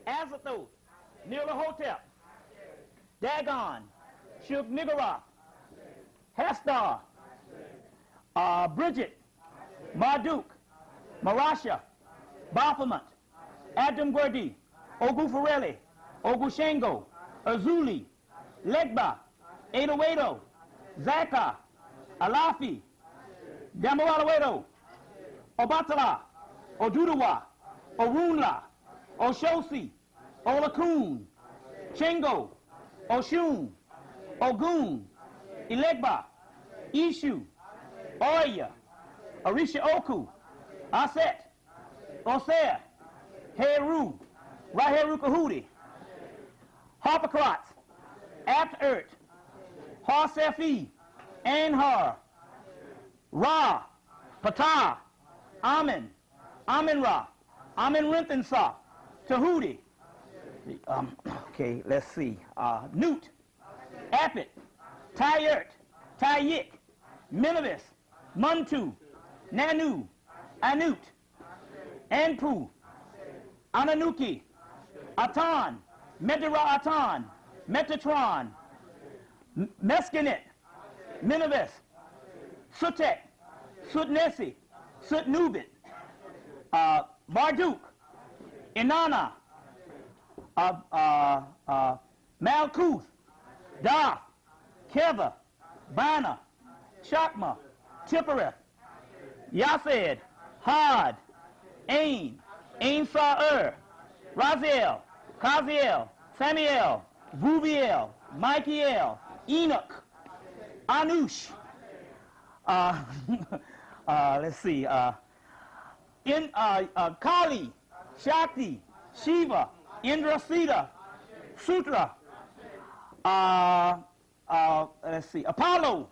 Azathoth, Nyarlathotep, Dagon, Shub-Niggurath, Hastar, Bridget, Marduk, Marasha, Baphomet, Adam-Gwerdi, Ogufareli, Ogushengo, Azuli, Legba, Edowedo, Zaka, Alafi, Damawalawedo, Obatala, Odudawa, Orunla, Oshosi, Olakun, Chengo, Oshun, Ogun, Ilegba, Ishu, Oya, Arisha Oku, Aset, Osea, Heru, Raheru Kahudi, Harpocrat, Apt-Ert, Har-Sephi, Anhar, Ra, Patah, Amen, Amen-Ra, Amen-Rinthansah, Tahuti. Okay, let's see. Newt, Apit, Tyert, Tyik, Minivis, Muntu, Nanu, Anut, Anpu, Ananuki, Atan, Medera-Atan, Metatron, Meskinit, Minivis, Sutek, Sutnesi, Sutnubit, Marduk, Inanna, Malkuth, Dath, Keva, Bana, Chakma, Tippereth, Yased, Had, Ain, Ain-Sa'ur, Raziel, Kaziel, Samiel, Vuviel, Michael, Enoch, Anush, let's see, Kali, Shakti, Shiva, Indrasita, Sutra, let's see, Apollo,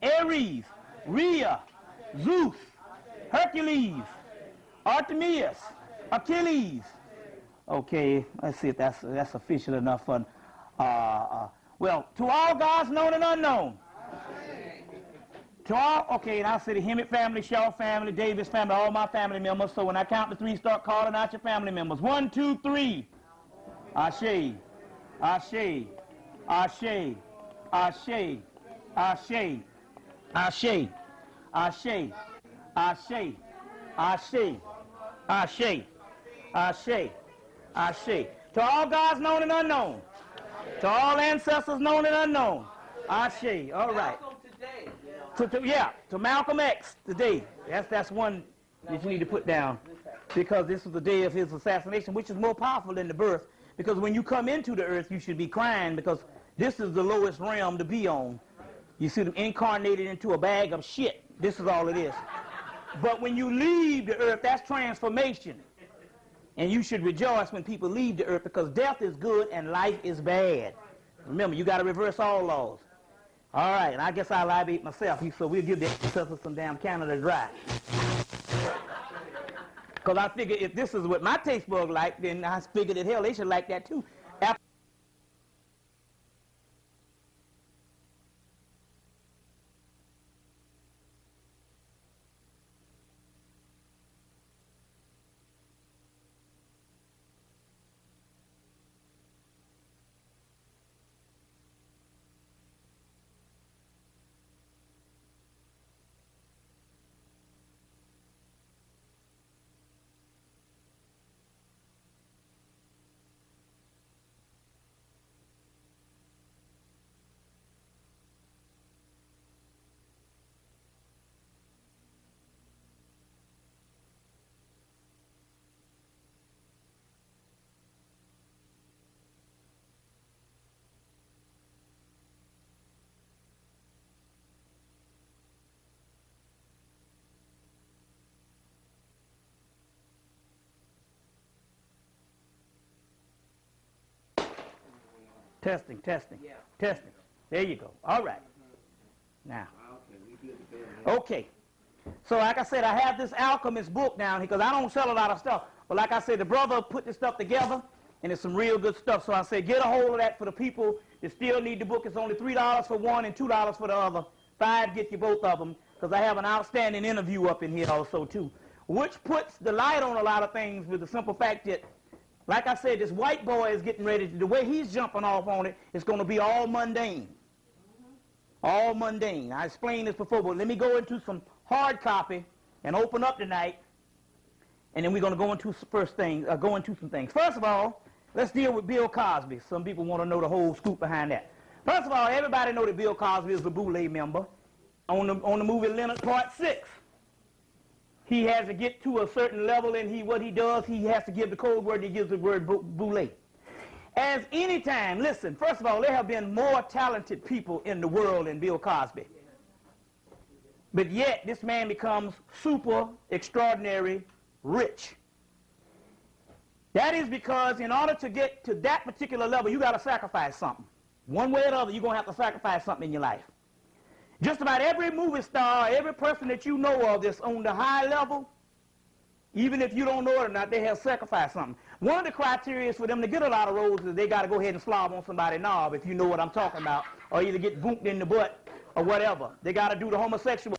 Ares, Rhea, Zeus, Hercules, Artemis, Achilles. Okay, let's see if that's official enough for, well, to all gods known and unknown. To all, okay, and I'll say the Hemmitt family, Shaw family, Davis family, all my family members. So when I count to 3, start calling out your family members. 1, 2, 3. Ashe, Ashe, Ashe, Ashe, Ashe, Ashe, Ashe, Ashe, Ashe, Ashe, Ashe, Ashe. To all gods known and unknown. To all ancestors known and unknown. Ashe. All right. To Malcolm X today. That's one that you need to put down, because this was the day of his assassination, which is more powerful than the birth. Because when you come into the earth, you should be crying, because this is the lowest realm to be on. You see them incarnated into a bag of shit. This is all it is. But when you leave the earth, that's transformation. And you should rejoice when people leave the earth, because death is good and life is bad. Remember, you got to reverse all laws. All right, and I guess I'll libate myself, so we'll give the ancestors some damn Canada Dry. Because I figure if this is what my taste bug like, then I figured that hell, they should like that too. Testing, testing, yeah. Testing. There you go. All right. Now. Okay. So like I said, I have this alchemist book down here because I don't sell a lot of stuff. But like I said, the brother put this stuff together, and it's some real good stuff. So I said, get a hold of that for the people that still need the book. It's only $3 for one and $2 for the other. $5 get you both of them, because I have an outstanding interview up in here also too, which puts the light on a lot of things with the simple fact that Like I said, this white boy is getting ready. The way he's jumping off on it, it's going to be all mundane. All mundane. I explained this before, but let me go into some hard copy and open up tonight, and then we're going to go into some things. First of all, let's deal with Bill Cosby. Some people want to know the whole scoop behind that. First of all, everybody know that Bill Cosby is a Boule member on the movie Leonard Part 6. He has to get to a certain level, and what he does, he has to give the code word. He gives the word Boule. As any time, listen, first of all, there have been more talented people in the world than Bill Cosby. But yet, this man becomes super extraordinary rich. That is because in order to get to that particular level, you got to sacrifice something. One way or the other, you're going to have to sacrifice something in your life. Just about every movie star, every person that you know of that's on the high level, even if you don't know it or not, they have sacrificed something. One of the criteria for them to get a lot of roles is they got to go ahead and slob on somebody's knob, if you know what I'm talking about, or either get booped in the butt or whatever. They got to do the homosexual.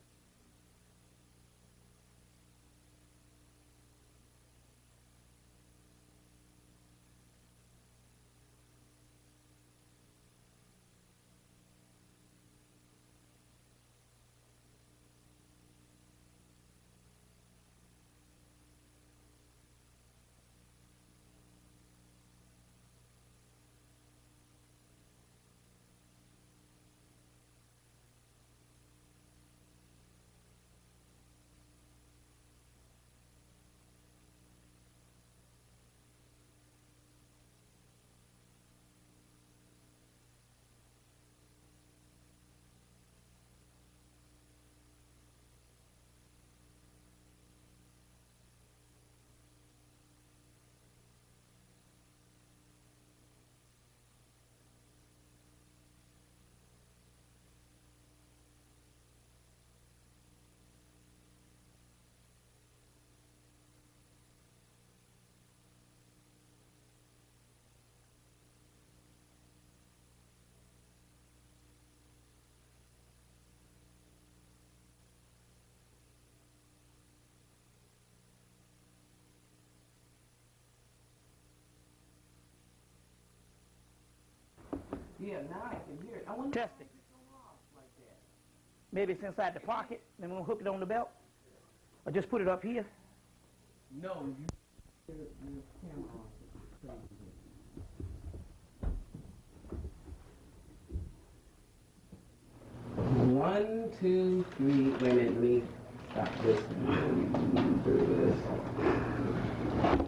Yeah, now I can hear it. I want to test it. Like that. Maybe it's inside the pocket, and we'll hook it on the belt? Or just put it up here? No, you your camera on. 1, 2, 3. Wait a minute, let me stop this. Do this.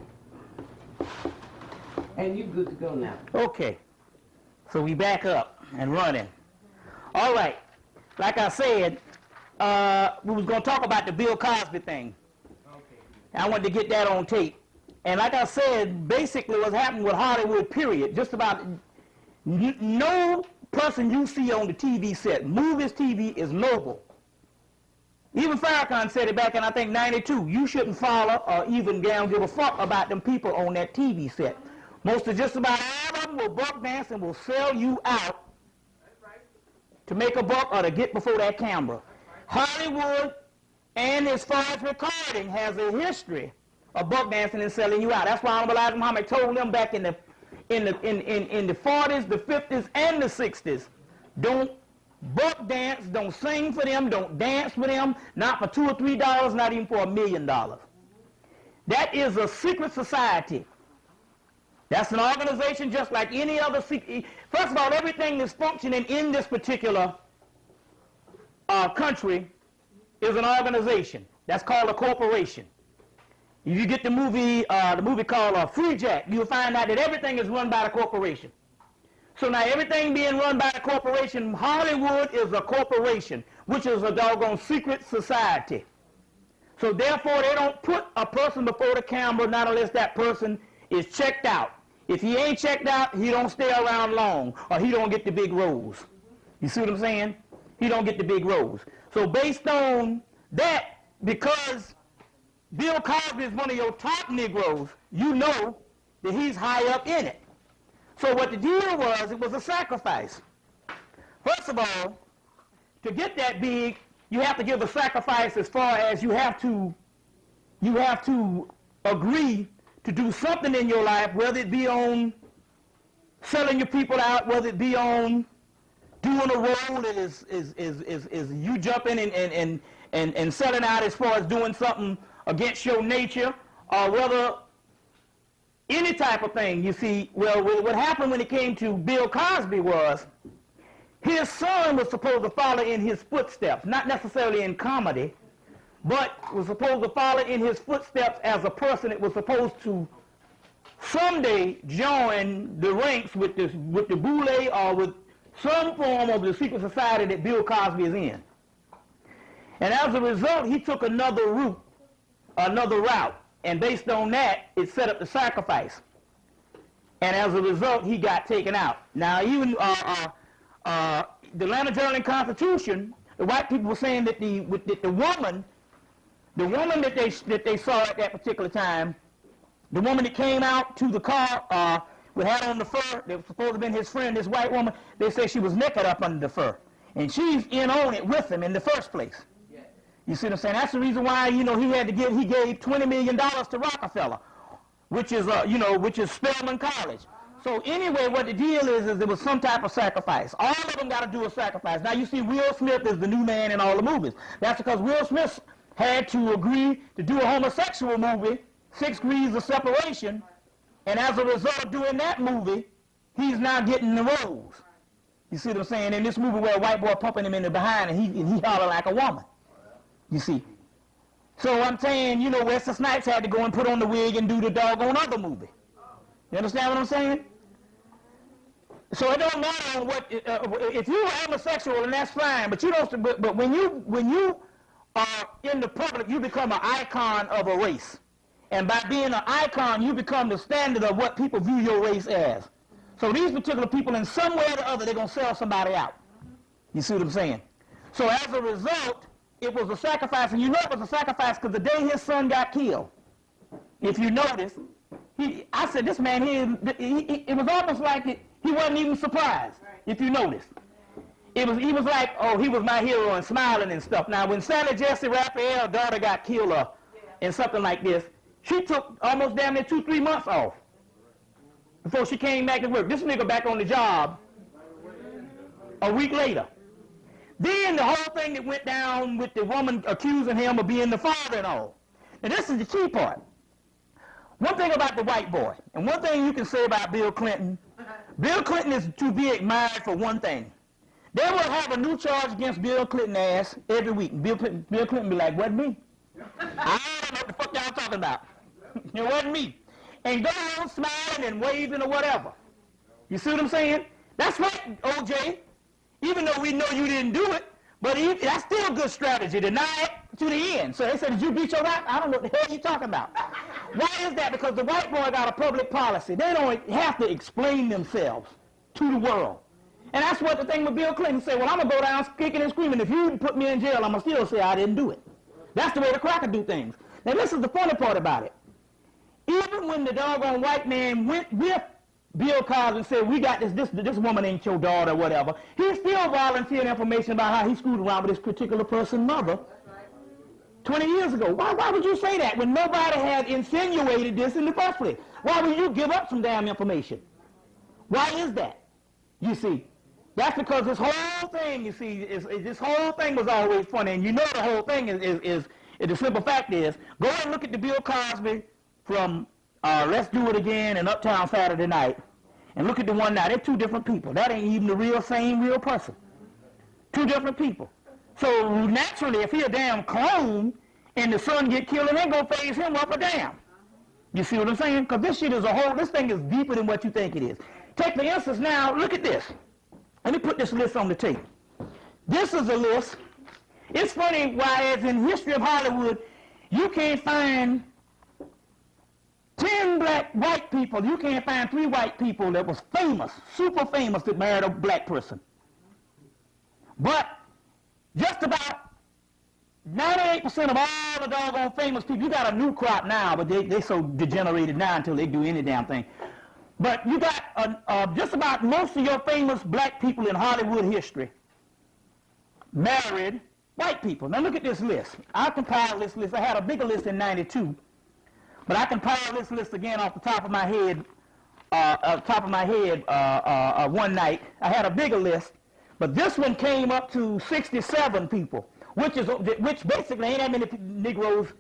And you good to go now. Okay. So we back up and running. All right. Like I said, we was going to talk about the Bill Cosby thing. Okay. I wanted to get that on tape. And like I said, basically what's happening with Hollywood, period, just about no person you see on the TV set, movies, TV, is noble. Even Farrakhan said it back in, I think, 92. You shouldn't follow or even give a fuck about them people on that TV set. Most of just about all of them will buck dance and will sell you out to make a buck or to get before that camera. Hollywood, and as far as recording, has a history of buck dancing and selling you out. That's why Elijah Muhammad told them back in the 40s, the 50s, and the 60s, don't buck dance, don't sing for them, don't dance with them, not for $2 or $3, not even for $1 million. That is a secret society. That's an organization just like any other. First of all, everything that's functioning in this particular country is an organization. That's called a corporation. If you get the movie called Free Jack, you'll find out that everything is run by the corporation. So now everything being run by the corporation, Hollywood is a corporation, which is a doggone secret society. So therefore, they don't put a person before the camera not unless that person is checked out. If he ain't checked out, he don't stay around long, or he don't get the big roles. You see what I'm saying? He don't get the big roles. So based on that, because Bill Cosby is one of your top Negroes, you know that he's high up in it. So what the deal was, it was a sacrifice. First of all, to get that big, you have to give a sacrifice as far as you have to agree to do something in your life, whether it be on selling your people out, whether it be on doing a role that is you jumping and selling out as far as doing something against your nature, or whether any type of thing. You see, well, what happened when it came to Bill Cosby was his son was supposed to follow in his footsteps, not necessarily in comedy, but was supposed to follow in his footsteps as a person that was supposed to someday join the ranks with the boule or with some form of the secret society that Bill Cosby is in. And as a result, he took another route, and based on that, it set up the sacrifice. And as a result, he got taken out. Now, even the Atlanta Journal-Constitution, the white people were saying that the woman that they saw at that particular time, the woman that came out to the car with had on the fur, that was supposed to have been his friend, this white woman, they say she was naked up under the fur. And she's in on it with him in the first place. You see what I'm saying? That's the reason why, he gave $20 million to Rockefeller, which is Spelman College. So anyway, what the deal is there was some type of sacrifice. All of them got to do a sacrifice. Now you see Will Smith is the new man in all the movies. That's because Will Smith had to agree to do a homosexual movie, 6 Degrees of Separation, and as a result of doing that movie, he's now getting the roles. You see what I'm saying? In this movie where a white boy pumping him in the behind and he holler like a woman. You see. So I'm saying, Wesley Snipes had to go and put on the wig and do the doggone other movie. You understand what I'm saying? So it don't matter on what, if you're homosexual, and that's fine, but but when you are in the public, you become an icon of a race. And by being an icon, you become the standard of what people view your race as. So these particular people, in some way or the other, they're going to sell somebody out. You see what I'm saying? So as a result, it was a sacrifice, and it was a sacrifice because the day his son got killed, if you notice, I said, this man here, it was almost like he wasn't even surprised, if you notice. He was like, oh, he was my hero and smiling and stuff. Now, when Sally Jesse Raphael's daughter got killed and something like this, she took almost damn near 2-3 months off before she came back to work. This nigga back on the job a week later. Then the whole thing that went down with the woman accusing him of being the father and all. Now this is the key part. One thing about the white boy, and one thing you can say about Bill Clinton is to be admired for one thing. They will have a new charge against Bill Clinton's ass every week. Bill Clinton be like, wasn't me. I don't know what the fuck y'all talking about. It wasn't me. And go on smiling and waving or whatever. You see what I'm saying? That's right, OJ. Even though we know you didn't do it, but that's still a good strategy, deny it to the end. So they said, did you beat your wife? I don't know what the hell you talking about. Why is that? Because the white boy got a public policy. They don't have to explain themselves to the world. And that's what the thing with Bill Clinton said, well, I'm going to go down kicking and screaming. If you put me in jail, I'm going to still say I didn't do it. That's the way the cracker do things. Now, this is the funny part about it. Even when the doggone white man went with Bill Cosby and said, we got this woman ain't your daughter or whatever, he still volunteered information about how he screwed around with this particular person's mother 20 years ago. Why would you say that when nobody had insinuated this in the first place? Why would you give up some damn information? Why is that? You see, that's because this whole thing, you see, this whole thing was always funny. And you know the whole thing is the simple fact is, go and look at the Bill Cosby from Let's Do It Again and Uptown Saturday Night, and look at the one now. They're two different people. That ain't even the same real person. Two different people. So naturally, if he a damn clone and the son get killed, it ain't gonna phase him up a damn. You see what I'm saying? Because this shit is this thing is deeper than what you think it is. Take the instance now, look at this. Let me put this list on the tape. This is a list. It's funny why, as in history of Hollywood, you can't find 10 white people, you can't find 3 white people that was famous, super famous, that married a black person. But just about 98% of all the doggone famous people, you got a new crop now, but they so degenerated now until they do any damn thing. But you got just about most of your famous black people in Hollywood history married white people. Now look at this list. I compiled this list. I had a bigger list in '92. But I can pile this list again off the top of my head. One night. I had a bigger list, but this one came up to 67 people, which basically ain't that many Negroes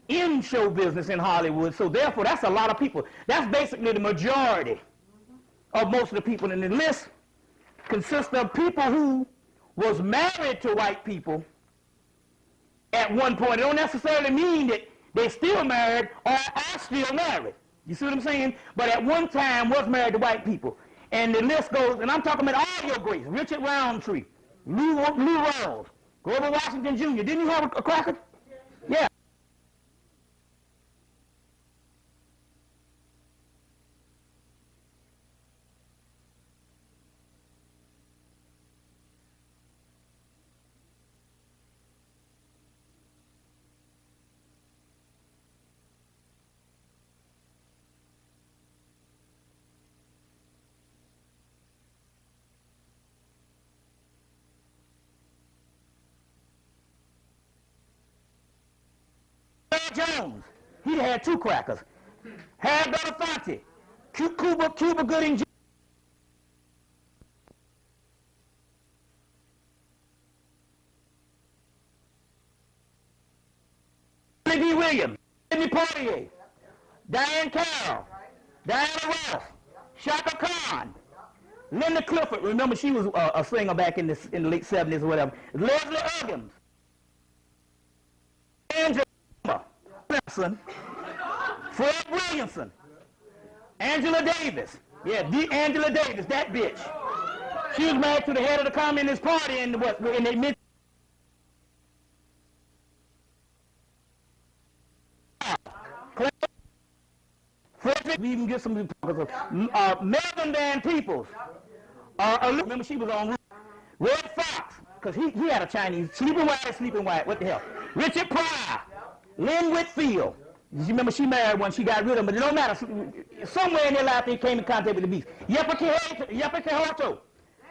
in show business in Hollywood. So therefore, that's a lot of people. That's basically the majority of most of the people in the list. Consists of people who was married to white people at one point. It don't necessarily mean that they still married or are still married. You see what I'm saying? But at one time was married to white people. And the list goes, and I'm talking about all your greats. Richard Roundtree, Lou Rawls, Grover Washington Jr. Didn't he have a cracker? Yeah. Jones, he had two crackers. Harry Belafonte, Cuba Gooding Jr. B. Williams, Sidney Poitier, Diane Carroll, Diana Ross, Shaka Khan, Linda Clifford. Remember, she was a singer back in the late 70s or whatever. Leslie Uggams, Angela Wilson, Fred Williamson, Angela Davis. Yeah, Angela Davis, that bitch. She was married to the head of the Communist Party in the mid. Frederick, we even get some Melvin Van Peebles. Remember, she was on Red Fox, because he had a Chinese. Sleeping White, what the hell? Richard Pryor. Lynn Whitfield. You remember she married one, she got rid of him, but it don't matter. Somewhere in their life they came in contact with the beast. Yeppe Kehoto.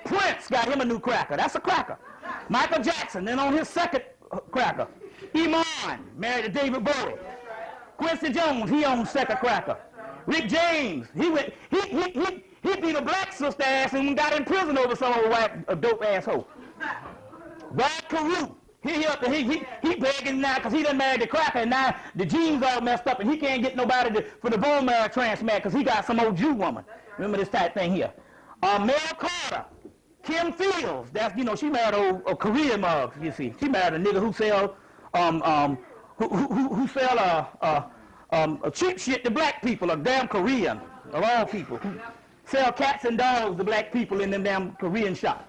Prince got him a new cracker. That's a cracker. Michael Jackson, then on his second cracker. Iman married to David Bowie. Quincy Jones, he owned second cracker. Rick James, he beat a black sister ass and got in prison over some old white dope asshole. Brad Carew. He begging now because he done married the cracker, and now the genes all messed up and he can't get nobody for the bone marrow transplant because he got some old Jew woman. Remember this type thing here. Mel Carter, Kim Fields, that's, you know, she married old Korean mugs, you see. She married a nigga who sell cheap shit to black people, a damn Korean, of all people, who sell cats and dogs to black people in them damn Korean shops.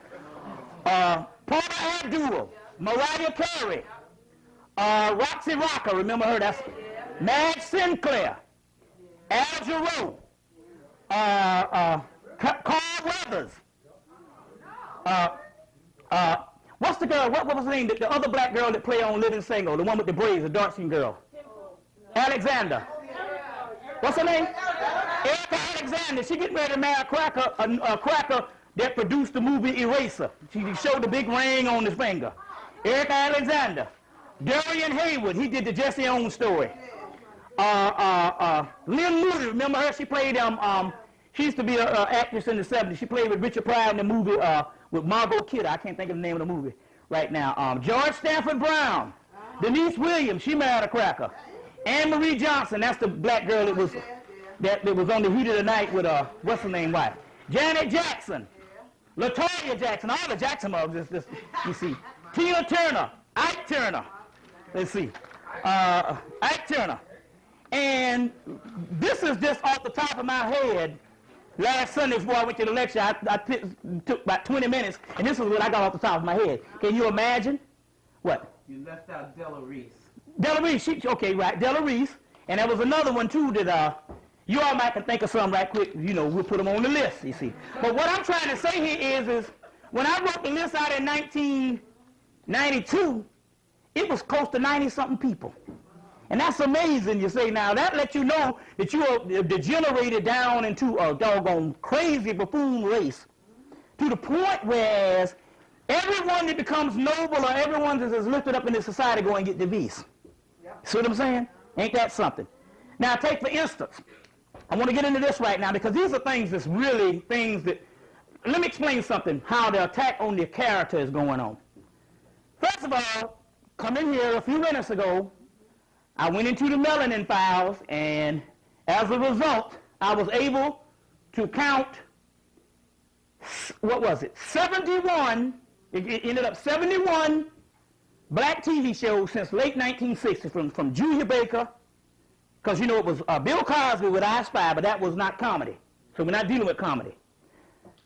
Paula Abdul, Mariah Carey, Roxy Rocker, remember her, that's Madge Sinclair, Al Jarreau, Carl Weathers, what's the girl, what was her name, the other black girl that played on Living Single, the one with the braids, the dark-skinned girl? Alexander. What's her name? Erica Alexander. She getting ready to marry a cracker that produced the movie Eraser. She showed the big ring on his finger. Erica Alexander. Darian Haywood, he did the Jesse Owens story. Lynn Moody, remember her? She played, she used to be an actress in the 70s. She played with Richard Pryor in the movie with Margot Kidder. I can't think of the name of the movie right now. George Stanford Brown. Denise Williams, she married a cracker. Anne Marie Johnson, that's the black girl that was on the Heat of the Night with, what's her name, wife? Janet Jackson. Latoya Jackson, all the Jackson mothers, you see. Tina Turner, Ike Turner. Let's see. Ike Turner. And this is just off the top of my head. Last Sunday before I went to the lecture, I took about 20 minutes, and this is what I got off the top of my head. Can you imagine? What? You left out Della Reese. Della Reese, okay, right, Della Reese. And there was another one, too, that you all might can think of some right quick. You know, we'll put them on the list, you see. But what I'm trying to say here is when I wrote the list out in 1992, it was close to 90-something people. And that's amazing, you say. Now, that lets you know that you are degenerated down into a doggone crazy buffoon race to the point where everyone that becomes noble or everyone that is lifted up in this society go and get the beast. Yep. See what I'm saying? Ain't that something? Now, take for instance, I want to get into this right now because these are things that's really things that, let me explain something, how the attack on the character is going on. First of all, coming here a few minutes ago, I went into the melanin files, and as a result, I was able to count, what was it, 71, it ended up 71 black TV shows since late 1960, from Julia Baker, because you know it was Bill Cosby with I Spy, but that was not comedy, so we're not dealing with comedy.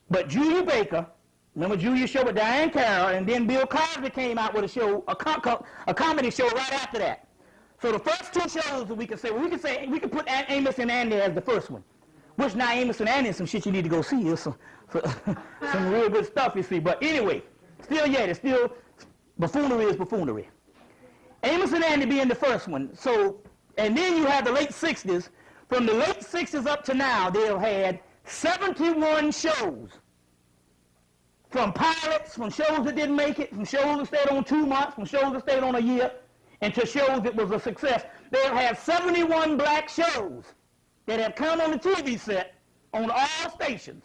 But Julia Baker, remember Julia's show with Diane Carroll, and then Bill Cosby came out with a show, a comedy show right after that. So the first two shows that we could say, well, we could put Amos and Andy as the first one. Which now Amos and Andy is some shit you need to go see. It's some real good stuff, you see. But anyway, it's still buffoonery is buffoonery. Amos and Andy being the first one. So, and then you have the late 60s. From the late 60s up to now, they've had 71 shows. From pilots, from shows that didn't make it, from shows that stayed on 2 months, from shows that stayed on a year, and to shows that was a success. They've had 71 black shows that have come on the TV set on all stations.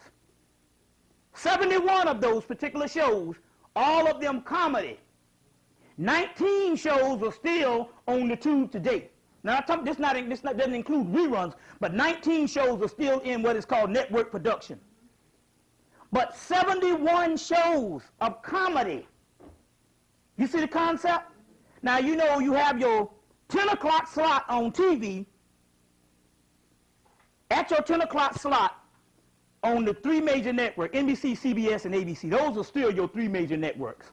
71 of those particular shows, all of them comedy. 19 shows are still on the tube today. Now, this doesn't include reruns, but 19 shows are still in what is called network production. But 71 shows of comedy. You see the concept? Now, you know you have your 10 o'clock slot on TV. At your 10 o'clock slot on the three major networks, NBC, CBS, and ABC, those are still your three major networks.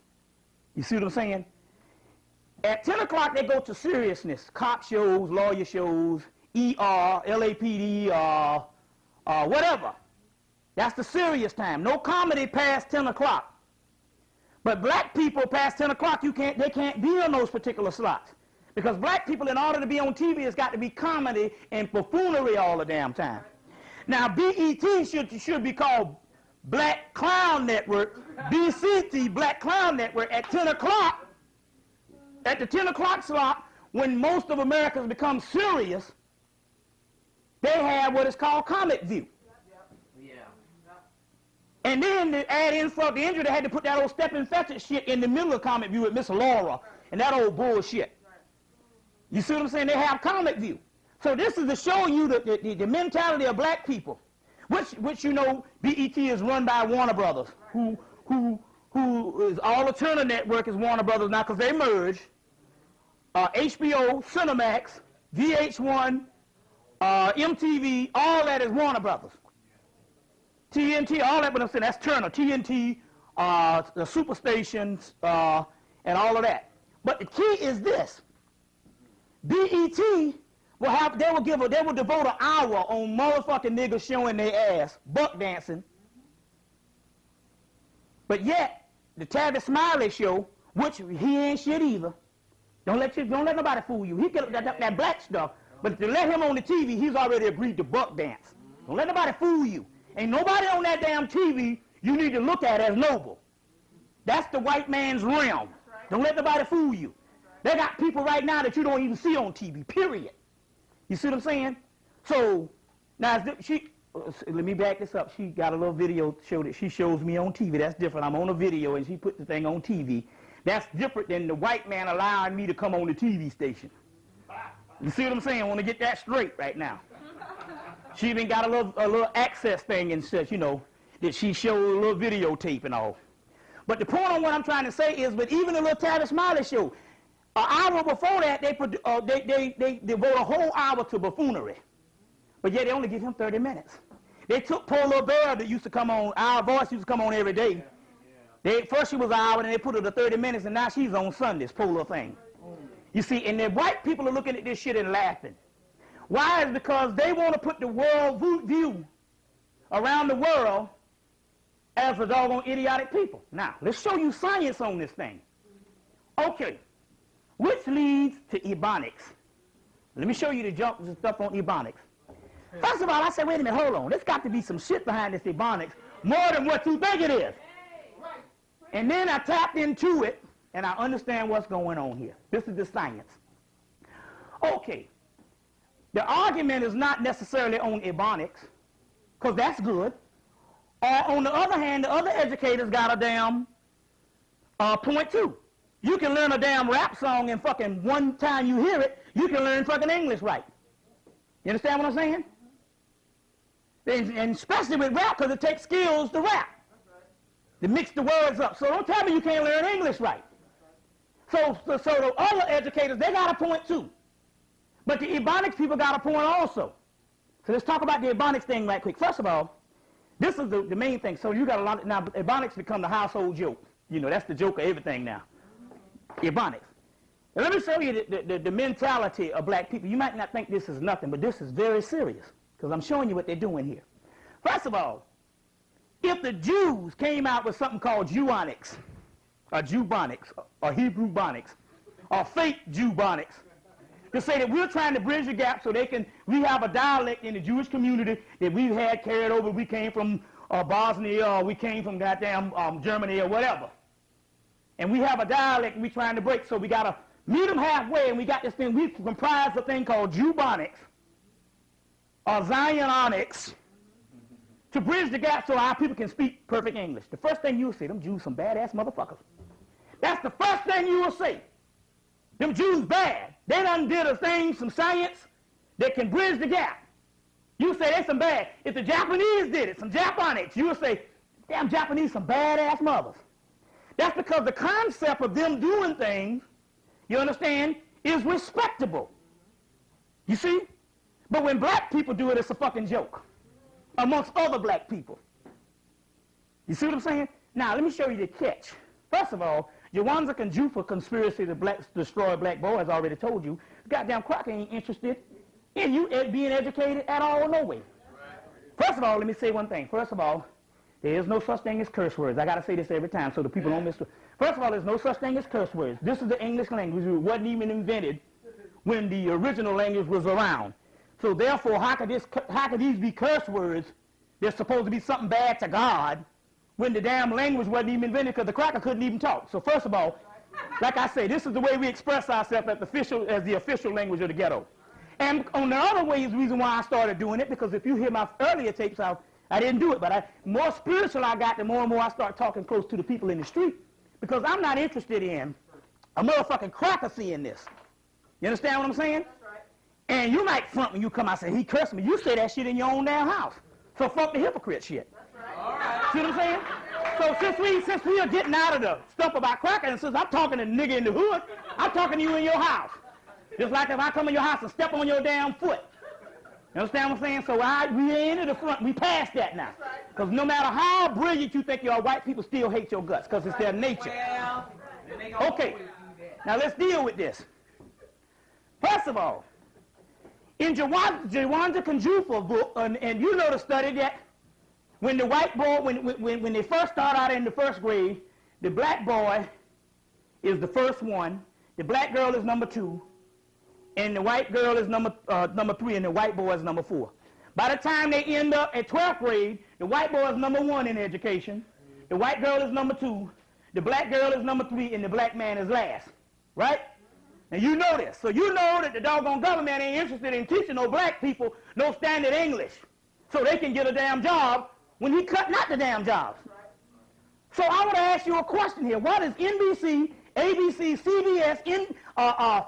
You see what I'm saying? At 10 o'clock, they go to seriousness, cop shows, lawyer shows, ER, LAPD, whatever. That's the serious time. No comedy past 10 o'clock. But black people past 10 o'clock, they can't be on those particular slots. Because black people, in order to be on TV, it's got to be comedy and buffoonery all the damn time. Now, BET should be called Black Clown Network, BCT, Black Clown Network, at 10 o'clock. At the 10 o'clock slot, when most of Americans become serious, they have what is called Comic View. And then to add insult to injury, they had to put that old Stephen Fetchit shit in the middle of Comic View with Miss Laura and that old bullshit. You see what I'm saying? They have Comic View. So this is to show you the mentality of black people, which you know BET is run by Warner Brothers, who is all the Turner Network is Warner Brothers now because they merged. HBO, Cinemax, VH1, MTV, all that is Warner Brothers. TNT, all that, but I'm saying that's Turner, TNT, the Superstations, and all of that. But the key is this: BET they will devote an hour on motherfucking niggas showing their ass, buck dancing. But yet, the Tavis Smiley show, which he ain't shit either. Don't let nobody fool you. He get that black stuff, but to let him on the TV, he's already agreed to buck dance. Don't let nobody fool you. Ain't nobody on that damn TV you need to look at as noble. That's the white man's realm. Don't let nobody fool you. They got people right now that you don't even see on TV, period. You see what I'm saying? So, now, let me back this up. She got a little video show that she shows me on TV. That's different. I'm on a video and she put the thing on TV. That's different than the white man allowing me to come on the TV station. You see what I'm saying? I want to get that straight right now. She even got a little access thing and such, you know, that she showed a little videotape and all. But the point on what I'm trying to say is, but even the little Tavis Smiley show, an hour before that, they devote a whole hour to buffoonery. But yet they only give him 30 minutes. They took poor little Bert that used to come on, Our Voice used to come on every day. First she was an hour, and they put her to 30 minutes, and now she's on Sundays, poor little thing. You see, and the white people are looking at this shit and laughing. Why? Is because they want to put the world view around the world as a doggone idiotic people. Now, let's show you science on this thing. Okay, which leads to ebonics. Let me show you the stuff on ebonics. First of all, I said, wait a minute, hold on. There's got to be some shit behind this ebonics more than what you think it is. And then I tapped into it, and I understand what's going on here. This is the science. Okay. The argument is not necessarily on Ebonics, because that's good. Or on the other hand, the other educators got a damn point too. You can learn a damn rap song and fucking one time you hear it, you can learn fucking English right. You understand what I'm saying? And especially with rap, because it takes skills to rap. To mix the words up. So don't tell me you can't learn English right. So the other educators, they got a point too. But the Ebonics people got a point also. So let's talk about the Ebonics thing right quick. First of all, this is the main thing. So you got a lot of, now Ebonics become the household joke. You know, that's the joke of everything now. Ebonics. Now let me show you the mentality of black people. You might not think this is nothing, but this is very serious, because I'm showing you what they're doing here. First of all, if the Jews came out with something called Jewonics, or Jewbonics, or Hebrew Bonics, or fake Jewbonics, to say that we're trying to bridge the gap so we have a dialect in the Jewish community that we've had carried over. We came from Bosnia, or we came from goddamn Germany, or whatever. And we have a dialect we're trying to break, so we got to meet them halfway, and we got this thing, we comprise a thing called Jewbonics, or Zionics, to bridge the gap so our people can speak perfect English. The first thing you'll say, them Jews some badass motherfuckers. That's the first thing you will say. Them Jews bad. They done did a thing, some science, that can bridge the gap. You say they some bad. If the Japanese did it, some Japonics, you will say, damn Japanese some badass mothers. That's because the concept of them doing things, you understand, is respectable. You see? But when black people do it, it's a fucking joke. Amongst other black people. You see what I'm saying? Now, let me show you the catch. First of all, Jawanza and Jufa conspiracy to destroy black boys, I already told you. Goddamn Crocker ain't interested in you being educated at all, no way. First of all, let me say one thing. First of all, there is no such thing as curse words. I got to say this every time so the people don't miss it. First of all, there's no such thing as curse words. This is the English language. It wasn't even invented when the original language was around. So therefore, how could these be curse words? They're supposed to be something bad to God when the damn language wasn't even invented, because the cracker couldn't even talk. So first of all, like I say, this is the way we express ourselves as the official language of the ghetto. And on the other way is the reason why I started doing it, because if you hear my earlier tapes, I didn't do it, but more spiritual I got, the more and more I start talking close to the people in the street, because I'm not interested in a motherfucking cracker seeing this. You understand what I'm saying? And you might front when you come out and say, he cursed me. You say that shit in your own damn house. So fuck the hypocrite shit. Right. See what I'm saying? So since we are getting out of the stuff about cracker, and since I'm talking to the nigga in the hood, I'm talking to you in your house. Just like if I come in your house and step on your damn foot. You understand what I'm saying? So we ain't in the front. We past that now. Because no matter how brilliant you think you are, white people still hate your guts because it's their nature. Okay. Now let's deal with this. First of all, in Jawanza Kanjufa book, and you know the study that when the white boy, when they first start out in the first grade, the black boy is the first one, the black girl is number 2, and the white girl is number 3, and the white boy is number 4. By the time they end up at 12th grade, the white boy is number 1 in education, the white girl is number 2, the black girl is number 3, and the black man is last, right? And you know this. So you know that the doggone government ain't interested in teaching no black people no standard English so they can get a damn job when he cutting out the damn jobs. So I want to ask you a question here. Why does NBC, ABC, CBS,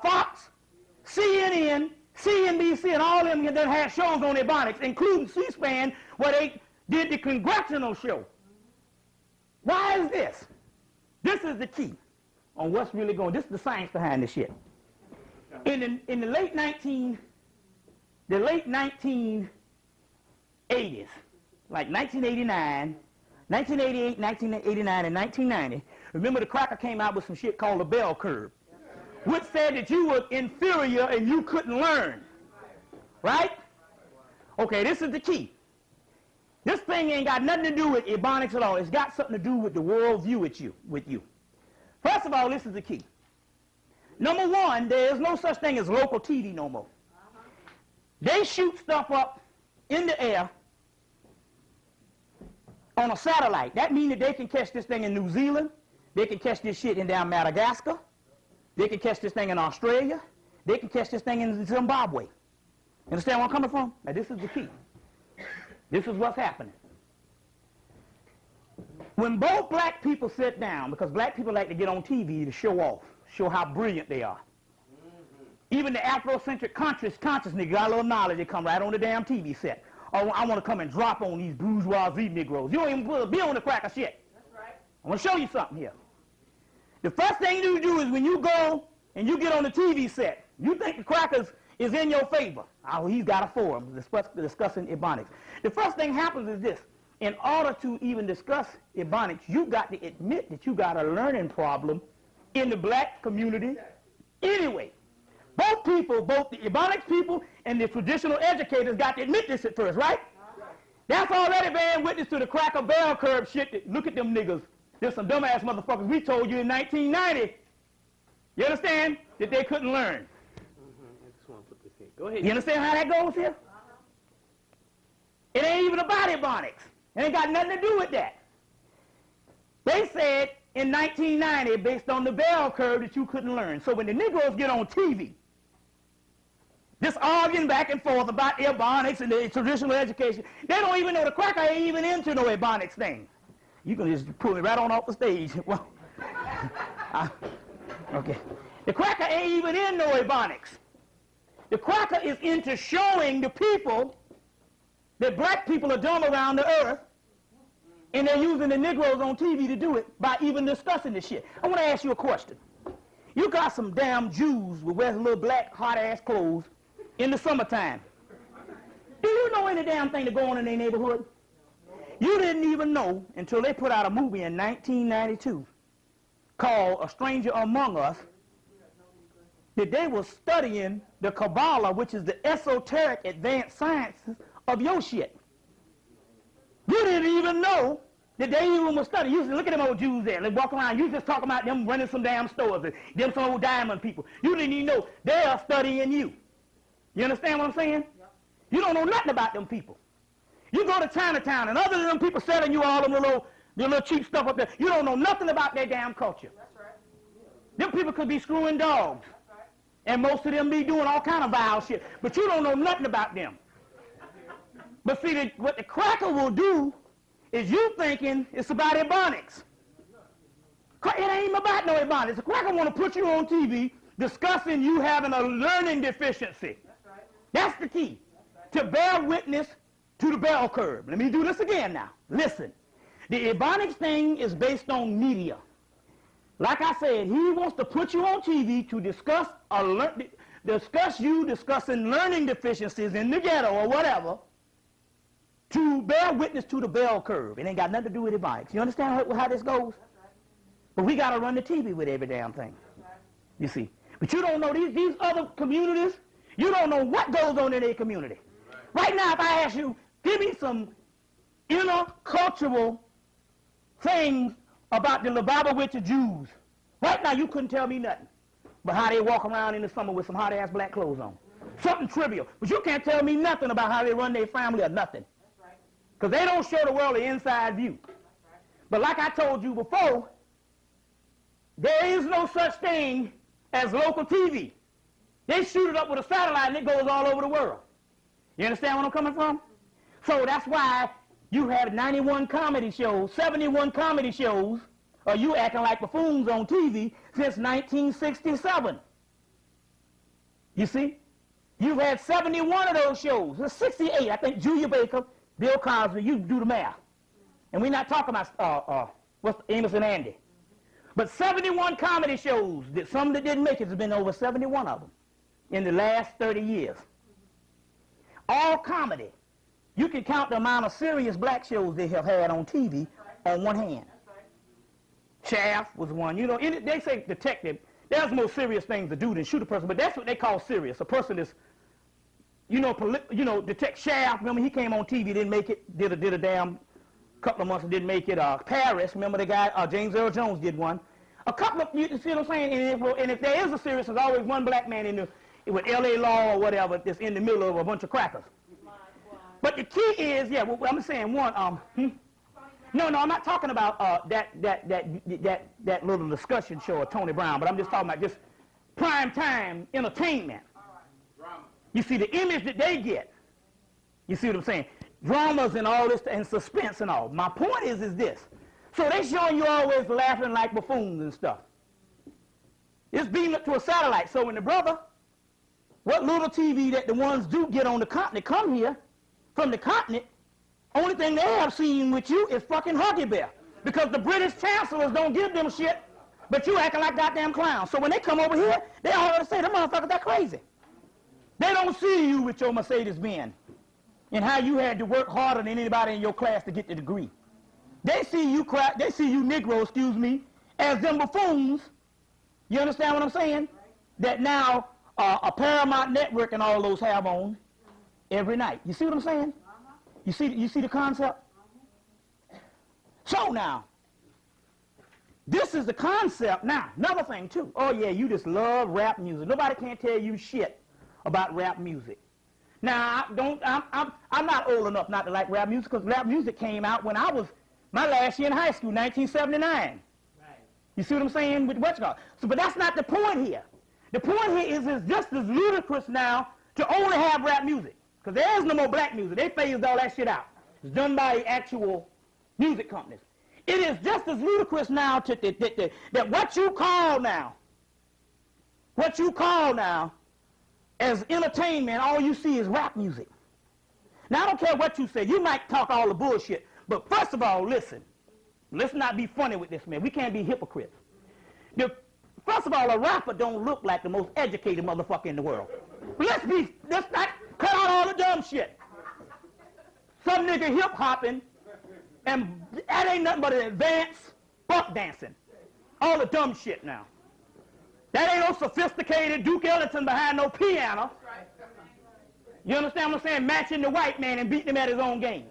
Fox, CNN, CNBC, and all of them that had shows on Ebonics, including C-SPAN, where they did the congressional show? Why is this? This is the key on what's really going. This is the science behind this shit. In the late 1980s, like 1989, 1988, 1989, and 1990, remember the cracker came out with some shit called the bell curve, which said that you were inferior and you couldn't learn, right? Okay, this is the key. This thing ain't got nothing to do with Ebonics at all. It's got something to do with the world view with you. First of all, this is the key. Number one, there is no such thing as local TV no more. They shoot stuff up in the air on a satellite. That means that they can catch this thing in New Zealand. They can catch this shit in down Madagascar. They can catch this thing in Australia. They can catch this thing in Zimbabwe. Understand where I'm coming from? Now, this is the key. This is what's happening. When both black people sit down, because black people like to get on TV to show off, show how brilliant they are. Even the Afrocentric consciousness got a little knowledge, they come right on the damn TV set. Oh, I want to come and drop on these bourgeoisie Negroes. You don't even put a bill on the cracker shit. That's right. I want to show you something here. The first thing you do is when you go and you get on the TV set, you think the crackers is in your favor. Oh, he's got a forum discussing Ebonics. The first thing happens is this. In order to even discuss Ebonics, you got to admit that you got a learning problem in the black community anyway. Both people, both the Ebonics people and the traditional educators got to admit this at first, right? That's already bearing witness to the cracker bell curve shit. Look at them niggas. There's some dumbass motherfuckers we told you in 1990. You understand? That they couldn't learn. I just want to put this in. Go ahead. You understand how that goes here? It ain't even about Ebonics. It ain't got nothing to do with that. They said in 1990, based on the bell curve, that you couldn't learn. So when the Negroes get on TV, this arguing back and forth about Ebonics and the traditional education, they don't even know the cracker ain't even into no Ebonics thing. You can just pull me right on off the stage. Well, okay. The cracker ain't even in no Ebonics. The cracker is into showing the people that black people are dumb around the earth, and they're using the Negroes on TV to do it by even discussing this shit. I want to ask you a question. You got some damn Jews with wearing little black hot-ass clothes in the summertime. Do you know any damn thing to go on in their neighborhood? You didn't even know until they put out a movie in 1992 called A Stranger Among Us that they were studying the Kabbalah, which is the esoteric advanced sciences of your shit. You didn't even know that they even were studying. You look at them old Jews there. They walk around. You just talking about them running some damn stores and them some old diamond people. You didn't even know they are studying you. You understand what I'm saying? Yep. You don't know nothing about them people. You go to Chinatown, and other than them people selling you all them little cheap stuff up there, you don't know nothing about their damn culture. That's right. Them people could be screwing dogs. That's right. And most of them be doing all kind of vile shit. But you don't know nothing about them. But see, what the cracker will do is you thinking it's about Ebonics. It ain't even about no Ebonics. The cracker want to put you on TV discussing you having a learning deficiency. That's right. That's the key. That's right. To bear witness to the bell curve. Let me do this again now. Listen. The Ebonics thing is based on media. Like I said, he wants to put you on TV to discuss you discussing learning deficiencies in the ghetto or whatever, to bear witness to the bell curve. It ain't got nothing to do with Ebonics. You understand how this goes? But we got to run the TV with every damn thing. You see. But you don't know these other communities, you don't know what goes on in their community. Right now, if I ask you, give me some intercultural things about the Lubavitcher Jews. Right now, you couldn't tell me nothing but how they walk around in the summer with some hot-ass black clothes on. Something trivial. But you can't tell me nothing about how they run their family or nothing. Because they don't show the world the inside view. But like I told you before, there is no such thing as local TV. They shoot it up with a satellite and it goes all over the world. You understand where I'm coming from? So that's why you have 91 comedy shows, 71 comedy shows, or you acting like buffoons on TV since 1967. You see? You've had 71 of those shows. There's 68. I think Julia Baker, Bill Cosby, you do the math. And we're not talking about Amos and Andy. But 71 comedy shows, some that didn't make it, there's been over 71 of them in the last 30 years. All comedy. You can count the amount of serious black shows they have had on TV on one hand. Shaft was one. You know, they say detective, there's more serious things to do than shoot a person, but that's what they call serious. A person is, Detective Shaft, remember he came on TV, didn't make it, did a damn couple of months and didn't make it. Paris, remember the guy, James Earl Jones did one. A couple of, you see what I'm saying? And if there is a serious, there's always one black man with L.A. Law or whatever that's in the middle of a bunch of crackers. But the key is, I'm saying one, no, I'm not talking about that little discussion show of Tony Brown, but I'm just talking about just prime time entertainment. You see the image that they get. You see what I'm saying? Dramas and all this and suspense and all. My point is this. So they showing you always laughing like buffoons and stuff. It's beamed up to a satellite. So when the brother, what little TV that the ones do get on the continent come here, from the continent, only thing they have seen with you is fucking Huggy Bear. Because the British chancellors don't give them shit, but you acting like goddamn clowns. So when they come over here, they always say, them motherfuckers, that crazy. They don't see you with your Mercedes-Benz and how you had to work harder than anybody in your class to get the degree. They see you Negro, excuse me, as them buffoons. You understand what I'm saying? That now a Paramount Network and all those have on every night. You see what I'm saying? You see the concept? So now, this is the concept. Now, another thing too. Oh yeah, you just love rap music. Nobody can tell you shit about rap music. Now, I'm not old enough not to like rap music because rap music came out when I was my last year in high school, 1979. Right. You see what I'm saying with what's called? So, but that's not the point here. The point here is it's just as ludicrous now to only have rap music because there is no more black music. They phased all that shit out. It's done by actual music companies. It is just as ludicrous now that what you call now as entertainment, all you see is rap music. Now, I don't care what you say. You might talk all the bullshit, but first of all, listen. Let's not be funny with this, man. We can't be hypocrites. First of all, a rapper don't look like the most educated motherfucker in the world. Let's not cut out all the dumb shit. Some nigga hip-hopping, and that ain't nothing but an advanced buck dancing. All the dumb shit now. That ain't no sophisticated Duke Ellington behind no piano. You understand what I'm saying? Matching the white man and beating him at his own game.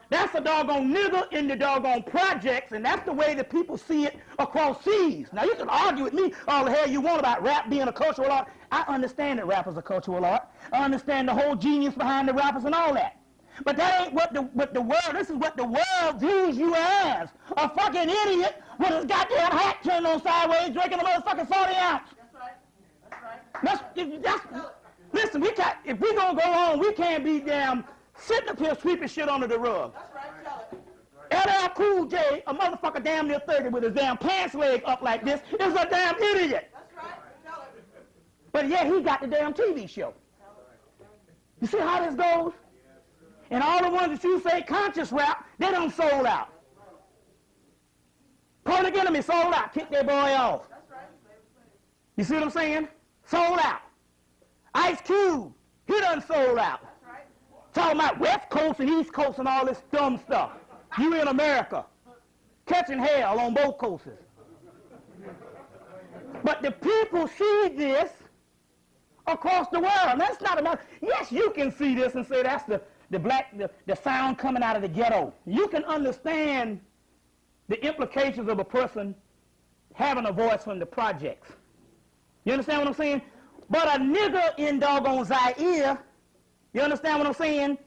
That's a doggone nigga in the doggone projects, and that's the way that people see it across seas. Now, you can argue with me all the hell you want about rap being a cultural art. I understand that rap is a cultural art. I understand the whole genius behind the rappers and all that. But that ain't what the world, this is what the world views you as. A fucking idiot with his goddamn hat turned on sideways drinking a motherfucking 40 ounce. That's right. Listen, if we gonna go on, we can't be damn sitting up here sweeping shit under the rug. That's right, LL Cool J, a motherfucker damn near 30 with his damn pants leg up like this, is a damn idiot. That's right, tell it. But yeah, he got the damn TV show. You see how this goes? And all the ones that you say conscious rap, they done sold out. Public Enemy sold out, kicked their boy off. You see what I'm saying? Sold out. Ice Cube, he done sold out. Talking about West Coast and East Coast and all this dumb stuff. You in America, catching hell on both coasts. But the people see this across the world. That's not about, yes, you can see this and say that's the sound coming out of the ghetto. You can understand the implications of a person having a voice from the projects. You understand what I'm saying? But a nigger in doggone Zaire, you understand what I'm saying,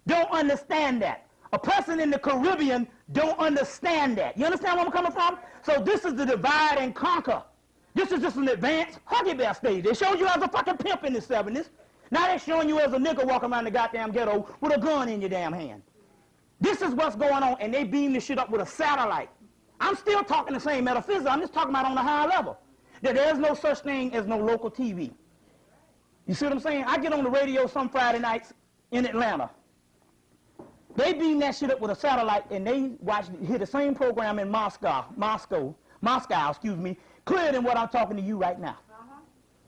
don't understand that. A person in the Caribbean don't understand that. You understand where I'm coming from? So this is the divide and conquer. This is just an advanced Huggy Bear stage. They showed you as a fucking pimp in the 70s. Now they're showing you as a nigga walking around the goddamn ghetto with a gun in your damn hand. This is what's going on, and they beam this shit up with a satellite. I'm still talking the same metaphysics. I'm just talking about on a higher level. That there's no such thing as no local TV. You see what I'm saying? I get on the radio some Friday nights in Atlanta. They beam that shit up with a satellite, and they hear the same program in Moscow, excuse me, clearer than what I'm talking to you right now.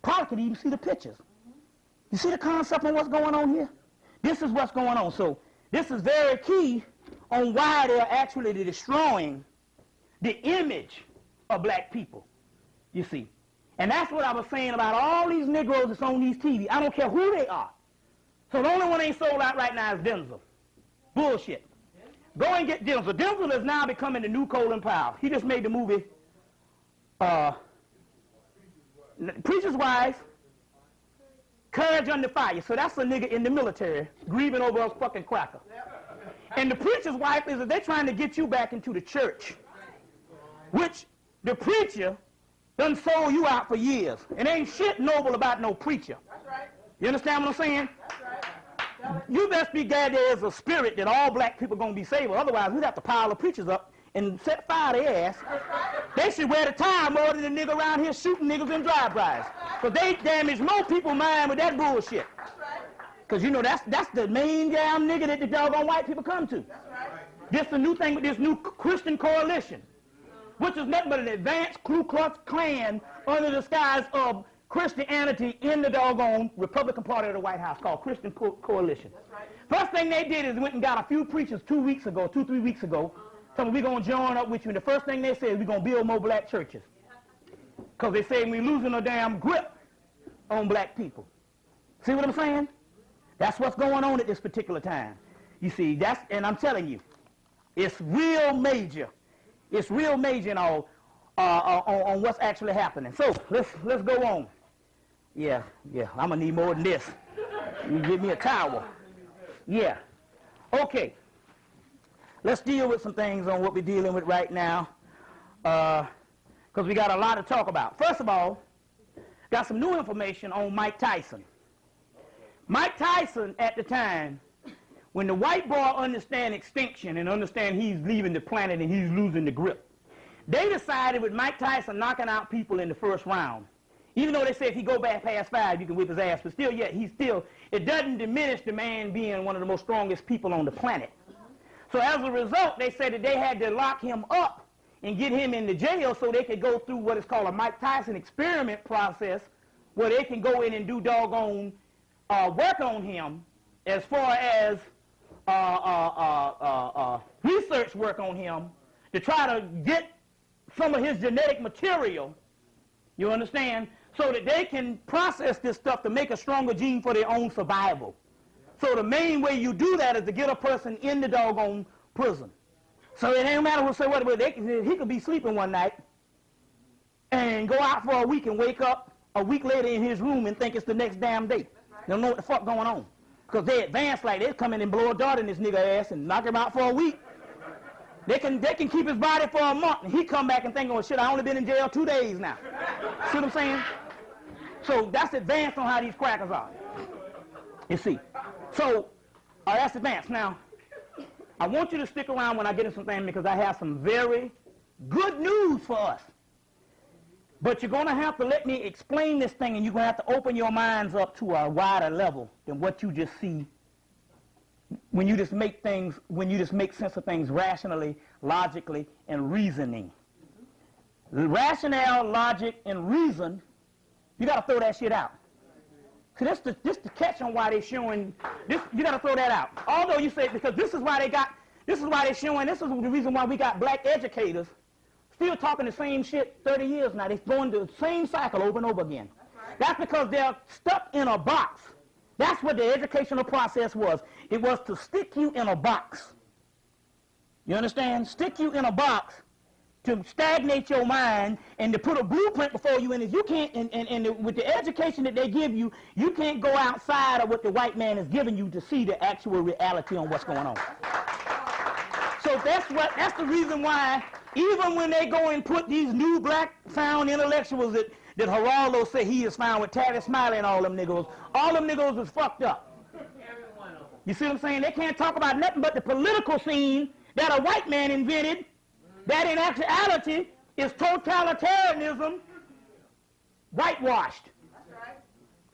Probably could even see the pictures. You see the concept of what's going on here? This is what's going on. So this is very key on why they're actually destroying the image of black people, you see. And that's what I was saying about all these Negroes that's on these TV. I don't care who they are. So the only one ain't sold out right now is Denzel. Bullshit. Go and get Denzel. Denzel is now becoming the new Colin Powell. He just made the movie Preacher's Wife, Courage Under Fire. So that's a nigga in the military grieving over a fucking cracker. And the preacher's wife is that they're trying to get you back into the church, which the preacher done sold you out for years. And ain't shit noble about no preacher. You understand what I'm saying? You best be glad there is a spirit that all black people are going to be saved. Otherwise, we'd have to pile the preachers up and set fire to their ass. They should wear the tie more than the nigga around here shooting niggas in drive-bys. Because they damage more people's mind with that bullshit. Because, you know, that's the main damn nigga that the doggone white people come to. This is the new thing with this new Christian coalition, which is nothing but an advanced Ku Klux Klan under the guise of Christianity in the doggone Republican Party of the White House called Christian Coalition. First thing they did is went and got a few preachers 3 weeks ago, told me we're going to join up with you. And the first thing they said is we're going to build more black churches. Because they say we're losing a damn grip on black people. See what I'm saying? That's what's going on at this particular time. You see, and I'm telling you, it's real major. It's real major and all on what's actually happening. So let's go on. Yeah, I'm going to need more than this. You give me a towel. Yeah. Okay. Let's deal with some things on what we're dealing with right now, because we got a lot to talk about. First of all, got some new information on Mike Tyson. Mike Tyson, at the time, when the white boy understand extinction and understand he's leaving the planet and he's losing the grip, they decided with Mike Tyson knocking out people in the first round, even though they say if he go back past 5, you can whip his ass, but still, it doesn't diminish the man being one of the most strongest people on the planet. So as a result, they said that they had to lock him up and get him into jail so they could go through what is called a Mike Tyson experiment process, where they can go in and do doggone work on him as far as research work on him to try to get some of his genetic material, you understand, so that they can process this stuff to make a stronger gene for their own survival. So the main way you do that is to get a person in the doggone prison. So it ain't matter he could be sleeping one night and go out for a week and wake up a week later in his room and think it's the next damn day. They don't know what the fuck going on. Because they advanced like they come in and blow a dart in this nigga ass and knock him out for a week. They can keep his body for a month and he come back and think, oh shit, I only been in jail 2 days now. See what I'm saying? So that's advanced on how these crackers are. You see. So that's advanced. Now, I want you to stick around when I get into some things because I have some very good news for us. But you're going to have to let me explain this thing, and you're going to have to open your minds up to a wider level than what you just see when you just make sense of things rationally, logically, and reasoning. The rationale, logic, and reason, you got to throw that shit out. See, this the catch on why they're showing this. You got to throw that out. Although you say because this is why they're showing. This is the reason why we got black educators still talking the same shit 30 years now. They're going the same cycle over and over again. That's because they're stuck in a box. That's what the educational process was. It was to stick you in a box. You understand? Stick you in a box to stagnate your mind and to put a blueprint before you. And if you can't, with the education that they give you, you can't go outside of what the white man is giving you to see the actual reality on what's going on. So that's the reason why even when they go and put these new black found intellectuals that Geraldo say he is found with Tavis Smiley and all them niggas is fucked up. You see what I'm saying? They can't talk about nothing but the political scene that a white man invented that in actuality is totalitarianism whitewashed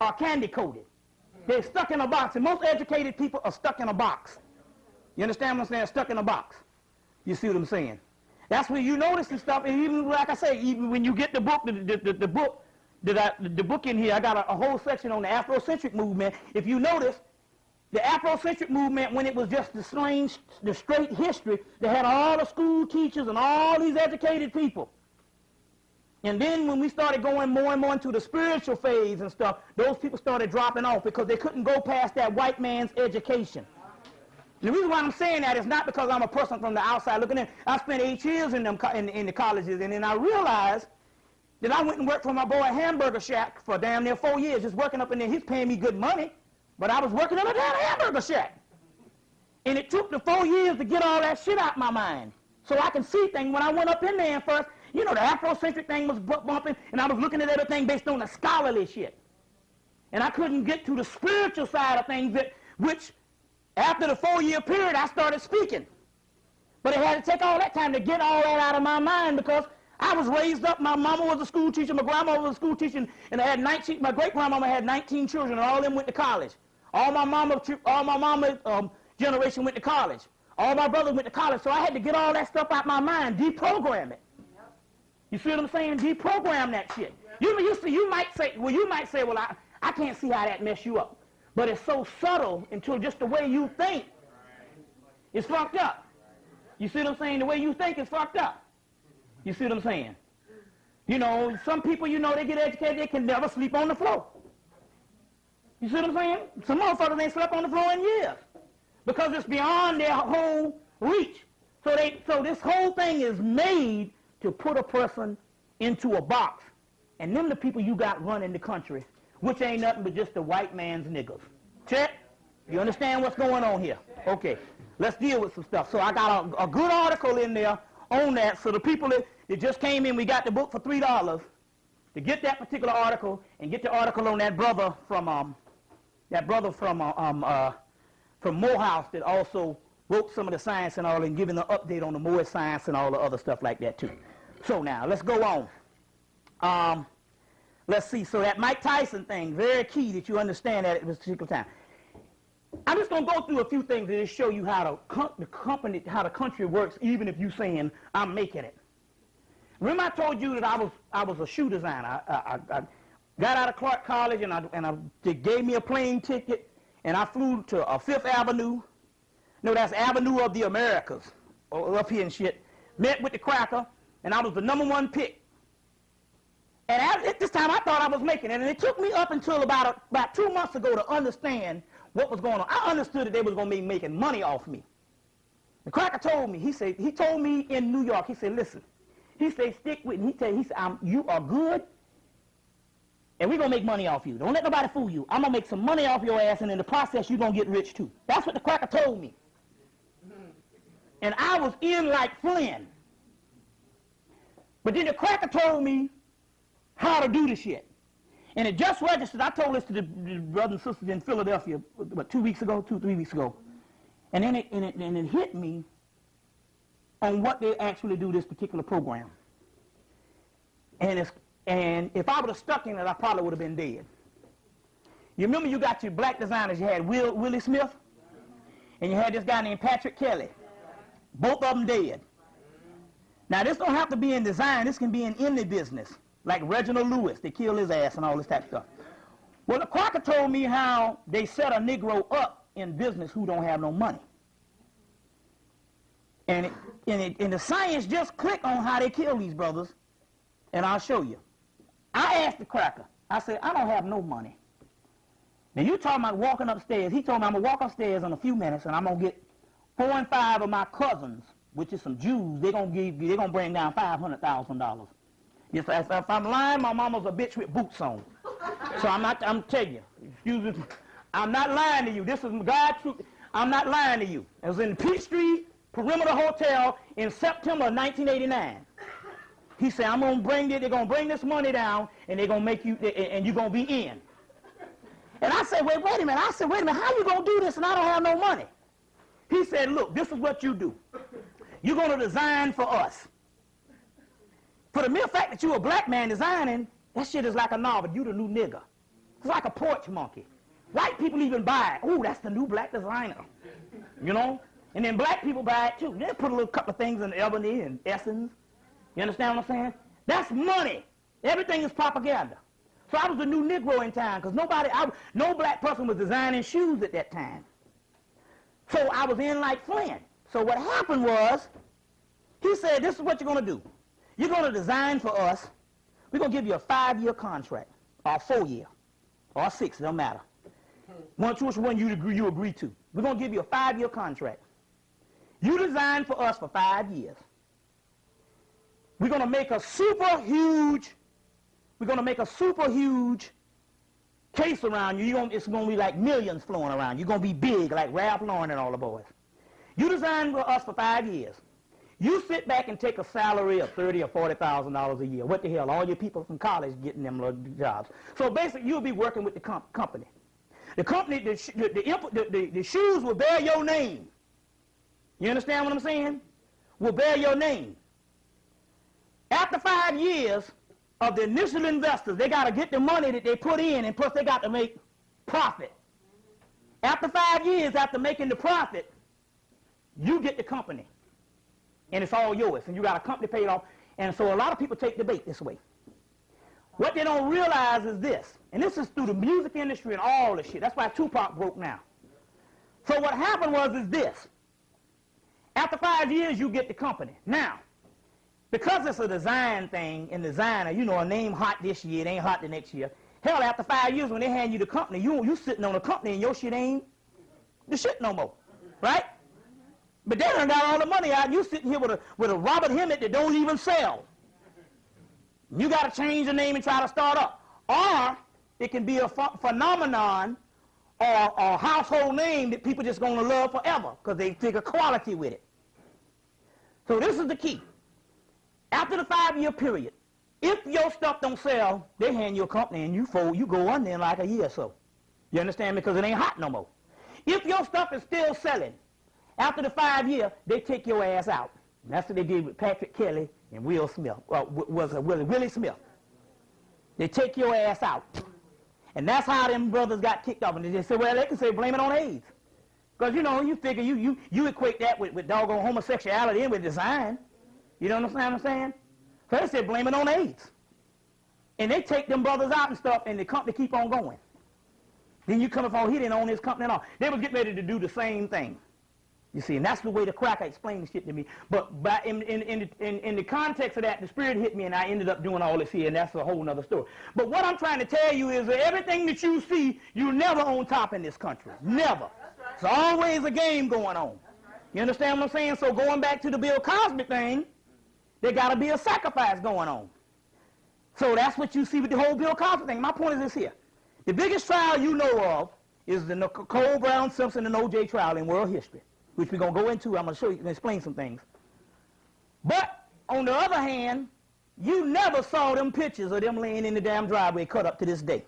or candy-coated. They're stuck in a box, and most educated people are stuck in a box. You understand what I'm saying? Stuck in a box. You see what I'm saying? That's when you notice and stuff, and even like I say, even when you get the book, the book in here, I got a whole section on the Afrocentric movement. If you notice, the Afrocentric movement, when it was just the straight history, they had all the school teachers and all these educated people. And then when we started going more and more into the spiritual phase and stuff, those people started dropping off because they couldn't go past that white man's education. The reason why I'm saying that is not because I'm a person from the outside looking in. I spent 8 years in the colleges, and then I realized that I went and worked for my boy Hamburger Shack for damn near 4 years, just working up in there. He's paying me good money, but I was working in a damn Hamburger Shack. And it took the 4 years to get all that shit out my mind so I can see things. When I went up in there and first, you know, the Afrocentric thing was bumping, and I was looking at everything based on the scholarly shit. And I couldn't get to the spiritual side of things, which after the 4-year period, I started speaking. But it had to take all that time to get all that out of my mind because I was raised up. My mama was a school teacher. My grandma was a school teacher. And I had 19, my great-grandmama had 19 children, and all of them went to college. All my mama generation went to college. All my brothers went to college. So I had to get all that stuff out my mind, deprogram it. You see what I'm saying? Deprogram that shit. You might say, well, I can't see how that mess you up. But it's so subtle until just the way you think is fucked up. You see what I'm saying? The way you think is fucked up. You see what I'm saying? You know, some people, you know, they get educated, they can never sleep on the floor. You see what I'm saying? Some motherfuckers ain't slept on the floor in years because it's beyond their whole reach. So this whole thing is made to put a person into a box. And them the people you got running the country, which ain't nothing but just the white man's niggas. Check? You understand what's going on here? Okay, let's deal with some stuff. So I got a good article in there on that. So the people that just came in, we got the book for $3 to get that particular article and get the article on that brother from Morehouse that also wrote some of the science and all and giving an update on the Moore science and all the other stuff like that too. So now let's go on. Let's see. So that Mike Tyson thing, very key that you understand that at this particular time. I'm just going to go through a few things to just show you how the country works, even if you're saying I'm making it. Remember I told you that I was a shoe designer. I got out of Clark College and they gave me a plane ticket and I flew to Fifth Avenue. No, that's Avenue of the Americas, up here and shit. Met with the cracker and I was the #1 pick. And at this time I thought I was making it, and it took me up until about 2 months ago to understand what was going on. I understood that they was going to be making money off me. The cracker told me, he told me in New York, he said, listen, he said, stick with me. He said, you are good, and we're going to make money off you. Don't let nobody fool you. I'm going to make some money off your ass, and in the process, you're going to get rich too. That's what the cracker told me. And I was in like Flynn. But then the cracker told me how to do the shit. And it just registered. I told this to the brothers and sisters in Philadelphia, 2 weeks ago, 3 weeks ago. And then it hit me on what they actually do this particular program. And if I would have stuck in it, I probably would have been dead. You remember you got your black designers. You had Willie Smith, and you had this guy named Patrick Kelly. Both of them dead. Now, this don't have to be in design. This can be in any business. Like Reginald Lewis, they killed his ass and all this type of stuff. Well, the cracker told me how they set a Negro up in business who don't have no money. And the science just clicked on how they kill these brothers, and I'll show you. I asked the cracker, I said, I don't have no money. Now, you talking about walking upstairs. He told me I'm going to walk upstairs in a few minutes, and I'm going to get 4 and 5 of my cousins, which is some Jews. They're going to bring down $500,000. Yes, if I'm lying, my mama's a bitch with boots on. So I'm telling you, excuse me, I'm not lying to you. This is God's truth. I'm not lying to you. It was in Peachtree Perimeter Hotel in September of 1989. He said, they're going to bring this money down, and they're going to make you, and you're going to be in. And I said, wait a minute. How you going to do this and I don't have no money? He said, look, this is what you do. You're going to design for us. For the mere fact that you're a black man designing, that shit is like a novel. You the new nigga. It's like a porch monkey. White people even buy it. Oh, that's the new black designer. You know? And then black people buy it too. They put a little couple of things in ebony and essence. You understand what I'm saying? That's money. Everything is propaganda. So I was the new Negro in town because no black person was designing shoes at that time. So I was in like Flynn. So what happened was, he said, this is what you're going to do. You're going to design for us. We're going to give you a 5-year contract, or a 4-year, or a 6, it don't matter. Which one you agree to. We're going to give you a 5-year contract. You design for us for 5 years. We're going to make a super huge case around you. It's going to be like millions flowing around. You're going to be big like Ralph Lauren and all the boys. You design for us for 5 years. You sit back and take a salary of $30,000 or $40,000 a year. What the hell? All your people from college getting them little jobs. So basically, you'll be working with the company. The company, the shoes will bear your name. You understand what I'm saying? Will bear your name. After 5 years of the initial investors, they got to get the money that they put in, and plus they got to make profit. After 5 years, after making the profit, you get the company. And it's all yours, and you got a company paid off. And so a lot of people take the bait this way. What they don't realize is this, and this is through the music industry and all this shit. That's why Tupac broke now. So what happened is this. After 5 years, you get the company. Now, because it's a design thing, and designer, you know, a name hot this year, it ain't hot the next year. Hell, after 5 years, when they hand you the company, you sitting on the company, and your shit ain't the shit no more, right? But they done got all the money out, and you sitting here with a Robert Hemmitt that don't even sell. You got to change the name and try to start up. Or it can be a phenomenon or a household name that people just going to love forever because they take a quality with it. So this is the key. After the 5-year period, if your stuff don't sell, they hand you a company and you go under in like a year or so. You understand? Because it ain't hot no more. If your stuff is still selling, after the 5 year, they take your ass out. And that's what they did with Patrick Kelly and Willie Smith. They take your ass out. And that's how them brothers got kicked off. And they just say, well, they can say blame it on AIDS. Because, you know, you figure you equate that with doggone homosexuality and with design. You know what I'm saying? So they said blame it on AIDS. And they take them brothers out and stuff, and the company keep on going. Then you come up on, he didn't own his company at all. They was getting ready to do the same thing. You see, and that's the way the cracker explained the shit to me. But in the context of that, the Spirit hit me, and I ended up doing all this here, and that's a whole other story. But what I'm trying to tell you is that everything that you see, you're never on top in this country. Never. It's always a game going on. You understand what I'm saying? So going back to the Bill Cosby thing, there got to be a sacrifice going on. So that's what you see with the whole Bill Cosby thing. My point is this here. The biggest trial you know of is the Nicole Brown Simpson and O.J. trial in world history, which we're going to go into. I'm going to show you and explain some things. But on the other hand, you never saw them pictures of them laying in the damn driveway cut up to this day.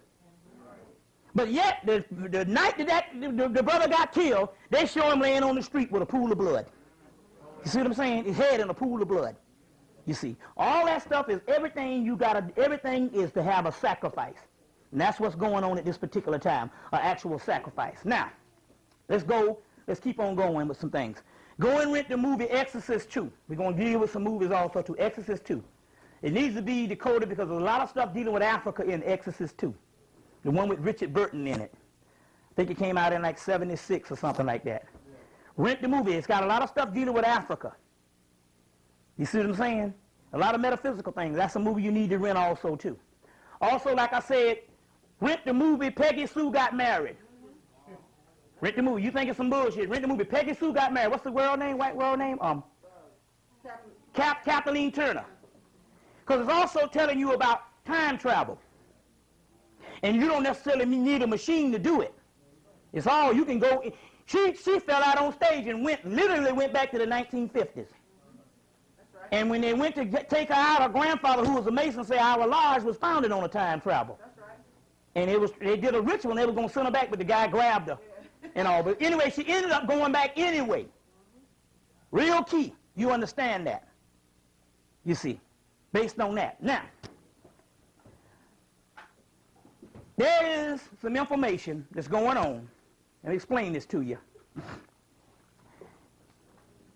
But yet, the night that the brother got killed, they show him laying on the street with a pool of blood. You see what I'm saying? His head in a pool of blood. You see, all that stuff is everything everything is to have a sacrifice. And that's what's going on at this particular time, an actual sacrifice. Now, let's keep on going with some things. Go and rent the movie Exorcist 2. We're going to deal with some movies also too. Exorcist 2. It needs to be decoded because there's a lot of stuff dealing with Africa in Exorcist 2. The one with Richard Burton in it. I think it came out in like 76 or something like that. Rent the movie. It's got a lot of stuff dealing with Africa. You see what I'm saying? A lot of metaphysical things. That's a movie you need to rent also too. Also, like I said, rent the movie Peggy Sue Got Married. Rent the movie. You think it's some bullshit. Rent the movie Peggy Sue Got Married. What's the world name? White world name? Kathleen Turner. Because it's also telling you about time travel. And you don't necessarily need a machine to do it. It's all you can go. She fell out on stage and literally went back to the 1950s. And when they went to take her out, her grandfather, who was a Mason, said our lodge was founded on a time travel. That's right. And they did a ritual, and they were going to send her back, but the guy grabbed her and all. But anyway, she ended up going back anyway. Real key. You understand that. You see, based on that. Now, there is some information that's going on, and I'll explain this to you,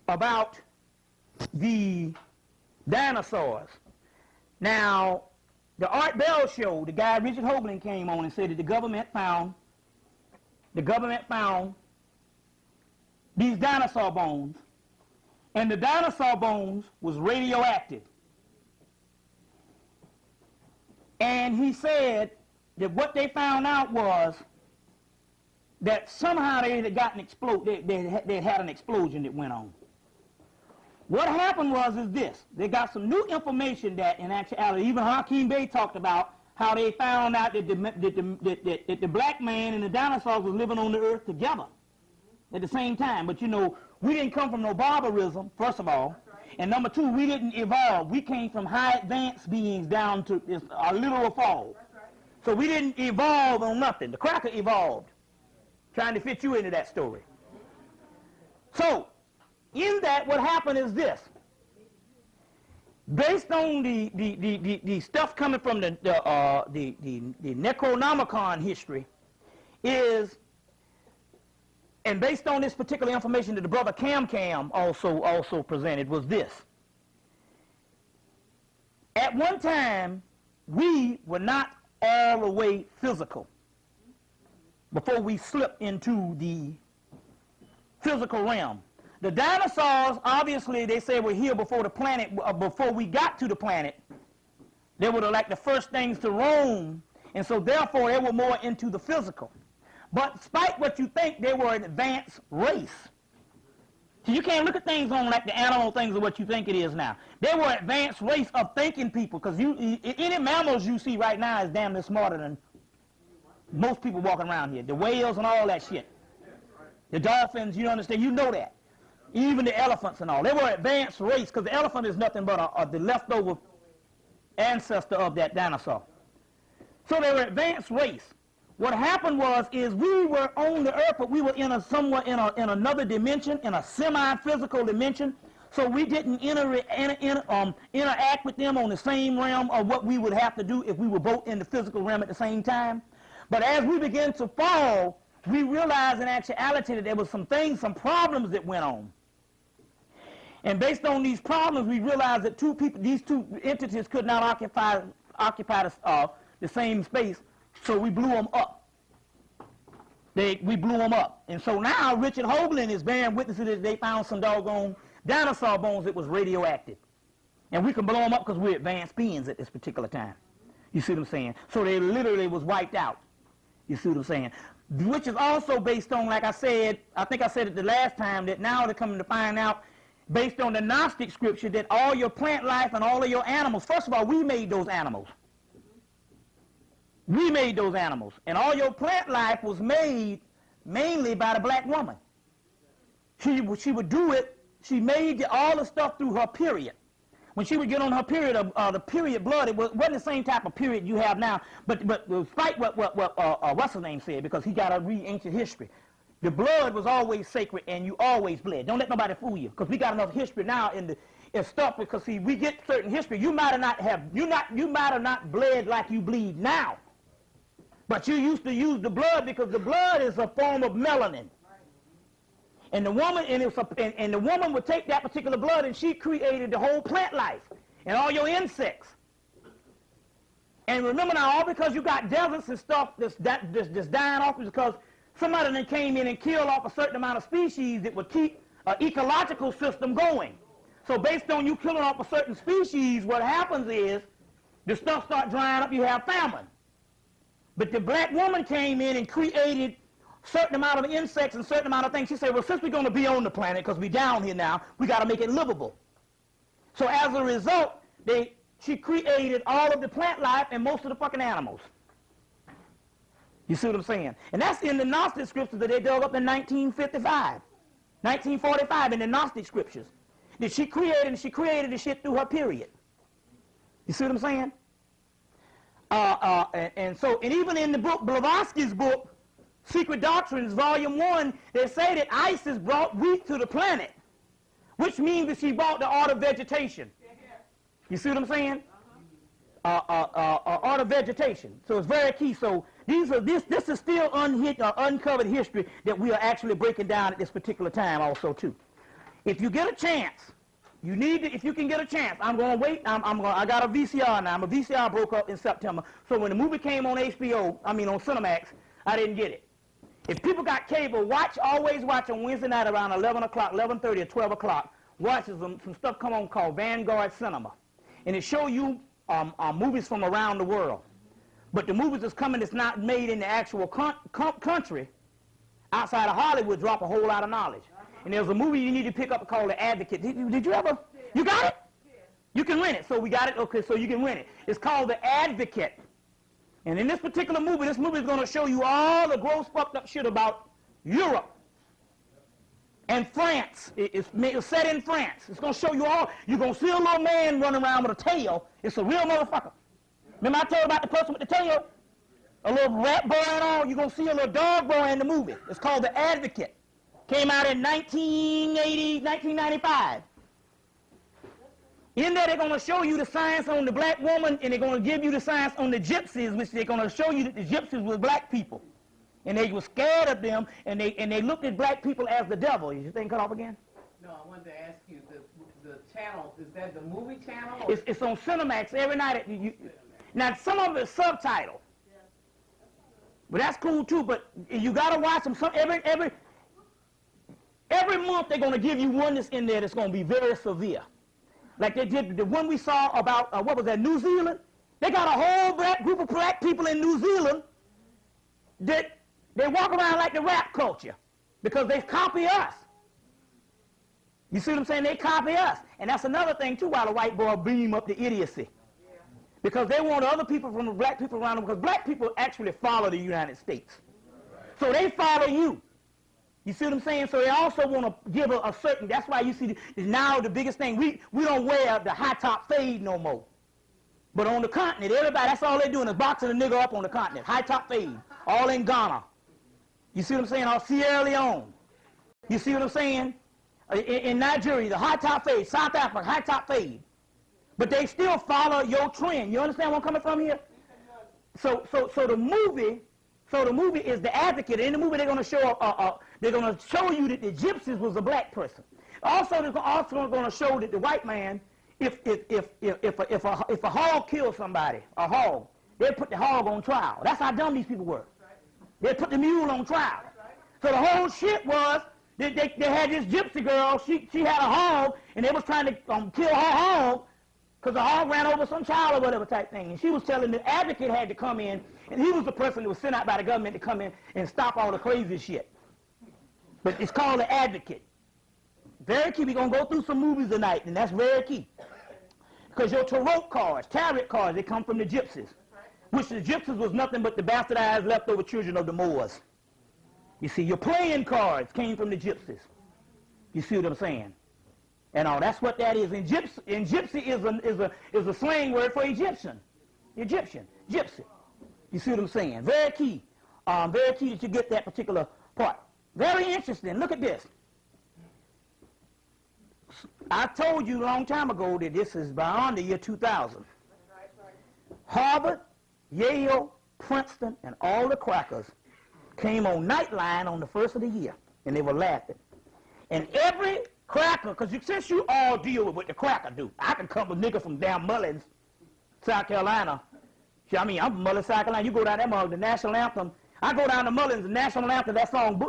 about the dinosaurs. Now, the Art Bell show, the guy Richard Hoagland came on and said that the government found these dinosaur bones, and the dinosaur bones was radioactive. And he said that what they found out was that somehow they had gotten they had an explosion that went on. What happened is this. They got some new information that, in actuality, even Hakeem Bey talked about how they found out that the black man and the dinosaurs was living on the earth together at the same time. But, you know, we didn't come from no barbarism, first of all. And number two, we didn't evolve. We came from high advanced beings down to a literal fall. So we didn't evolve on nothing. The cracker evolved, trying to fit you into that story. So in that, what happened is this. Based on the stuff coming from the Necronomicon history is, and based on this particular information that the brother Cam also presented, was this. At one time, we were not all the way physical before we slipped into the physical realm. The dinosaurs, obviously, they say were here before the planet, before we got to the planet. They were like the first things to roam, and so therefore they were more into the physical. But despite what you think, they were an advanced race. So you can't look at things on like the animal things of what you think it is now. They were an advanced race of thinking people, because any mammals you see right now is damn near smarter than most people walking around here. The whales and all that shit. The dolphins, you understand, you know that. Even the elephants and all. They were an advanced race, because the elephant is nothing but the leftover ancestor of that dinosaur. So they were an advanced race. What happened is we were on the earth, but we were somewhat in another dimension, in a semi-physical dimension. So we didn't interact with them on the same realm of what we would have to do if we were both in the physical realm at the same time. But as we began to fall, we realized in actuality that there was some problems that went on. And based on these problems, we realized that these two entities could not occupy the same space, so we blew them up. We blew them up. And so now Richard Hoagland is bearing witness to this. They found some doggone dinosaur bones that was radioactive. And we can blow them up because we're advanced beings at this particular time. You see what I'm saying? So they literally was wiped out. You see what I'm saying? Which is also based on, like I said, I think I said it the last time, that now they're coming to find out, based on the Gnostic scripture, that all your plant life and all of your animals, first of all, we made those animals. We made those animals. And all your plant life was made mainly by the black woman. She would do it, she made all the stuff through her period. When she would get on her period, the period blood, it wasn't the same type of period you have now, but despite what what's his name said, because he got to read ancient history. The blood was always sacred, and you always bled. Don't let nobody fool you, because we got enough history now in stuff. Because see, we get certain history. You might have not bled like you bleed now, but you used to use the blood because the blood is a form of melanin. And the woman would take that particular blood, and she created the whole plant life and all your insects. And remember now, all because you got deserts and stuff that's dying off is because somebody then came in and killed off a certain amount of species that would keep an ecological system going. So based on you killing off a certain species, what happens is the stuff starts drying up, you have famine. But the black woman came in and created a certain amount of insects and a certain amount of things. She said, well, since we're going to be on the planet, because we're down here now, we got to make it livable. So as a result, she created all of the plant life and most of the fucking animals. You see what I'm saying? And that's in the Gnostic scriptures that they dug up in 1945 in the Gnostic scriptures. That she created the shit through her period. You see what I'm saying? And even in the book, Blavatsky's book, Secret Doctrines, Volume 1, they say that Isis brought wheat to the planet, which means that she brought the art of vegetation. You see what I'm saying? Art of vegetation. So it's very key. So this is still uncovered history that we are actually breaking down at this particular time also too. If you get a chance, if you can get a chance, I'm going to wait. I got a VCR now. My VCR broke up in September. So when the movie came on on Cinemax, I didn't get it. If people got cable, always watch on Wednesday night around 11 o'clock, 11:30 or 12 o'clock. Watch some stuff come on called Vanguard Cinema. And it show you movies from around the world. But the movies that's coming that's not made in the actual country, outside of Hollywood, drop a whole lot of knowledge. And there's a movie you need to pick up called The Advocate. Did you ever? You got it? You can rent it. So we got it? Okay, so you can rent it. It's called The Advocate. And in this particular movie, this movie is going to show you all the gross fucked up shit about Europe. And France, it's set in France. It's going to show you all. You're going to see a little man running around with a tail. It's a real motherfucker. Remember I told you about the person with the tail? A little rat boy and all. You're going to see a little dog boy in the movie. It's called The Advocate. Came out in 1995. In there, they're going to show you the science on the black woman, and they're going to give you the science on the gypsies, which they're going to show you that the gypsies were black people. And they were scared of them, and they looked at black people as the devil. Is your thing cut off again? No, I wanted to ask you, the channel, is that the movie channel? It's on Cinemax every night. Now, some of it's subtitled. But that's cool, too. But you got to watch them. Every month, they're going to give you one that's in there that's going to be very severe. Like they did the one we saw about, what was that, New Zealand? They got a whole group of black people in New Zealand that they walk around like the rap culture because they copy us. You see what I'm saying? They copy us. And that's another thing, too, why the white boy beam up the idiocy. Because they want other people from the black people around them, because black people actually follow the United States. So they follow you. You see what I'm saying? So they also want to give a certain, that's why you see now the biggest thing, we don't wear the high top fade no more. But on the continent, everybody, that's all they're doing is boxing a nigga up on the continent. High top fade, all in Ghana. You see what I'm saying? Or Sierra Leone. You see what I'm saying? In Nigeria, the high top fade, South Africa, high top fade. But they still follow your trend. You understand where I'm coming from here? So the movie is The Advocate. In the movie, they're going to show you that the gypsies was a black person. Also, they're also going to show that the white man, if a hog kills somebody, a hog, they put the hog on trial. That's how dumb these people were. They put the mule on trial. So the whole shit was they had this gypsy girl. She had a hog, and they was trying to kill her hog because the hog ran over some child or whatever type thing. And she was telling the advocate had to come in, and he was the person that was sent out by the government to come in and stop all the crazy shit. But it's called The Advocate. Very key. We're going to go through some movies tonight, and that's very key. Because your tarot cards, they come from the gypsies, which the gypsies was nothing but the bastardized leftover children of the Moors. You see, your playing cards came from the gypsies. You see what I'm saying? And all that's what that is. And gypsy is a slang word for Egyptian. Egyptian, gypsy. You see what I'm saying? Very key. Very key that you get that particular part. Very interesting. Look at this. I told you a long time ago that this is beyond the year 2000. Harvard, Yale, Princeton, and all the crackers came on Nightline on the first of the year, and they were laughing. And every cracker, because since you all deal with what the cracker do, I can come with nigga from damn Mullins, South Carolina. I mean, I'm from Mullins, South Carolina. You go down there, the national anthem. I go down to Mullins, the national anthem, that song,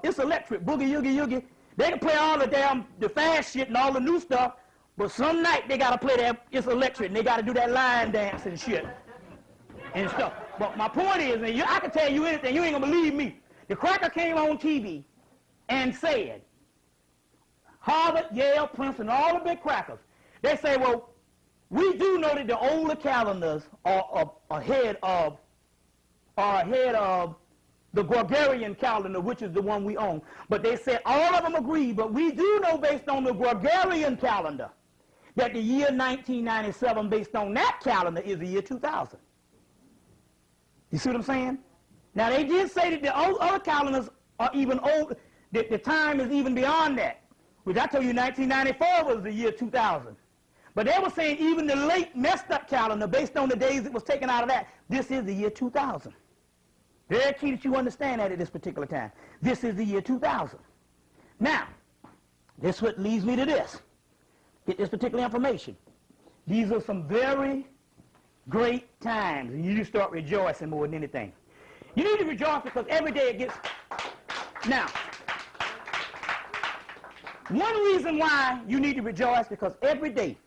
It's Electric, Boogie Yoogie Yoogie. They can play all the fast shit and all the new stuff, but some night they got to play that It's Electric, and they got to do that line dance and shit and stuff. But my point is, and I can tell you anything, you ain't going to believe me. The cracker came on TV and said, Harvard, Yale, Princeton, all the big crackers, they say, well, we do know that the older calendars are ahead of the Gregorian calendar, which is the one we own. But they said all of them agree, but we do know based on the Gregorian calendar that the year 1997, based on that calendar, is the year 2000. You see what I'm saying? Now, they did say that the other calendars are even old, that the time is even beyond that, which I told you 1994 was the year 2000. But they were saying even the late messed up calendar, based on the days it was taken out of that, this is the year 2000. Very key that you understand that at this particular time. This is the year 2000. Now, this what leads me to this. Get this particular information. These are some very great times, and you start rejoicing more than anything. You need to rejoice because every day it gets... Now, one reason why you need to rejoice because every day,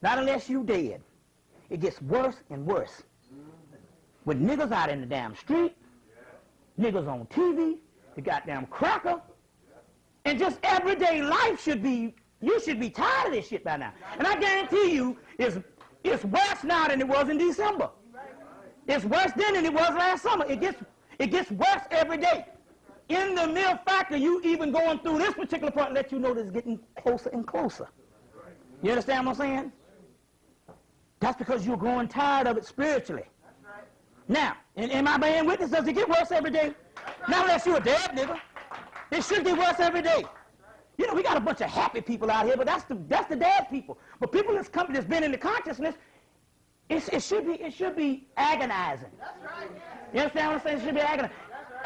not unless you dead, it gets worse and worse. With niggas out in the damn street, niggas on TV, the goddamn cracker, and just everyday life you should be tired of this shit by now. And I guarantee you, it's worse now than it was in December. It's worse then than it was last summer. It gets worse every day. in the mere fact of you even going through this particular part, let you know that it's getting closer and closer. You understand what I'm saying? That's because you're growing tired of it spiritually. Now, in my being witness, does it get worse every day? Not unless you're a dead nigga. It should get worse every day. You know, we got a bunch of happy people out here, but that's the dead people. But people that's been in the consciousness, it should be agonizing. You understand what I'm saying? It should be agonizing.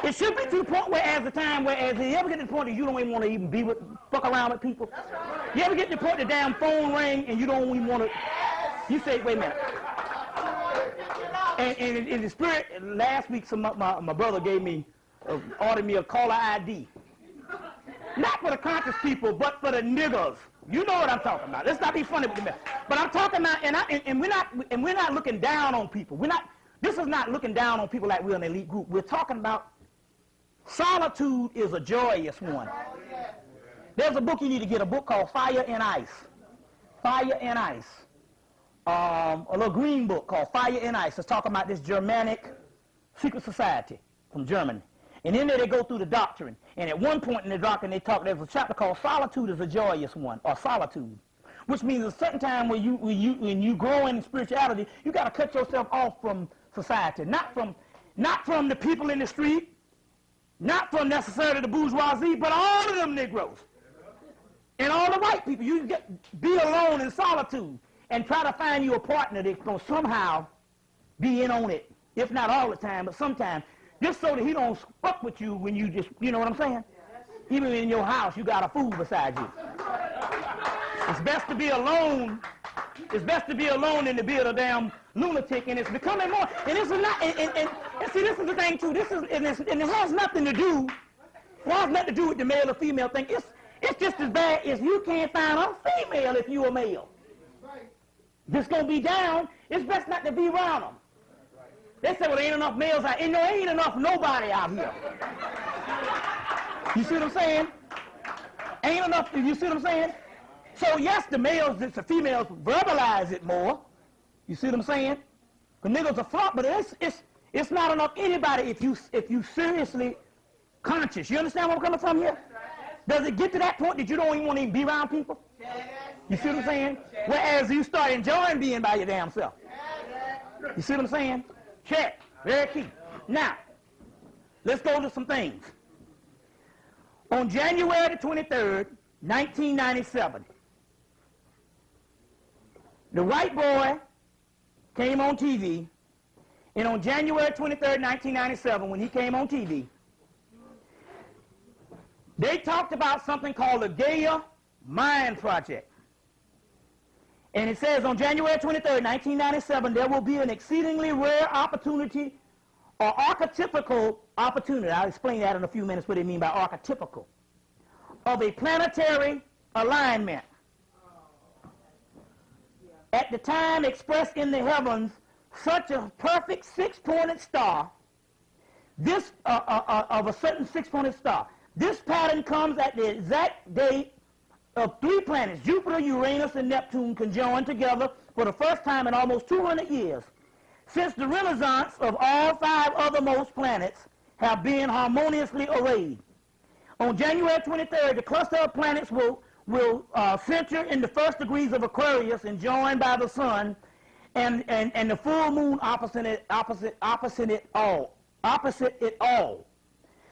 It should be to the point where, as you ever get to the point that you don't even want to even fuck around with people. You ever get to the point the damn phone ring and you don't even want to, you say, wait a minute. And in the spirit, last week, my brother ordered me a caller ID. Not for the conscious people, but for the niggers. You know what I'm talking about. Let's not be funny with me. But I'm talking about, and we're not looking down on people. This is not looking down on people like we're an elite group. We're talking about solitude is a joyous one. There's a book you need to get, a book called Fire and Ice. Fire and Ice. A little green book called Fire and Ice. It's talking about this Germanic secret society from Germany. And in there they go through the doctrine. And at one point in the doctrine there's a chapter called Solitude is a Joyous One, or Solitude. Which means a certain time when you grow in spirituality, you got to cut yourself off from society. Not from the people in the street, not from necessarily the bourgeoisie, but all of them Negroes. And all the white people. You be alone in solitude and try to find you a partner that's going to somehow be in on it. If not all the time, but sometimes. Just so that he don't fuck with you when you just, you know what I'm saying? Even in your house, you got a fool beside you. It's best to be alone. It's best to be alone than to be a damn lunatic, and it's becoming more. And this is not. And see, this is the thing too. And it has nothing to do. It has nothing to do with the male or female thing. It's just as bad as you can't find a female if you're a male. This gonna be down. It's best not to be around them. They say, well, there ain't enough males out here. No, there ain't enough nobody out here. You see what I'm saying? Ain't enough, you see what I'm saying? So, yes, the females verbalize it more. You see what I'm saying? The niggas are flop, but it's not enough anybody if you seriously conscious. You understand where I'm coming from here? Does it get to that point that you don't even want to be around people? You see what I'm saying? Whereas you start enjoying being by your damn self. You see what I'm saying? Check. Very key. Now, let's go to some things. On January the 23rd, 1997, the white boy came on TV, and on January 23rd, 1997, when he came on TV, they talked about something called the Gaia Mind Project. And it says on January 23rd, 1997, there will be an exceedingly rare opportunity or archetypical opportunity. I'll explain that in a few minutes what they mean by archetypical. Of a planetary alignment. At the time expressed in the heavens, such a perfect six-pointed star, this of a certain six-pointed star. This pattern comes at the exact date of three planets, Jupiter, Uranus, and Neptune, conjoined together for the first time in almost 200 years, since the renaissance of all five othermost planets have been harmoniously arrayed. On January 23rd, the cluster of planets will center in the first degrees of Aquarius and joined by the sun, and the full moon opposite it all.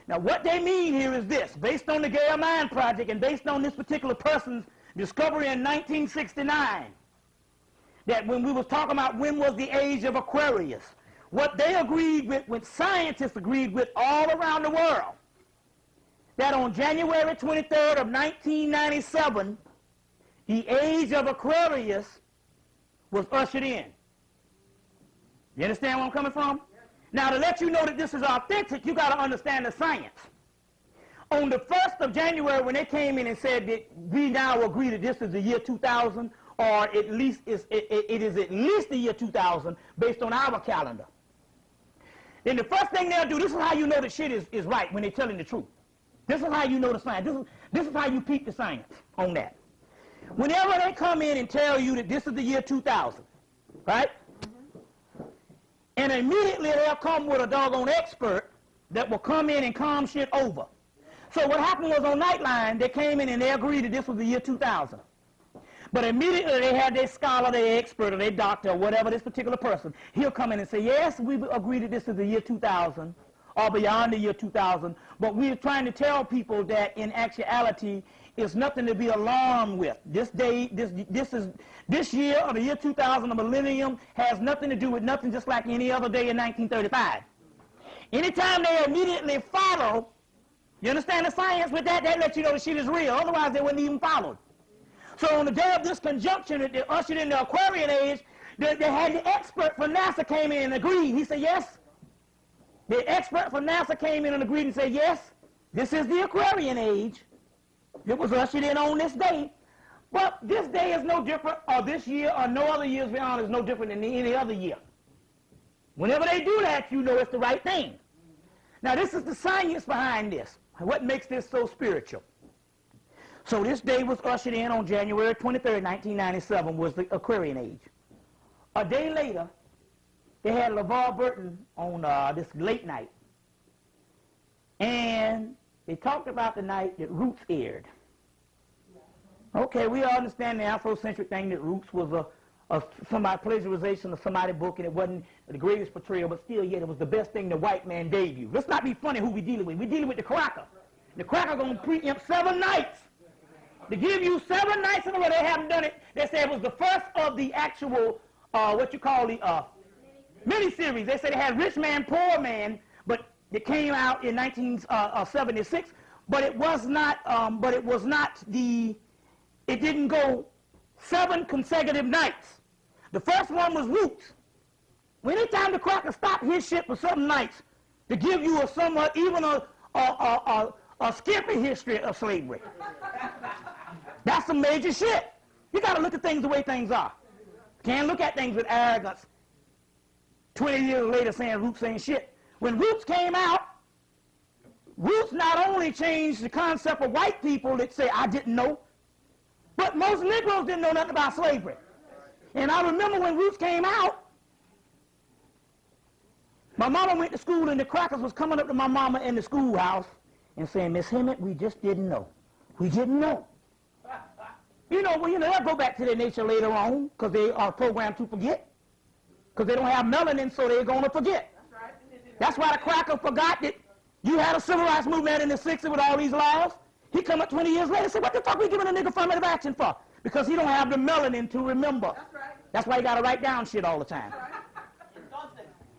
Now, what they mean here is this, based on the Gaia Mind Project and based on this particular person's discovery in 1969, that when we was talking about when was the age of Aquarius, what they agreed with, what scientists agreed with all around the world, that on January 23rd of 1997, the age of Aquarius was ushered in. You understand where I'm coming from? Now, to let you know that this is authentic, you got to understand the science. On the 1st of January, when they came in and said that we now agree that this is the year 2000, or at least it is at least the year 2000, based on our calendar. Then the first thing they'll do, this is how you know the shit is right when they're telling the truth. This is how you know the science. This is how you peep the science on that. Whenever they come in and tell you that this is the year 2000, right? And immediately they'll come with a doggone expert that will come in and calm shit over. So what happened was on Nightline, they came in and they agreed that this was the year 2000. But immediately they had their scholar, their expert, or their doctor, or whatever, this particular person. He'll come in and say, yes, we agree that this is the year 2000, or beyond the year 2000, but we're trying to tell people that in actuality, it's nothing to be alarmed with. This day, this year, or the year 2000, the millennium, has nothing to do with nothing, just like any other day in 1935. Anytime they immediately follow, you understand the science with that, that lets you know the shit is real. Otherwise, they wouldn't even follow. So on the day of this conjunction that they ushered in the Aquarian age, they had the expert from NASA came in and agreed. He said, yes. The expert from NASA came in and agreed and said, yes, this is the Aquarian age. It was ushered in on this day. But this day is no different, or this year, or no other years beyond is no different than any other year. Whenever they do that, you know it's the right thing. Now, this is the science behind this. What makes this so spiritual? So this day was ushered in on January 23rd, 1997, was the Aquarian age. A day later, they had LeVar Burton on this late night. And they talked about the night that Roots aired. Okay, we all understand the Afrocentric thing that Roots was somebody plagiarization of somebody's book, and it wasn't the greatest portrayal, but still yet it was the best thing the white man gave you. Let's not be funny who we dealing with. We're dealing with the cracker. The cracker going to preempt 7 nights. To give you 7 nights in a row. They haven't done it. They said it was the first of the actual, what you call the miniseries. They said it had Rich Man, Poor Man, but it came out in 1976. But it was not. It didn't go 7 consecutive nights. The first one was Roots. Anytime the cracker stopped his shit for 7 nights to give you a somewhat even a skimpy history of slavery. That's some major shit. You got to look at things the way things are. Can't look at things with arrogance. 20 years later saying Roots ain't shit. When Roots came out, Roots not only changed the concept of white people that say, I didn't know, but most Negroes didn't know nothing about slavery. And I remember when Roots came out, my mama went to school and the crackers was coming up to my mama in the schoolhouse and saying, Miss Hemmitt, we just didn't know. We didn't know. They'll go back to their nature later on because they are programmed to forget. Because they don't have melanin, so they're going to forget. That's why the cracker forgot that you had a civil rights movement in the 60s with all these laws. He come up 20 years later and said, what the fuck we giving a nigga affirmative action for? Because he don't have the melanin to remember. That's why you got to write down shit all the time.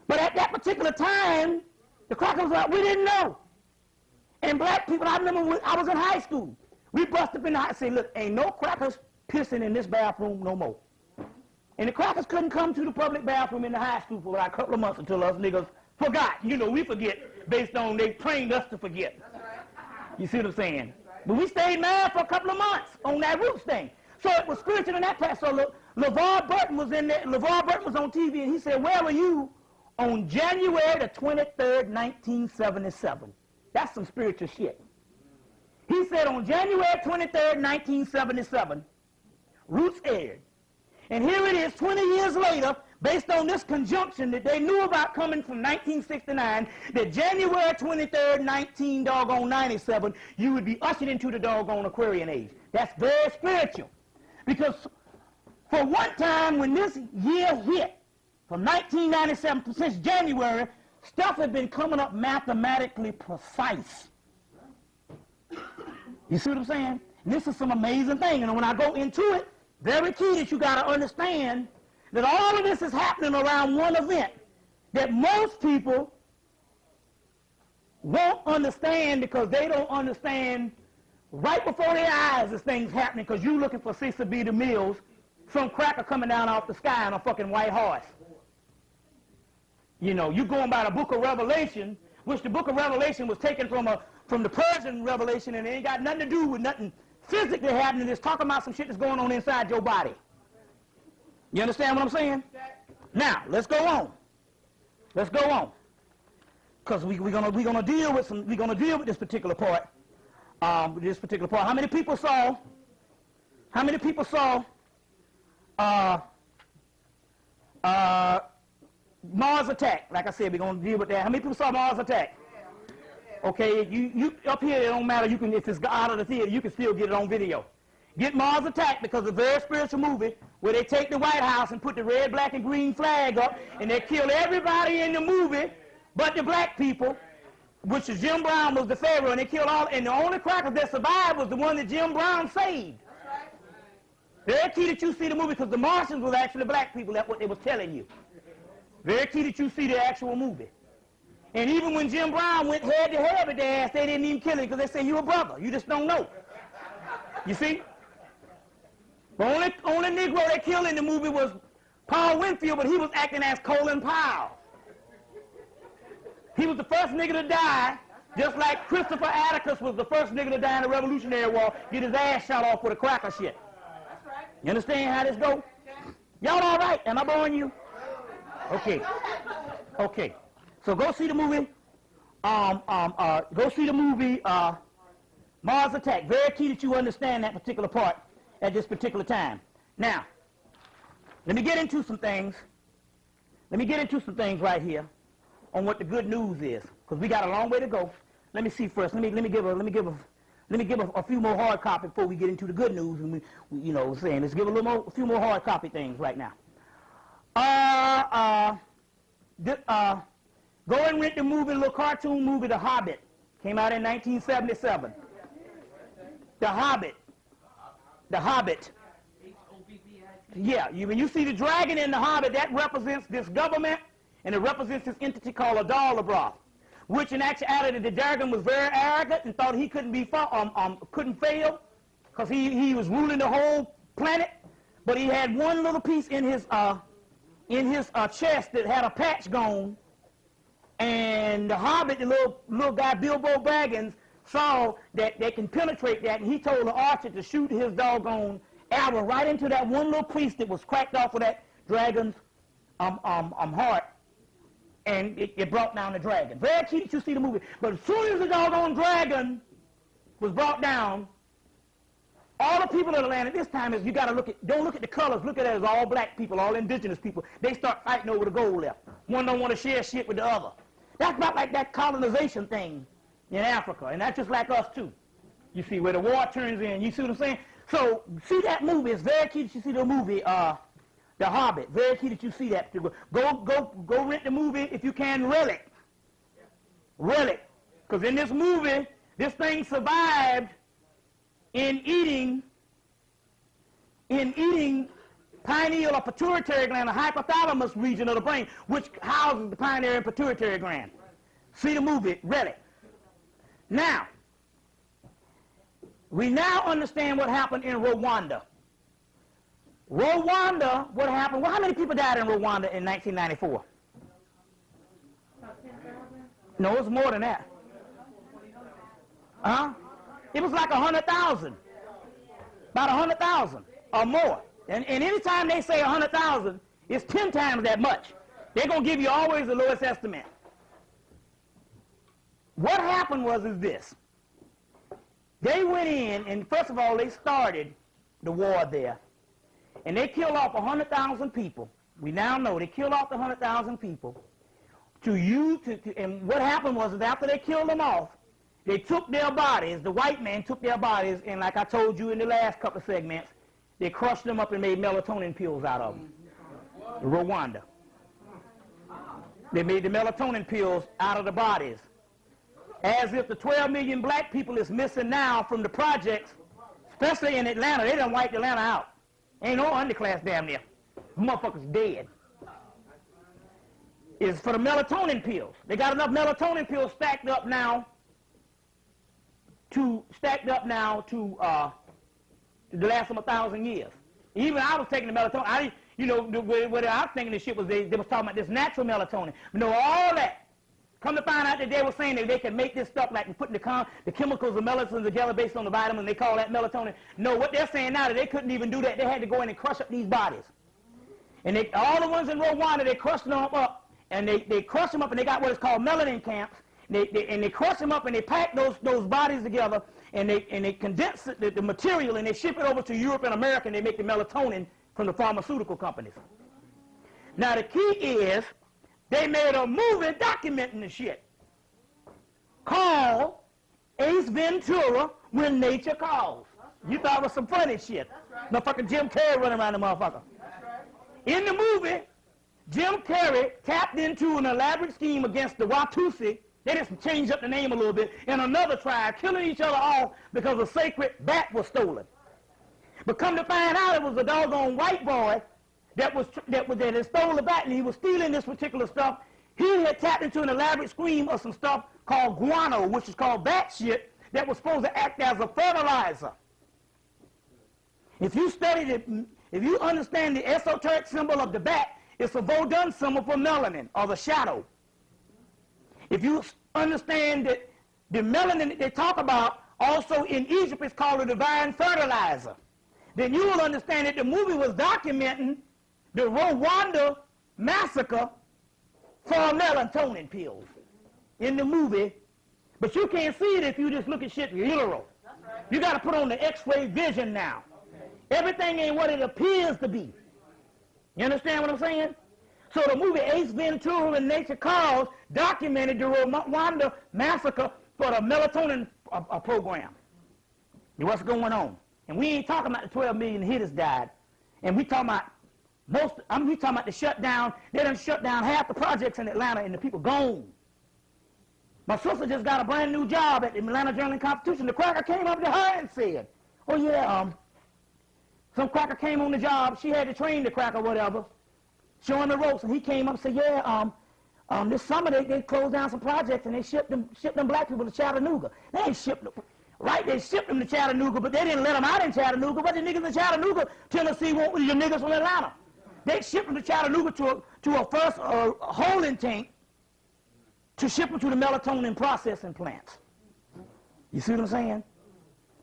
But at that particular time, the cracker was like, we didn't know. And black people, I remember when I was in high school, we bust up in the house and say, look, ain't no crackers pissing in this bathroom no more. And the crackers couldn't come to the public bathroom in the high school for like a couple of months until us niggas forgot. We forget based on they trained us to forget. You see what I'm saying? But we stayed mad for a couple of months on that Roots thing. So it was spiritual in that place. So LeVar Burton was in there. LeVar Burton was on TV, and he said, where were you on January the 23rd, 1977? That's some spiritual shit. He said on January 23rd, 1977, Roots aired. And here it is 20 years later, based on this conjunction that they knew about coming from 1969, that January 23rd, 1997, you would be ushered into the doggone Aquarian age. That's very spiritual. Because for one time when this year hit, from 1997 since January, stuff had been coming up mathematically precise. You see what I'm saying? And this is some amazing thing. And when I go into it, very key that you got to understand that all of this is happening around one event that most people won't understand because they don't understand right before their eyes as things happening because you looking for Cecil B. DeMille's, some cracker coming down off the sky on a fucking white horse. You going by the book of Revelation, which the book of Revelation was taken from the Persian Revelation, and it ain't got nothing to do with nothing physically happening. It's talking about some shit that's going on inside your body. You understand what I'm saying? Now, let's go on. Let's go on. Because we're gonna deal with this particular part. How many people saw Mars Attack? Like I said, we're gonna deal with that. How many people saw Mars Attack? Okay, you up here, it don't matter. You can, if it's out of the theater, you can still get it on video. Get Mars Attack, because it's a very spiritual movie where they take the White House and put the red, black, and green flag up, and they kill everybody in the movie but the black people, which is Jim Brown was the Pharaoh, and they killed all, and the only crackers that survived was the one that Jim Brown saved. Very key that you see the movie, because the Martians was actually black people. That's what they was telling you. Very key that you see the actual movie. And even when Jim Brown went head to head with their ass, they didn't even kill him because they say you a brother. You just don't know. You see? The only Negro they killed in the movie was Paul Winfield, but he was acting as Colin Powell. He was the first nigga to die, just like Christopher Atticus was the first nigga to die in the Revolutionary War, get his ass shot off with a cracker shit. You understand how this go? Y'all all right? Am I boring you? Okay. Okay. So go see the movie. Go see the movie Mars Attack. Very key that you understand that particular part at this particular time. Now, let me get into some things. Let me get into some things right here on what the good news is, because we got a long way to go. Let me see first. Let me give a few more hard copy before we get into the good news. And let's give a few more hard copy things right now. Go and rent the movie, little cartoon movie, The Hobbit. Came out in 1977. The Hobbit. The Hobbit. Yeah, when you see the dragon in The Hobbit, that represents this government, and it represents this entity called a Dalabrath, which in actuality the dragon was very arrogant and thought he couldn't fail, because he was ruling the whole planet. But he had one little piece in his chest that had a patch gone. And the Hobbit, the little guy, Bilbo Baggins, saw that they can penetrate that, and he told the archer to shoot his doggone arrow right into that one little piece that was cracked off of that dragon's heart, and it brought down the dragon. Very key that you see the movie. But as soon as the doggone dragon was brought down, all the people of the land at this time is, you got to don't look at the colors, look at it as all black people, all indigenous people. They start fighting over the gold left. One don't want to share shit with the other. That's not like that colonization thing in Africa, and that's just like us too. You see, where the war turns in, you see what I'm saying? So, see that movie. It's very key that you see the movie, The Hobbit. Very key that you see that. Go rent the movie if you can, Relic. Relic. Because in this movie, this thing survived in eating pineal or pituitary gland, the hypothalamus region of the brain, which houses the pineal and pituitary gland. See the movie, Relic. Now, we now understand what happened in Rwanda. Rwanda, what happened? Well, how many people died in Rwanda in 1994? No, it was more than that. Huh? It was like 100,000. About 100,000 or more. And anytime they say 100,000, it's 10 times that much. They're going to give you always the lowest estimate. What happened is this. They went in, and first of all, they started the war there. And they killed off 100,000 people. We now know they killed off the 100,000 people. And what happened was that after they killed them off, they took their bodies, the white man took their bodies, and like I told you in the last couple of segments, they crushed them up and made melatonin pills out of them. Rwanda. They made the melatonin pills out of the bodies. As if the 12 million black people is missing now from the projects, especially in Atlanta. They done wiped Atlanta out. Ain't no underclass damn near. Motherfuckers dead. It's for the melatonin pills. They got enough melatonin pills stacked up now to last them 1,000 years. Even I was taking the melatonin. What I was thinking this shit was they was talking about this natural melatonin. But no, all that. Come to find out that they were saying that they can make this stuff like putting the chemicals of melatonin together based on the vitamin. They call that melatonin. No, what they're saying now that they couldn't even do that. They had to go in and crush up these bodies. And all the ones in Rwanda, they crushed them up, and they crushed them up, and they got what is called melanin camps. They crush them up, and they pack those bodies together, and they condense the material, and they ship it over to Europe and America, and they make the melatonin from the pharmaceutical companies. Now the key is they made a movie documenting the shit. called Ace Ventura When Nature Calls. You thought it was some funny shit. Motherfucker Jim Carrey running around the motherfucker. In the movie, Jim Carrey tapped into an elaborate scheme against the Watusi. They just changed up the name a little bit, and another tribe, killing each other off because a sacred bat was stolen. But come to find out, it was a doggone white boy that had stolen the bat, and he was stealing this particular stuff. He had tapped into an elaborate scheme of some stuff called guano, which is called bat shit, that was supposed to act as a fertilizer. If you studied it, if you understand the esoteric symbol of the bat, it's a Vodun symbol for melanin, or the shadow. If you understand that the melanin that they talk about, also in Egypt is called a divine fertilizer, then you will understand that the movie was documenting the Rwanda massacre for melatonin pills in the movie. But you can't see it if you just look at shit literal. You got to put on the X-ray vision now. Everything ain't what it appears to be. You understand what I'm saying? So the movie Ace Ventura and Nature Calls documented the Rwanda massacre for the melatonin program. What's going on? And we ain't talking about the 12 million hitters died. And we talking about we talking about the shutdown. They done shut down half the projects in Atlanta and the people gone. My sister just got a brand new job at the Atlanta Journal-Constitution. The cracker came up to her and said, oh yeah, some cracker came on the job. She had to train the cracker, whatever, showing the ropes. And he came up and said, yeah, this summer they closed down some projects and they shipped them black people to Chattanooga. They ain't shipped them. Right, they shipped them to Chattanooga, but they didn't let them out in Chattanooga. But the niggas in Chattanooga, Tennessee, want your niggas from Atlanta. They shipped them to Chattanooga to a first holding tank to ship them to the melatonin processing plants. You see what I'm saying?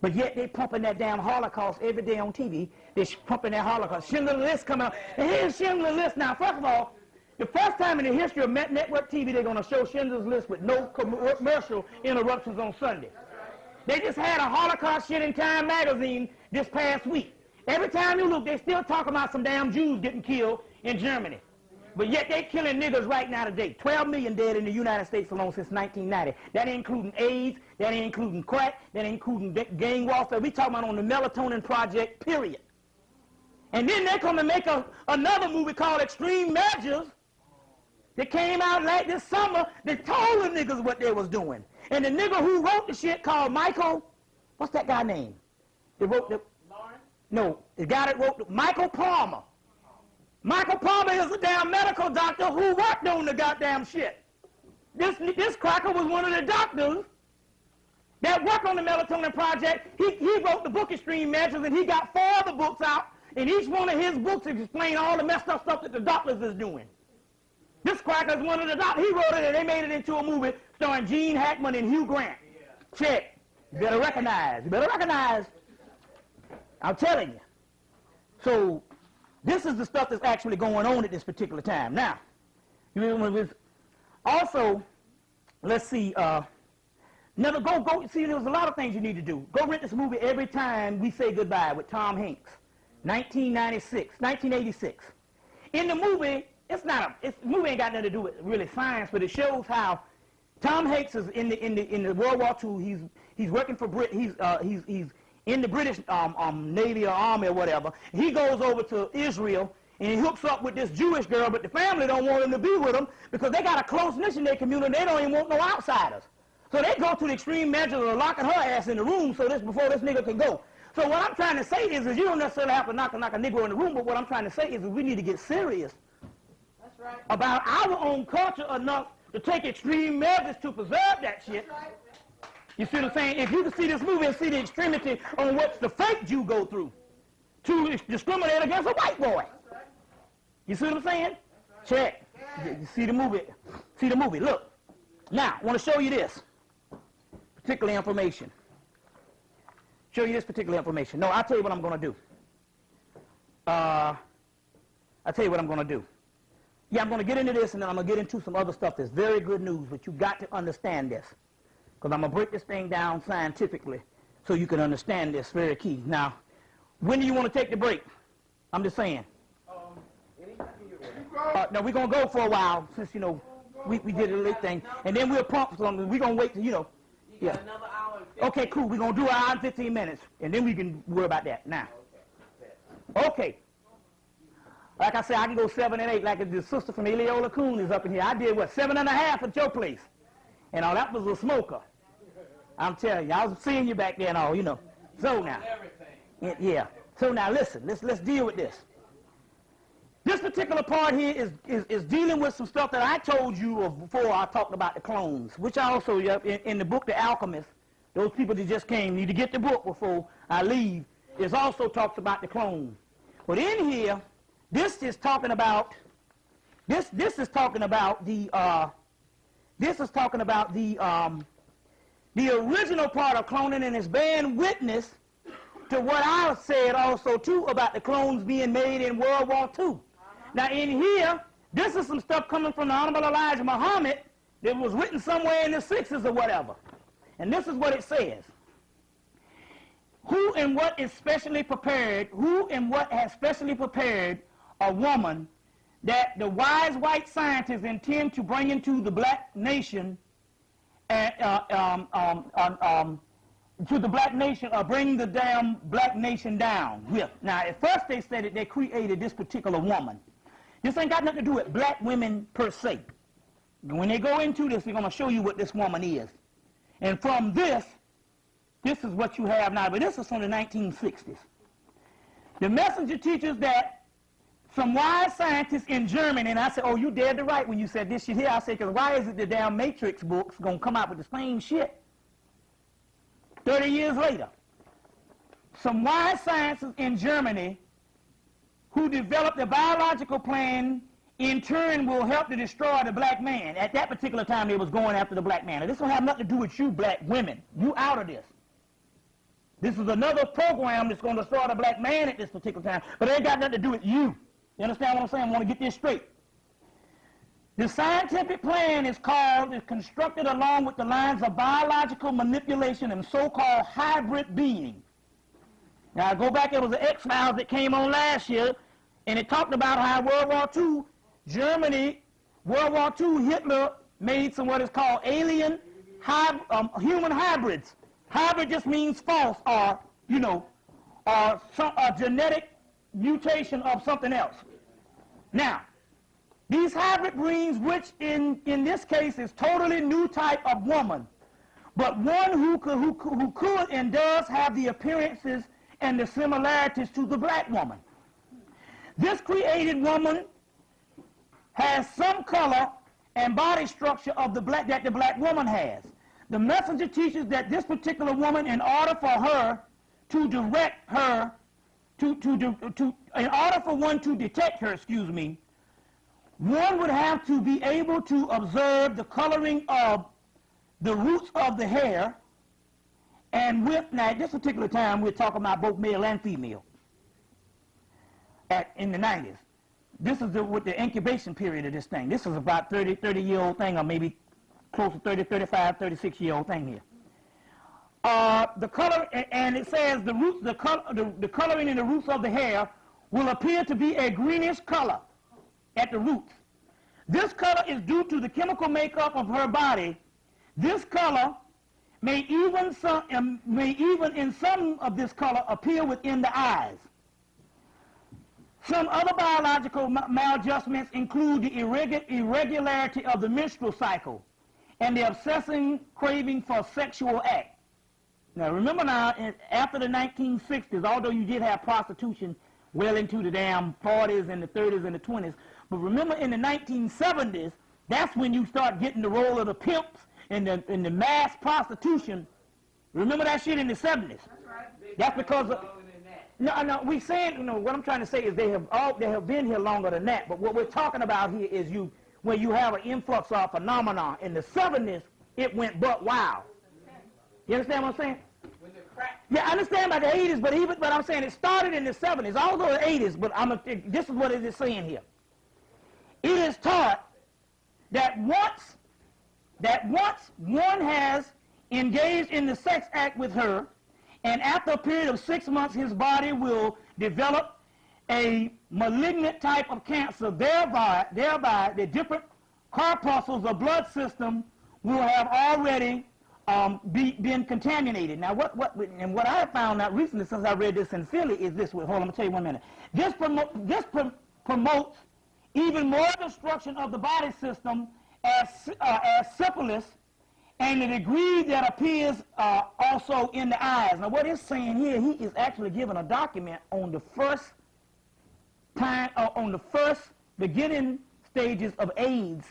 But yet they pumping that damn Holocaust every day on TV. They're pumping that Holocaust. Schindler's List coming out. And here's Schindler's List now. First of all, the first time in the history of network TV they're going to show Schindler's List with no commercial interruptions on Sunday. They just had a Holocaust shit in Time magazine this past week. Every time you look, they still talking about some damn Jews getting killed in Germany. But yet they killing niggas right now today. 12 million dead in the United States alone since 1990. That ain't including AIDS, that ain't including crack, that ain't including gang warfare. We talking about on the melatonin project, period. And then they're going to make another movie called Extreme Measures that came out like this summer that told the niggas what they was doing. And the nigga who wrote the shit called Michael, what's that guy name? That wrote the, Lawrence? No, the guy that wrote Michael Palmer. Michael Palmer is a damn medical doctor who worked on the goddamn shit. This cracker was one of the doctors that worked on the melatonin project. He wrote the book Extreme Measures, and he got 4 other books out, and each one of his books explain all the messed up stuff that the doctors is doing. This cracker is one of the doctors. He wrote it, and they made it into a movie starring Gene Hackman and Hugh Grant. Check. You better recognize. You better recognize. I'm telling you. So this is the stuff that's actually going on at this particular time. Now, also, let's see. Never go. See, there's a lot of things you need to do. Go rent this movie Every Time We Say Goodbye with Tom Hanks, 1986. In the movie, the movie ain't got nothing to do with really science, but it shows how Tom Hanks is in the World War II. He's working for he's in the British Navy or Army or whatever. He goes over to Israel and he hooks up with this Jewish girl, but the family don't want him to be with him because they got a close-knit in their community. They don't even want no outsiders. So they go to the extreme measures of locking her ass in the room before this nigga can go. So what I'm trying to say is you don't necessarily have to knock a nigga in the room, but what I'm trying to say is we need to get serious about our own culture enough to take extreme measures to preserve that shit. Right. You see what I'm saying? If you can see this movie and see the extremity on what the fake Jew go through to discriminate against a white boy. Right. You see what I'm saying? Right. Check. Yeah. You see the movie. See the movie. Look. Now, I want to show you this particular information. Show you this particular information. No, I'll tell you what I'm going to do. I'll tell you what I'm going to do. Yeah, I'm going to get into this, and then I'm going to get into some other stuff that's very good news, but you got to understand this, because I'm going to break this thing down scientifically so you can understand this very key. Now, when do you want to take the break? I'm just saying. Anytime you're ready. Now, we're going to go for a while, since, you know, We did a late thing. And then we'll pump something. We're going to wait till, You got another hour and 15 Okay, cool. We're going to do an hour and 15 minutes. And then we can worry about that now. Okay. Like I said, I can go 7 and 8. Like the sister from Eleola Coon is up in here. I did, 7.5 at your place. And all that was a smoker. I'm telling you, I was seeing you back there and all, So now. Yeah. So now listen, let's deal with this. This particular part here is dealing with some stuff that I told you of before I talked about the clones, which I also, in the book The Alchemist, those people that just came need to get the book before I leave. It also talks about the clones. But in here, this is talking about the original part of cloning, and it's bearing witness to what I said also too about the clones being made in World War II. Now in here, this is some stuff coming from the Honorable Elijah Muhammad that was written somewhere in the 60s or whatever. And this is what it says. Who and what has specially prepared a woman that the wise white scientists intend to bring into the black nation or bring the damn black nation down with. Now, at first they said that they created this particular woman. This ain't got nothing to do with black women per se. When they go into this, they're going to show you what this woman is. And from this is what you have now. But this is from the 1960s. The messenger teaches that some wise scientists in Germany, and I said, oh, you dead to right when you said this shit here. I said, because why is it the damn Matrix books going to come out with the same shit 30 years later? Some wise scientists in Germany who developed a biological plan in turn will help to destroy the black man. At that particular time, they was going after the black man. Now, this don't have nothing to do with you black women. You out of this. This is another program that's going to destroy the black man at this particular time, but it ain't got nothing to do with you. You understand what I'm saying? I want to get this straight. The scientific plan is constructed along with the lines of biological manipulation and so-called hybrid being. Now, I go back, it was the X-Files that came on last year, and it talked about how World War II, Germany, World War II, Hitler made some what is called alien human hybrids. Hybrid just means false or, or a genetic mutation of something else. Now, these hybrid beings, which in this case is totally new type of woman, but one who could and does have the appearances and the similarities to the black woman. This created woman has some color and body structure of that the black woman has. The messenger teaches that this particular woman, in order for her to direct her, in order for one to detect her, one would have to be able to observe the coloring of the roots of the hair. And now at this particular time, we're talking about both male and female in the 90s. This is with the incubation period of this thing. This is about 30-year-old thing, or maybe close to 30, 35, 36-year-old thing here. The color, and it says the coloring in the roots of the hair will appear to be a greenish color at the roots. This color is due to the chemical makeup of her body. This color may even in some of this color appear within the eyes. Some other biological maladjustments include the irregularity of the menstrual cycle and the obsessing craving for sexual act. Now remember now, after the 1960s, although you did have prostitution well into the damn 40s and the 30s and the 20s, but remember in the 1970s, that's when you start getting the role of the pimps and the mass prostitution. Remember that shit in the 70s? That's right. That's because of... No, we saying, what I'm trying to say is they have been here longer than that, but what we're talking about here is when you have an influx of phenomenon. In the 70s, it went buck wild. You understand what I'm saying? Yeah, I understand about the 80s, but I'm saying it started in the 70s, although the 80s, but this is what it is saying here. It is taught that once one has engaged in the sex act with her, and after a period of 6 months, his body will develop a malignant type of cancer, thereby the different corpuscles or blood system will have already been contaminated. Now, what I have found out recently since I read this sincerely is this. Hold on, I'm going to tell you 1 minute. This promotes even more destruction of the body system as syphilis, and the degree that appears also in the eyes. Now, what it's saying here, he is actually giving a document on the first beginning stages of AIDS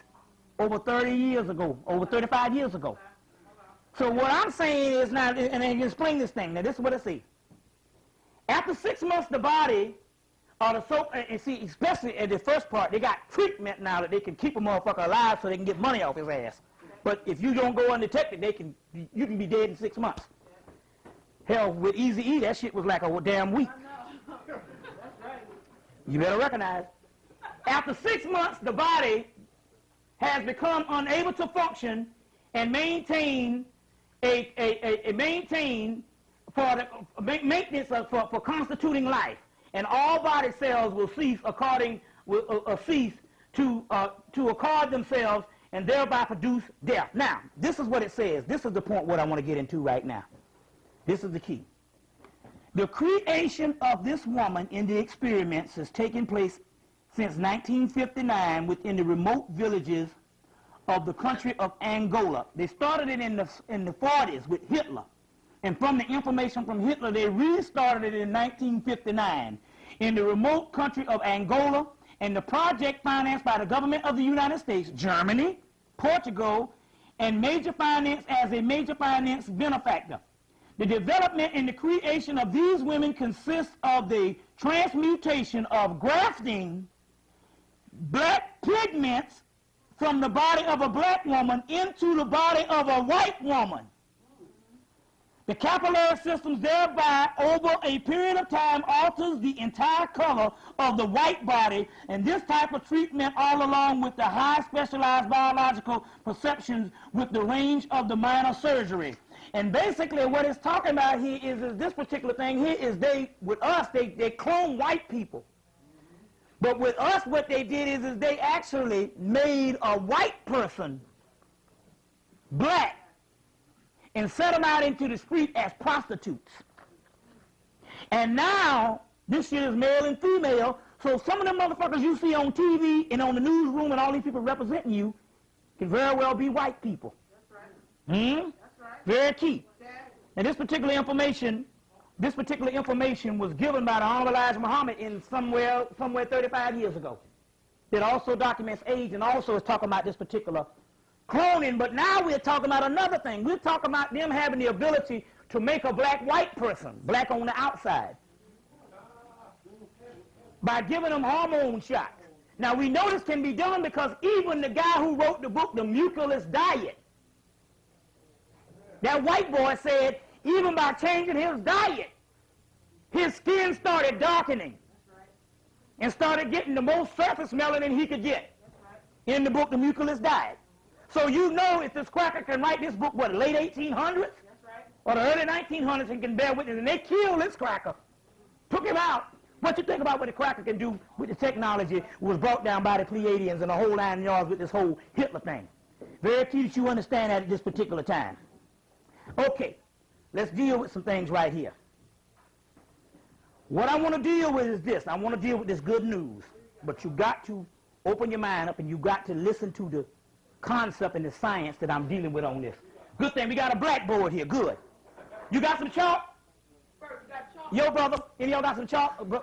over 30 years ago, over 35 years ago. So what I'm saying is now, and I can explain this thing. Now, this is what it says. After 6 months, the body, and see, especially at the first part, they got treatment now that they can keep a motherfucker alive so they can get money off his ass. But if you don't go undetected, you can be dead in 6 months. Hell, with Easy-E, that shit was like a damn week. You better recognize. After 6 months, the body has become unable to function and maintain maintenance for constituting life, and all body cells will cease to accord themselves and thereby produce death. Now, this is what it says. This is the point what I want to get into right now. This is the key. The creation of this woman in the experiments has taken place since 1959 within the remote villages of the country of Angola. They started it in the 40s with Hitler. And from the information from Hitler, they restarted it in 1959 in the remote country of Angola, and the project financed by the government of the United States, Germany, Portugal, and as a major finance benefactor. The development and the creation of these women consists of the transmutation of grafting black pigments from the body of a black woman into the body of a white woman. The capillary systems thereby, over a period of time, alters the entire color of the white body, and this type of treatment, all along with the high specialized biological perceptions with the range of the minor surgery. And basically what it's talking about here is this particular thing here is they clone white people. But with us, what they did is they actually made a white person black and set them out into the street as prostitutes. And now, this shit is male and female, so some of them motherfuckers you see on TV and on the newsroom and all these people representing you can very well be white people. That's right. That's right. Very key. And this particular information was given by the Honorable Elijah Muhammad in somewhere 35 years ago. It also documents age and also is talking about this particular cloning, but now we're talking about another thing. We're talking about them having the ability to make a black-white person, black on the outside, by giving them hormone shots. Now, we know this can be done because even the guy who wrote the book, The Muculus Diet, that white boy said even by changing his diet, his skin started darkening and started getting the most surface melanin he could get in the book, The Muculus Diet. So you know if this cracker can write this book, what, late 1800s? Or the early 1900s and can bear witness, and they killed this cracker, took him out. What you think about what the cracker can do with the technology was brought down by the Pleiadians and the whole 9 yards with this whole Hitler thing. Very key that you understand that at this particular time. Okay, let's deal with some things right here. What I want to deal with is this. I want to deal with this good news, but you got to open your mind up and you got to listen to the concept and the science that I'm dealing with on this. Good thing we got a blackboard here. Good. You got some chalk? Bert, you got chalk? Yo, brother. Any of y'all got some chalk? Yeah, I got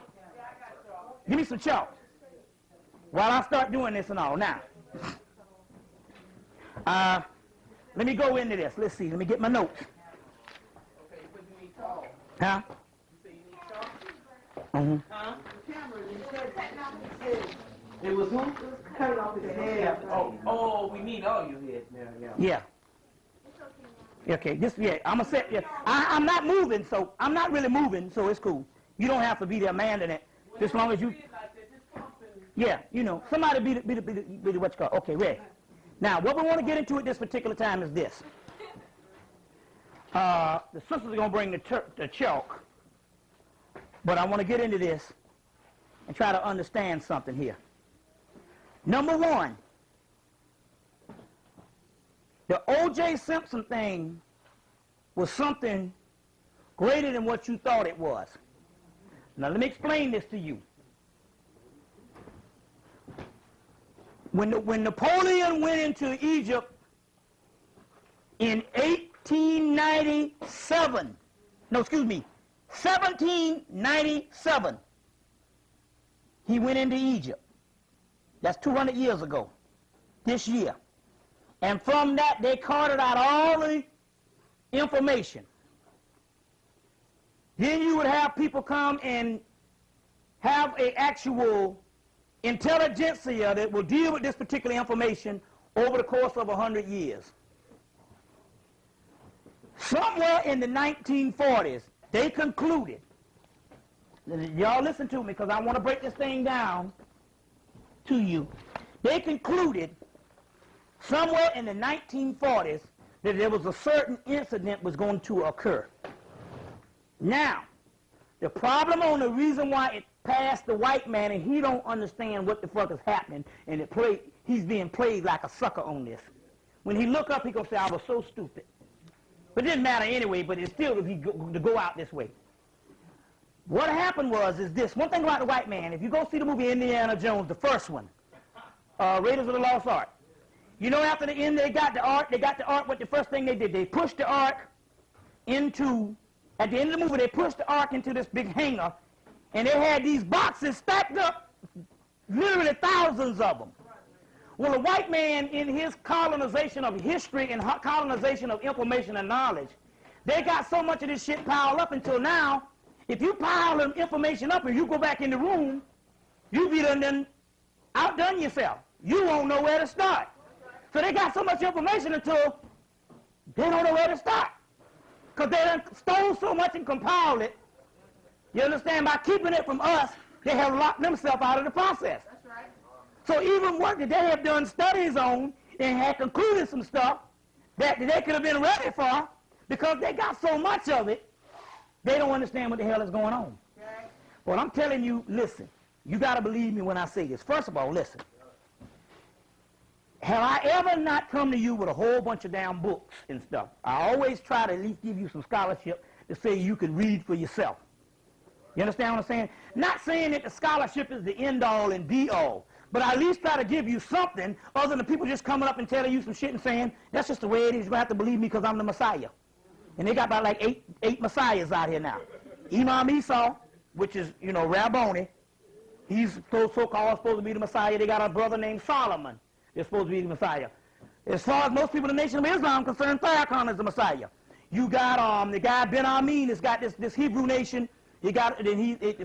chalk. Give me some chalk while I start doing this and all. Now, let me go into this. Let's see. Let me get my notes. Okay, but you need chalk. Huh? You say you need chalk? Mm-hmm. Huh? The camera, you said that. It was who? Cut it off his head. Oh, we need all your heads now, Yeah. Okay, I'm gonna set, I'm not moving, so I'm not really moving, so it's cool. You don't have to be there manding it, as long as you, yeah, you know, somebody be the what you call, okay, ready. Now, what we want to get into at this particular time is this. The sisters are gonna bring the chalk, but I want to get into this and try to understand something here. Number one, The O.J. Simpson thing was something greater than what you thought it was. Now let me explain this to you. When Napoleon went into Egypt in 1797, he went into Egypt. That's 200 years ago, this year. And from that, they carted out all the information. Then you would have people come and have an actual intelligentsia that will deal with this particular information over the course of 100 years. Somewhere in the 1940s, they concluded, y'all listen to me because I want to break this thing down to you. They concluded somewhere in the 1940s that there was a certain incident was going to occur. Now, the problem on the reason why it passed the white man and he don't understand what the fuck is happening and he's being played like a sucker on this. When he look up, he gonna say, I was so stupid. But it didn't matter anyway, but it's still to go out this way. What happened is this. One thing about the white man, if you go see the movie Indiana Jones, the first one, Raiders of the Lost Ark, you know after the end they got the ark, but the first thing they did, they pushed the ark into, at the end of the movie, they pushed the ark into this big hangar, and they had these boxes stacked up, literally thousands of them. Well, the white man in his colonization of history and colonization of information and knowledge, they got so much of this shit piled up until now, if you pile them information up and you go back in the room, you be outdone yourself. You won't know where to start. So they got so much information until they don't know where to start. Because they done stole so much and compiled it. You understand? By keeping it from us, they have locked themselves out of the process. That's right. So even work that they have done studies on and had concluded some stuff that they could have been ready for, because they got so much of it, they don't understand what the hell is going on. Okay. Well, I'm telling you, listen, you got to believe me when I say this. First of all, listen. Have I ever not come to you with a whole bunch of damn books and stuff? I always try to at least give you some scholarship to say you can read for yourself. You understand what I'm saying? Not saying that the scholarship is the end-all and be-all, but I at least try to give you something other than the people just coming up and telling you some shit and saying, that's just the way it is. You're going to have to believe me because I'm the Messiah. And they got about like eight messiahs out here now. Imam Esau, which is, Rabboni, he's so-called supposed to be the Messiah. They got a brother named Solomon. They're supposed to be the Messiah. As far as most people in the Nation of Islam are concerned, Farrakhan is the Messiah. You got the guy Ben Amin has got this Hebrew nation. He got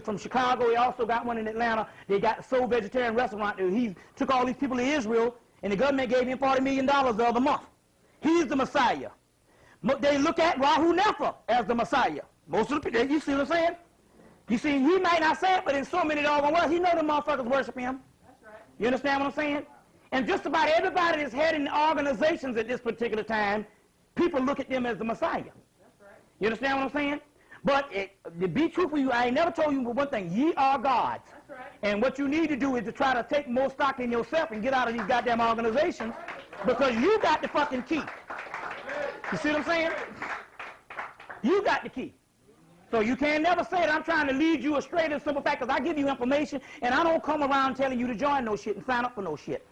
from Chicago. He also got one in Atlanta. They got the Soul Vegetarian Restaurant. He took all these people to Israel, and the government gave him $40 million the other month. He's the Messiah. They look at Rahu Nefer as the Messiah. Most of the people, you see what I'm saying? You see, he might not say it, but in so many doggone words, he know the motherfuckers worship him. That's right. You understand what I'm saying? And just about everybody that's heading the organizations at this particular time, people look at them as the Messiah. That's right. You understand what I'm saying? But to be truthful, I ain't never told you one thing. Ye are gods. That's right. And what you need to do is to try to take more stock in yourself and get out of these goddamn organizations, because you got the fucking key. You see what I'm saying? You got the key. So you can never say that I'm trying to lead you astray to the simple fact, because I give you information and I don't come around telling you to join no shit and sign up for no shit.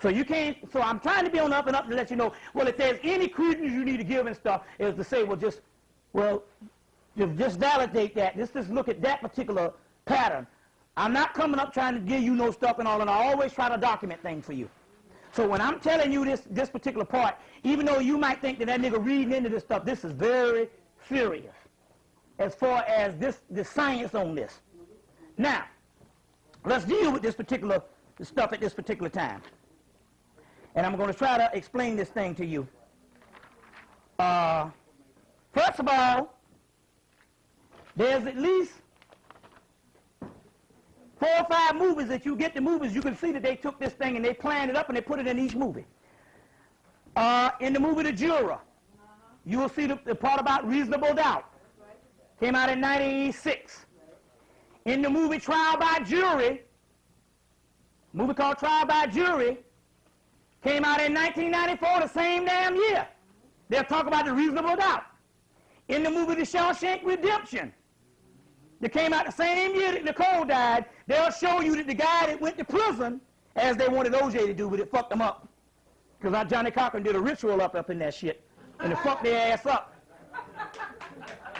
So you can't, so I'm trying to be on the up and up to let you know, well, if there's any credence you need to give and stuff, is to say, just validate that. Just look at that particular pattern. I'm not coming up trying to give you no stuff and all, and I always try to document things for you. So when I'm telling you this particular part, even though you might think that nigga reading into this stuff, this is very serious as far as the science on this. Now, let's deal with this particular stuff at this particular time. And I'm going to try to explain this thing to you. First of all, there's at least 4 or 5 movies that you get the movies, you can see that they took this thing and they planned it up and they put it in each movie. In the movie The Juror, you will see the part about reasonable doubt. Came out in 1986. In the movie Trial by Jury, movie called Trial by Jury, Came out in 1994, the same damn year. They'll talk about the reasonable doubt. In the movie The Shawshank Redemption, that came out the same year that Nicole died, they'll show you that the guy that went to prison, as they wanted OJ to do, but it fucked them up. Because Johnny Cochran did a ritual up in that shit, and it fucked their ass up.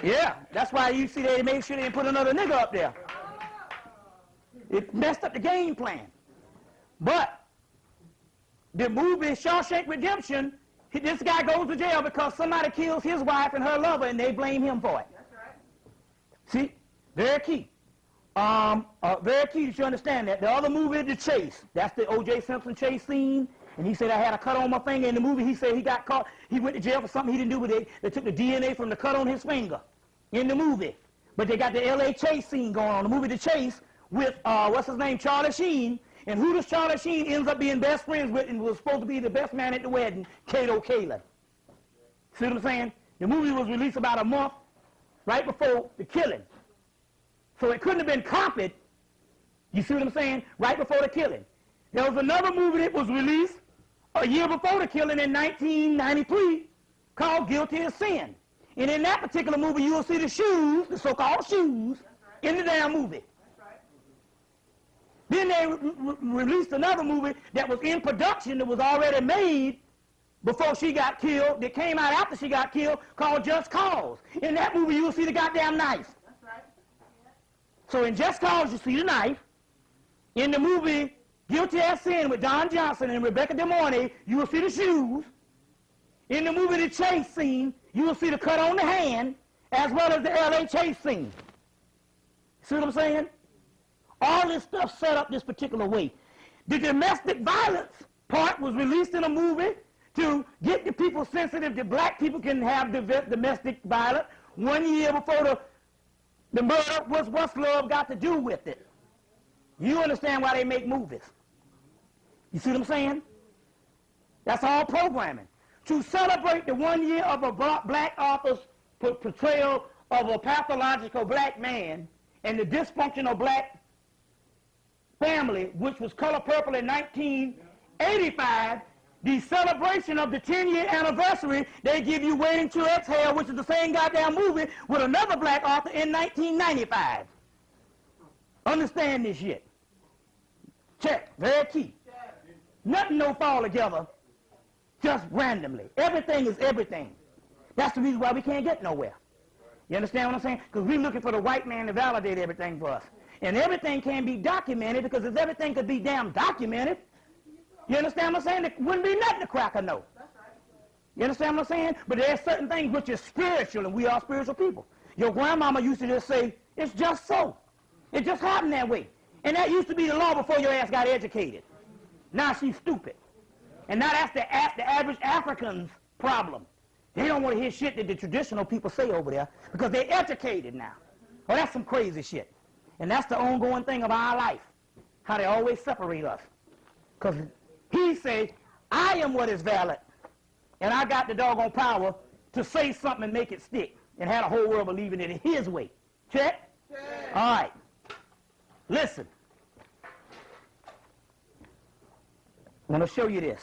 Yeah, that's why you see they made sure they didn't put another nigga up there. It messed up the game plan. But the movie Shawshank Redemption, this guy goes to jail because somebody kills his wife and her lover, and they blame him for it. That's right. See, very key. Very key that you understand that. The other movie, The Chase, that's the O.J. Simpson chase scene. And he said, I had a cut on my finger. In the movie, he said he got caught. He went to jail for something he didn't do with it. They took the DNA from the cut on his finger in the movie. But they got the L.A. Chase scene going on. The movie The Chase with, what's his name, Charlie Sheen. And who does Charlie Sheen ends up being best friends with and was supposed to be the best man at the wedding? Kato Kaelin. See what I'm saying? The movie was released about a month right before the killing. So it couldn't have been copied, you see what I'm saying, right before the killing. There was another movie that was released a year before the killing in 1993 called Guilty of Sin. And in that particular movie, you'll see the shoes, the so-called shoes, in the damn movie. Then they released another movie that was in production that was already made before she got killed, that came out after she got killed, called Just Cause. In that movie, you'll see the goddamn knife. That's right. So in Just Cause, you see the knife. In the movie Guilty as Sin with Don Johnson and Rebecca De Mornay, you will see the shoes. In the movie The Chase scene, you will see the cut on the hand, as well as the L.A. Chase scene. See what I'm saying? All this stuff set up this particular way. The domestic violence part was released in a movie to get the people sensitive that black people can have domestic violence 1 year before the murder. What's love got to do with it? You understand why they make movies. You see what I'm saying? That's all programming. To celebrate the 1 year of a black author's portrayal of a pathological black man and the dysfunctional black family, which was Color Purple in 1985, the celebration of the 10-year anniversary, they give you Waiting to Exhale, which is the same goddamn movie with another black author in 1995. Understand this shit. Check. Very key. Nothing don't fall together just randomly. Everything is everything. That's the reason why we can't get nowhere. You understand what I'm saying? Because we're looking for the white man to validate everything for us. And everything can be documented, because if everything could be damn documented, you understand what I'm saying? There wouldn't be nothing to crack a note. You understand what I'm saying? But there's certain things which is spiritual, and we are spiritual people. Your grandmama used to just say, it's just so. It just happened that way. And that used to be the law before your ass got educated. Now she's stupid. And now that's the average African's problem. They don't want to hear shit that the traditional people say over there because they're educated now. Oh, that's some crazy shit. And that's the ongoing thing of our life, how they always separate us. Because he says, I am what is valid, and I got the doggone power to say something and make it stick, and have the whole world believing it in his way. Check? Check. All right. Listen. I'm going to show you this.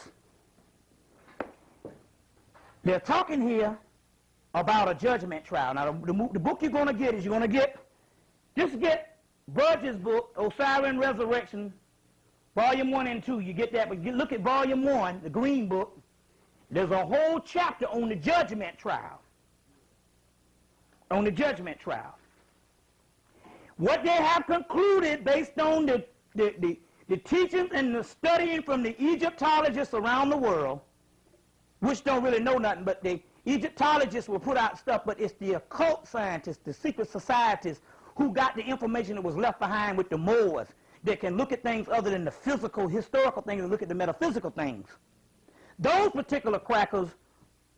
They're talking here about a judgment trial. Now, the book you're going to get is just get Burge's book, Osiris Resurrection, Volume 1 and 2. You get that, but look at Volume 1, the green book. There's a whole chapter on the judgment trial. On the judgment trial. What they have concluded based on the teachings and the studying from the Egyptologists around the world, which don't really know nothing, but the Egyptologists will put out stuff, but it's the occult scientists, the secret societies, who got the information that was left behind with the Moors, that can look at things other than the physical, historical things, and look at the metaphysical things. Those particular crackers,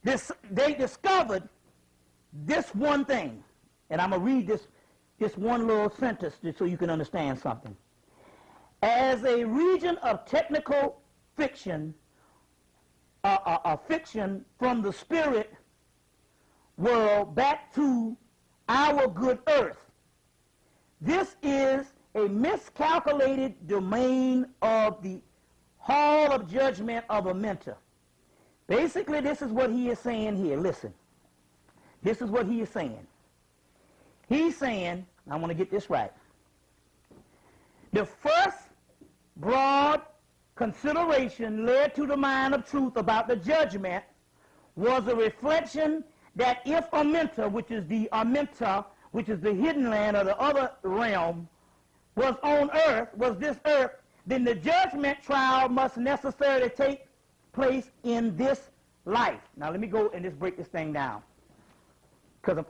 they discovered this one thing, and I'm going to read this one little sentence just so you can understand something. As a region of technical fiction, a fiction from the spirit world back to our good earth, this is a miscalculated domain of the hall of judgment of a mentor. Basically, this is what he is saying here. Listen. This is what he is saying. He's saying, I want to get this right. The first broad consideration led to the mind of truth about the judgment was a reflection that if a mentor, which is the Amenta, which is the hidden land or the other realm, was on earth, was this earth, then the judgment trial must necessarily take place in this life. Now let me go and just break this thing down, because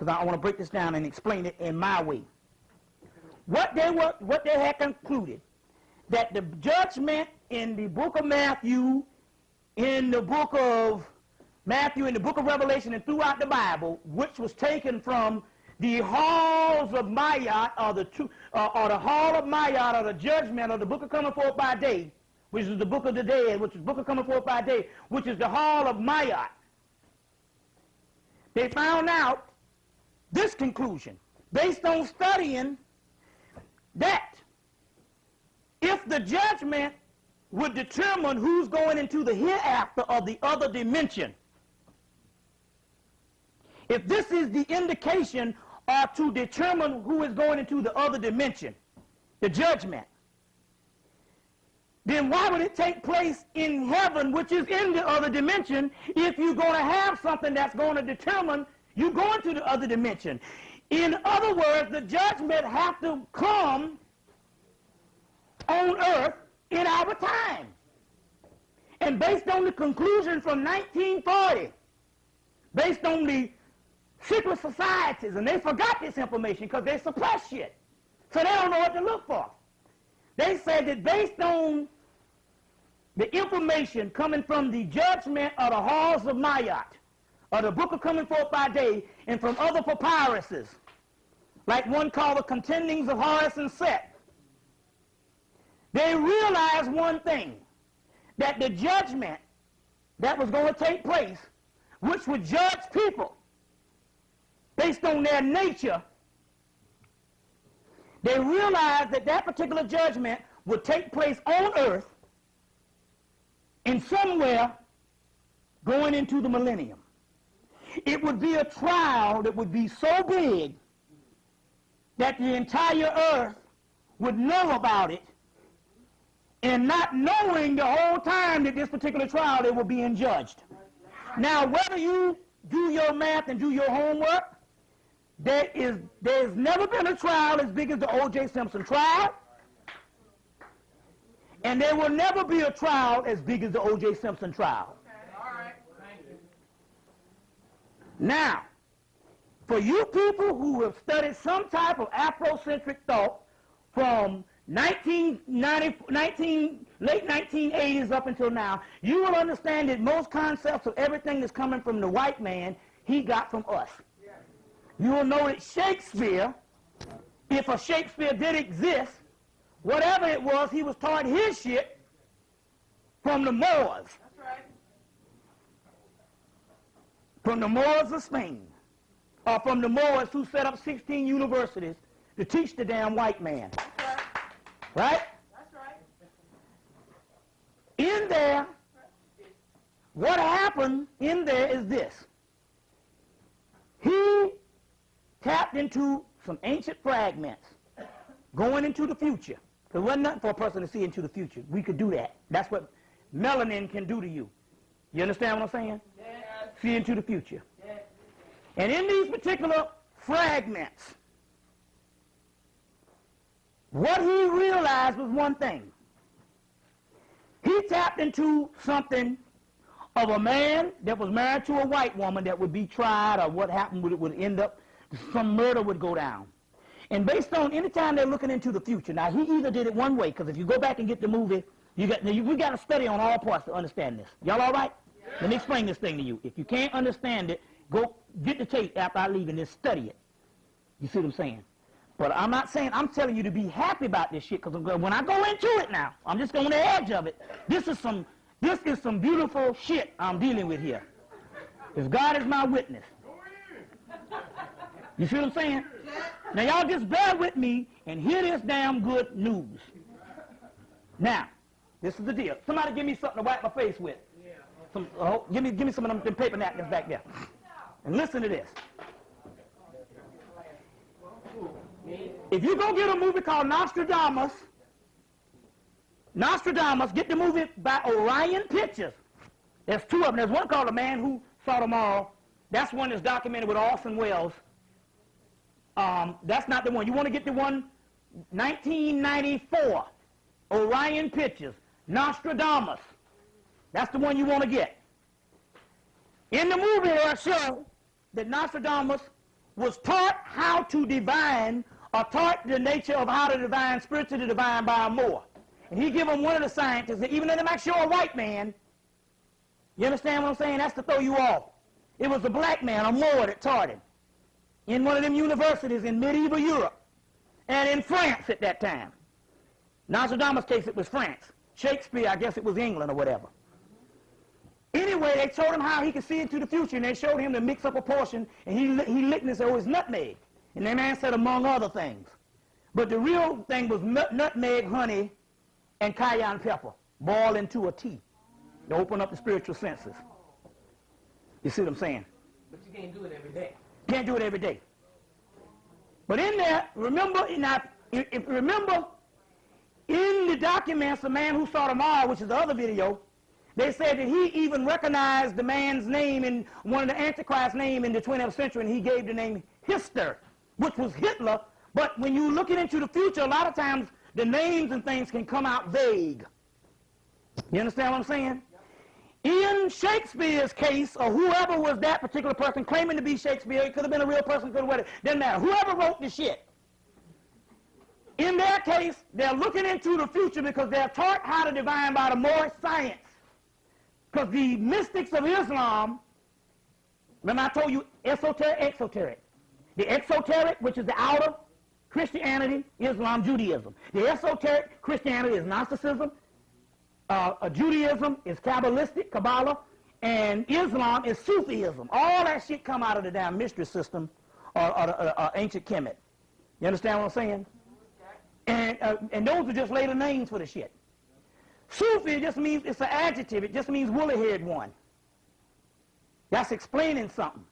I want to break this down and explain it in my way. What they had concluded, that the judgment in the book of Matthew, in the book of Revelation, and throughout the Bible, which was taken from the halls of Mayat, or the hall of Mayat, or the judgment, or the book of coming forth by day, which is the book of the dead, which is the book of coming forth by day, which is the hall of Mayat. They found out this conclusion, based on studying that if the judgment would determine who's going into the hereafter of the other dimension, if this is the indication or to determine who is going into the other dimension, the judgment, then why would it take place in heaven, which is in the other dimension, if you're going to have something that's going to determine you going to the other dimension? In other words, the judgment has to come on earth in our time. And based on the conclusion from 1940, based on the secret societies, and they forgot this information because they suppress shit, so they don't know what to look for. They said that based on the information coming from the judgment of the halls of Mayat, or the book of coming forth by day, and from other papyruses, like one called the Contendings of Horus and Set, they realized one thing, that the judgment that was going to take place, which would judge people based on their nature, they realized that that particular judgment would take place on earth and somewhere going into the millennium. It would be a trial that would be so big that the entire earth would know about it, and not knowing the whole time that this particular trial they were being judged. Now, whether you do your math and do your homework, there's never been a trial as big as the O.J. Simpson trial, and there will never be a trial as big as the O.J. Simpson trial. All right. Thank you. Now, for you people who have studied some type of Afrocentric thought from late 1980s up until now, you will understand that most concepts of everything that's coming from the white man, he got from us. You will know that Shakespeare, if a Shakespeare did exist, whatever it was, he was taught his shit from the Moors. That's right. From the Moors of Spain. Or from the Moors who set up 16 universities to teach the damn white man. That's right. Right? That's right. In there, what happened in there is this. He tapped into some ancient fragments going into the future. There wasn't nothing for a person to see into the future. We could do that. That's what melanin can do to you. You understand what I'm saying? Yes. See into the future. Yes. And in these particular fragments, what he realized was one thing. He tapped into something of a man that was married to a white woman that would be tried, or what happened would end up, some murder would go down. And based on any time they're looking into the future, now he either did it one way, because if you go back and get the movie, we got to study on all parts to understand this. Y'all all right? Yeah. Let me explain this thing to you. If you can't understand it, go get the tape after I leave and just study it. You see what I'm saying? But I'm not saying, I'm telling you to be happy about this shit, because when I go into it now, I'm just on the edge of it. This is some beautiful shit I'm dealing with here. If God is my witness. You see what I'm saying? Now y'all just bear with me and hear this damn good news. Now, This is the deal. Somebody give me something to wipe my face with. Give me some of them paper napkins back there. And listen to this. If you go get a movie called Nostradamus, get the movie by Orion Pictures. There's two of them. There's one called The Man Who Saw Them All. That's one that's documented with Orson Welles. That's not the one. You want to get the one, 1994, Orion Pictures, Nostradamus. That's the one you want to get. In the movie, they show that Nostradamus was taught how to divine, or taught the nature of how to divine, spiritually divine by a Moor. And he give him one of the scientists, that even though they might show a white man, you understand what I'm saying? That's to throw you off. It was a black man, a Moor, that taught him in one of them universities in medieval Europe and in France at that time. Nostradamus' case, it was France. Shakespeare, I guess it was England or whatever. Anyway, they showed him how he could see into the future, and they showed him to mix up a portion, and he licked and said, oh, it's nutmeg. And that man said, among other things. But the real thing was nutmeg, honey, and cayenne pepper, boiled into a tea to open up the spiritual senses. You see what I'm saying? But you can't do it every day. Can't do it every day. But in there, remember in the documents, The Man Who Saw Them All, which is the other video, they said that he even recognized the man's name in one of the Antichrist's name in the 20th century, and he gave the name Hister, which was Hitler. But when you're looking into the future, a lot of times the names and things can come out vague. You understand what I'm saying? In Shakespeare's case, or whoever was that particular person claiming to be Shakespeare, it could have been a real person, could have been, doesn't matter. Whoever wrote the shit. In their case, they're looking into the future because they're taught how to divine by the Moorish science. Because the mystics of Islam, remember I told you esoteric, exoteric. The exoteric, which is the outer, Christianity, Islam, Judaism. The esoteric, Christianity is Gnosticism. Judaism is Kabbalistic, Kabbalah, and Islam is Sufism. All that shit come out of the damn mystery system or ancient Hemmitt. You understand what I'm saying? And those are just later names for the shit. Sufi just means, it's an adjective, it just means woolly-haired one. That's explaining something.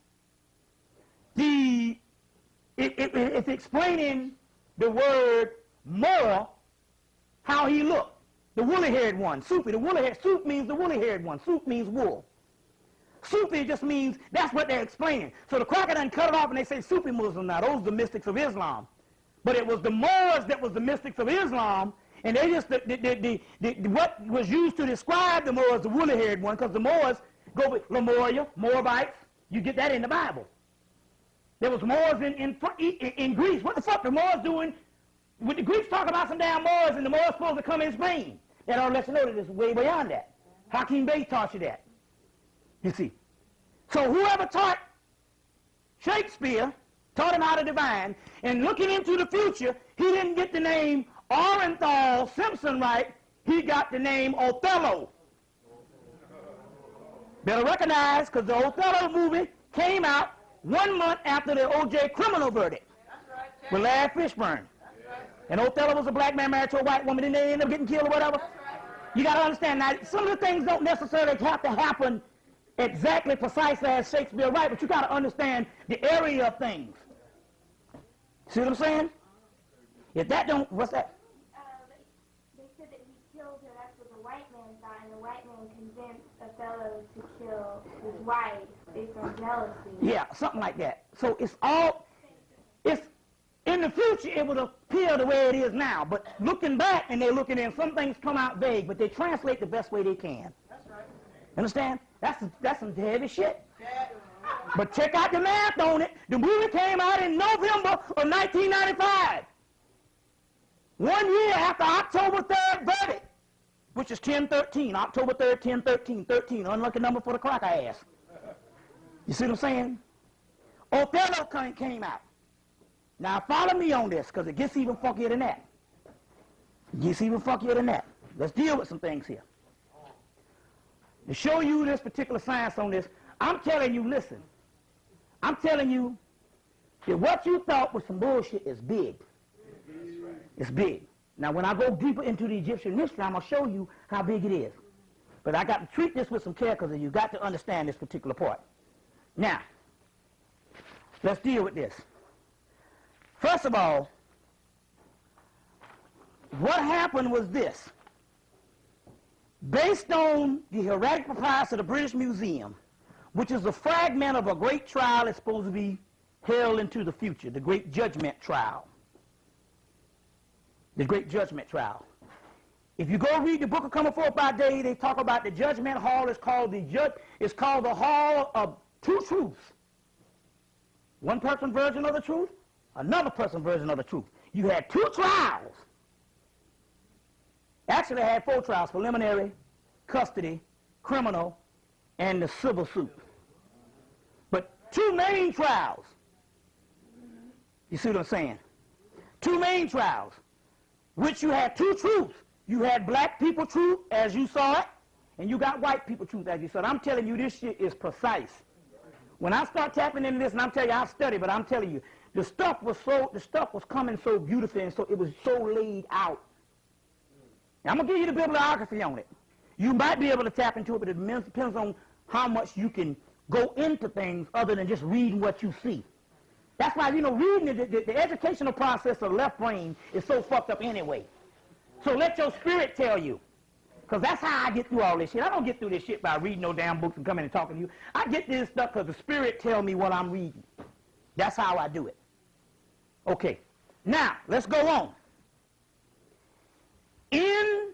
It's explaining the word more, how he looked. The woolly-haired one, Sufi, the woolly-haired, Suf means the woolly-haired one, Suf means wool. Sufi just means, that's what they're explaining. So the crocodile cut it off and they say Sufi Muslim now, those are the mystics of Islam. But it was the Moors that was the mystics of Islam, and they just, what was used to describe the Moors, the woolly-haired one, because the Moors go with Lemuria, Moabites, you get that in the Bible. There was Moors in Greece. What the fuck the Moors doing? When the Greeks talk about some damn Moors, and the Moors supposed to come in Spain. That ought to let you know that it's way beyond that. Hakeem Bey taught you that. You see. So whoever taught Shakespeare taught him how to divine, and looking into the future, he didn't get the name Orenthal Simpson right, he got the name Othello. Better recognize, because the Othello movie came out 1 month after the O.J. criminal verdict with Larry Fishburne. And Othello was a black man married to a white woman, and they ended up getting killed or whatever. You got to understand, now, some of the things don't necessarily have to happen exactly precisely as Shakespeare wrote, but you got to understand the area of things. See what I'm saying? If that don't, what's that? They said that he killed her, that's what the white man thought, and the white man convinced Othello to kill his wife based on jealousy. Yeah, something like that. So it's all, in the future, it would appear the way it is now. But looking back, and they're looking in, some things come out vague, but they translate the best way they can. That's right. Understand? That's some heavy shit. But check out the math on it. The movie came out in November of 1995. 1 year after October 3rd verdict, which is 10/13. October 3rd, 10/13. 13, unlucky number for the crack ass. You see what I'm saying? Othello came out. Now follow me on this, because it gets even funkier than that. It gets even funkier than that. Let's deal with some things here. To show you this particular science on this, I'm telling you, listen. I'm telling you that what you thought was some bullshit is big. It's big. Now, when I go deeper into the Egyptian history, I'm going to show you how big it is. But I got to treat this with some care because you got to understand this particular part. Now, let's deal with this. First of all, what happened was this. Based on the Hieratic Papyrus of the British Museum, which is a fragment of a great trial that's supposed to be held into the future, the Great Judgment Trial. The Great Judgment Trial. If you go read the book of Coming Forth by Day, they talk about the judgment hall. It's called the Hall of Two Truths. One person version of the truth, another person version of the truth. You had two trials. Actually, I had 4 trials: preliminary, custody, criminal, and the civil suit. But 2 main trials. You see what I'm saying? 2 main trials, which you had 2 truths. You had black people truth, as you saw it, and you got white people truth, as you saw it. I'm telling you, this shit is precise. When I start tapping into this, and I'm telling you, I've studied, but I'm telling you, the stuff was coming so beautifully, and so it was so laid out. Now, I'm going to give you the bibliography on it. You might be able to tap into it, but it depends on how much you can go into things other than just reading what you see. That's why, reading the educational process of the left brain is so fucked up anyway. So let your spirit tell you. Because that's how I get through all this shit. I don't get through this shit by reading no damn books and coming and talking to you. I get this stuff because the spirit tell me what I'm reading. That's how I do it. Okay. Now, let's go on. In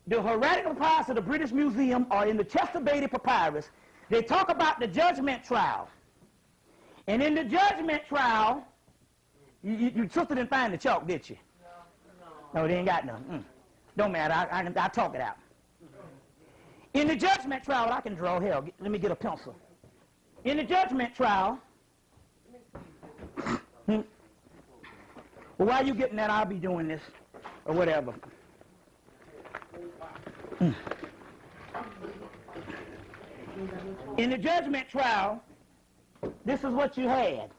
the Hieratic Papyrus of the British Museum, or in the Chesapeake Papyrus, they talk about the judgment trial. And in the judgment trial, you sister didn't find the chalk, did you? No, they ain't got none. Don't matter. I'll talk it out. In the judgment trial, I can draw. Hell, let me get a pencil. In the judgment trial, well, while you getting that, I'll be doing this or whatever. In the judgment trial, this is what you had.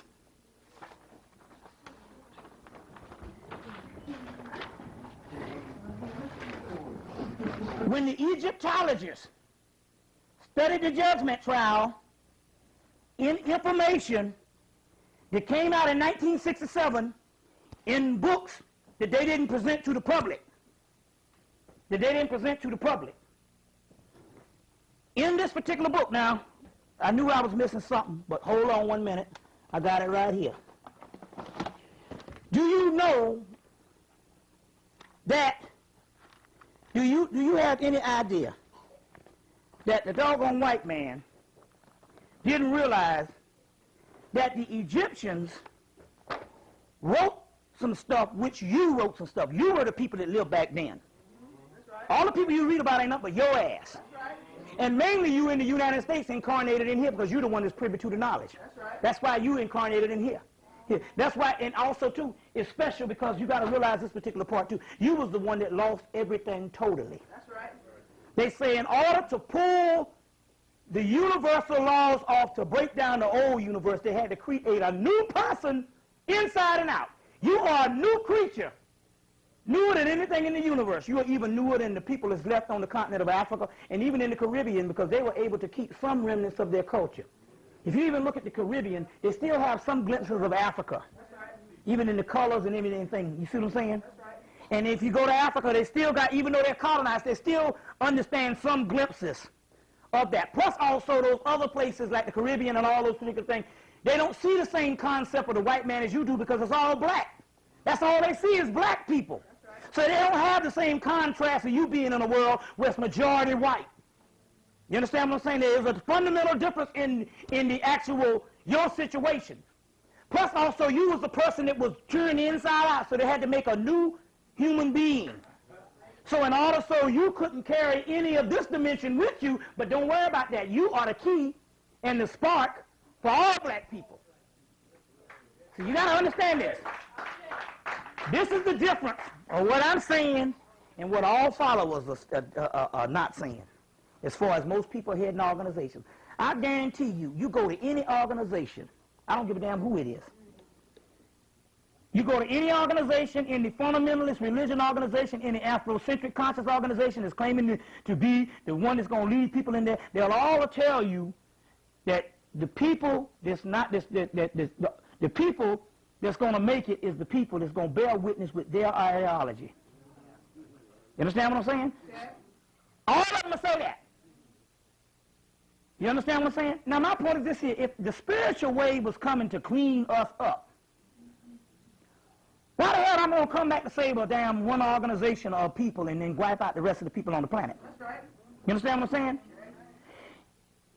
When the Egyptologists studied the judgment trial, in information that came out in 1967 in books that they didn't present to the public, in this particular book, now, I knew I was missing something, but hold on 1 minute. I got it right here. Do you know that, do you have any idea that the doggone white man didn't realize that the Egyptians wrote some stuff, which you wrote some stuff. You were the people that lived back then. All the people you read about ain't nothing but your ass. And mainly you in the United States incarnated in here because you're the one that's privy to the knowledge. That's why you incarnated in here. That's why, and also too, it's special because you got to realize this particular part too. You was the one that lost everything totally. That's right. They say in order to pull the universal laws off, to break down the old universe, they had to create a new person inside and out. You are a new creature, newer than anything in the universe. You are even newer than the people that's left on the continent of Africa and even in the Caribbean, because they were able to keep some remnants of their culture. If you even look at the Caribbean, they still have some glimpses of Africa, even in the colors and everything. You see what I'm saying? And if you go to Africa, they still got, even though they're colonized, they still understand some glimpses of that. Plus also those other places like the Caribbean and all those particular things, they don't see the same concept of the white man as you do because it's all black. That's all they see is black people. So they don't have the same contrast of you being in a world where it's majority white. You understand what I'm saying? There is a fundamental difference in the actual, your situation. Plus also you was the person that was turned inside out, so they had to make a new human being. So in order so you couldn't carry any of this dimension with you, but don't worry about that. You are the key and the spark for all black people. So you got to understand this. This is the difference of what I'm saying and what all followers are not saying. As far as most people head in organizations, I guarantee you, you go to any organization, I don't give a damn who it is. You go to any organization, any fundamentalist religion organization, any Afrocentric conscious organization that's claiming to be the one that's going to lead people in there, they'll all tell you that the people that's not the people that's going to make it is the people that's going to bear witness with their ideology. You understand what I'm saying? Okay. All of them will say that. You understand what I'm saying? Now my point is this here: if the spiritual wave was coming to clean us up, why the hell I'm going to come back to save a damn one organization of people and then wipe out the rest of the people on the planet? That's right. You understand what I'm saying?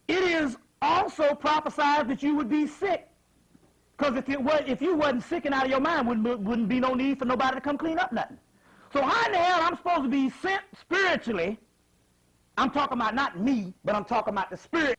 It is also prophesied that you would be sick. Because if you wasn't sick and out of your mind, wouldn't be no need for nobody to come clean up nothing. So how in the hell I'm supposed to be sent spiritually? I'm talking about not me, but I'm talking about the spirit.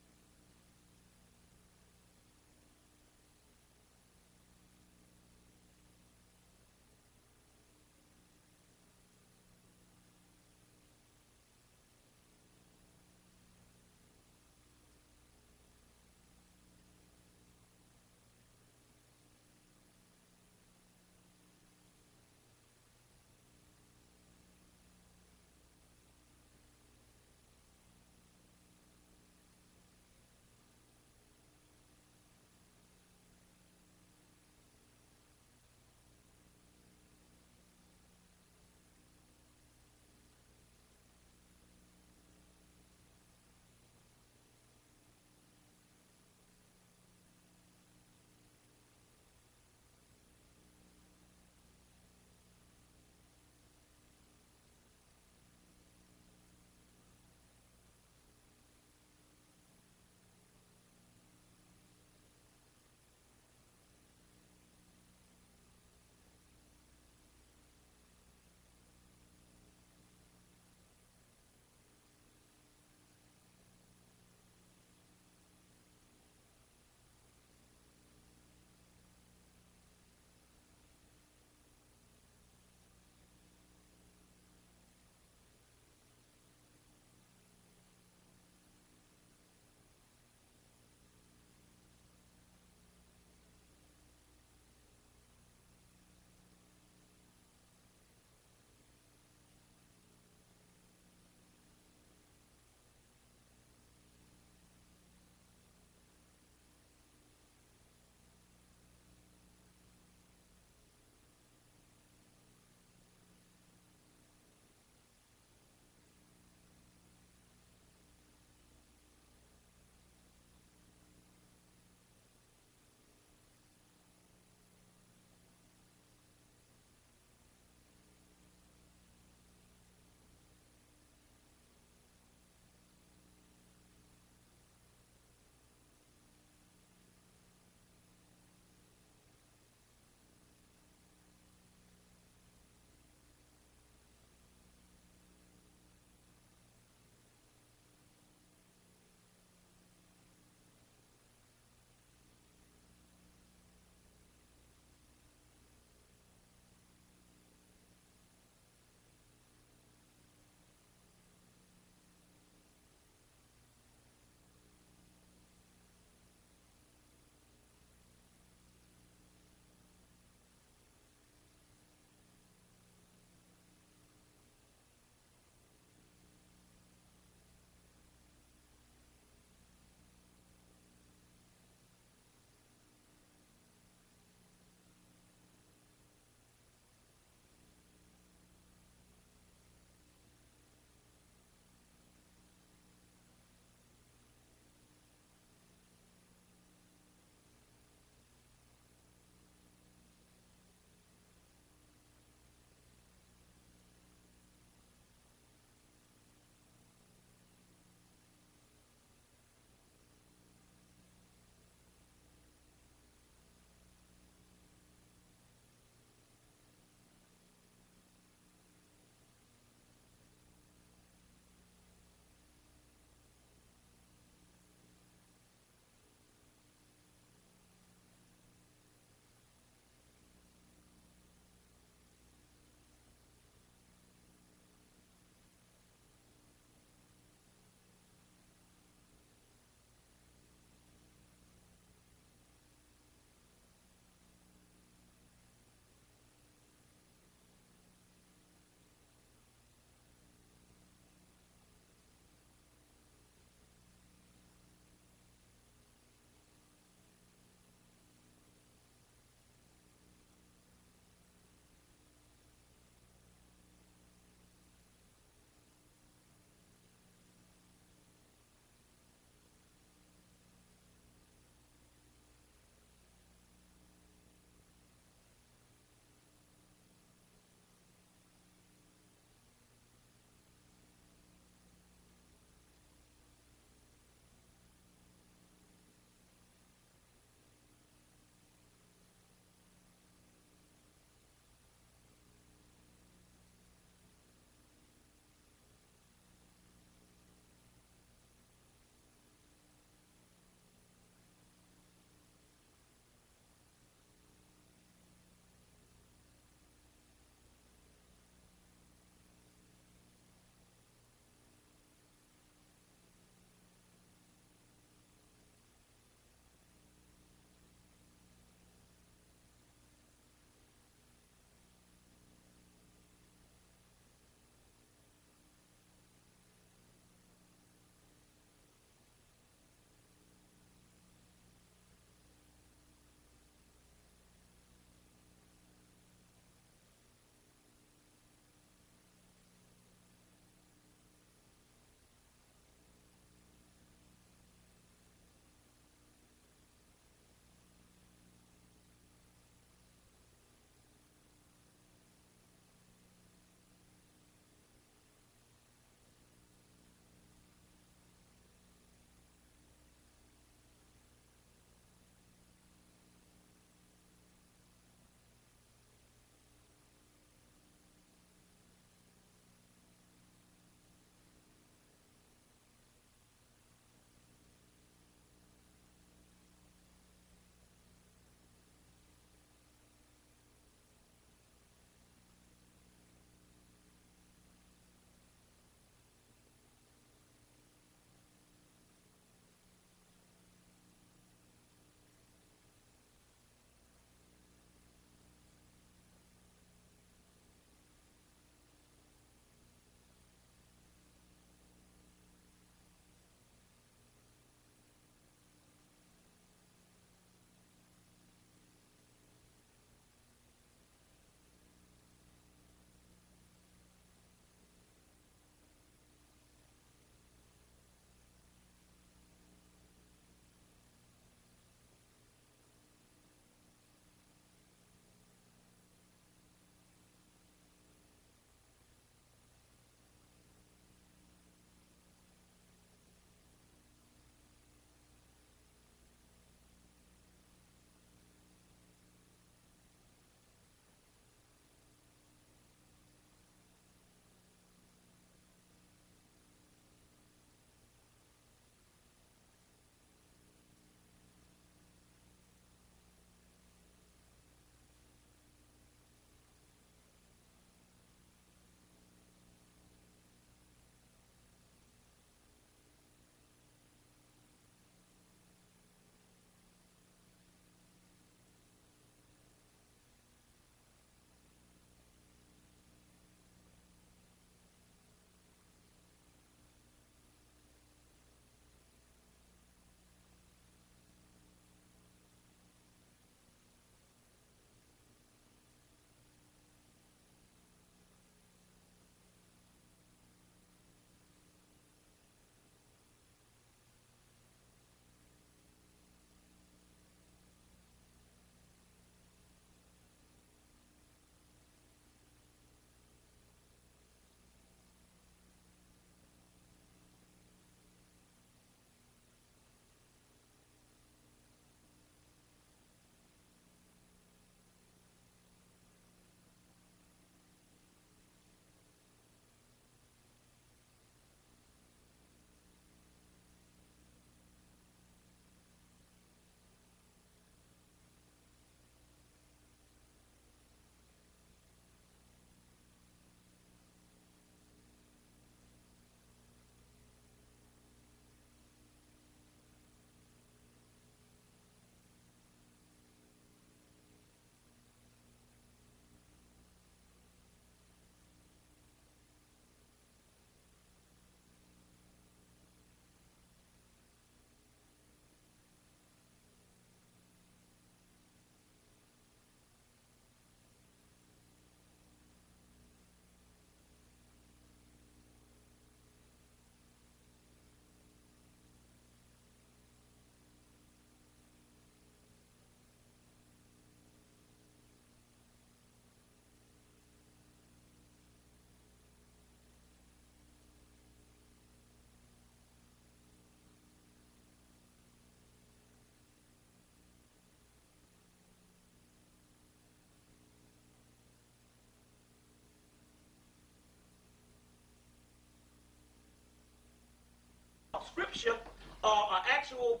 scripture, an actual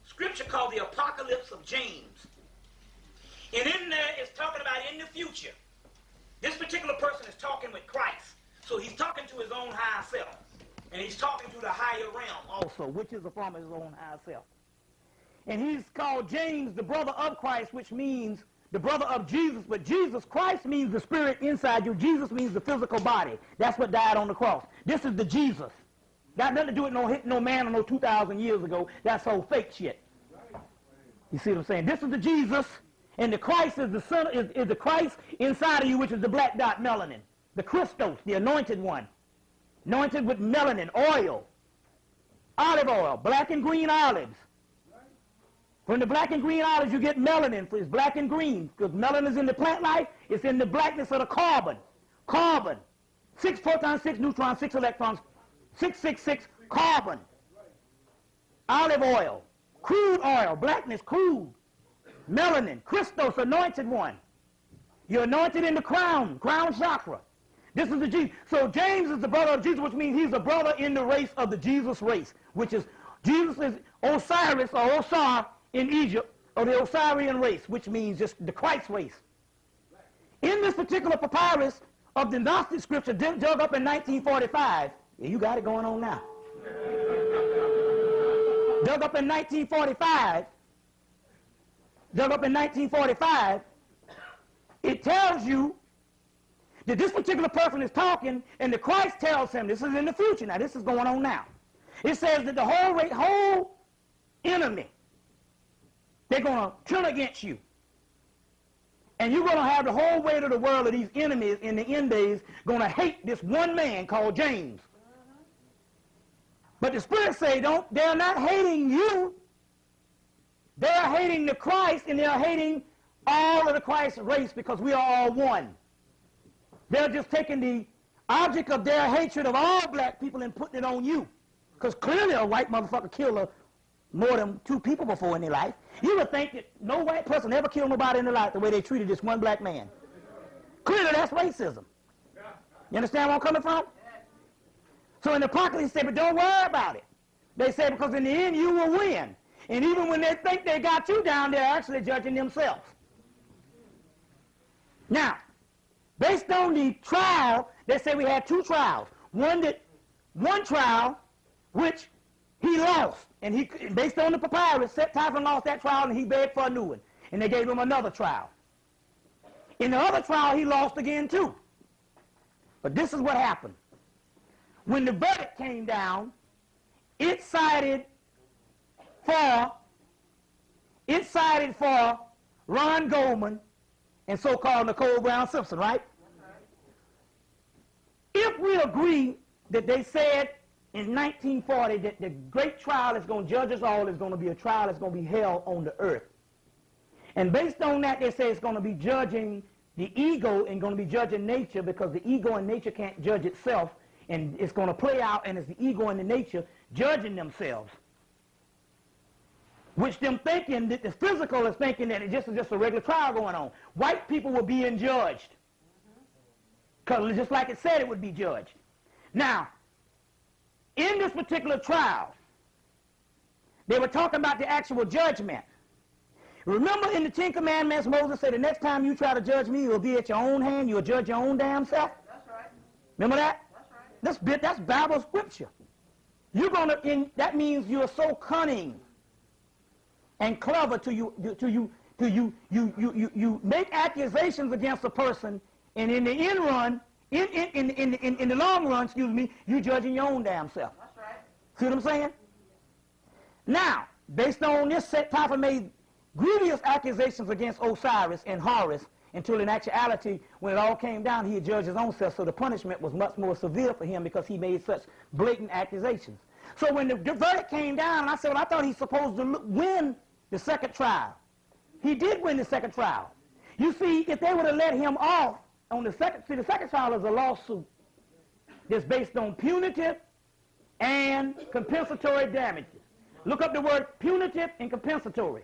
scripture called the Apocalypse of James. And in there it's talking about in the future. This particular person is talking with Christ. So he's talking to his own higher self. And he's talking to the higher realm also, which is a form of his own higher self. And he's called James the brother of Christ, which means the brother of Jesus. But Jesus Christ means the spirit inside you. Jesus means the physical body. That's what died on the cross. This is the Jesus. Got nothing to do with no man or no 2,000 years ago. That's old fake shit. You see what I'm saying? This is the Jesus, and the Christ is the son, is the Christ inside of you, which is the black dot melanin. The Christos, the anointed one. Anointed with melanin, oil, olive oil, black and green olives. From the black and green olives, you get melanin. It's black and green. Because melanin is in the plant life. It's in the blackness of the carbon. Carbon. 6 protons, 6 neutrons, 6 electrons. 666 carbon. Olive oil. Crude oil. Blackness, crude. Melanin. Christos, anointed one. You're anointed in the crown chakra. This is the Jesus. So James is the brother of Jesus, which means he's a brother in the race of the Jesus race, which is, Jesus is Osiris or Osar in Egypt, or the Osirian race, which means just the Christ race. In this particular papyrus of the Gnostic scripture dug up in 1945, yeah, you got it going on now. Dug up in 1945, it tells you that this particular person is talking, and the Christ tells him, this is in the future now, this is going on now. It says that the whole enemy, they're going to turn against you. And you're going to have the whole weight of the world of these enemies in the end days going to hate this one man called James. But the Spirit say, they're not hating you. They're hating the Christ, and they're hating all of the Christ race, because we are all one. They're just taking the object of their hatred of all black people and putting it on you. Because clearly a white motherfucker killed more than 2 people before in their life. You would think that no white person ever killed nobody in their life the way they treated this one black man. Clearly that's racism. You understand where I'm coming from? So in the apocalypse they say, but don't worry about it. They say, because in the end you will win. And even when they think they got you down, they're actually judging themselves. Now, based on the trial, they say we had 2 trials. One trial, which he lost. And based on the papyrus, Typhon lost that trial, and he begged for a new one. And they gave him another trial. In the other trial, he lost again too. But this is what happened. When the verdict came down, it sided for Ron Goldman and so-called Nicole Brown Simpson, right? If we agree that they said in 1940 that the great trial that's going to judge us all is going to be a trial that's going to be held on the earth. And based on that, they say it's going to be judging the ego and going to be judging nature, because the ego and nature can't judge itself, and it's going to play out, and it's the ego and the nature judging themselves. Which them thinking that the physical is thinking that it's just a regular trial going on. White people were being judged. Because just like it said it would be judged. Now, in this particular trial, they were talking about the actual judgment. Remember in the 10 Commandments, Moses said, the next time you try to judge me, you'll be at your own hand, you'll judge your own damn self? That's right. Remember that? That's right. That's Bible scripture. That means you're so cunning and clever you make accusations against a person, and in the end run, in the long run, you judging your own damn self. That's right. See what I'm saying? Now, based on this, Typhon made grievous accusations against Osiris and Horus, until in actuality, when it all came down, he had judged his own self, so the punishment was much more severe for him because he made such blatant accusations. So when the verdict came down, I said, well, I thought he's supposed to win the second trial. He did win the second trial. You see, if they would have let him off on the second trial is a lawsuit that's based on punitive and compensatory damages. Look up the word punitive and compensatory.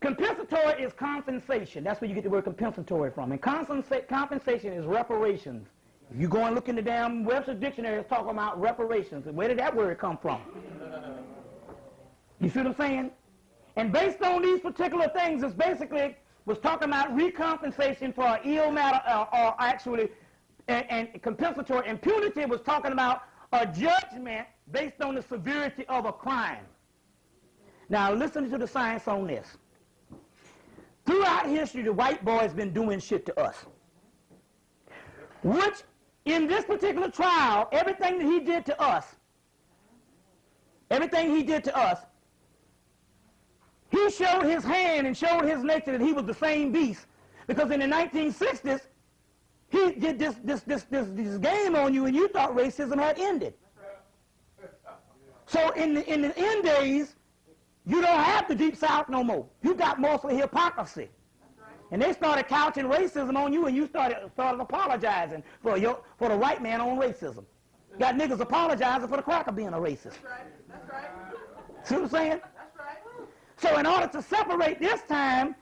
Compensatory is compensation. That's where you get the word compensatory from. And compensation is reparations. If you go and look in the damn Webster's dictionary, it's talking about reparations. Where did that word come from? You see what I'm saying? And based on these particular things, it's basically was talking about recompensation for ill matter, or actually, and compensatory. And punitive was talking about a judgment based on the severity of a crime. Now listen to the science on this. Throughout history, the white boy's been doing shit to us. Which, in this particular trial, everything that he did to us, he showed his hand and showed his nature that he was the same beast. Because in the 1960s, he did this game on you and you thought racism had ended. So in the end days, you don't have the Deep South no more. You got mostly hypocrisy. And they started couching racism on you and you started apologizing for the white man on racism. Got niggas apologizing for the cracker being a racist. That's right. That's right. See what I'm saying? That's right. So in order to separate this time,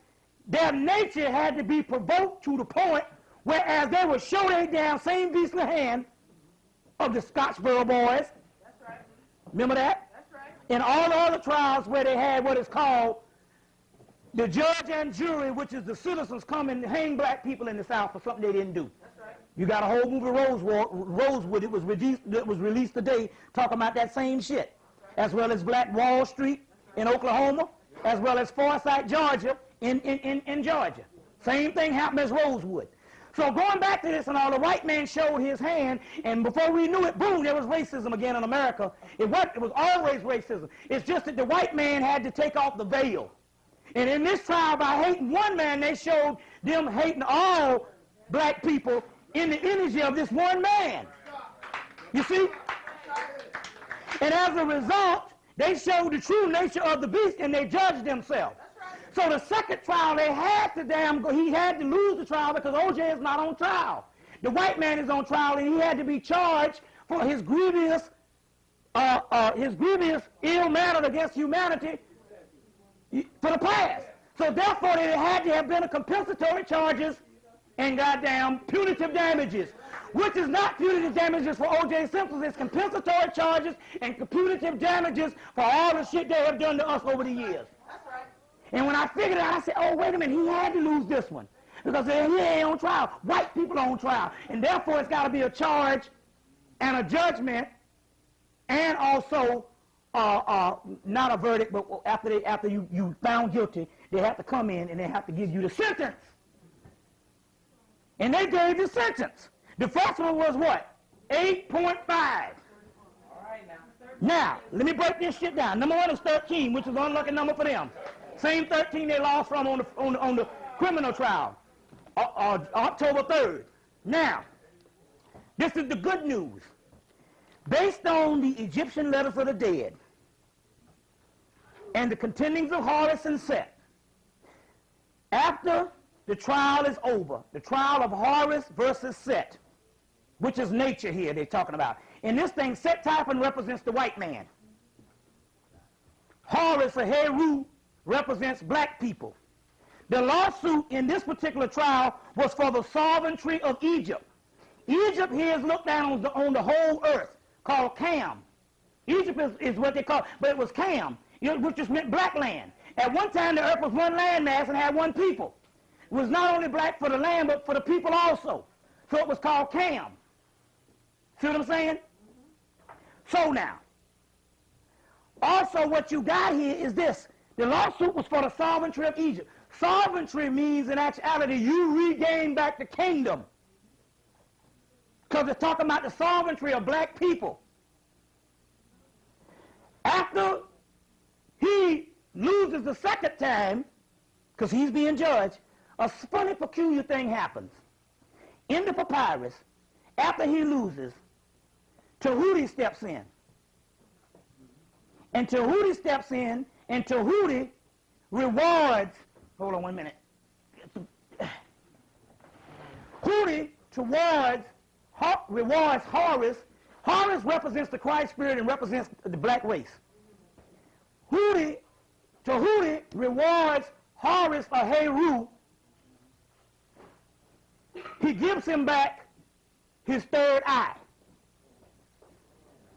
their nature had to be provoked to the point whereas they would show their damn same beastly hand of the Scottsboro boys. That's right. Remember that? That's right. In all the other trials where they had what is called the judge and jury, which is the citizens come and hang black people in the South for something they didn't do. That's right. You got a whole movie, Rosewood, it was released today, talking about that same shit. As well as Black Wall Street in Oklahoma, as well as Forsyth, Georgia, in Georgia. Same thing happened as Rosewood. So going back to this and all, the white man showed his hand, and before we knew it, boom, there was racism again in America. It was always racism. It's just that the white man had to take off the veil. And in this trial, by hating one man, they showed them hating all black people in the energy of this one man. You see? And as a result, they showed the true nature of the beast and they judged themselves. So the second trial, he had to lose the trial because OJ is not on trial. The white man is on trial and he had to be charged for his grievous ill manner against humanity for the past. So therefore, there had to have been a compensatory charges and goddamn punitive damages, which is not punitive damages for O.J. Simpson. It's compensatory charges and punitive damages for all the shit they have done to us over the years. That's right. And when I figured it out, I said, oh, wait a minute, he had to lose this one because he ain't on trial. White people are on trial. And therefore, it's got to be a charge and a judgment and also not a verdict, but after you found guilty, they have to come in and they have to give you the sentence. And they gave the sentence. The first one was what? 8.5. All right now. Now, let me break this shit down. Number one is 13, which is an unlucky number for them. Same 13 they lost from on the criminal trial, October 3rd. Now, this is the good news. Based on the Egyptian letters of the dead and the contendings of Horus and Set, after the trial is over, the trial of Horus versus Set, which is nature here they're talking about. In this thing, Set Typhon represents the white man. Horus or Heru represents black people. The lawsuit in this particular trial was for the sovereignty of Egypt. Egypt here is looked down on the whole earth, called Cam. Egypt is what they call it, but it was Cam, which just meant black land. At one time, the earth was one landmass and had one people. It was not only black for the land, but for the people also. So it was called Cam. See what I'm saying? So now, also what you got here is this. The lawsuit was for the sovereignty of Egypt. Sovereignty means, in actuality, you regain back the kingdom. Because it's talking about the sovereignty of black people. After he loses the second time, because he's being judged, a funny, peculiar thing happens. In the papyrus, after he loses, Tahuti steps in. And Tahuti steps in, and Tahuti rewards, hold on 1 minute. Hootie rewards Horus. Horus represents the Christ spirit and represents the black race. Tahuti rewards Horus or Heru. He gives him back his third eye.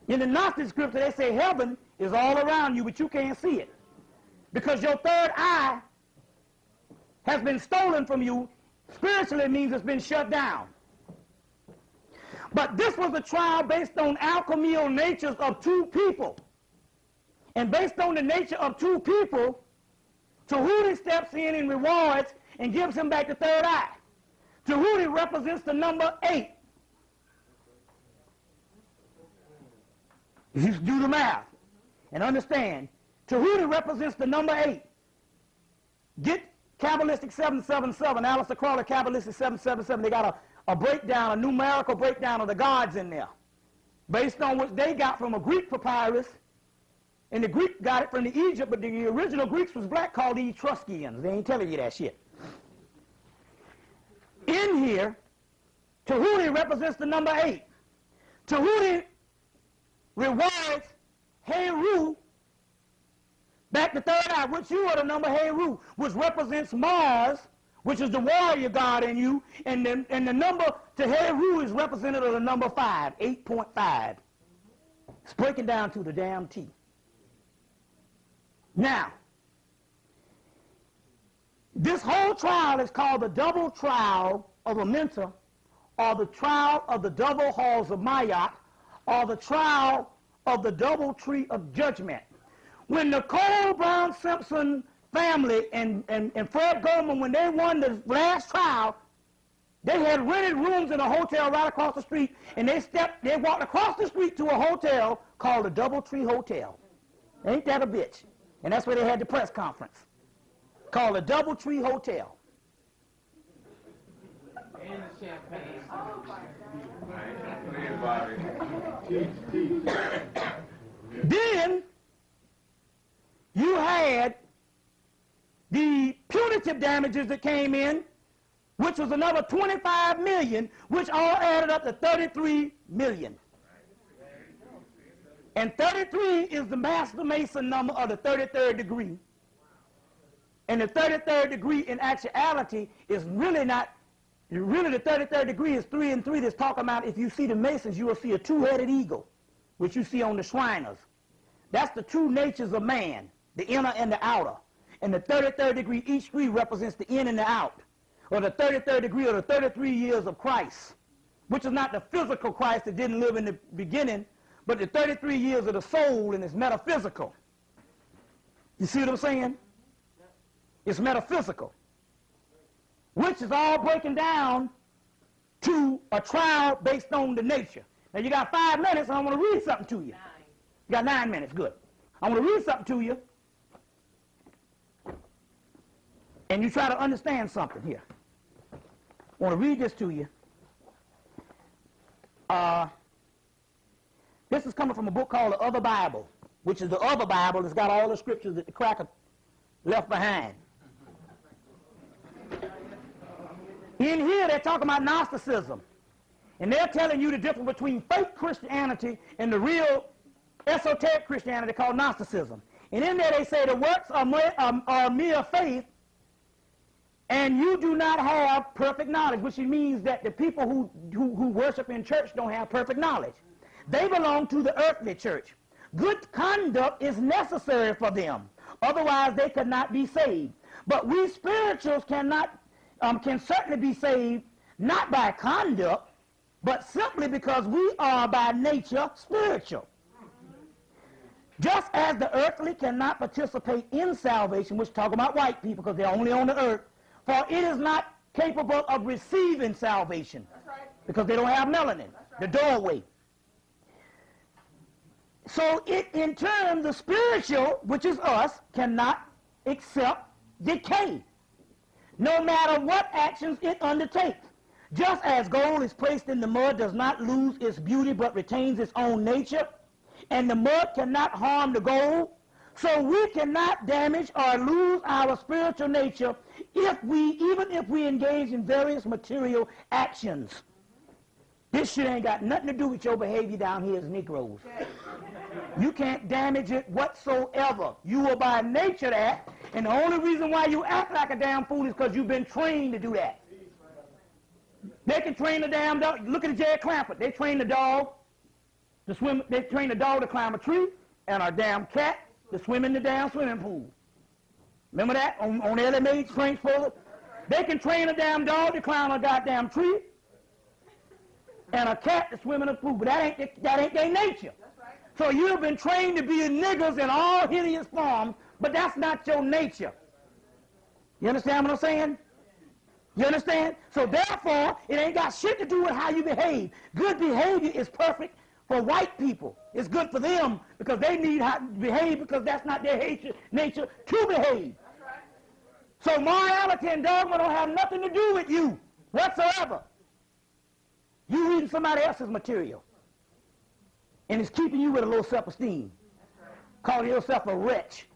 In the Gnostic scripture, they say heaven is all around you, but you can't see it. Because your third eye has been stolen from you. Spiritually, it means it's been shut down. But this was a trial based on alchemical natures of two people. And based on the nature of two people, Tahuti steps in and rewards and gives him back the third eye. Tahuti represents the number 8. You do the math and understand. Tahuti represents the number 8. Get Kabbalistic 777, Alistair Crawley Kabbalistic 777. They got a breakdown, a numerical breakdown of the gods in there, based on what they got from a Greek papyrus. And the Greek got it from the Egypt, but the original Greeks was black, called the Etruscans. They ain't telling you that shit. In here, Tahuti represents the number 8. Tahuti rewards Heru back the third eye, which you are the number Heru, which represents Mars, which is the warrior god in you, and the number to Heru is represented of the number 5, 8.5. It's breaking down to the damn T. Now, this whole trial is called the double trial of Amenta, or the trial of the double halls of Mayat, or the trial of the double tree of judgment. When the Cole Brown Simpson family and Fred Goldman, when they won the last trial, they had rented rooms in a hotel right across the street, and they walked across the street to a hotel called the Double Tree Hotel. Ain't that a bitch? And that's where they had the press conference, called the Double Tree Hotel. And the champagne. Then you had the punitive damages that came in, which was another 25 million, which all added up to 33 million. And 33 is the Master Mason number of the 33rd degree. And the 33rd degree in actuality is really not, really the 33rd degree is 3 and 3 that's talking about, if you see the Masons, you will see a two-headed eagle, which you see on the Shriners. That's the two natures of man, the inner and the outer. And the 33rd degree, each degree represents the in and the out. Or the 33rd degree, or the 33 years of Christ, which is not the physical Christ that didn't live in the beginning, but the 33 years of the soul, and it's metaphysical. You see what I'm saying? It's metaphysical, which is all breaking down to a trial based on the nature. Now you got 5 minutes, and I want to read something to you. You got 9 minutes, good. I want to read something to you, and you try to understand something here. I want to read this to you. This is coming from a book called The Other Bible, which is the other Bible that's got all the scriptures that the cracker left behind. In here, they're talking about Gnosticism. And they're telling you the difference between fake Christianity and the real esoteric Christianity called Gnosticism. And in there, they say the works are mere faith, and you do not have perfect knowledge, which means that the people who worship in church don't have perfect knowledge. They belong to the earthly church. Good conduct is necessary for them. Otherwise, they could not be saved. But we spirituals can certainly be saved, not by conduct, but simply because we are by nature spiritual. Just as the earthly cannot participate in salvation, which talk about white people because they're only on the earth, for it is not capable of receiving salvation because they don't have melanin, the doorway. So in turn, the spiritual, which is us, cannot accept decay, no matter what actions it undertakes. Just as gold is placed in the mud, does not lose its beauty but retains its own nature, and the mud cannot harm the gold, so we cannot damage or lose our spiritual nature even if we engage in various material actions. This shit ain't got nothing to do with your behavior down here as Negroes. You can't damage it whatsoever. You are by nature that, and the only reason why you act like a damn fool is because you've been trained to do that. They can train the damn dog. Look at the Jerry Clamper. They train the dog to swim. They train the dog to climb a tree, and our damn cat to swim in the damn swimming pool. Remember that on LMA train spoiler? They can train a damn dog to climb a goddamn tree, and a cat to swim in a pool. But that ain't their nature. So you've been trained to be niggers in all hideous forms, but that's not your nature. You understand what I'm saying? You understand? So therefore, it ain't got shit to do with how you behave. Good behavior is perfect for white people. It's good for them because they need how to behave because that's not their nature to behave. So morality and dogma don't have nothing to do with you whatsoever. You reading somebody else's material. And it's keeping you with a low self-esteem. Calling yourself a wretch.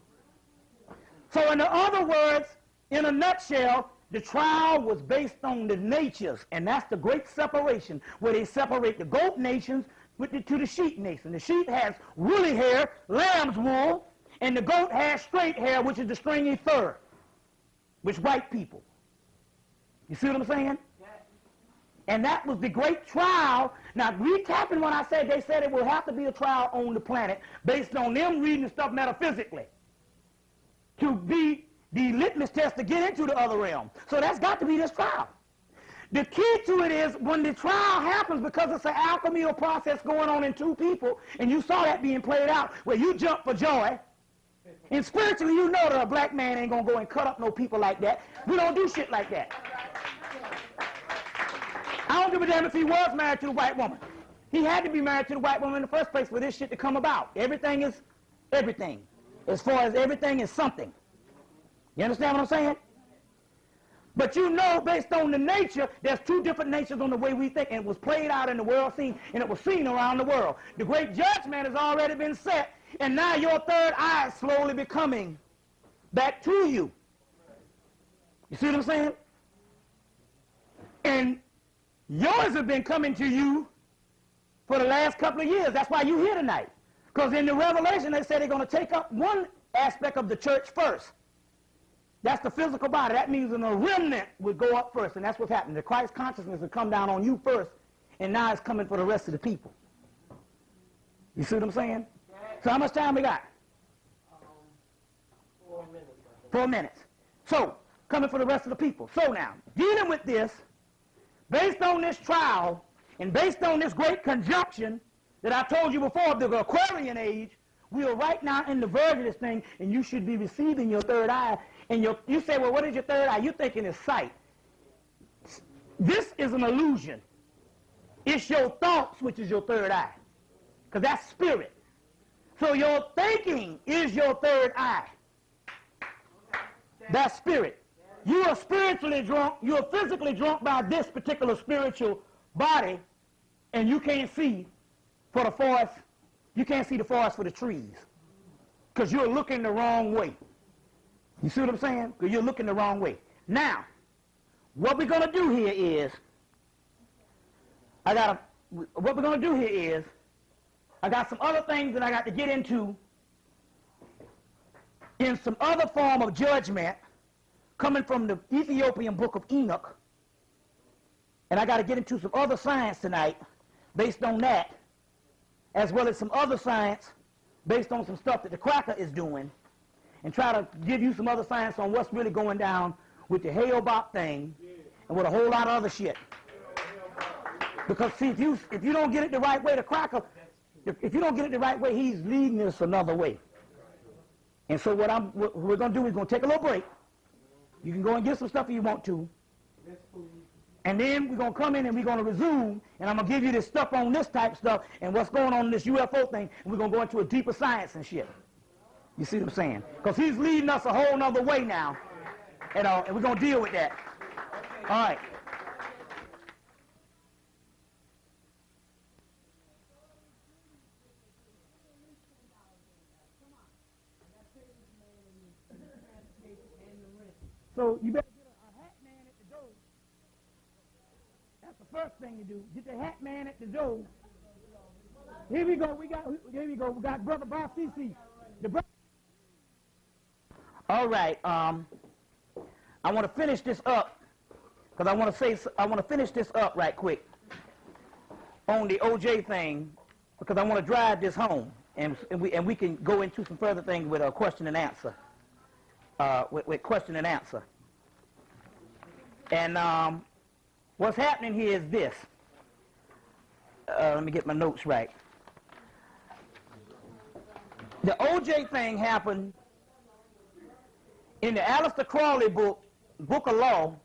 So in other words, in a nutshell, the trial was based on the natures, and that's the great separation, where they separate the goat nations to the sheep nation. The sheep has woolly hair, lamb's wool, and the goat has straight hair, which is the stringy fur, which white people. You see what I'm saying? And that was the great trial. Now, recapping what I said, they said it will have to be a trial on the planet based on them reading the stuff metaphysically to be the litmus test to get into the other realm. So that's got to be this trial. The key to it is when the trial happens, because it's an alchemical process going on in two people, and you saw that being played out, where you jump for joy, and spiritually you know that a black man ain't going to go and cut up no people like that. We don't do shit like that. I don't give a damn if he was married to the white woman. He had to be married to the white woman in the first place for this shit to come about. Everything is everything. As far as everything is something. You understand what I'm saying? But you know, based on the nature, there's two different natures on the way we think, and it was played out in the world scene, and it was seen around the world. The great judgment has already been set, and now your third eye is slowly becoming back to you. You see what I'm saying? And yours have been coming to you for the last couple of years. That's why you're here tonight. Because in the Revelation, they say they're going to take up one aspect of the church first. That's the physical body. That means a remnant would go up first, and that's what's happening. The Christ consciousness will come down on you first, and now it's coming for the rest of the people. You see what I'm saying? So how much time we got? 4 minutes. 4 minutes. So, coming for the rest of the people. So now, dealing with this, based on this trial, and based on this great conjunction that I told you before of the Aquarian age, we are right now in the verge of this thing, and you should be receiving your third eye. And you say, well, what is your third eye? You're thinking it's sight. This is an illusion. It's your thoughts which is your third eye, because that's spirit. So your thinking is your third eye. That's spirit. You are spiritually drunk. You are physically drunk by this particular spiritual body, and you can't see for the forest. You can't see the forest for the trees because you're looking the wrong way. You see what I'm saying? Because you're looking the wrong way. Now, what we're going to do here is, I got some other things that I got to get into in some other form of judgment coming from the Ethiopian book of Enoch. And I got to get into some other science tonight based on that, as well as some other science based on some stuff that the cracker is doing, and try to give you some other science on what's really going down with the Hale-Bopp thing and with a whole lot of other shit. Because see, if you don't get it the right way, the cracker, if you don't get it the right way, he's leading us another way. And so what we're going to do is going to take a little break. You can go and get some stuff if you want to. And then we're going to come in and we're going to resume, and I'm going to give you this stuff on this type of stuff and what's going on in this UFO thing, and we're going to go into a deeper science and shit. You see what I'm saying? Because he's leading us a whole nother way now, and we're going to deal with that. All right. So you better get a hat man at the door. That's the first thing you do. Get the hat man at the door. Here we go. We got Brother Bob CC. All right. I want to finish this up because I want to finish this up right quick on the OJ thing, because I want to drive this home, and we can go into some further things with a question and answer. With question and answer. And what's happening here is this. Let me get my notes right. The OJ thing happened in the Aleister Crowley book of Law,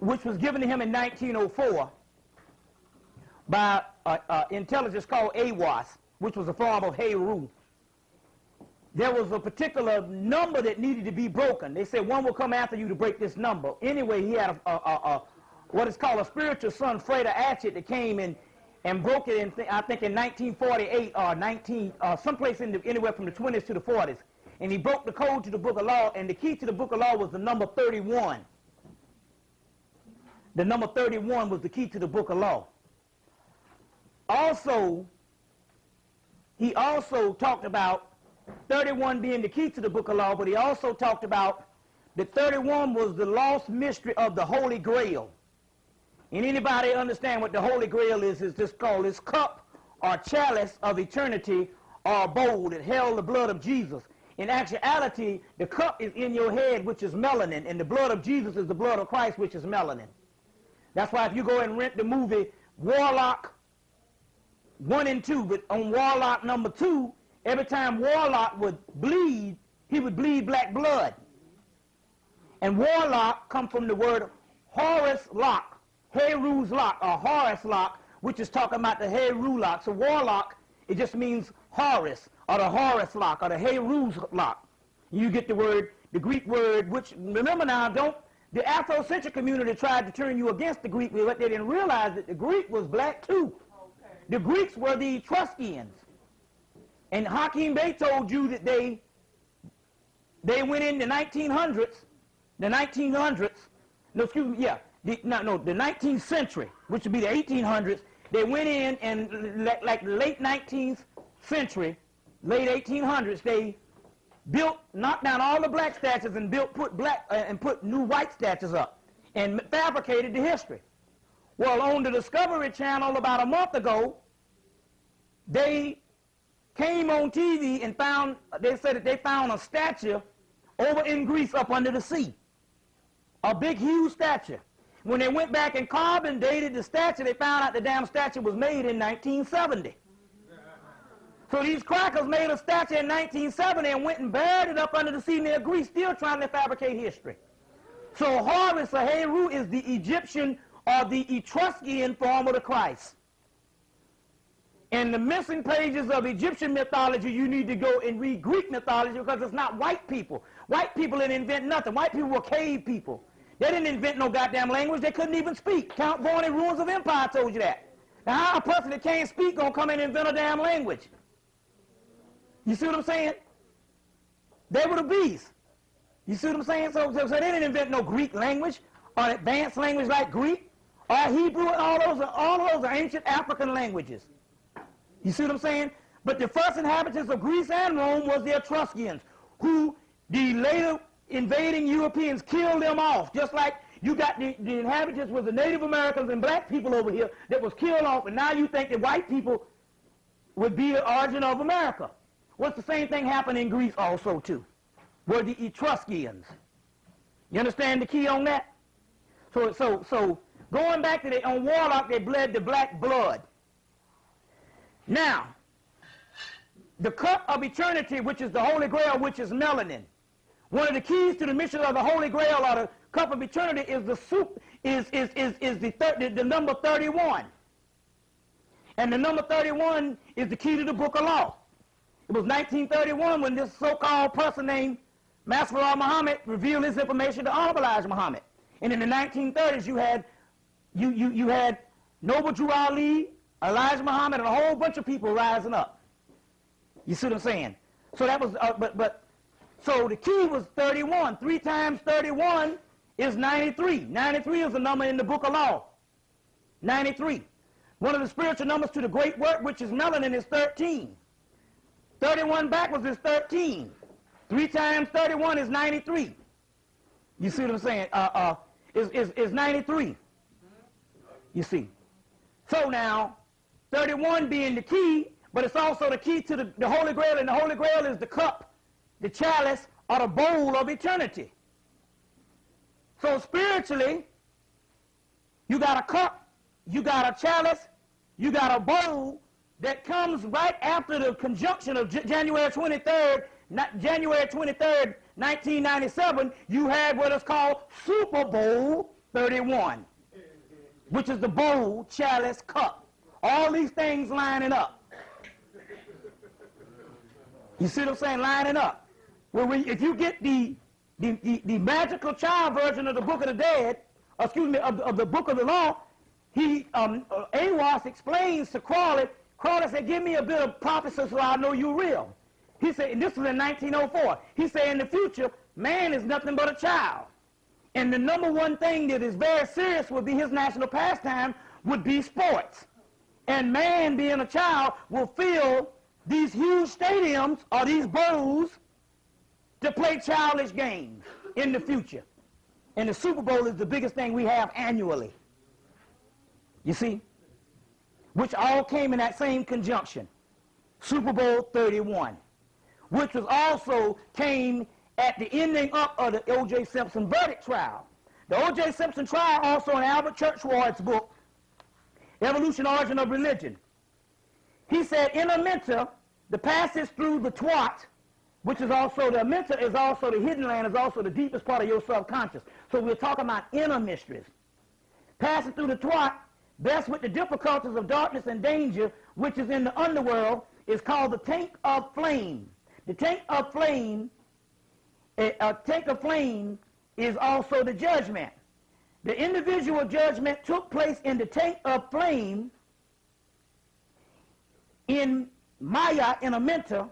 which was given to him in 1904 by intelligence called AWAS, which was a form of Heru. There was a particular number that needed to be broken. They said one will come after you to break this number. Anyway, he had what is called a spiritual son, Freda Atchett, that came in and broke it in, I think, in 1948 or someplace anywhere from the 20s to the 40s. And he broke the code to the Book of Law, and the key to the Book of Law was the number 31. The number 31 was the key to the Book of Law. Also, he also talked about 31 being the key to the Book of Law, but he also talked about that 31 was the lost mystery of the Holy Grail. And anybody understand what the Holy Grail is just called this cup or chalice of eternity or bowl that held the blood of Jesus. In actuality, the cup is in your head, which is melanin, and the blood of Jesus is the blood of Christ, which is melanin. That's why if you go and rent the movie Warlock 1 and 2, but on Warlock number 2, every time Warlock would bleed, he would bleed black blood. And Warlock comes from the word Horus Lock, Heru's Lock, or Horus Lock, which is talking about the Heru Lock. So Warlock, it just means Horus, or the Horus Lock, or the Heru's Lock. You get the Greek word, which, remember now, the Afrocentric community tried to turn you against the Greek, but they didn't realize that the Greek was black too. Okay. The Greeks were the Etruscans. And Hakeem Bey told you that they went in the 1900s, the 19th century, which would be the 1800s. They went in and like the late 19th century, late 1800s, they knocked down all the black statues and put new white statues up and fabricated the history. Well, on the Discovery Channel about a month ago, they came on TV and they said that they found a statue over in Greece up under the sea. A big, huge statue. When they went back and carbon dated the statue, they found out the damn statue was made in 1970. So these crackers made a statue in 1970 and went and buried it up under the sea near Greece, still trying to fabricate history. So Horus or Heru is the Egyptian or the Etruscan form of the Christ. In the missing pages of Egyptian mythology, you need to go and read Greek mythology because it's not white people. White people didn't invent nothing. White people were cave people. They didn't invent no goddamn language. They couldn't even speak. Count Born in Ruins of Empire told you that. Now how a person that can't speak gonna come in and invent a damn language? You see what I'm saying? They were the beasts. You see what I'm saying? So they didn't invent no Greek language or advanced language like Greek or Hebrew. All of those are ancient African languages. You see what I'm saying? But the first inhabitants of Greece and Rome was the Etruscans, who the later invading Europeans killed them off. Just like you got the inhabitants was the Native Americans and black people over here that was killed off, and now you think that white people would be the origin of America. What's the same thing happened in Greece also too? Were the Etruscans. You understand the key on that? So going back to on Warlock, they bled the black blood. Now, the cup of eternity, which is the Holy Grail, which is melanin. One of the keys to the mission of the Holy Grail or the cup of eternity is the number 31. And the number 31 is the key to the Book of Law. It was 1931 when this so-called person named Masrur Muhammad revealed his information to Honorable Elijah Muhammad. And in the 1930s, you had Noble Drew Ali, Elijah Muhammad, and a whole bunch of people rising up. You see what I'm saying? So that was, so the key was 31. 3 times 31 is 93. 93 is a number in the Book of Law. 93. One of the spiritual numbers to the great work, which is melanin, is 13. 31 backwards is 13. 3 times 31 is 93. You see what I'm saying? is 93. You see. So now, 31 being the key, but it's also the key to the Holy Grail, and the Holy Grail is the cup, the chalice, or the bowl of eternity. So spiritually, you got a cup, you got a chalice, you got a bowl that comes right after the conjunction of January 23rd, 1997. You had what is called Super Bowl 31, which is the bowl, chalice, cup. All these things lining up. You see what I'm saying? Lining up. Well, if you get the magical child version of the Book of the Dead, excuse me, of the Book of the Law, Awas explains to Crawley. Crawley said, give me a bit of prophecy so I know you're real. He said, and this was in 1904. He said, in the future, man is nothing but a child. And the number one thing that is very serious would be his national pastime would be sports. And man, being a child, will fill these huge stadiums or these bowls to play childish games in the future. And the Super Bowl is the biggest thing we have annually. You see? Which all came in that same conjunction. Super Bowl 31. Which was also came at the ending up of the O.J. Simpson verdict trial. The O.J. Simpson trial, also in Albert Churchward's book, Evolution, Origin of Religion. He said, in a mentor, the passage through the twat, which is also, the mentor is also the hidden land, is also the deepest part of your subconscious. So we're talking about inner mysteries. Passing through the twat, best with the difficulties of darkness and danger, which is in the underworld, is called the tank of flame. The tank of flame, a tank of flame is also the judgment. The individual judgment took place in the tank of flame in Maya, in a mentor,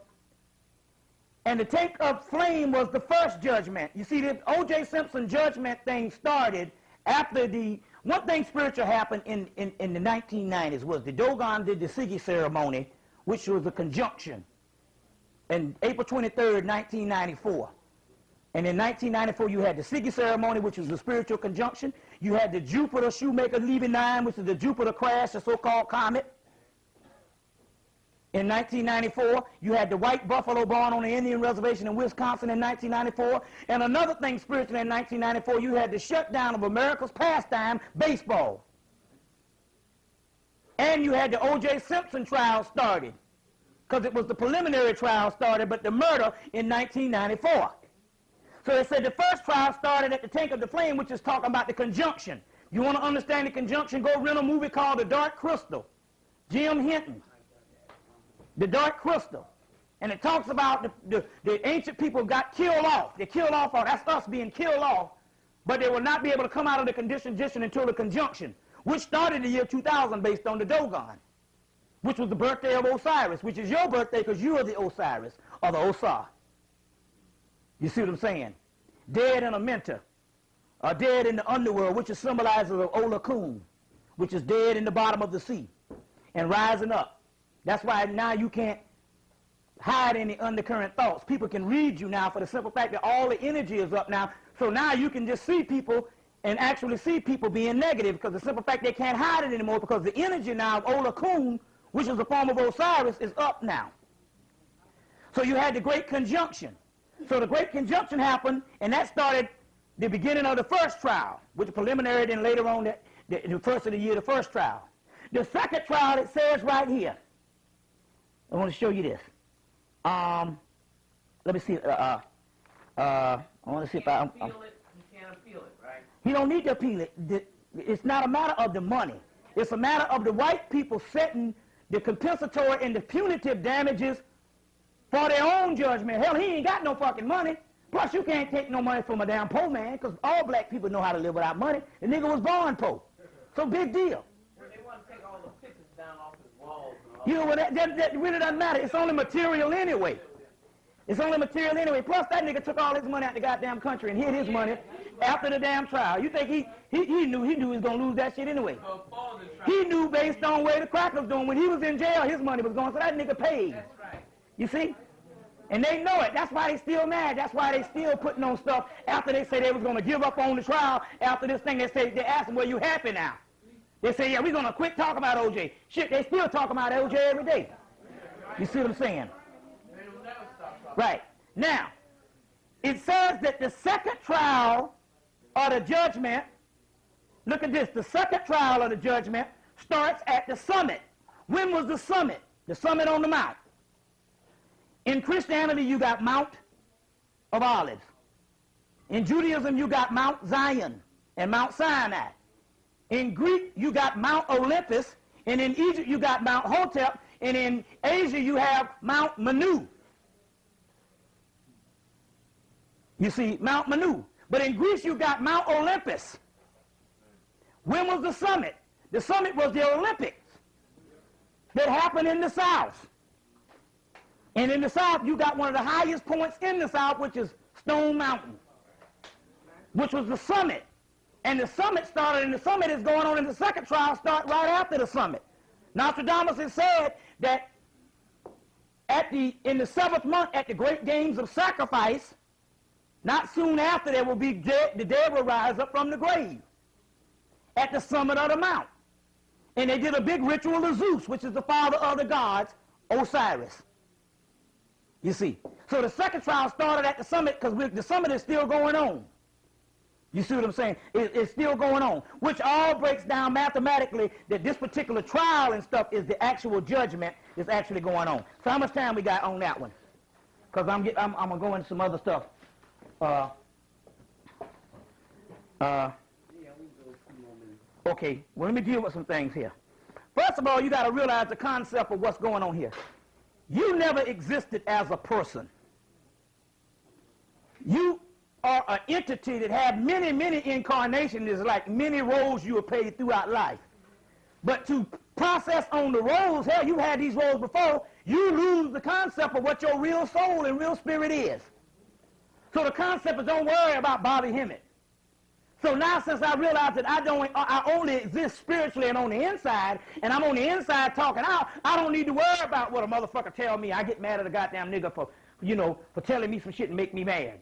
and the tank of flame was the first judgment. You see, the O.J. Simpson judgment thing started after the, one thing spiritual happened in the 1990s was the Dogon did the Sigi ceremony, which was a conjunction, in April 23rd, 1994. And in 1994, you had the Sigi ceremony, which was the spiritual conjunction. You had the Jupiter Shoemaker leaving 9, which is the Jupiter crash, the so-called comet. In 1994, you had the white buffalo born on the Indian reservation in Wisconsin in 1994. And another thing spiritually in 1994, you had the shutdown of America's pastime, baseball. And you had the O.J. Simpson trial started, because it was the preliminary trial started, but the murder in 1994. So they said the first trial started at the tank of the flame, which is talking about the conjunction. You want to understand the conjunction, go rent a movie called The Dark Crystal. Jim Henton. The Dark Crystal. And it talks about the ancient people got killed off. They killed off, that's us being killed off, but they will not be able to come out of the condition until the conjunction, which started the year 2000 based on the Dogon, which was the birthday of Osiris, which is your birthday because you are the Osiris, or the Osar. You see what I'm saying? Dead in a mentor, or dead in the underworld, which is symbolized as Olakun, which is dead in the bottom of the sea, and rising up. That's why now you can't hide any undercurrent thoughts. People can read you now for the simple fact that all the energy is up now. So now you can just see people and actually see people being negative because the simple fact they can't hide it anymore because the energy now of Olakun, which is a form of Osiris, is up now. So you had the Great Conjunction. So the Great Conjunction happened, and that started the beginning of the first trial, which is preliminary, then later on the first of the year, the first trial. The second trial, it says right here. I want to show you this. Let me see. I want to see if I... Feel it, you can't appeal it, right? He don't need to appeal it. It's not a matter of the money. It's a matter of the white people setting the compensatory and the punitive damages for their own judgment. Hell, he ain't got no fucking money. Plus, you can't take no money from a damn poor man because all black people know how to live without money. The nigga was born poor. So big deal. They want to take all the pictures down off his walls. You know, that really doesn't matter. It's only material anyway. It's only material anyway. Plus, that nigga took all his money out the goddamn country and hid his money after the damn trial. You think he knew he was going to lose that shit anyway. He knew based on where the crack was doing. When he was in jail, his money was going, so that nigga paid. That's right. You see? And they know it. That's why they still mad. That's why they still putting on stuff after they say they was going to give up on the trial. After this thing, they ask them, well, you happy now? They say, yeah, we're going to quit talking about O.J. Shit, they still talking about O.J. every day. You see what I'm saying? Right. Now, it says that the second trial or the judgment, look at this, the second trial of the judgment starts at the summit. When was the summit? The summit on the mount. In Christianity, you got Mount of Olives. In Judaism, you got Mount Zion and Mount Sinai. In Greek, you got Mount Olympus. And in Egypt, you got Mount Hotep. And in Asia, you have Mount Manu. You see, Mount Manu. But in Greece, you got Mount Olympus. When was the summit? The summit was the Olympics that happened in the South. And in the South, you got one of the highest points in the South, which is Stone Mountain, which was the summit. And the summit started, and the summit is going on, and the second trial starts right after the summit. Nostradamus has said that in the 7th month, at the great games of sacrifice, not soon after there will be the dead will rise up from the grave at the summit of the mount. And they did a big ritual of Zeus, which is the father of the gods, Osiris. You see. So the second trial started at the summit because the summit is still going on. You see what I'm saying? It's still going on, which all breaks down mathematically that this particular trial and stuff is the actual judgment that's actually going on. So how much time we got on that one? Because I'm going to go into some other stuff. Okay, well, let me deal with some things here. First of all, you got to realize the concept of what's going on here. You never existed as a person. You are an entity that had many, many incarnations. There's like many roles you were played throughout life. But to process on the roles, hell, you had these roles before, you lose the concept of what your real soul and real spirit is. So the concept is don't worry about Bobby Hemmitt. So now since I realize that I only exist spiritually and on the inside, and I'm on the inside talking out, I don't need to worry about what a motherfucker tell me. I get mad at a goddamn nigga for telling me some shit and make me mad.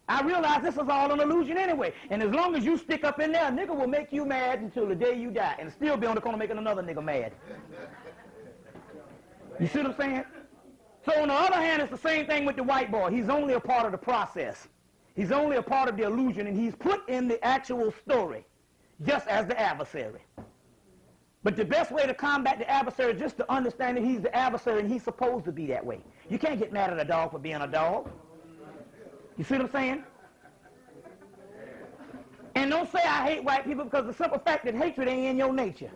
I realize this is all an illusion anyway. And as long as you stick up in there, a nigga will make you mad until the day you die and still be on the corner making another nigga mad. You see what I'm saying? So on the other hand, it's the same thing with the white boy. He's only a part of the process. He's only a part of the illusion, and he's put in the actual story, just as the adversary. But the best way to combat the adversary is just to understand that he's the adversary, and he's supposed to be that way. You can't get mad at a dog for being a dog. You see what I'm saying? And don't say I hate white people because the simple fact that hatred ain't in your nature.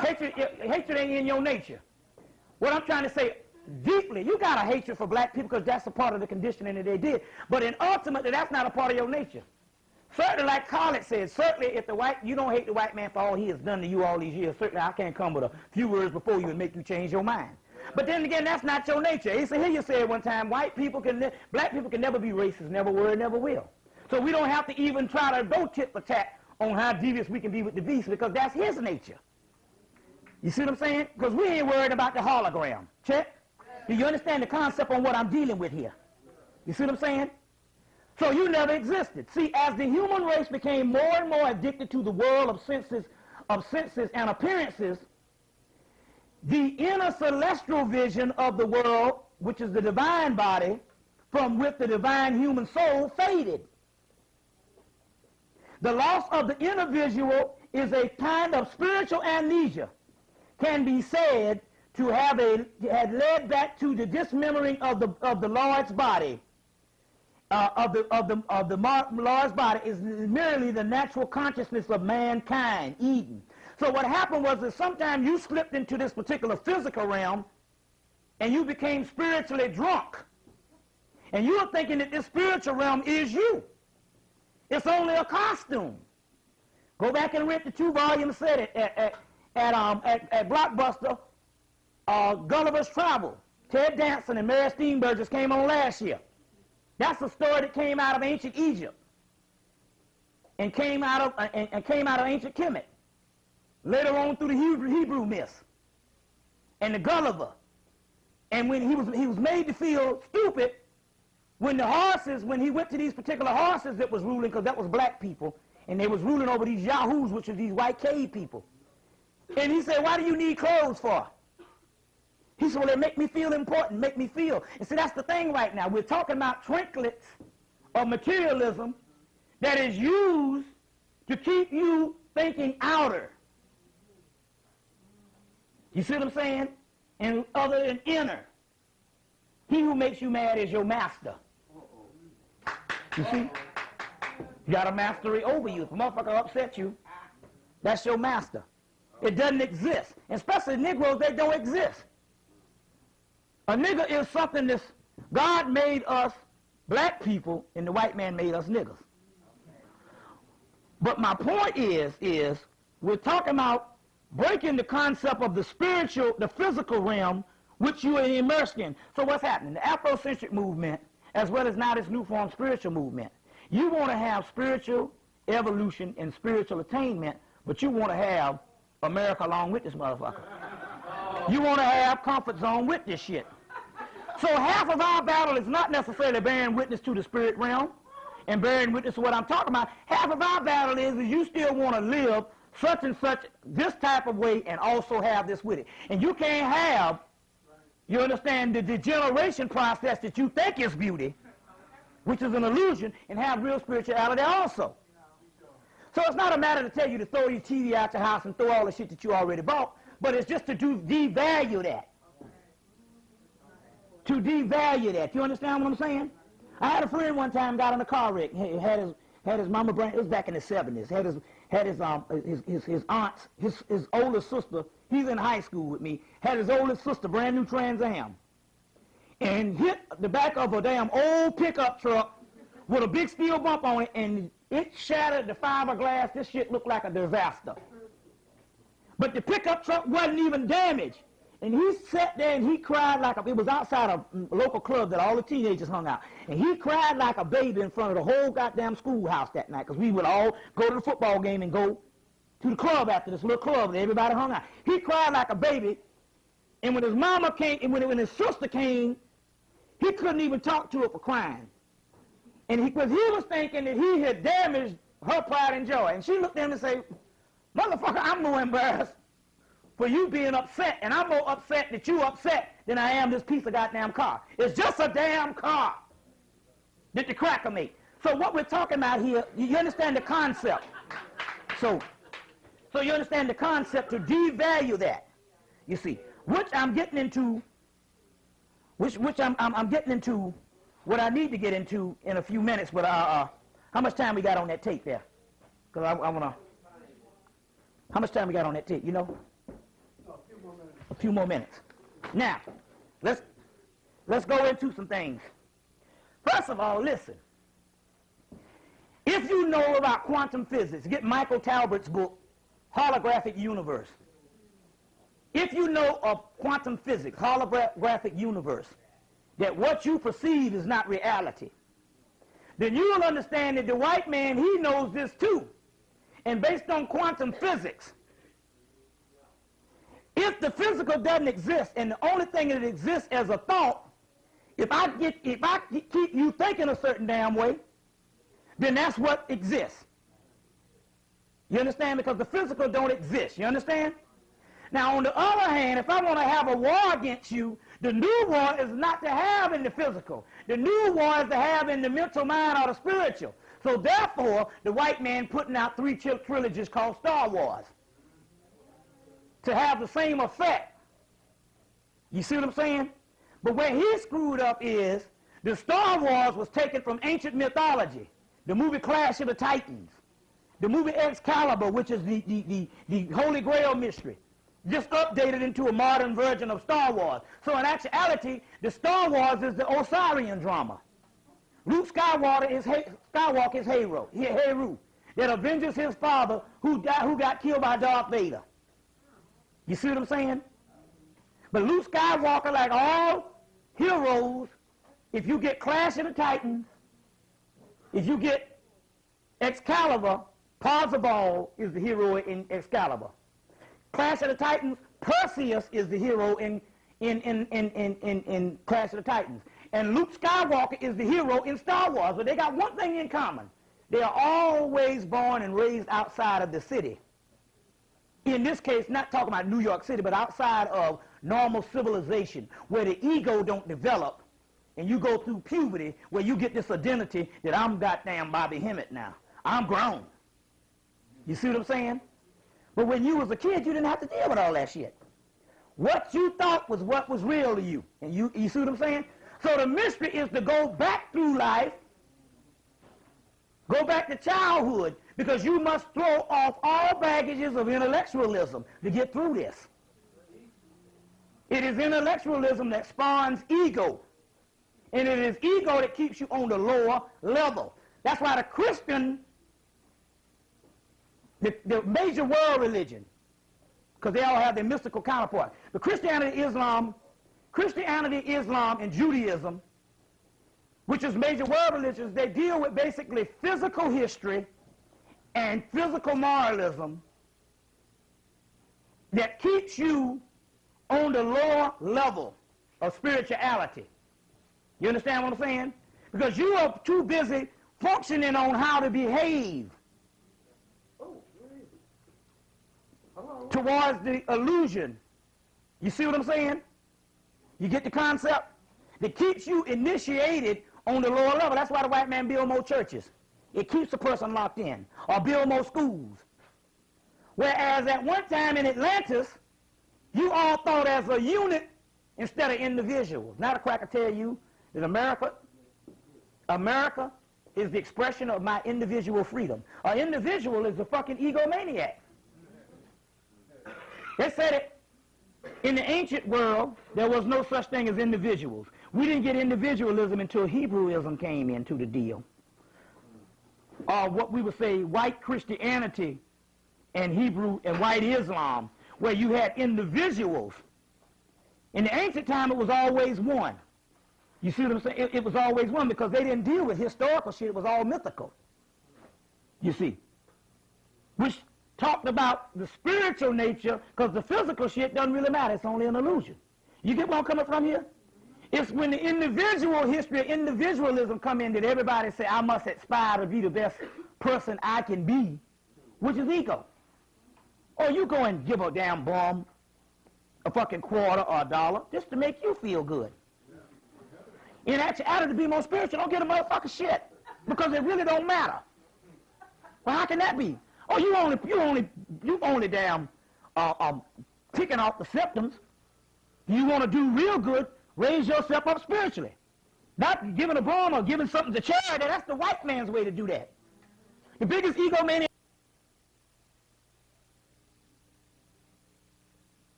Hatred ain't in your nature. What I'm trying to say, deeply, you got a hatred for black people because that's a part of the conditioning that they did. But ultimately, that's not a part of your nature. Certainly, like Khaled said, certainly if you don't hate the white man for all he has done to you all these years, certainly I can't come with a few words before you and make you change your mind. But then again, that's not your nature. You said one time, black people can never be racist, never were, never will. So we don't have to even try to go tit for tat on how devious we can be with the beast because that's his nature. You see what I'm saying? Because we ain't worried about the hologram. Check? Do you understand the concept on what I'm dealing with here? You see what I'm saying? So you never existed. See, as the human race became more and more addicted to the world of senses and appearances, the inner celestial vision of the world, which is the divine body, from which the divine human soul faded. The loss of the inner visual is a kind of spiritual amnesia, can be said to have led back to the dismembering of the Lord's body. Lord's body is merely the natural consciousness of mankind, Eden. So what happened was that sometimes you slipped into this particular physical realm and you became spiritually drunk. And you were thinking that this spiritual realm is you. It's only a costume. Go back and rent the 2-volume set at Blockbuster, Gulliver's Travel. Ted Danson and Mary Steenburgen just came on last year. That's a story that came out of ancient Egypt and came out of ancient Kemet. Later on through the Hebrew myths and the Gulliver And when he was made to feel stupid, when he went to these particular horses that was ruling, because that was black people, and they was ruling over these yahoos, which are these white cave people. And he said, why do you need clothes for? He said, well, they make me feel important, make me feel. And see, that's the thing right now. We're talking about trinkets of materialism that is used to keep you thinking outer. You see what I'm saying? And other than inner. He who makes you mad is your master. You see? You got a mastery over you. If a motherfucker upset you, that's your master. It doesn't exist. And especially Negroes, they don't exist. A nigger is something that's, God made us black people and the white man made us niggers. But my point is we're talking about breaking the concept of the spiritual, the physical realm, which you are immersed in. So what's happening? The Afrocentric movement, as well as now this new form spiritual movement, you want to have spiritual evolution and spiritual attainment, but you want to have America along with this motherfucker. You want to have comfort zone with this shit. So half of our battle is not necessarily bearing witness to the spirit realm and bearing witness to what I'm talking about. Half of our battle is you still want to live such and such this type of way and also have this with it. And you can't have, you understand, the degeneration process that you think is beauty, which is an illusion, and have real spirituality also. So it's not a matter to tell you to throw your TV out your house and throw all the shit that you already bought, but it's just to devalue that. To devalue that. You understand what I'm saying? I had a friend one time got in a car wreck. He had his mama bring. It was back in the 70s. Had his aunts, his older sister. He's in high school with me. Had his oldest sister, brand new Trans Am, and hit the back of a damn old pickup truck with a big steel bump on it, and it shattered the fiberglass. This shit looked like a disaster. But the pickup truck wasn't even damaged. And he sat there and he cried like it was outside a local club that all the teenagers hung out. And he cried like a baby in front of the whole goddamn schoolhouse that night, because we would all go to the football game and go to the club after this little club and everybody hung out. He cried like a baby. And when his mama came, and when his sister came, he couldn't even talk to her for crying. And he was thinking that he had damaged her pride and joy. And she looked at him and said, motherfucker, I'm more embarrassed for you being upset, and I'm more upset that you upset than I am this piece of goddamn car. It's just a damn car that the cracker made. So what we're talking about here, you understand the concept. So you understand the concept to devalue that, you see, which I'm getting into, which I'm getting into what I need to get into in a few minutes. But how much time we got on that tape there? Because I want to, how much time we got on that tape, you know? A few more minutes. Now, let's go into some things. First of all, listen. If you know about quantum physics, get Michael Talbert's book, Holographic Universe. If you know of quantum physics, holographic universe, that what you perceive is not reality, then you will understand that the white man, he knows this too. And based on quantum physics, if the physical doesn't exist and the only thing that exists as a thought, if I keep you thinking a certain damn way, then that's what exists. You understand? Because the physical don't exist. You understand? Now, on the other hand, if I want to have a war against you, the new war is not to have in the physical. The new war is to have in the mental mind or the spiritual. So therefore, the white man putting out 3 trilogies called Star Wars, to have the same effect. You see what I'm saying? But where he screwed up is the Star Wars was taken from ancient mythology, the movie Clash of the Titans, the movie Excalibur, which is the Holy Grail mystery, just updated into a modern version of Star Wars. So in actuality, the Star Wars is the Osirian drama. Luke Skywalker is Heru, that avenges his father who got killed by Darth Vader. You see what I'm saying? But Luke Skywalker, like all heroes, if you get Clash of the Titans, if you get Excalibur, Parzival is the hero in Excalibur. Clash of the Titans, Perseus is the hero in in Clash of the Titans. And Luke Skywalker is the hero in Star Wars, but they got one thing in common. They are always born and raised outside of the city. In this case, not talking about New York City, but outside of normal civilization, where the ego don't develop, and you go through puberty, where you get this identity that I'm goddamn Bobby Hemmitt now. I'm grown. You see what I'm saying? But when you was a kid, you didn't have to deal with all that shit. What you thought was what was real to you. And you see what I'm saying? So the mystery is to go back through life, go back to childhood, because you must throw off all baggages of intellectualism to get through this. It is intellectualism that spawns ego. And it is ego that keeps you on the lower level. That's why the Christian, the major world religion, because they all have their mystical counterpart. But Christianity, Islam, and Judaism, which is major world religions, they deal with basically physical history and physical moralism that keeps you on the lower level of spirituality. You understand what I'm saying? Because you are too busy functioning on how to behave towards the illusion. You see what I'm saying? You get the concept? That keeps you initiated on the lower level. That's why the white man build more churches. It keeps a person locked in. Or build more schools. Whereas at one time in Atlantis, you all thought as a unit instead of individuals. Now the cracker tell you that America is the expression of my individual freedom. An individual is a fucking egomaniac. They said it. In the ancient world, there was no such thing as individuals. We didn't get individualism until Hebrewism came into the deal. Or what we would say white Christianity and Hebrew and white Islam, where you had individuals. In the ancient time, it was always one. You see what I'm saying? It was always one because they didn't deal with historical shit. It was all mythical. You see. Which talked about the spiritual nature, because the physical shit doesn't really matter. It's only an illusion. You get where I'm coming from here? It's when the individual history of individualism come in that everybody say, I must aspire to be the best person I can be, which is ego. Or you go and give a damn bum a fucking quarter or a dollar just to make you feel good. In actuality, to be more spiritual, don't get a motherfucking shit, because it really don't matter. Well, how can that be? Oh, you only damn picking off the symptoms. You want to do real good, raise yourself up spiritually. Not giving a bomb or giving something to charity. That's the white man's way to do that. The biggest egomaniac.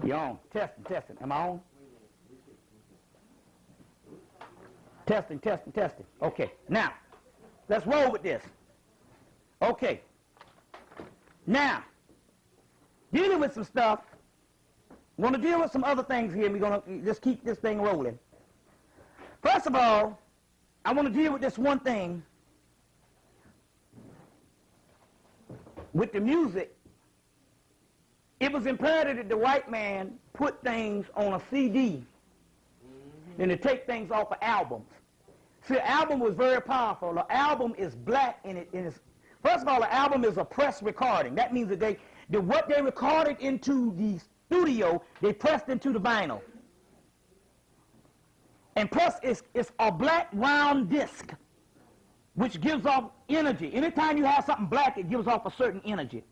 You on? Testing. Am I on? Testing. Okay. Now, let's roll with this. Okay. Now, dealing with some stuff want to deal with some other things here. We're going to just keep this thing rolling. First of all, I want to deal with this one thing with the music. It was imperative that the white man put things on a CD than to take things off of albums. See, the album was very powerful. The album is black in it. First of all, the album is a press recording. That means that what they recorded into the studio, they pressed into the vinyl. And plus, it's a black round disc, which gives off energy. Anytime you have something black, it gives off a certain energy.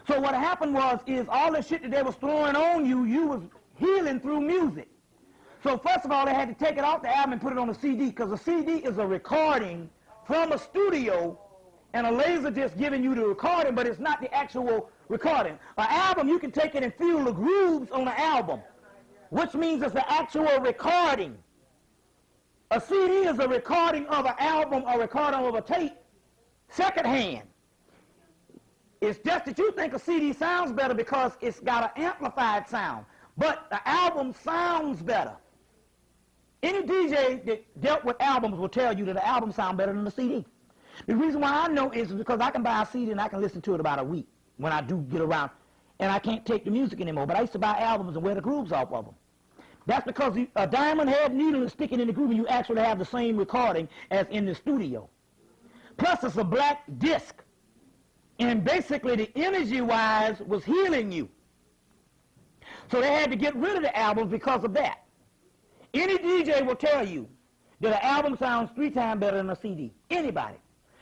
So what happened is all the shit that they was throwing on you was healing through music. So first of all, they had to take it off the album and put it on a CD, because a CD is a recording from a studio and a laser disc giving you the recording, but it's not the actual recording. An album, you can take it and feel the grooves on the album, which means it's the actual recording. A CD is a recording of an album, a recording of a tape, secondhand. It's just that you think a CD sounds better because it's got an amplified sound, but the album sounds better. Any DJ that dealt with albums will tell you that the album sounds better than the CD. The reason why I know is because I can buy a CD and I can listen to it about a week when I do get around, and I can't take the music anymore, but I used to buy albums and wear the grooves off of them. That's because a diamond head needle is sticking in the groove and you actually have the same recording as in the studio. Plus it's a black disc. And basically the energy-wise was healing you. So they had to get rid of the albums because of that. Any DJ will tell you that an album sounds 3 times better than a CD. Anybody.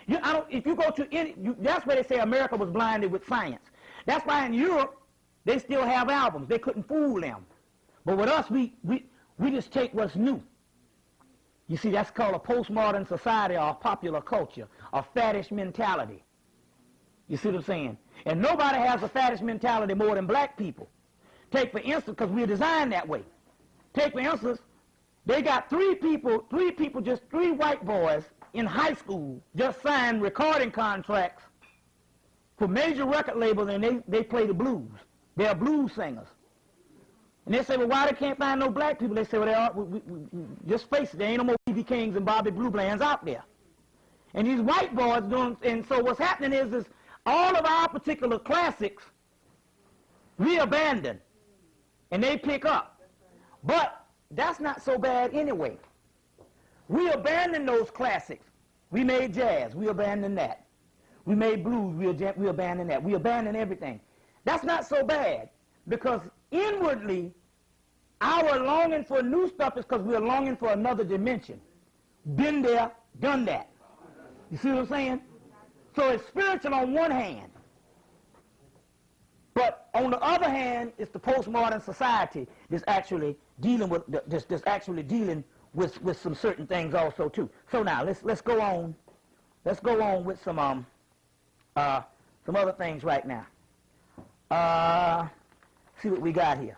If you go to that's where they say America was blinded with science. That's why in Europe they still have albums. They couldn't fool them. But with us, we just take what's new. You see, that's called a postmodern society or a popular culture, a faddish mentality. You see what I'm saying? And nobody has a faddish mentality more than black people. Take, for instance, because we're designed that way. Take, for instance, they got three white boys in high school just signed recording contracts for major record labels, and they play the blues. They're blues singers. And they say, well, why they can't find no black people? They say, well, just face it, there ain't no more B.B. Kings and Bobby Blue Blands out there. And these white boys doing, and so what's happening is all of our particular classics we abandon, and they pick up. But that's not so bad anyway. We abandon those classics. We made jazz, we abandoned that. We made blues, we abandoned that. We abandon everything. That's not so bad, because inwardly, our longing for new stuff is because we're longing for another dimension. Been there, done that. You see what I'm saying? So it's spiritual on one hand, but on the other hand, it's the postmodern society that's actually dealing with with some certain things also too. So now let's go on. Let's go on with some other things right now. See what we got here.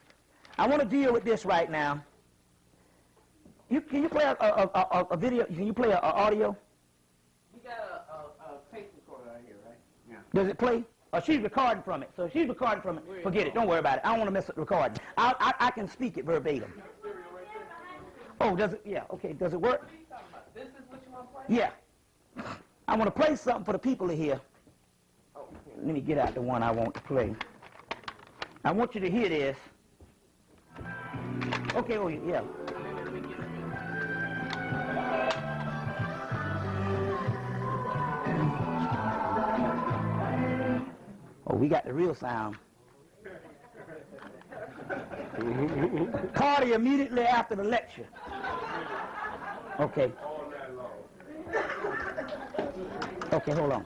I want to deal with this right now. Can you play a video? Can you play an audio? You got a tape recorder out here, right? Yeah. Does it play? Oh, she's recording from it. So if she's recording from it, forget it. Don't worry about it. I don't want to miss it recording. I can speak it verbatim. Oh, does it? Yeah, okay. Does it work? This is what you want to play? Yeah. I want to play something for the people to hear. Oh, Let me get out the one I want to play. I want you to hear this. Okay, oh, yeah. Oh, we got the real sound. Party immediately after the lecture. Okay. Okay, hold on.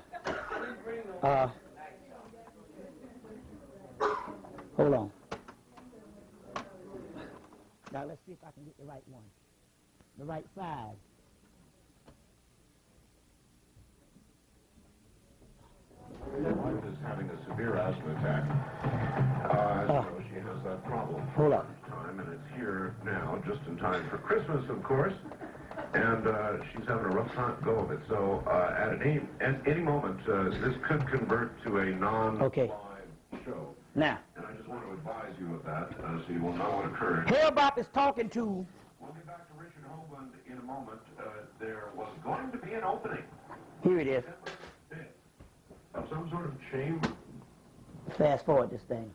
Hold on. Now let's see if I can get the right one. The right side. My wife is having a severe asthma attack. So she has that problem for Hold a up. long time, and it's here now, just in time for Christmas, of course. And she's having a rough time go of it. So at any moment, this could convert to a non-live show. Now, And I just want to advise you of that, so you will know what occurred. Hale-Bopp is talking to... We'll get back to Richard Hoagland in a moment. There was going to be an opening. Here it is. Of some sort of chamber. Fast forward this thing.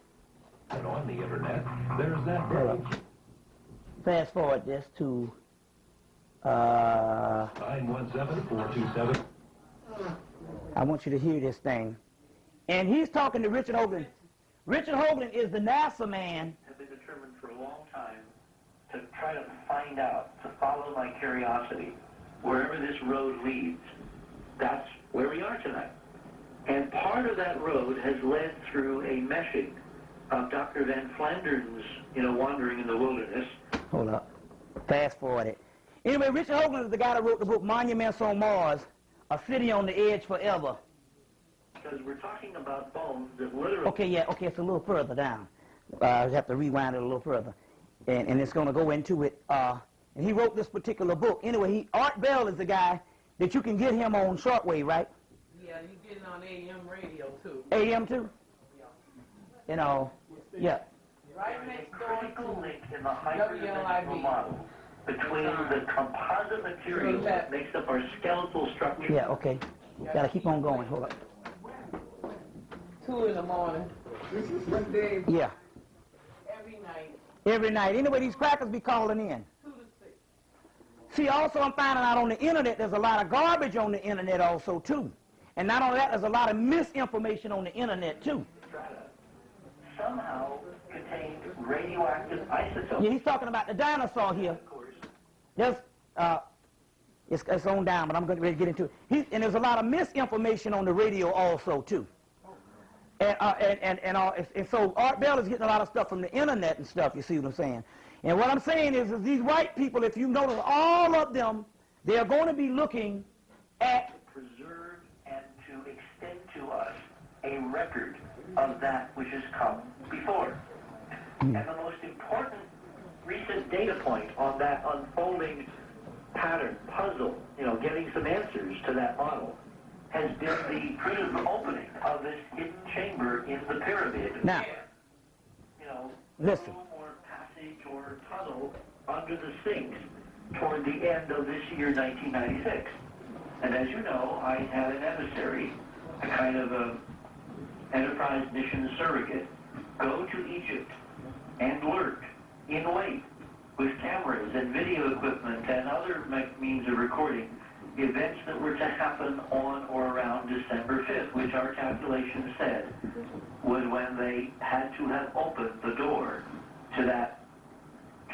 And on the internet, there's that Hold up. Fast forward this to... 917-427. I want you to hear this thing. And he's talking to Richard Hoagland. Richard Hoagland is the NASA man. Have been determined for a long time to try to find out, to follow my curiosity. Wherever this road leads, that's where we are tonight. And part of that road has led through a meshing of Dr. Van Flander's, wandering in the wilderness. Hold up. Fast forward it. Anyway, Richard Hoagland is the guy that wrote the book Monuments on Mars, A City on the Edge Forever. Because we're talking about bones that literally... Okay, yeah, okay, it's a little further down. I have to rewind it a little further. And it's going to go into it. And he wrote this particular book. Anyway, Art Bell is the guy that you can get him on shortwave, right? Yeah, you get it on AM radio, too. AM too? Yeah. Right next door critical to link in the hyperdimensional model between the composite material that makes up our skeletal structure. Yeah, okay. Gotta keep on going. Hold up. 2 in the morning. This is what they... Yeah. Every night. Every night. Anyway, these crackers be calling in. 2 to 6. See, also I'm finding out on the internet there's a lot of garbage on the internet also, too. And not only that, there's a lot of misinformation on the internet, too. Somehow contained radioactive isotopes. Yeah, he's talking about the dinosaur here. Of course. There's, it's on down, but I'm going to get into it. And there's a lot of misinformation on the radio also, too. And so Art Bell is getting a lot of stuff from the internet and stuff, you see what I'm saying? And what I'm saying is these white people, if you notice, all of them, they're going to be looking at... preserve and to extend to us a record of that which has come before. And the most important recent data point on that unfolding pattern, puzzle, getting some answers to that model, has been the prism opening of this hidden chamber in the pyramid. Now, listen. Room or passage or tunnel under the Sphinx toward the end of this year, 1996. And as you know, I had an emissary, a kind of a Enterprise mission surrogate, go to Egypt and lurk in wait with cameras and video equipment and other means of recording events that were to happen on or around December 5th, which our calculations said was when they had to have opened the door to that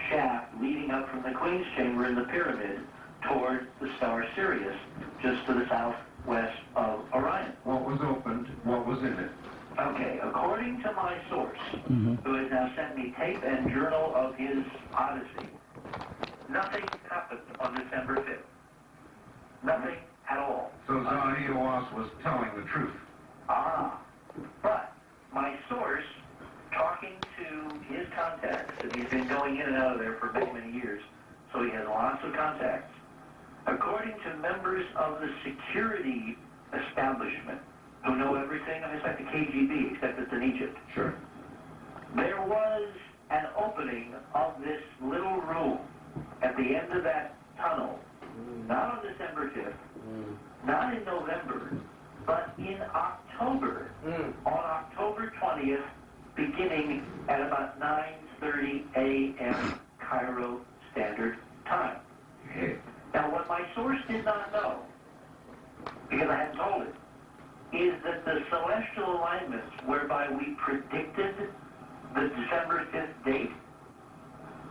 shaft leading up from the Queen's Chamber in the pyramid toward the star Sirius, just to the southwest of Orion. What was opened? What was in it? Okay, according to my source, who has now sent me tape and journal of his odyssey, nothing happened on December 5th. Nothing at all. So Zahi-Hawass was telling the truth. But my source, talking to his contacts, and he's been going in and out of there for many, many years, so he has lots of contacts. According to members of the security establishment, who know everything, I expect the KGB, except it's in Egypt. Sure. There was an opening of this little room at the end of that tunnel, not on December 5th, not in November, but in October, on October 20th, beginning at about 9:30 a.m. Cairo Standard Time. Now, what my source did not know, because I hadn't told it, is that the celestial alignments whereby we predicted the December 5th date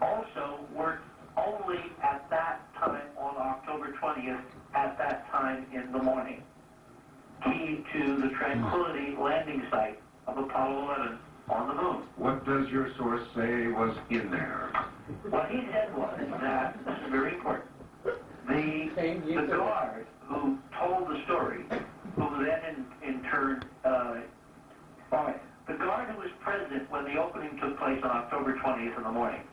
also worked only at that time on October 20th, at that time in the morning. Key to the Tranquility landing site of Apollo 11 on the moon. What does your source say was in there? What he said was that, this is very important, the guard who told the story, who then in turn, the guard who was present when the opening took place on October 20th in the morning,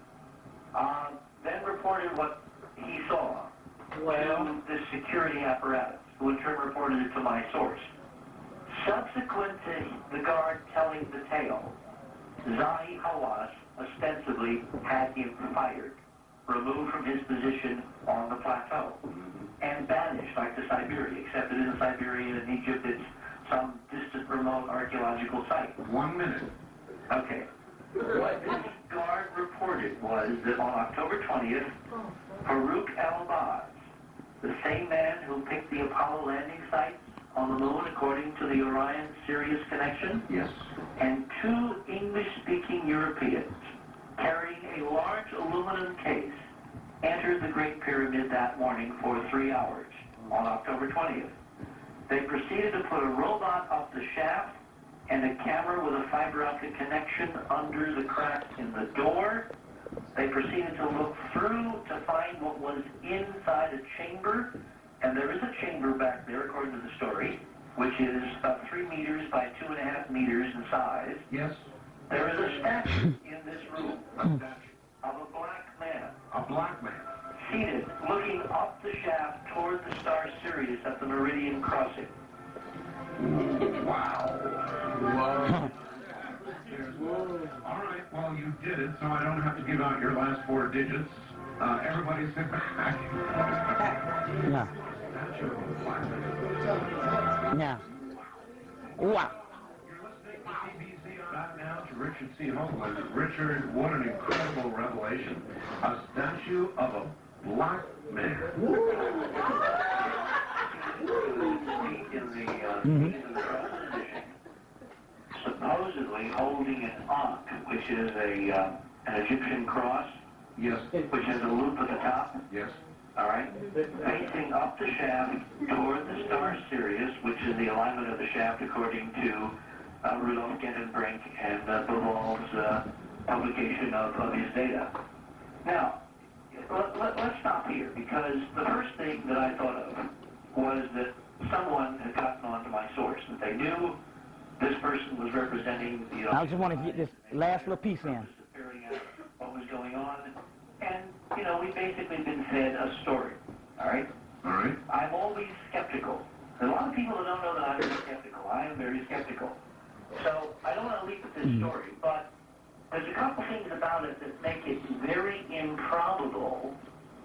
then reported what he saw to the security apparatus, who in turn reported it to my source. Subsequent to the guard telling the tale, Zahi Hawass ostensibly had him fired, removed from his position on the plateau, and banished back to Siberia, except that in Siberia and Egypt it's some distant remote archaeological site. 1 minute. Okay. What this guard reported was that on October 20th, Farouk al-Baz, the same man who picked the Apollo landing sites on the moon according to the Orion-Sirius connection, Yes. and 2 English-speaking Europeans carrying a large aluminum case entered the Great Pyramid that morning for 3 hours on October 20th. They proceeded to put a robot up the shaft and a camera with a fiber optic connection under the crack in the door. They proceeded to look through to find what was inside a chamber, and there is a chamber back there, according to the story, which is about 3 meters by 2.5 meters in size. Yes. There is a statue in this room of a black man, A black man. seated, looking up the shaft toward the star Sirius at the meridian crossing. Wow. Whoa. All right, well, you did it, so I don't have to give out your last 4 digits. Everybody sit back. No. Statue of a black man. No. Wow. You're listening to CBC Back now to Richard C. Hoagland. Richard, what an incredible revelation. A statue of a black man. In the position, supposedly holding an ankh, which is an Egyptian cross, Yes. which has a loop at the top. Yes. All right, facing up the shaft toward the star Sirius, which is the alignment of the shaft according to Rudolf Gentenbrink and Boval's publication of his data. Now, let's stop here, because the first thing that I thought of was that someone had gotten onto my source, that they knew this person was representing the... I just want to get this last little piece in. Figuring out what was going on, and, you know, we've basically been fed a story, all right? All right. I'm always skeptical. There's a lot of people that don't know that I'm very skeptical. I am very skeptical. So I don't want to leap at this story, but there's a couple things about it that make it very improbable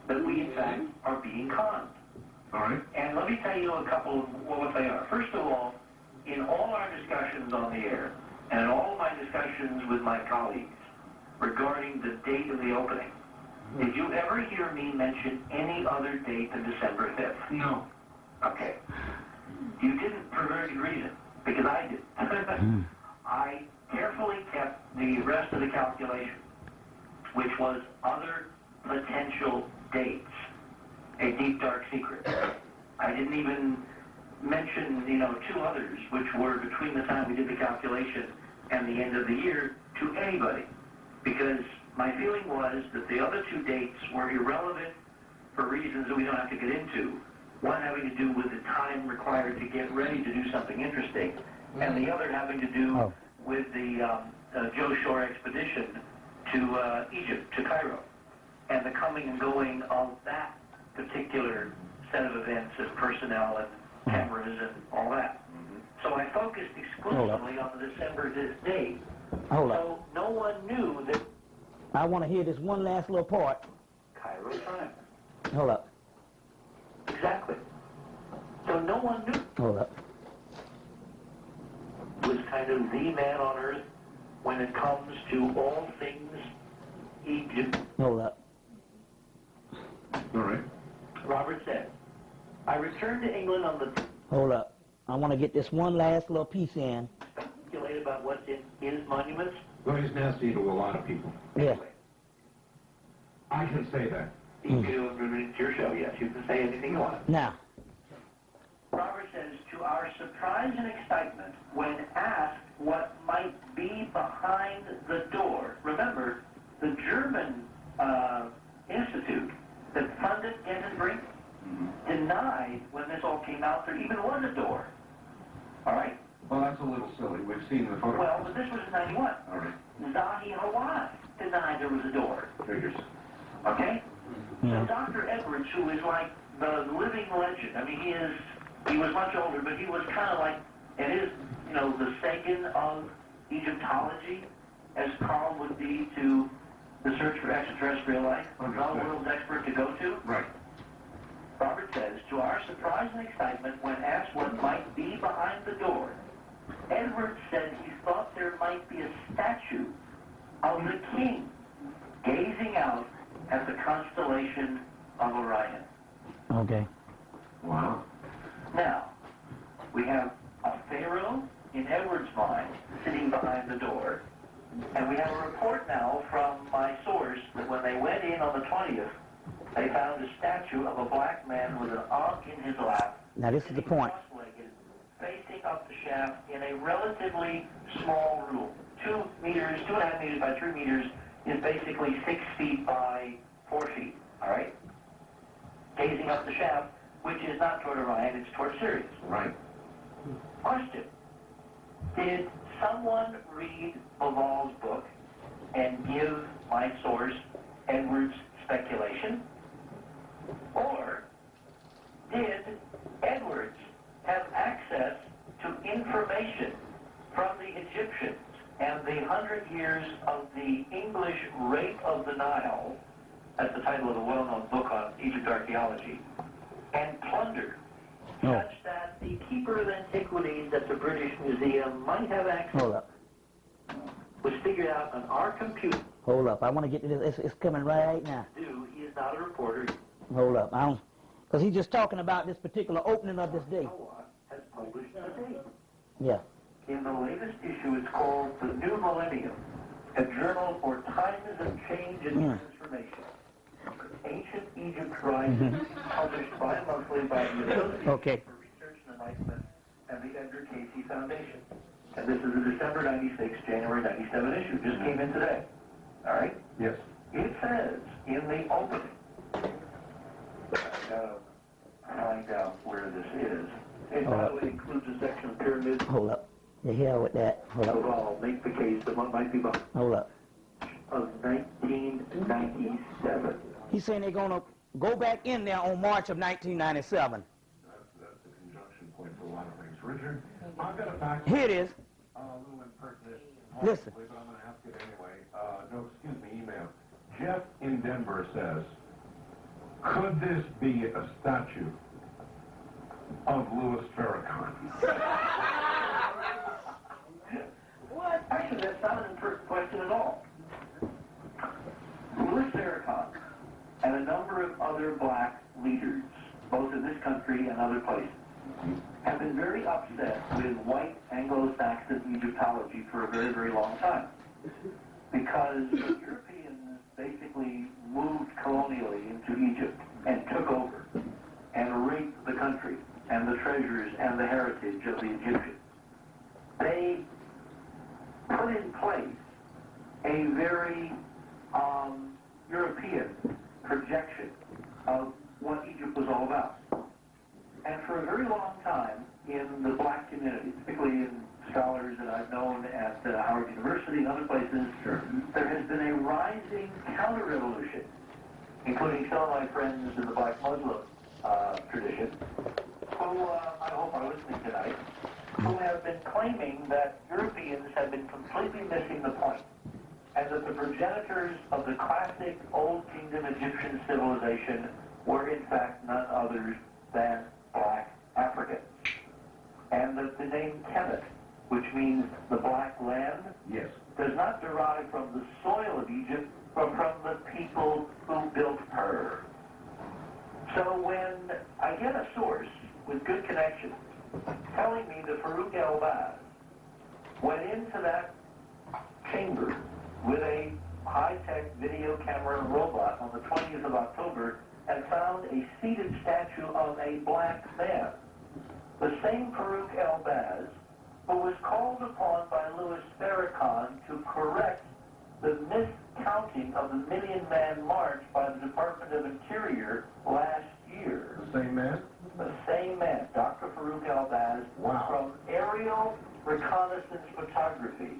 that we, in fact, are being conned. All right. And let me tell you a couple of what they are. First of all, in all our discussions on the air, and in all of my discussions with my colleagues regarding the date of the opening, did you ever hear me mention any other date than December 5th? No. Okay. You didn't for very good reason, because I did. I carefully kept the rest of the calculation, which was other potential dates, a deep, dark secret. I didn't even mention, 2 others, which were between the time we did the calculation and the end of the year, to anybody, because my feeling was that the other 2 dates were irrelevant for reasons that we don't have to get into. One having to do with the time required to get ready to do something interesting, and the other having to do with the Joe Shore expedition to Egypt, to Cairo, and the coming and going of that particular set of events and personnel and cameras and all that. So I focused exclusively on the December date, so no one knew that I want to hear this one last little part. Cairo time. Hold up. Exactly. So no one knew. Hold up. Was kind of the man on earth when it comes to all things Egypt. Hold up. All right. Robert said, I returned to England on the... Hold up. I want to get this one last little piece in. Speculate about what's in his monuments. Well, he's nasty to a lot of people. Yeah. I can say that. It's your show, yes. You can say anything you want. Now. Robert says, to our surprise and excitement, when asked what might be behind the door, remember, the German institute that funded Gentenbrink denied when this all came out there even was a door. All right? Well, that's a little silly. We've seen the photo. Well, but this was in 91. All right. Zahi Hawass denied there was a door. Figures. Okay? So Dr. Edwards, who is like the living legend, I mean, he was much older, but he was kind of like, it is, the Sagan of Egyptology. as Carl would be to the search for extraterrestrial life, not a world's expert to go to? Right. Robert says, to our surprise and excitement, when asked what might be behind the door, Edwards said he thought there might be a statue of the king gazing out at the constellation of Orion. Okay. Wow. Now, we have a pharaoh in Edwards' mind sitting behind the door, and we have a report now from my source that when they went in on the 20th, they found a statue of a black man with an ankh in his lap. Now this is the point. Cross-legged, facing up the shaft in a relatively small room. 2 meters, 2.5 meters by 3 meters is basically 6 feet by 4 feet, all right? Gazing up the shaft, which is not toward Orion, it's toward Sirius. Right. Question. Did someone read Laval's book and give my source Edwards' speculation? Or did Edwards have access to information from the Egyptians and the 100 years of the English Rape of the Nile, that's the title of a well-known book on Egypt archaeology, and plundered, such that the keeper of antiquities at the British Museum might have access? Hold up. Was figured out on our computer. Hold up. I want to get to this. It's coming right now. He is not a reporter. Hold up. I don't, because he's just talking about this particular opening of this day. Has published today. Yeah. In the latest issue, it's called The New Millennium, a journal for times of change and transformation. Ancient Egypt Rises, published bi-monthly by the Association for Research and Enlightenment and the Edgar Casey Foundation. And this is the December 96, January 97 issue. Just came in today. All right? Yes. It says in the opening, I've got to find out where this is. It, by the way, includes a section of pyramids. Hold up. The hell with that. Hold up. I'll make the case that what might be behind Hold up. of 1997. He's saying they're going to go back in there on March of 1997. That's a conjunction point for a lot of things. Richard, I've got a fact. Here it is. A little impertinent. Listen. But I'm going to ask it anyway. No, excuse me, email. Jeff in Denver says, could this be a statue of Louis Farrakhan? What? Actually, that's not an impertinent question at all. Louis Farrakhan and a number of other black leaders, both in this country and other places, have been very upset with white Anglo-Saxon Egyptology for a very, very long time. Because the Europeans basically moved colonially into Egypt and took over and raped the country and the treasures and the heritage of the Egyptians. They put in place a very European projection of what Egypt was all about. And for a very long time in the black community, particularly in scholars that I've known at Howard University and other places, there has been a rising counter-revolution, including some of my friends in the black Muslim tradition, who I hope are listening tonight, who have been claiming that Europeans have been completely missing the point, and that the progenitors of the classic Old Kingdom Egyptian civilization were in fact none others than black Africans. And that the name Hemmitt, which means the black land, Yes. does not derive from the soil of Egypt, but from the people who built her. So when I get a source with good connections telling me that Farouk El-Baz went into that chamber with a high-tech video camera robot on the 20th of October and found a seated statue of a black man, the same Farouk El-Baz who was called upon by Louis Farrakhan to correct the miscounting of the Million Man March by the Department of Interior last year. The same man? The same man, Dr. Farouk El-Baz, from aerial reconnaissance photography,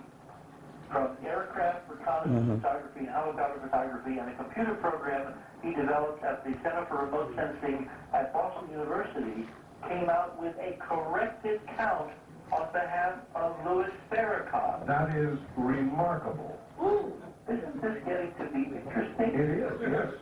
from aircraft reconnaissance photography and helicopter photography, and a computer program he developed at the Center for Remote Sensing at Boston University, came out with a corrected count on behalf of Louis Farrakhan. That is remarkable. this getting to be interesting? It is, yes.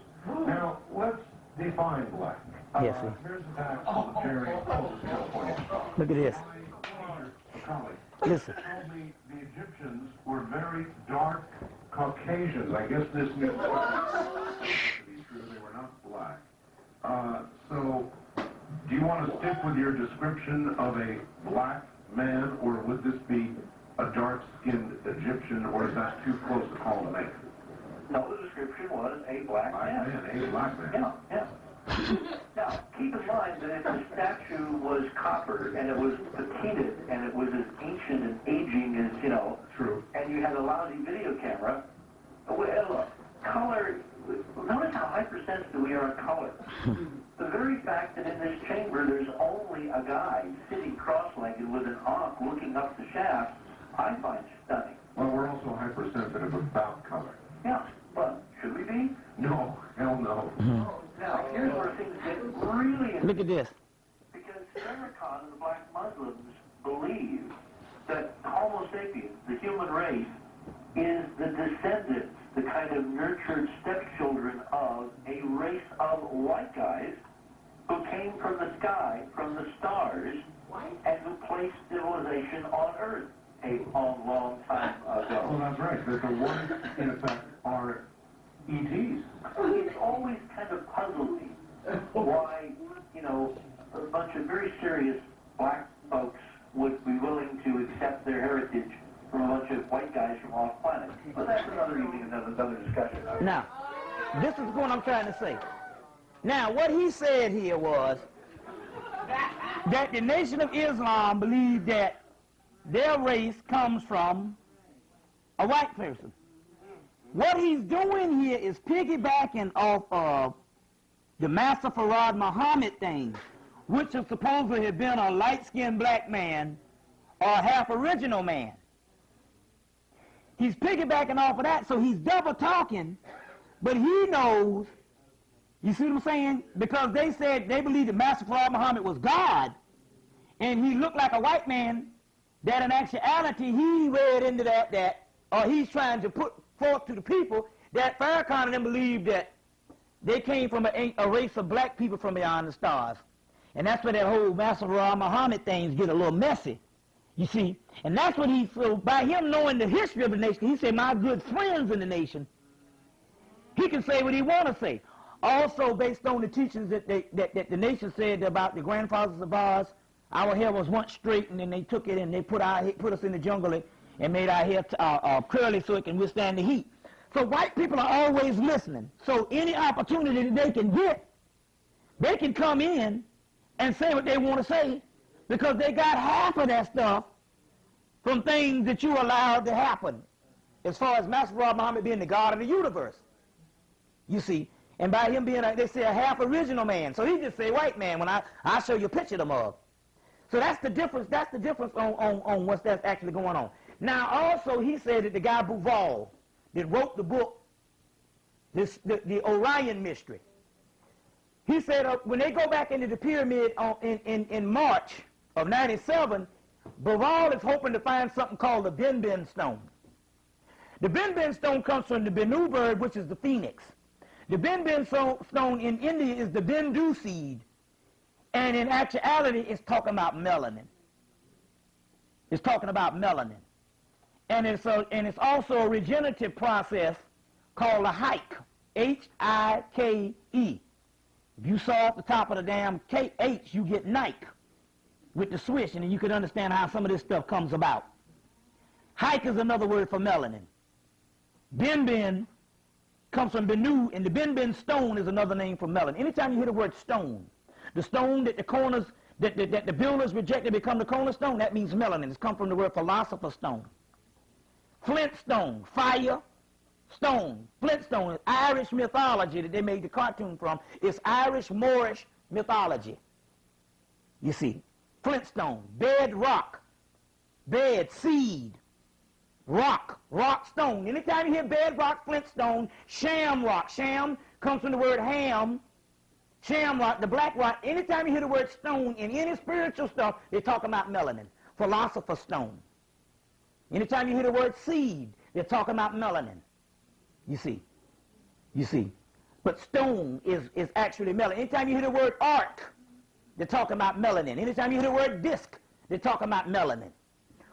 Now, let's define black. Yes, sir. Here's the fact of Jerry, California. Look at this. A colleague Listen. told me the Egyptians were very dark Caucasians. I guess this means to be true. They were not black. So, do you want to stick with your description of a black man, or would this be a dark-skinned Egyptian, or is that too close to call a man? No, the description was a black man. A black man. Yeah, yeah. Now, keep in mind that if the statue was copper and it was patinted and it was as ancient and aging as, you know, True. and you had a lousy video camera, well, color, notice how hypersensitive we are on color. The very fact that in this chamber there's only a guy sitting cross-legged with an ankh looking up the shaft, I find stunning. Well, we're also hypersensitive about color. Yeah, but should we be? No, hell no. Now, here's where things get really interesting. Look at this. Because Farrakhan and the black Muslims believe that Homo sapiens, the human race, is the descendants, the kind of nurtured stepchildren of a race of white guys who came from the sky, from the stars, and who placed civilization on Earth a long, long time Well, ago. that's right. That the whites, in effect, are ETs. It's always kind of puzzled me why, you know, a bunch of very serious black folks would be willing to accept their heritage from a bunch of white guys from off planet. But that's another evening, another discussion. Now, this is what I'm trying to say. Now, what he said here was that the Nation of Islam believed that their race comes from a white person. What he's doing here is piggybacking off of the Master Farad Muhammad thing, which is supposedly have been a light-skinned black man or a half-original man. He's piggybacking off of that, so he's double talking, but he knows, you see what I'm saying? Because they said they believed that Master Farad Muhammad was God, and he looked like a white man, that in actuality he read into that, or he's trying to put forth to the people that Farrakhan and them believed that they came from a race of black people from beyond the stars. And that's where that whole Master Farad Muhammad things get a little messy. You see, and that's what so by him knowing the history of the nation, he said, my good friends in the nation, he can say what he want to say. Also, based on the teachings that the nation said about the grandfathers of ours, our hair was once straight, and then they took it and they put us in the jungle and made our hair curly so it can withstand the heat. So white people are always listening. So any opportunity that they can get, they can come in and say what they want to say, because they got half of that stuff from things that you allowed to happen, as far as Master Farad Muhammad being the God of the universe. You see, and by him being, they say, a half-original man. So he just say white man when I show you a picture of them of. So that's the difference. That's the difference on what's that's actually going on. Now, also, he said that the guy Buval that wrote the book, the Orion Mystery, he said when they go back into the pyramid in March of '97, Buval is hoping to find something called the Ben stone. The Ben stone comes from the Bennu bird, which is the phoenix. The Ben stone in India is the Bendu seed, and in actuality, it's talking about melanin. It's talking about melanin. And it's also a regenerative process called a hike, H-I-K-E. If you saw at the top of the damn H, you get Nike with the swish, and then you can understand how some of this stuff comes about. Hike is another word for melanin. Ben comes from Bennu, and the Ben stone is another name for melanin. Anytime you hear the word stone, the stone that the corners, that the builders rejected become the cornerstone, that means melanin. It's come from the word philosopher's stone. Flintstone, fire, stone. Flintstone is Irish mythology that they made the cartoon from. It's Irish Moorish mythology. You see, Flintstone, bedrock, bed, seed, rock, stone. Anytime you hear bedrock, Flintstone, shamrock. Sham comes from the word ham, shamrock, the black rock. Anytime you hear the word stone in any spiritual stuff, they're talking about melanin, philosopher's stone. Anytime you hear the word seed, they're talking about melanin. You see. You see. But stone is actually melanin. Anytime you hear the word arc, they're talking about melanin. Anytime you hear the word disc, they're talking about melanin.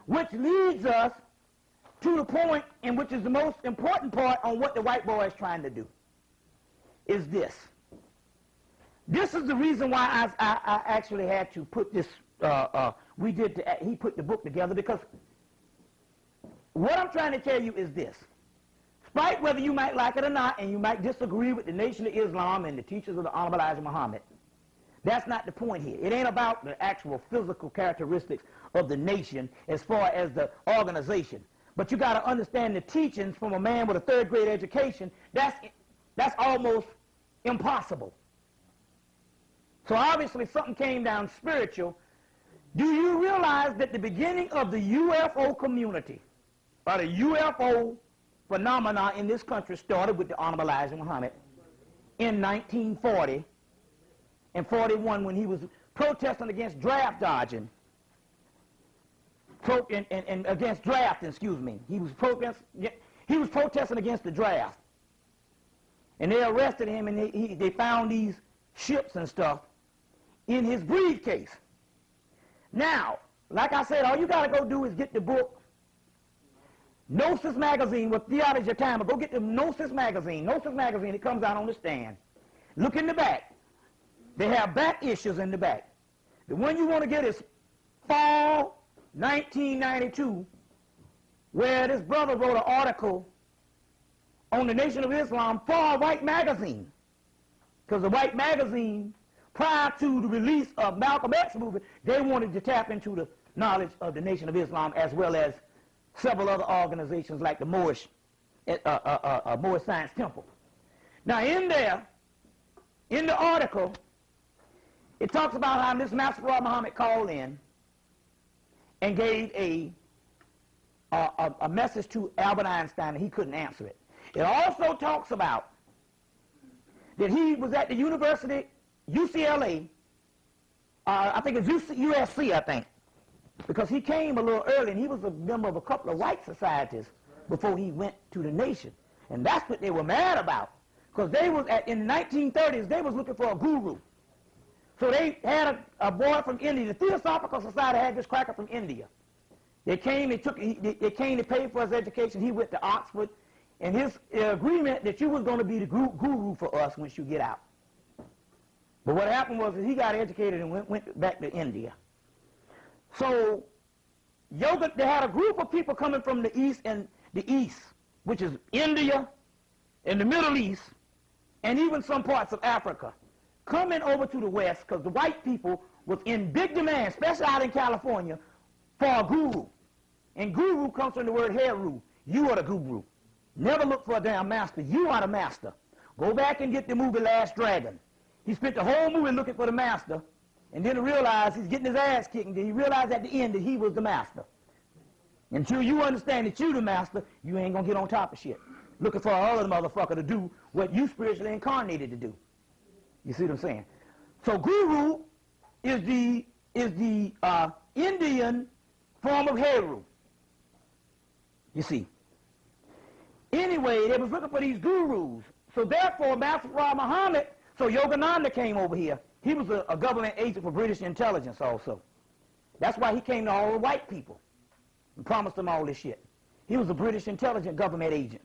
Which leads us to the point in which is the most important part on what the white boy is trying to do, is this. This is the reason why I actually had to put this, he put the book together, because what I'm trying to tell you is this. Despite whether you might like it or not, and you might disagree with the Nation of Islam and the teachers of the Honorable Elijah Muhammad, that's not the point here. It ain't about the actual physical characteristics of the nation as far as the organization. But you got to understand the teachings from a man with a third-grade education. That's almost impossible. So obviously something came down spiritual. Do you realize that the beginning of the UFO community, or the UFO phenomena in this country, started with the Honorable Elijah Muhammad in 1940 and 41, when he was protesting against draft dodging, and against drafting, excuse me. He was protesting against the draft. And they arrested him, and they found these ships and stuff in his briefcase. Now, like I said, all you got to go do is get the book Gnosis Magazine. With Theology your time, but go get the Gnosis Magazine. Gnosis Magazine, it comes out on the stand. Look in the back. They have back issues in the back. The one you want to get is fall 1992, where this brother wrote an article on the Nation of Islam for a white magazine. Because the white magazine, prior to the release of Malcolm X movement, they wanted to tap into the knowledge of the Nation of Islam, as well as several other organizations like the Moorish Science Temple. Now in there, in the article, it talks about how this Master Muhammad called in and gave a message to Albert Einstein, and he couldn't answer it. It also talks about that he was at the university, UCLA, I think it's USC, I think, because he came a little early, and he was a member of a couple of white societies before he went to the nation. And that's what they were mad about, because they was in the 1930s, they was looking for a guru. So they had a boy from India. The Theosophical Society had this cracker from India. They came, they came to pay for his education. He went to Oxford, and his agreement that you was going to be the guru for us once you get out. But what happened was that he got educated and went back to India. So they had a group of people coming from the East, which is India and the Middle East, and even some parts of Africa, coming over to the West, because the white people was in big demand, especially out in California, for a guru. And guru comes from the word heru. You are the guru. Never look for a damn master. You are the master. Go back and get the movie Last Dragon. He spent the whole movie looking for the master, and then realized he's getting his ass kicked, and then he realized at the end that he was the master. Until you understand that you the master, you ain't going to get on top of shit, looking for another motherfucker to do what you spiritually incarnated to do. You see what I'm saying? So guru is the Indian form of heru. You see. Anyway, they was looking for these gurus. So therefore, Master Muhammad, so Yogananda came over here. He was a government agent for British intelligence also. That's why he came to all the white people and promised them all this shit. He was a British intelligence government agent.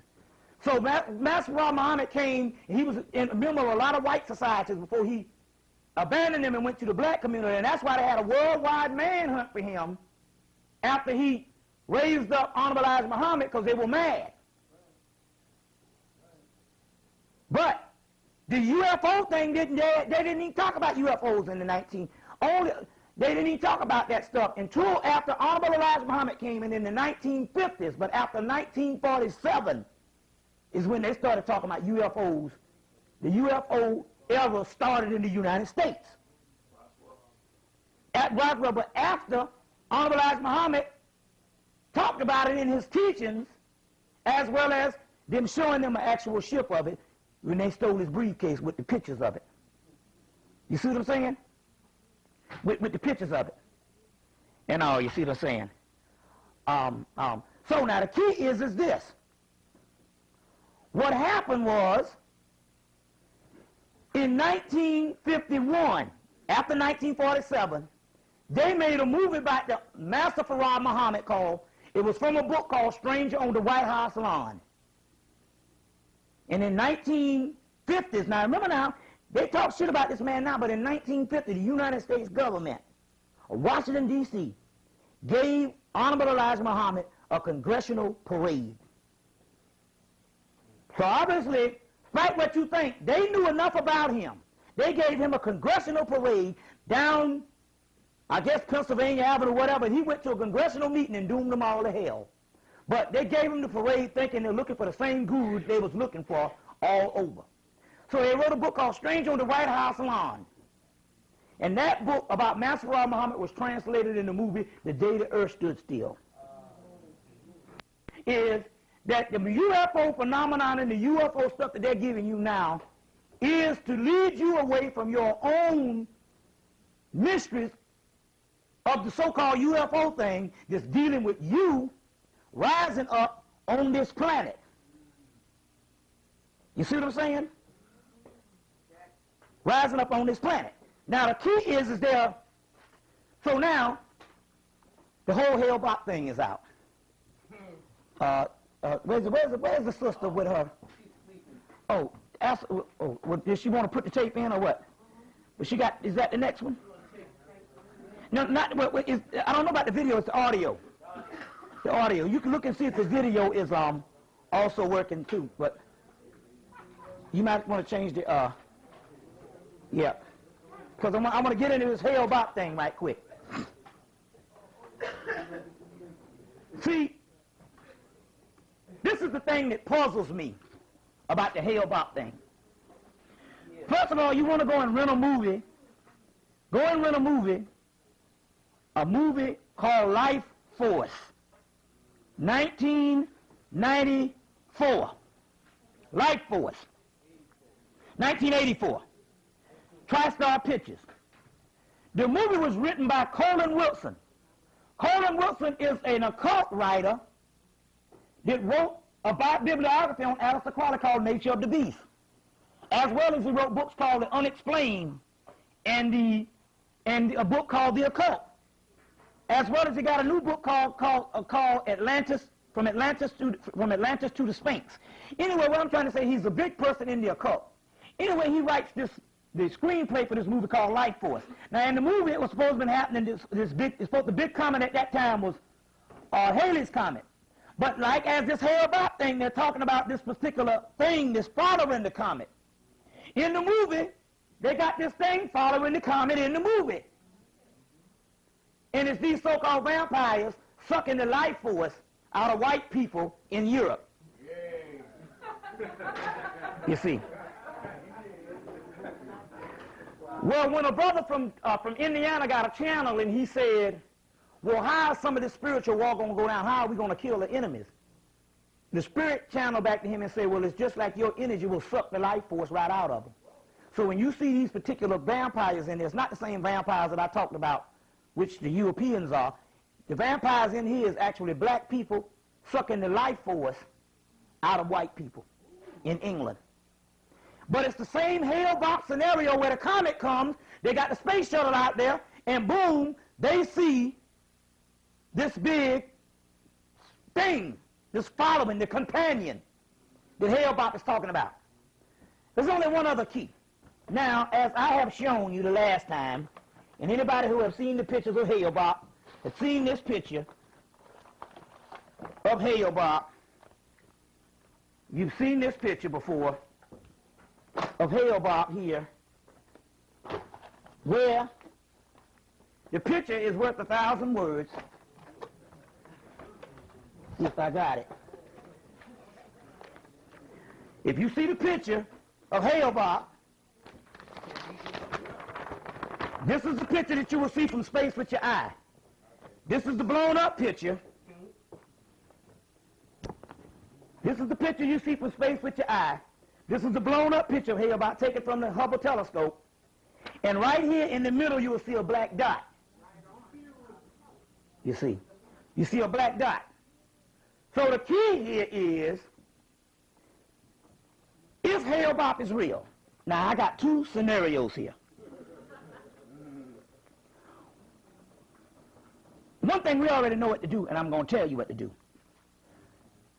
So Master Muhammad came, and he was a member of a lot of white societies before he abandoned them and went to the black community. And that's why they had a worldwide manhunt for him after he raised up Honorable Elijah Muhammad, because they were mad. But the UFO thing, they didn't even talk about UFOs in the they didn't even talk about that stuff until after Honorable Elijah Muhammad came in the 1950s. But after 1947 is when they started talking about UFOs. The UFO era started in the United States. At Roswell, but after Honorable Elijah Muhammad talked about it in his teachings, as well as them showing them an actual ship of it, when they stole his briefcase with the pictures of it. You see what I'm saying? With the pictures of it. And all, you see what I'm saying? So now the key is this. What happened was, in 1951, after 1947, they made a movie about the Master Farad Muhammad it was from a book called Stranger on the White House Lawn. And in 1950s, now remember now, they talk shit about this man now, but in 1950, the United States government of Washington, D.C., gave Honorable Elijah Muhammad a congressional parade. So obviously, despite what you think, they knew enough about him. They gave him a congressional parade down, I guess, Pennsylvania Avenue, whatever. He went to a congressional meeting and doomed them all to hell. But they gave him the parade thinking they're looking for the same guru they was looking for all over. So they wrote a book called Stranger on the White House Lawn. And that book about Master Farad Muhammad was translated in the movie The Day the Earth Stood Still. Is that the UFO phenomenon and the UFO stuff that they're giving you now is to lead you away from your own mysteries of the so-called UFO thing that's dealing with you rising up on this planet. You see what I'm saying? Rising up on this planet. Now the key is there, so now the whole Hale-Bopp thing is out. Where's the sister with her? Oh, does she want to put the tape in or what? But she got, is that the next one? No, not, I don't know about the video, it's the audio. The audio. You can look and see if the video is also working too, but you might want to change the, yeah. Because I'm going to get into this Hale-Bopp thing right quick. See, this is the thing that puzzles me about the Hale-Bopp thing. First of all, you want to go and rent a movie. Go and rent a movie called Life Force, 1994. Life Force, 1984. TriStar Pictures. The movie was written by Colin Wilson. Colin Wilson is an occult writer that wrote a bibliography on Aleister Crowley called Nature of the Beast, as well as he wrote books called The Unexplained and a book called The Occult, as well as he got a new book called Atlantis, from Atlantis to the Sphinx. Anyway, what I'm trying to say, he's a big person in the occult. Anyway, he writes the screenplay for this movie called Life Force. Now, in the movie, it was supposed to have been happening. The big comet at that time was Halley's Comet. But like as this Hale-Bopp thing, they're talking about this particular thing that's following the comet. In the movie, they got this thing following the comet in the movie. And it's these so-called vampires sucking the life force out of white people in Europe. You see. Well, when a brother from Indiana got a channel and he said, well, how is some of this spiritual war going to go down? How are we going to kill the enemies? The spirit channeled back to him and said, well, it's just like your energy will suck the life force right out of them. So when you see these particular vampires in there, it's not the same vampires that I talked about, which the Europeans are. The vampires in here is actually black people sucking the life force out of white people in England. But it's the same Hale-Bopp scenario where the comet comes, they got the space shuttle out there, and boom, they see this big thing, this following, the companion that Hale-Bopp is talking about. There's only one other key. Now, as I have shown you the last time, and anybody who has seen the pictures of Hale-Bopp has seen this picture of Hale-Bopp. You've seen this picture before of Hale-Bopp here, where the picture is worth 1,000 words. See if I got it. If you see the picture of Hale-Bopp, this is the picture that you will see from space with your eye. This is the blown up picture. This is the picture you see from space with your eye. This is the blown up picture of Hale-Bopp taken from the Hubble telescope. And right here in the middle you will see a black dot. You see a black dot. So the key here is if Hale-Bopp is real, now I got two scenarios here. One thing we already know what to do, and I'm going to tell you what to do.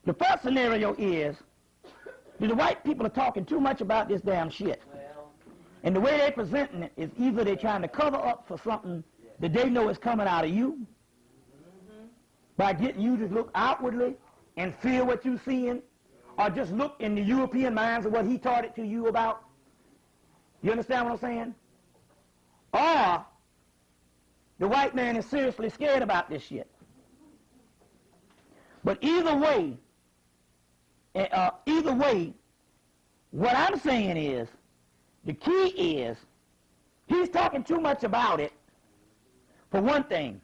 The first scenario is that the white people are talking too much about this damn shit. And the way they're presenting it is either they're trying to cover up for something that they know is coming out of you by getting you to look outwardly and feel what you're seeing, or just look in the European minds of what he taught it to you about. You understand what I'm saying? Or the white man is seriously scared about this shit. But either way, what I'm saying is, the key is, he's talking too much about it, for one thing.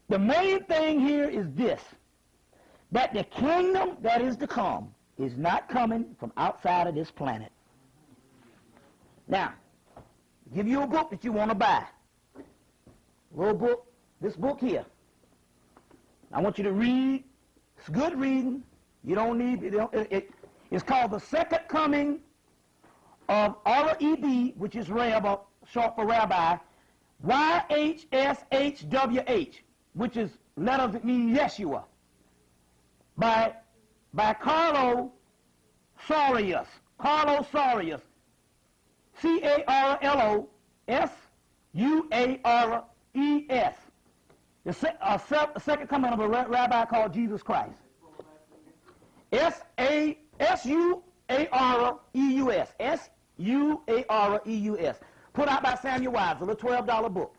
The main thing here is this, that the kingdom that is to come is not coming from outside of this planet. Now, I'll give you a book that you want to buy. A little book, this book here. I want you to read. It's good reading. You don't need, it's called The Second Coming of R.E.B., which is Reb, short for Rabbi, Y-H-S-H-W-H, which is letters that mean Yeshua, by Carlo Sorius. Carlo Sorius. C-A-R-L-O-S-U-A-R-E-S. The second coming of a rabbi called Jesus Christ. S-U-A-R-E-U-S. S-U-A-R-E-U-S. Put out by Samuel Wives, a little $12 book.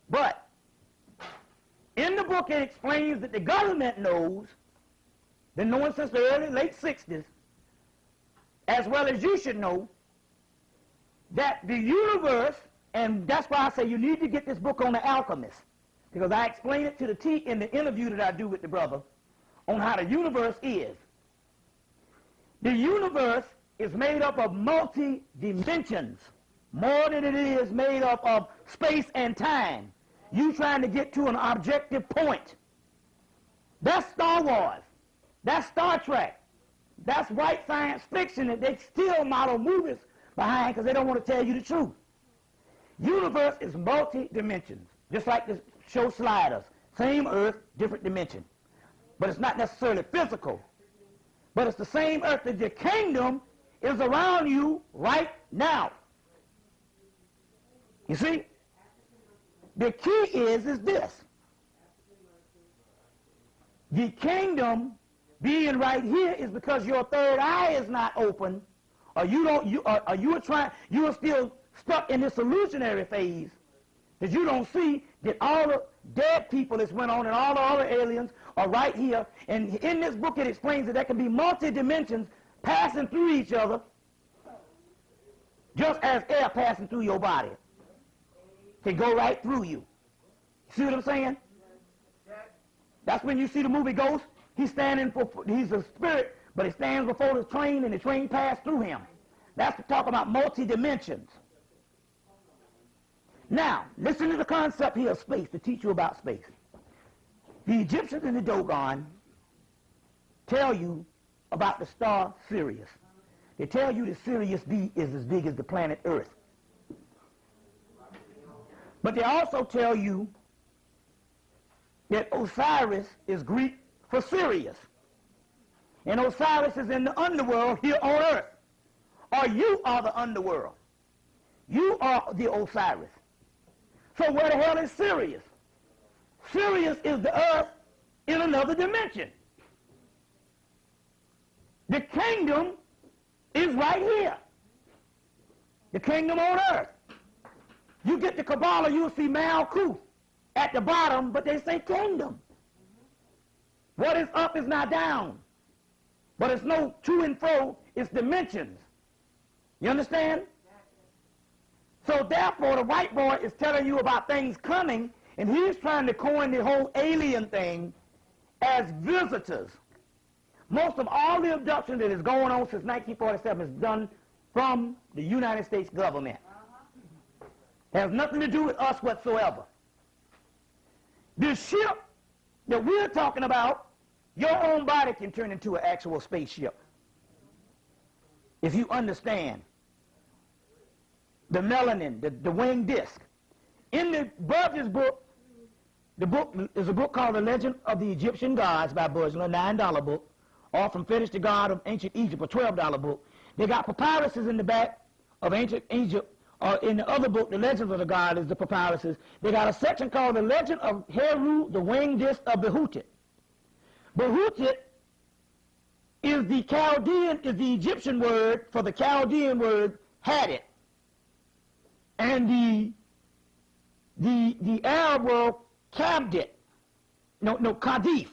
But in the book it explains that the government knows, been knowing since the early, late 60s, as well as you should know, that the universe, and that's why I say you need to get this book on the alchemist, because I explain it to the T in the interview that I do with the brother on how the universe is. The universe is made up of multi-dimensions, more than it is made up of space and time. You trying to get to an objective point. That's Star Wars. That's Star Trek. That's white science fiction that they still model movies behind because they don't want to tell you the truth. Universe is multi-dimensions, just like the show Sliders. Same Earth, different dimension. But it's not necessarily physical. But it's the same Earth that your kingdom is around you right now. You see? The key is this. The kingdom being right here is because your third eye is not open, or you are still stuck in this illusionary phase that you don't see that all the dead people that's went on and all the other aliens are right here. And in this book it explains that there can be multi-dimensions passing through each other just as air passing through your body can go right through you. See what I'm saying? That's when you see the movie Ghost. He's a spirit, but he stands before the train and the train passed through him. That's talking about multi-dimensions. Now, listen to the concept here of space to teach you about space. The Egyptians and the Dogon tell you about the star Sirius. They tell you that Sirius B is as big as the planet Earth. But they also tell you that Osiris is Greek for Sirius. And Osiris is in the underworld here on Earth. Or you are the underworld. You are the Osiris. So where the hell is Sirius? Sirius is the Earth in another dimension. The kingdom is right here. The kingdom on Earth. You get to Kabbalah, you'll see Malkuth at the bottom, but they say kingdom. What is up is not down. But it's no to and fro, it's dimensions. You understand? So therefore, the white boy is telling you about things coming, and he's trying to coin the whole alien thing as visitors. Most of all the abduction that is going on since 1947 is done from the United States government. Has nothing to do with us whatsoever. The ship that we're talking about, your own body can turn into an actual spaceship. if you understand the melanin, the winged disc. In the Burge's book, the book is a book called The Legend of the Egyptian Gods by Burgeon, a $9 book, or From Fetish to God of Ancient Egypt, a $12 book. They got papyruses in the back of Ancient Egypt, or in the other book, The Legend of the God is the papyruses. They got a section called The Legend of Heru, the Winged Disc of Behutit. Behutit is the Chaldean, is the Egyptian word for the Chaldean word Hadit. And the Arab word Kabdit, Kadif.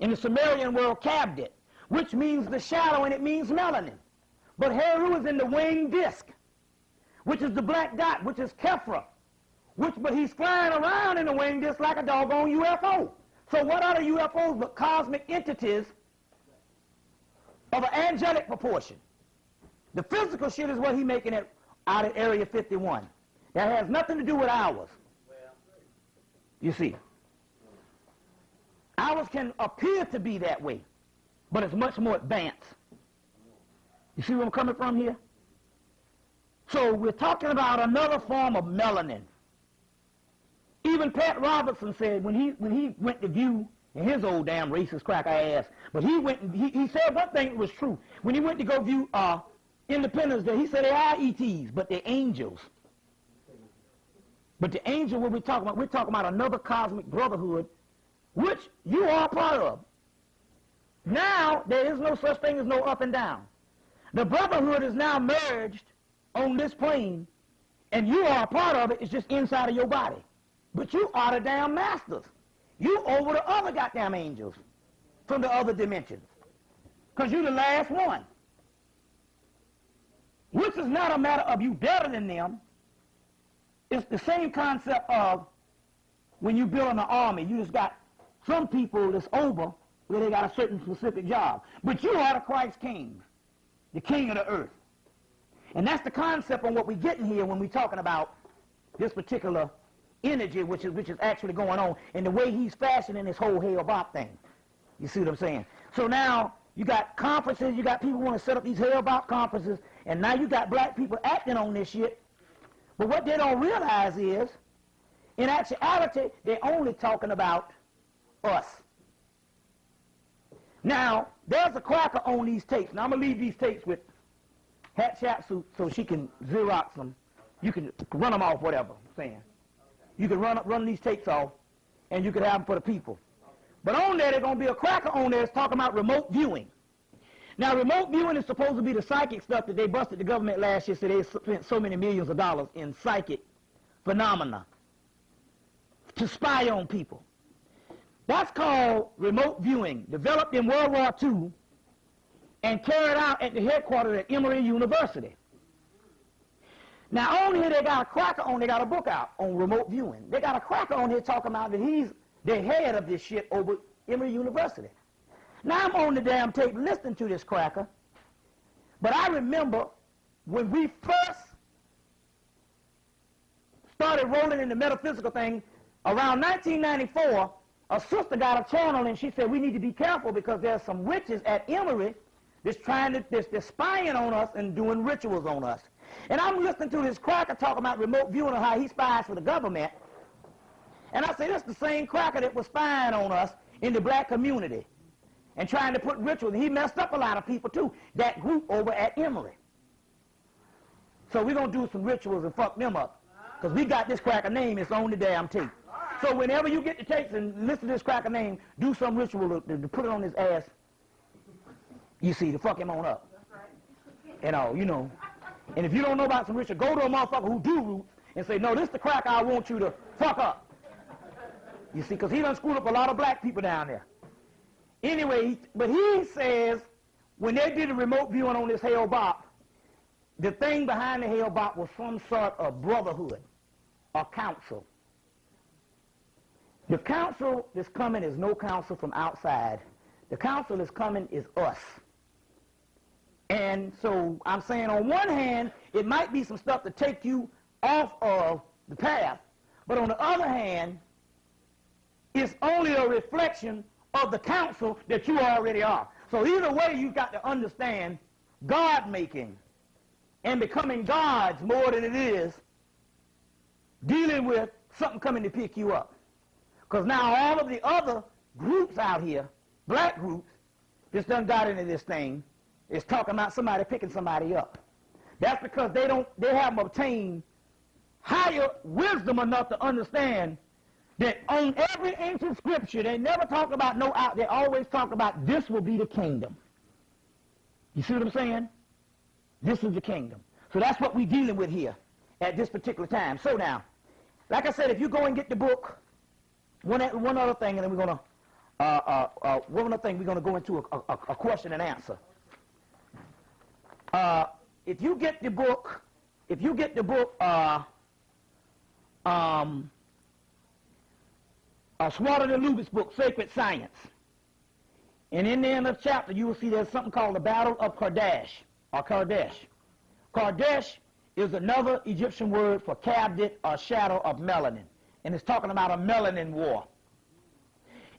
In the Sumerian word Kabdit, which means the shadow and it means melanin. But Heru is in the winged disc, which is the black dot, which is Kephra, but he's flying around in the winged disc like a doggone UFO. So what are the UFOs but cosmic entities of an angelic proportion? The physical shit is what he's making it out at Area 51. That has nothing to do with ours. You see. Ours can appear to be that way, but it's much more advanced. You see where I'm coming from here? So we're talking about another form of melanin. Even Pat Robertson said when he went to view, and his old damn racist cracker ass, but he said one thing that was true. When he went to go view Independence Day, he said they are ETs, but they're angels. But the angel, what we're talking about another cosmic brotherhood, which you are a part of. Now, there is no such thing as no up and down. The brotherhood is now merged on this plane, and you are a part of it. It's just inside of your body. But you are the damn masters. You over the other goddamn angels from the other dimensions. Because you're the last one. Which is not a matter of you better than them. It's the same concept of when you build an army. You just got some people that's over where they got a certain specific job. But you are the Christ King, the king of the earth. And that's the concept on what we're getting here when we're talking about this particular energy which is actually going on and the way he's fashioning this whole Hale-Bopp thing. You see what I'm saying? So now you got conferences, you got people who want to set up these Hale-Bopp conferences, and now you got black people acting on this shit. But what they don't realize is, in actuality, they're only talking about us. Now, there's a cracker on these tapes. Now, I'm going to leave these tapes with Hatshepsut so she can Xerox them. You can run them off, whatever I'm saying. You can run these tapes off, and you can have them for the people. But on there, there's going to be a cracker on there that's talking about remote viewing. Now, remote viewing is supposed to be the psychic stuff that they busted the government last year, so they spent so many millions of dollars in psychic phenomena to spy on people. That's called remote viewing, developed in World War II and carried out at the headquarters at Emory University. Now, on here, they got a cracker on, they got a book out on remote viewing. They got a cracker on here talking about that he's the head of this shit over Emory University. Now, I'm on the damn tape listening to this cracker, but I remember when we first started rolling in the metaphysical thing, around 1994, a sister got a channel and she said, we need to be careful because there's some witches at Emory that's they're spying on us and doing rituals on us. And I'm listening to this cracker talking about remote viewing and how he spies for the government. And I say, that's the same cracker that was spying on us in the black community and trying to put rituals. And he messed up a lot of people too, that group over at Emory. So we're going to do some rituals and fuck them up. Because we got this cracker name, it's on the damn tape. So whenever you get the tapes and listen to this cracker name, do some ritual to put it on his ass, you see, to fuck him on up. And all, you know. And if you don't know about some ritual, go to a motherfucker who do roots and say, no, this is the cracker I want you to fuck up. You see, because he done screwed up a lot of black people down there. Anyway, but he says when they did the remote viewing on this Hale-Bopp, the thing behind the Hale-Bopp was some sort of brotherhood or council. The council that's coming is no council from outside. The council that's coming is us. And so I'm saying on one hand, it might be some stuff to take you off of the path, but on the other hand, it's only a reflection of the council that you already are. So either way, you've got to understand God-making and becoming gods more than it is dealing with something coming to pick you up. Because now all of the other groups out here, black groups, just done got into this thing, is talking about somebody picking somebody up. That's because they haven't obtained higher wisdom enough to understand that on every ancient scripture, they never talk about no out, they always talk about this will be the kingdom. You see what I'm saying? This is the kingdom. So that's what we're dealing with here at this particular time. So now, like I said, if you go and get the book, one other thing, and then we're going to, one other thing, we're going to go into a question and answer. If you get the book, Swatter de Lubit's book, Sacred Science, and in the end of the chapter, you will see there's something called the Battle of Kadesh, or Kadesh. Kadesh is another Egyptian word for cabinet or shadow of melanin, and it's talking about a melanin war.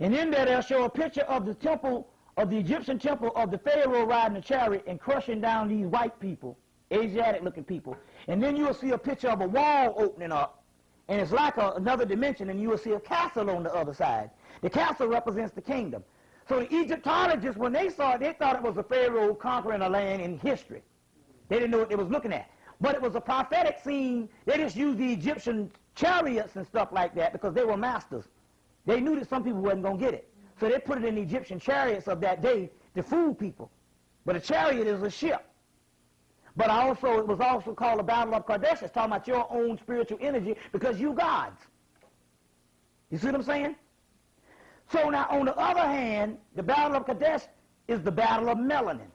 And in there, they'll show a picture of the temple, of the Egyptian temple of the Pharaoh riding a chariot and crushing down these white people, Asiatic-looking people. And then you'll see a picture of a wall opening up, and it's like another dimension, and you will see a castle on the other side. The castle represents the kingdom. So the Egyptologists, when they saw it, they thought it was a pharaoh conquering a land in history. They didn't know what they was looking at. But it was a prophetic scene. They just used the Egyptian chariots and stuff like that because they were masters. They knew that some people wasn't going to get it. So they put it in the Egyptian chariots of that day to fool people. But a chariot is a ship. But also, it was also called the Battle of Kadesh. It's talking about your own spiritual energy because you gods. You see what I'm saying? So now, on the other hand, the Battle of Kadesh is the Battle of Melanin.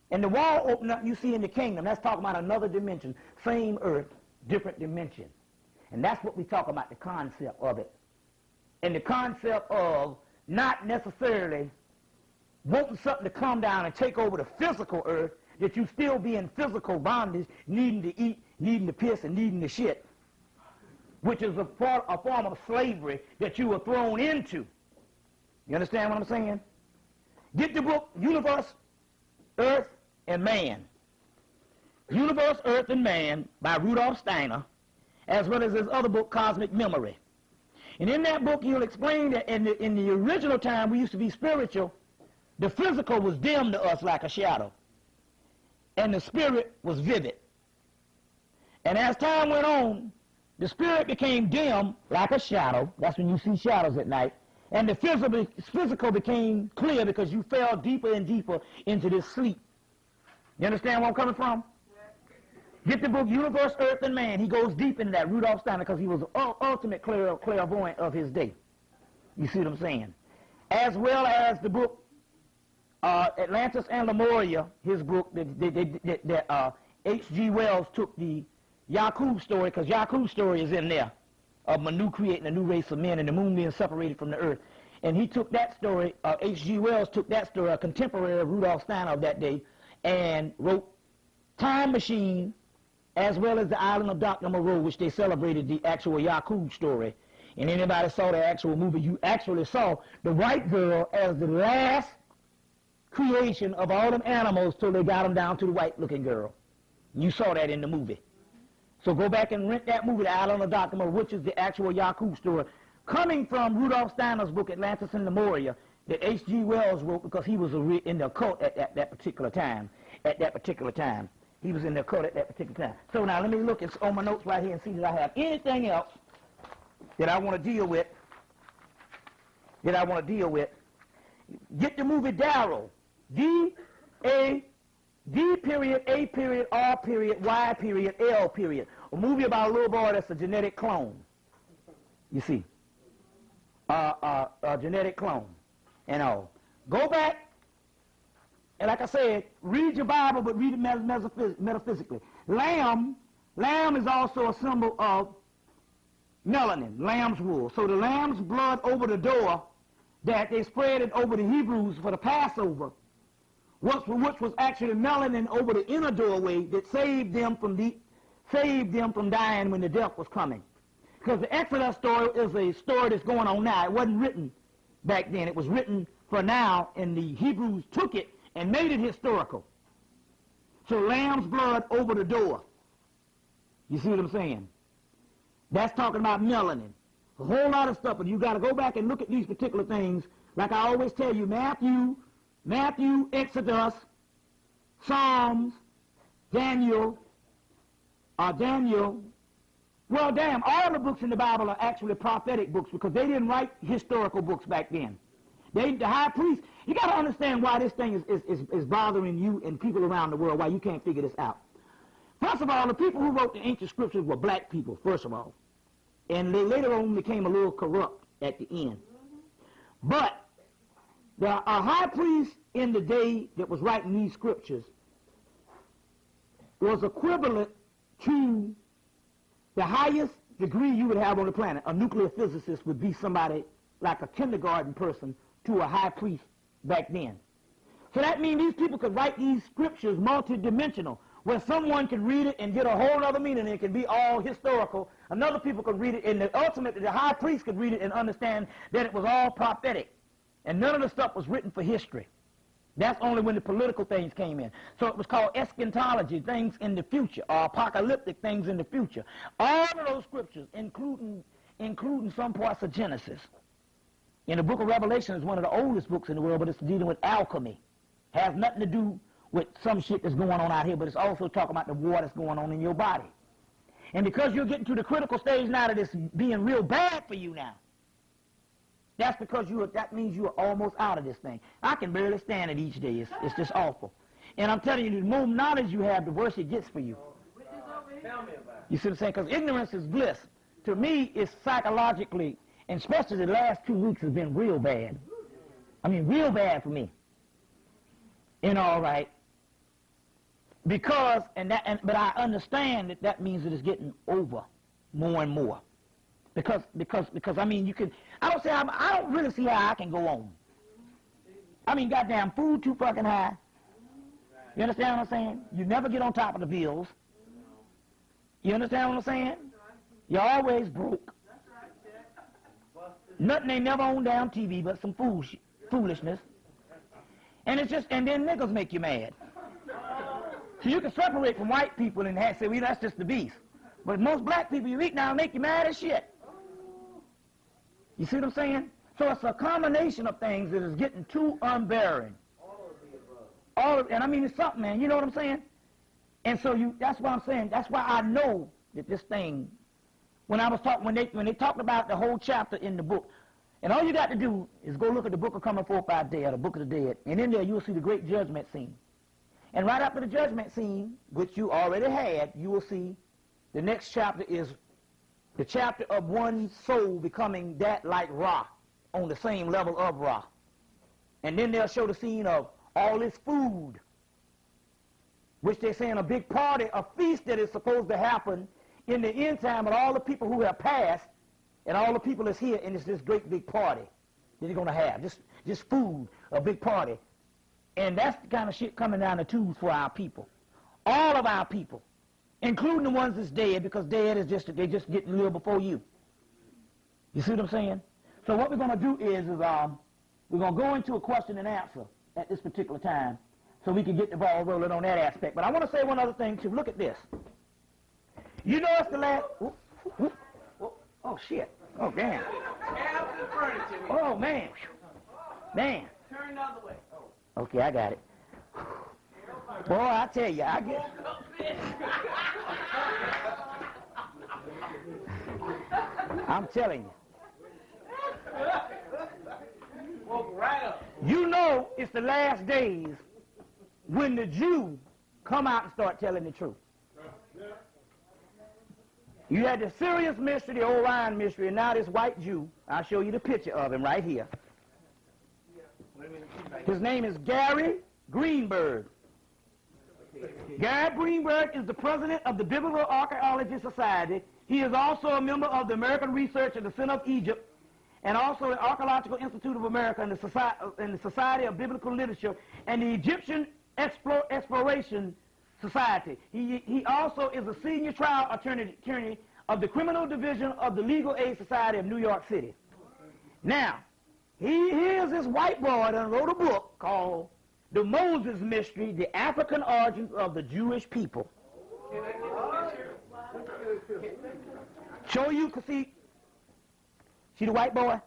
And the wall opening up you see in the kingdom, that's talking about another dimension. Same earth, different dimension. And that's what we talk about, the concept of it. And the concept of not necessarily wanting something to come down and take over the physical earth, that you still be in physical bondage, needing to eat, needing to piss, and needing to shit, which is a form of slavery that you were thrown into. You understand what I'm saying? Get the book, Universe, Earth, and Man. Universe, Earth, and Man by Rudolf Steiner, as well as his other book, Cosmic Memory. And in that book, he'll explain that in the original time we used to be spiritual, the physical was dim to us like a shadow, and the spirit was vivid. And as time went on, the spirit became dim like a shadow. That's when you see shadows at night. And the physical became clear because you fell deeper and deeper into this sleep. You understand where I'm coming from? Get the book Universe, Earth, and Man. He goes deep into that, Rudolf Steiner, because he was the ultimate clairvoyant of his day. You see what I'm saying? As well as the book Atlantis and Lemuria, his book that H.G. Wells took the Yakub story, because Yakub's story is in there, of Manu creating a new race of men and the moon being separated from the earth. And he took that story, H.G. Wells took that story, a contemporary of Rudolf Steiner of that day, and wrote Time Machine, as well as The Island of Dr. Moreau, which they celebrated the actual Yakub story. And anybody saw the actual movie, you actually saw the white girl as the last creation of all them animals till they got them down to the white-looking girl. You saw that in the movie. So go back and rent that movie, The Island of Dr. Moreau, which is the actual Yakub story, coming from Rudolf Steiner's book, Atlantis and Lemuria, that H.G. Wells wrote because he was in the occult at that particular time. He was in the occult at that particular time. So now let me look on my notes right here and see that I have anything else that I want to deal with. Get the movie Darrow. D period, A period, R period, Y period, L period. A movie about a little boy that's a genetic clone. You see. A genetic clone and all. Go back, and like I said, read your Bible, but read it metaphysically. Lamb is also a symbol of melanin, lamb's wool. So the lamb's blood over the door that they spread it over the Hebrews for the Passover, which was actually melanin over the inner doorway that saved them from dying when the death was coming. Because the Exodus story is a story that's going on now. It wasn't written back then. It was written for now, and the Hebrews took it and made it historical. to lamb's blood over the door. You see what I'm saying? That's talking about melanin. A whole lot of stuff, and you got to go back and look at these particular things. Like I always tell you, Matthew, Exodus, Psalms, Daniel. Well, damn, all the books in the Bible are actually prophetic books because they didn't write historical books back then. The high priest, you got to understand why this thing is bothering you and people around the world, why you can't figure this out. First of all, the people who wrote the ancient scriptures were black people, first of all. And they later on became a little corrupt at the end. But a high priest in the day that was writing these scriptures was equivalent to the highest degree you would have on the planet. A nuclear physicist would be somebody like a kindergarten person to a high priest back then. So that means these people could write these scriptures multidimensional, where someone can read it and get a whole other meaning. It can be all historical. Another people could read it, and ultimately the high priest could read it and understand that it was all prophetic. And none of the stuff was written for history. That's only when the political things came in. So it was called eschatology, things in the future, or apocalyptic things in the future. All of those scriptures, including some parts of Genesis. And the book of Revelation is one of the oldest books in the world, but it's dealing with alchemy. Has nothing to do with some shit that's going on out here, but it's also talking about the war that's going on in your body. And because you're getting to the critical stage now that it's being real bad for you now, that's because that means you are almost out of this thing. I can barely stand it each day. It's just awful. And I'm telling you, the more knowledge you have, the worse it gets for you. You see what I'm saying? Because ignorance is bliss. To me, it's psychologically, and especially the last 2 weeks has been real bad. I mean, real bad for me. And all right. Because, but I understand that means that it's getting over more and more. Because I mean, I don't really see how I can go on. I mean, goddamn, food too fucking high. You understand what I'm saying? You never get on top of the bills. You understand what I'm saying? You're always broke. Nothing ain't never on damn TV but some foolishness. And then niggas make you mad. So you can separate from white people and say, well, that's just the beast. But most black people you eat now make you mad as shit. You see what I'm saying? So it's a combination of things that is getting too unbearing. And I mean, it's something, man. You know what I'm saying? And so that's what I'm saying. That's why I know that this thing, when they talked about the whole chapter in the book, and all you got to do is go look at the book of Coming Forth by Day, or the book of the dead, and in there you'll see the great judgment scene. And right after the judgment scene, which you already had, you will see the next chapter is the chapter of one soul becoming that like Ra, on the same level of Ra. And then they'll show the scene of all this food, which they're saying a big party, a feast that is supposed to happen in the end time with all the people who have passed and all the people that's here, and it's this great big party that they're going to have. Just food, a big party. And that's the kind of shit coming down the tubes for our people. All of our people, including the ones that's dead, because dead is they're just getting a little before you. You see what I'm saying? So what we're going to do is we're going to go into a question and answer at this particular time so we can get the ball rolling on that aspect. But I want to say one other thing too. Look at this. You know it's the last... Oh, shit. Oh, damn. Oh, man. Man. Turn the other way. Okay, I got it. Boy, I tell you, I get... I'm telling you. Walk right up. You know it's the last days when the Jew come out and start telling the truth. You had the Syrian mystery, the Orion mystery, and now this white Jew. I'll show you the picture of him right here. His name is Gary Greenberg. Gary Greenberg is the president of the Biblical Archaeology Society. He is also a member of the American Research and the Center of Egypt, and also the Archaeological Institute of America and the Society of Biblical Literature and the Egyptian Exploration Society. He also is a senior trial attorney of the Criminal Division of the Legal Aid Society of New York City. Now, here's this white boy that wrote a book called The Moses Mystery, the African Origins of the Jewish People. Can I get the picture? Show you, cause see the white boy?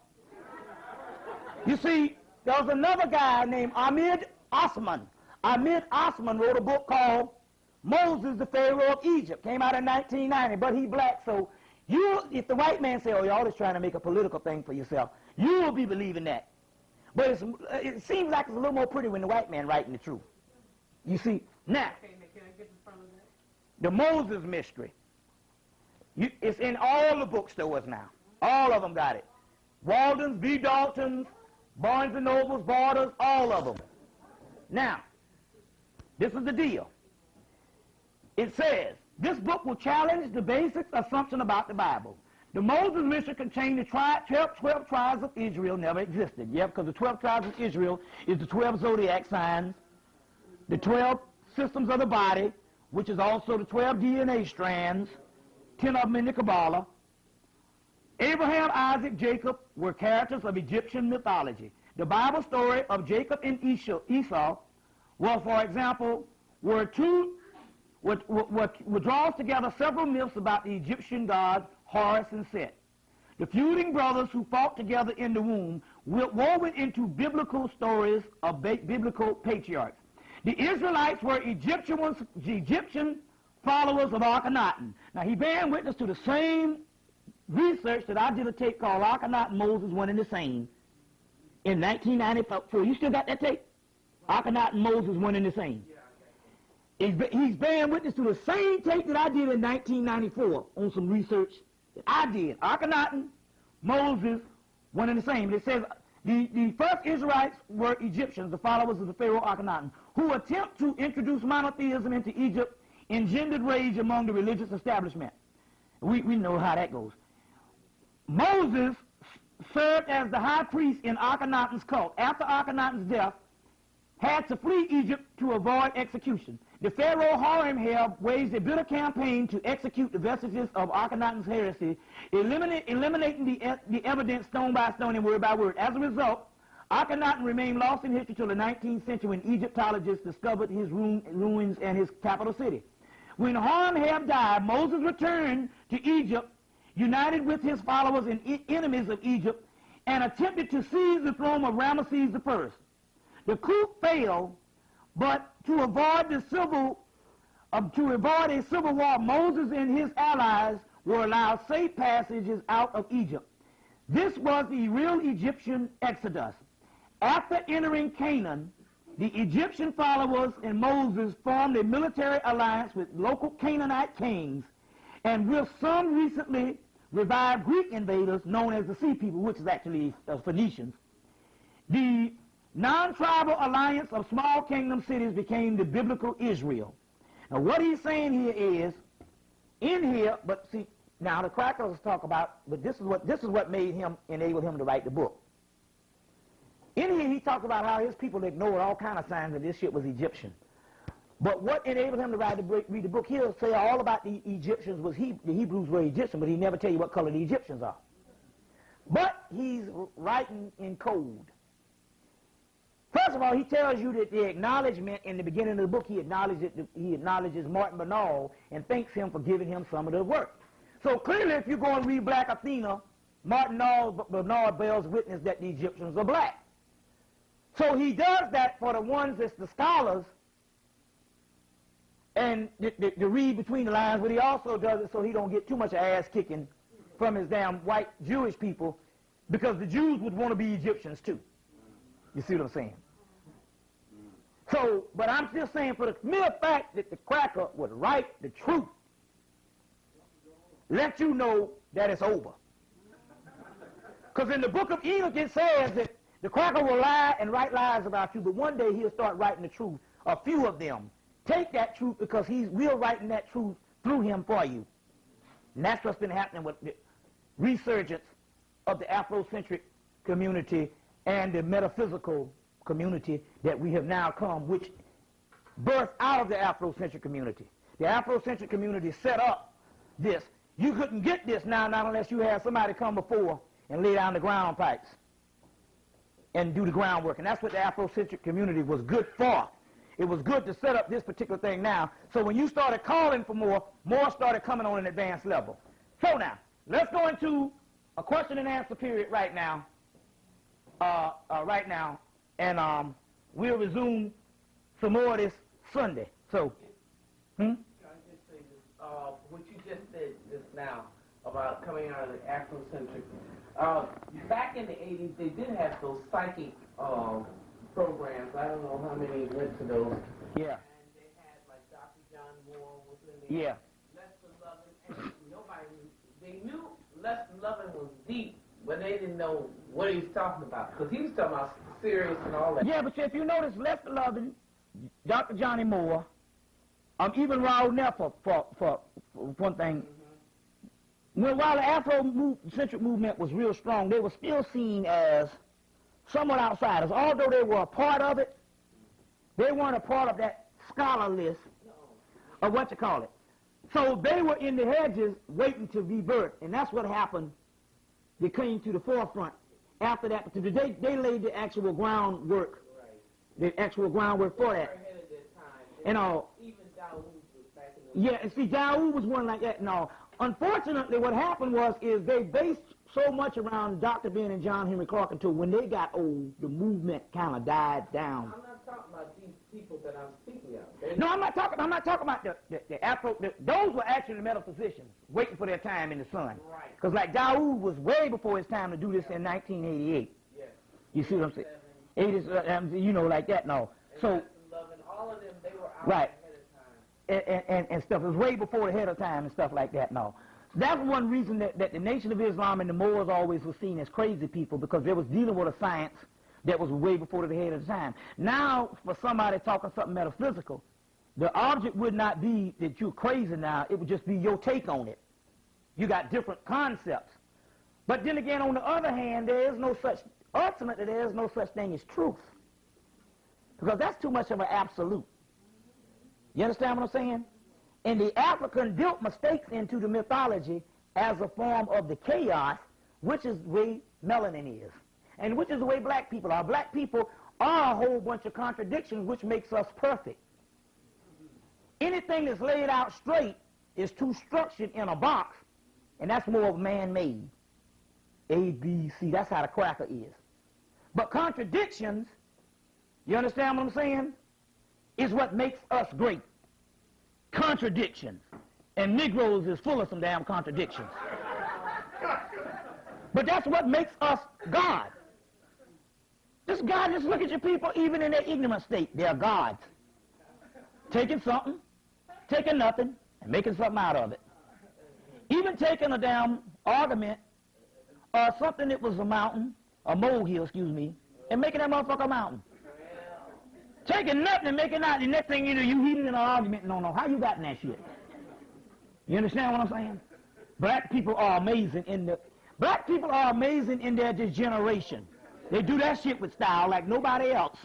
You see, there was another guy named Ahmed Osman. Ahmed Osman wrote a book called Moses, the Pharaoh of Egypt. Came out in 1990, but he black, so if the white man say, oh, y'all just trying to make a political thing for yourself, you will be believing that. But it seems like it's a little more pretty when the white man writing the truth. You see, now, Okay, can I get in front of that? the Moses Mystery. It's in all the bookstores now. All of them got it. Walden's, B. Dalton's, Barnes & Noble's, Borders, all of them. Now, this is the deal. It says, this book will challenge the basic assumption about the Bible. The Moses Mystery contained the 12 tribes of Israel never existed. Yeah, because the 12 tribes of Israel is the 12 zodiac signs, the 12 systems of the body, which is also the 12 DNA strands, 10 of them in the Kabbalah. Abraham, Isaac, Jacob were characters of Egyptian mythology. The Bible story of Jacob and Esau was, for example, draws together several myths about the Egyptian gods Horus and Set. The feuding brothers who fought together in the womb woven into biblical stories of biblical patriarchs. The Israelites were Egyptian followers of Akhenaten. Now, he bears witness to the same research that I did a tape called Akhenaten Moses One and the Same in 1994. You still got that tape? Akhenaten Moses One and the Same. He's bearing witness to the same tape that I did in 1994 on some research that I did. Akhenaten, Moses, one and the same. It says the first Israelites were Egyptians, the followers of the Pharaoh Akhenaten, who attempt to introduce monotheism into Egypt engendered rage among the religious establishment. We know how that goes. Moses served as the high priest in Akhenaten's cult. After Akhenaten's death, had to flee Egypt to avoid execution. The Pharaoh Horemheb waged a bitter campaign to execute the vestiges of Akhenaten's heresy, eliminating the evidence stone by stone and word by word. As a result, Akhenaten remained lost in history till the 19th century when Egyptologists discovered his ruins and his capital city. When Horemheb died, Moses returned to Egypt, united with his followers and enemies of Egypt, and attempted to seize the throne of Ramesses I. The coup failed, but to avoid a civil war, Moses and his allies were allowed safe passages out of Egypt. This was the real Egyptian exodus. After entering Canaan, the Egyptian followers and Moses formed a military alliance with local Canaanite kings, and with some recently revived Greek invaders known as the Sea People, which is actually Phoenicians. The non-tribal alliance of small kingdom cities became the biblical Israel. Now what he's saying here is, in here, but see, now the crackers talk about, but this is what made him, enable him to write the book. In here he talks about how his people ignored all kind of signs that this shit was Egyptian. But what enabled him to read the book, he'll say all about the Egyptians was the Hebrews were Egyptian, but he never tell you what color the Egyptians are. But he's writing in code. First of all, he tells you that the acknowledgement in the beginning of the book, he acknowledges Martin Bernal and thanks him for giving him some of the work. So clearly, if you go and read Black Athena, Martin Bernal bears witness that the Egyptians are black. So he does that for the ones that's the scholars and to read between the lines, but he also does it so he don't get too much ass kicking from his damn white Jewish people, because the Jews would want to be Egyptians too. You see what I'm saying? So, but I'm still saying, for the mere fact that the cracker would write the truth, let you know that it's over. Because in the book of Enoch it says that the cracker will lie and write lies about you, but one day he'll start writing the truth, a few of them. Take that truth, because we're writing that truth through him for you. And that's what's been happening with the resurgence of the Afrocentric community and the metaphysical community that we have now come, which birthed out of the Afrocentric community. The Afrocentric community set up this. You couldn't get this now, not unless you had somebody come before and lay down the ground pipes. and do the groundwork. And that's what the Afrocentric community was good for. It was good to set up this particular thing now. So when you started calling for more started coming on an advanced level. So now, let's go into a question and answer period right now. And we'll resume some more of this Sunday. So, Can I just say this? What you just said just now about coming out of the Afrocentric. Back in the 80s, they did have those psychic programs. I don't know how many went to those. yeah, And they had like Dr. John Moore was in there. yeah. Lester Lovin, and they knew Lester Lovin was deep, but they didn't know what he was talking about. Because he was talking about serious and all that. Yeah, but if you notice, Lester Lovin, Dr. Johnny Moore, even Raoul Neff for one thing, while the Afrocentric movement was real strong, they were still seen as somewhat outsiders. Although they were a part of it, they weren't a part of that scholar list of what you call it. So they were in the hedges waiting to be Bert, and that's what happened. They came to the forefront. After that, they laid the actual groundwork, for that. And all. Even Daoud was back in Yeah, and see, Daoud was one like that. No, unfortunately, what happened is they based so much around Dr. Ben and John Henry Clark until when they got old, the movement kind of died down. I'm not talking about these people that I'm speaking of. No, I'm not talking about the Afro. Those were actually the metaphysicians waiting for their time in the sun. Right. Because like Daoud was way before his time to do this in 1988. Yes. You see what I'm saying? 80s, you know, like that. No. So. Loving all of them, they were out Right. ahead of time. And stuff. It was way before ahead of time and stuff like that. No. That's one reason that the Nation of Islam and the Moors always were seen as crazy people, because they was dealing with a science that was way before the head of the time. Now, for somebody talking something metaphysical, the object would not be that you're crazy now. It would just be your take on it. You got different concepts. But then again, on the other hand, ultimately, there is no such thing as truth. Because that's too much of an absolute. You understand what I'm saying? And the African built mistakes into the mythology as a form of the chaos, which is the way melanin is. And which is the way black people are. Black people are a whole bunch of contradictions, which makes us perfect. Anything that's laid out straight is too structured in a box, and that's more of man-made. A, B, C, that's how the cracker is. But contradictions, you understand what I'm saying, is what makes us great. Contradictions. And Negroes is full of some damn contradictions. But that's what makes us God. Just God, just look at your people, even in their ignorant state, they're gods. Taking something, taking nothing, and making something out of it. Even taking a damn argument, or something that was a mountain, a molehill, and making that motherfucker a mountain. Taking nothing and making out, the next thing you know, you heated in an argument and don't know how you got in that shit. You understand what I'm saying? Black people are amazing in their degeneration. They do that shit with style like nobody else.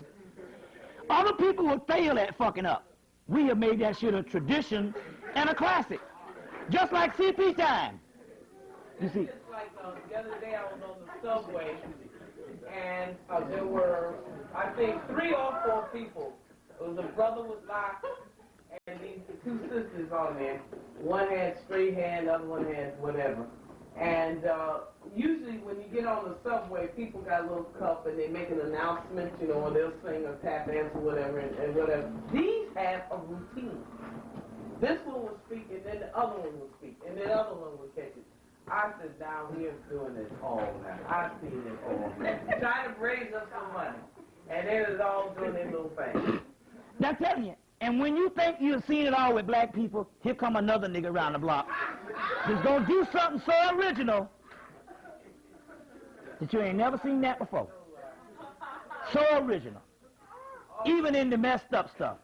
Other people will fail at fucking up. We have made that shit a tradition and a classic. Just like CP time. You see? It's like the other day I was on the subway, and there were, I think, 3 or 4 people. It was a brother with locked, and these 2 sisters on there. One had straight hair, the other one had whatever. And usually when you get on the subway, people got a little cup and they make an announcement, or they'll sing or tap dance or whatever, and whatever. These have a routine. This one would speak, and then the other one would speak, and the other one would catch it. I said, now we're doing it all now. I've seen it all. Trying to raise up some money, and they was all doing their little thing. I'm telling you. And when you think you've seen it all with black people, here come another nigga around the block. He's gonna do something so original that you ain't never seen that before. So original. Even in the messed up stuff.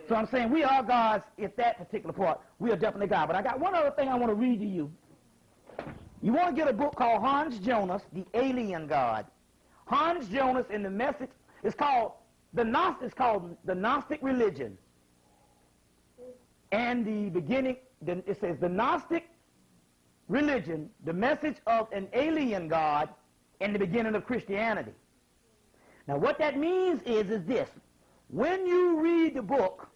So I'm saying we are gods at that particular part. We are definitely God. But I got one other thing I want to read to you. You want to get a book called Hans Jonas, The Alien God. Hans Jonas in the message is called the Gnostic Religion. And the beginning, it says the Gnostic religion, the message of an alien God, and the beginning of Christianity. Now what that means is this. When you read the book,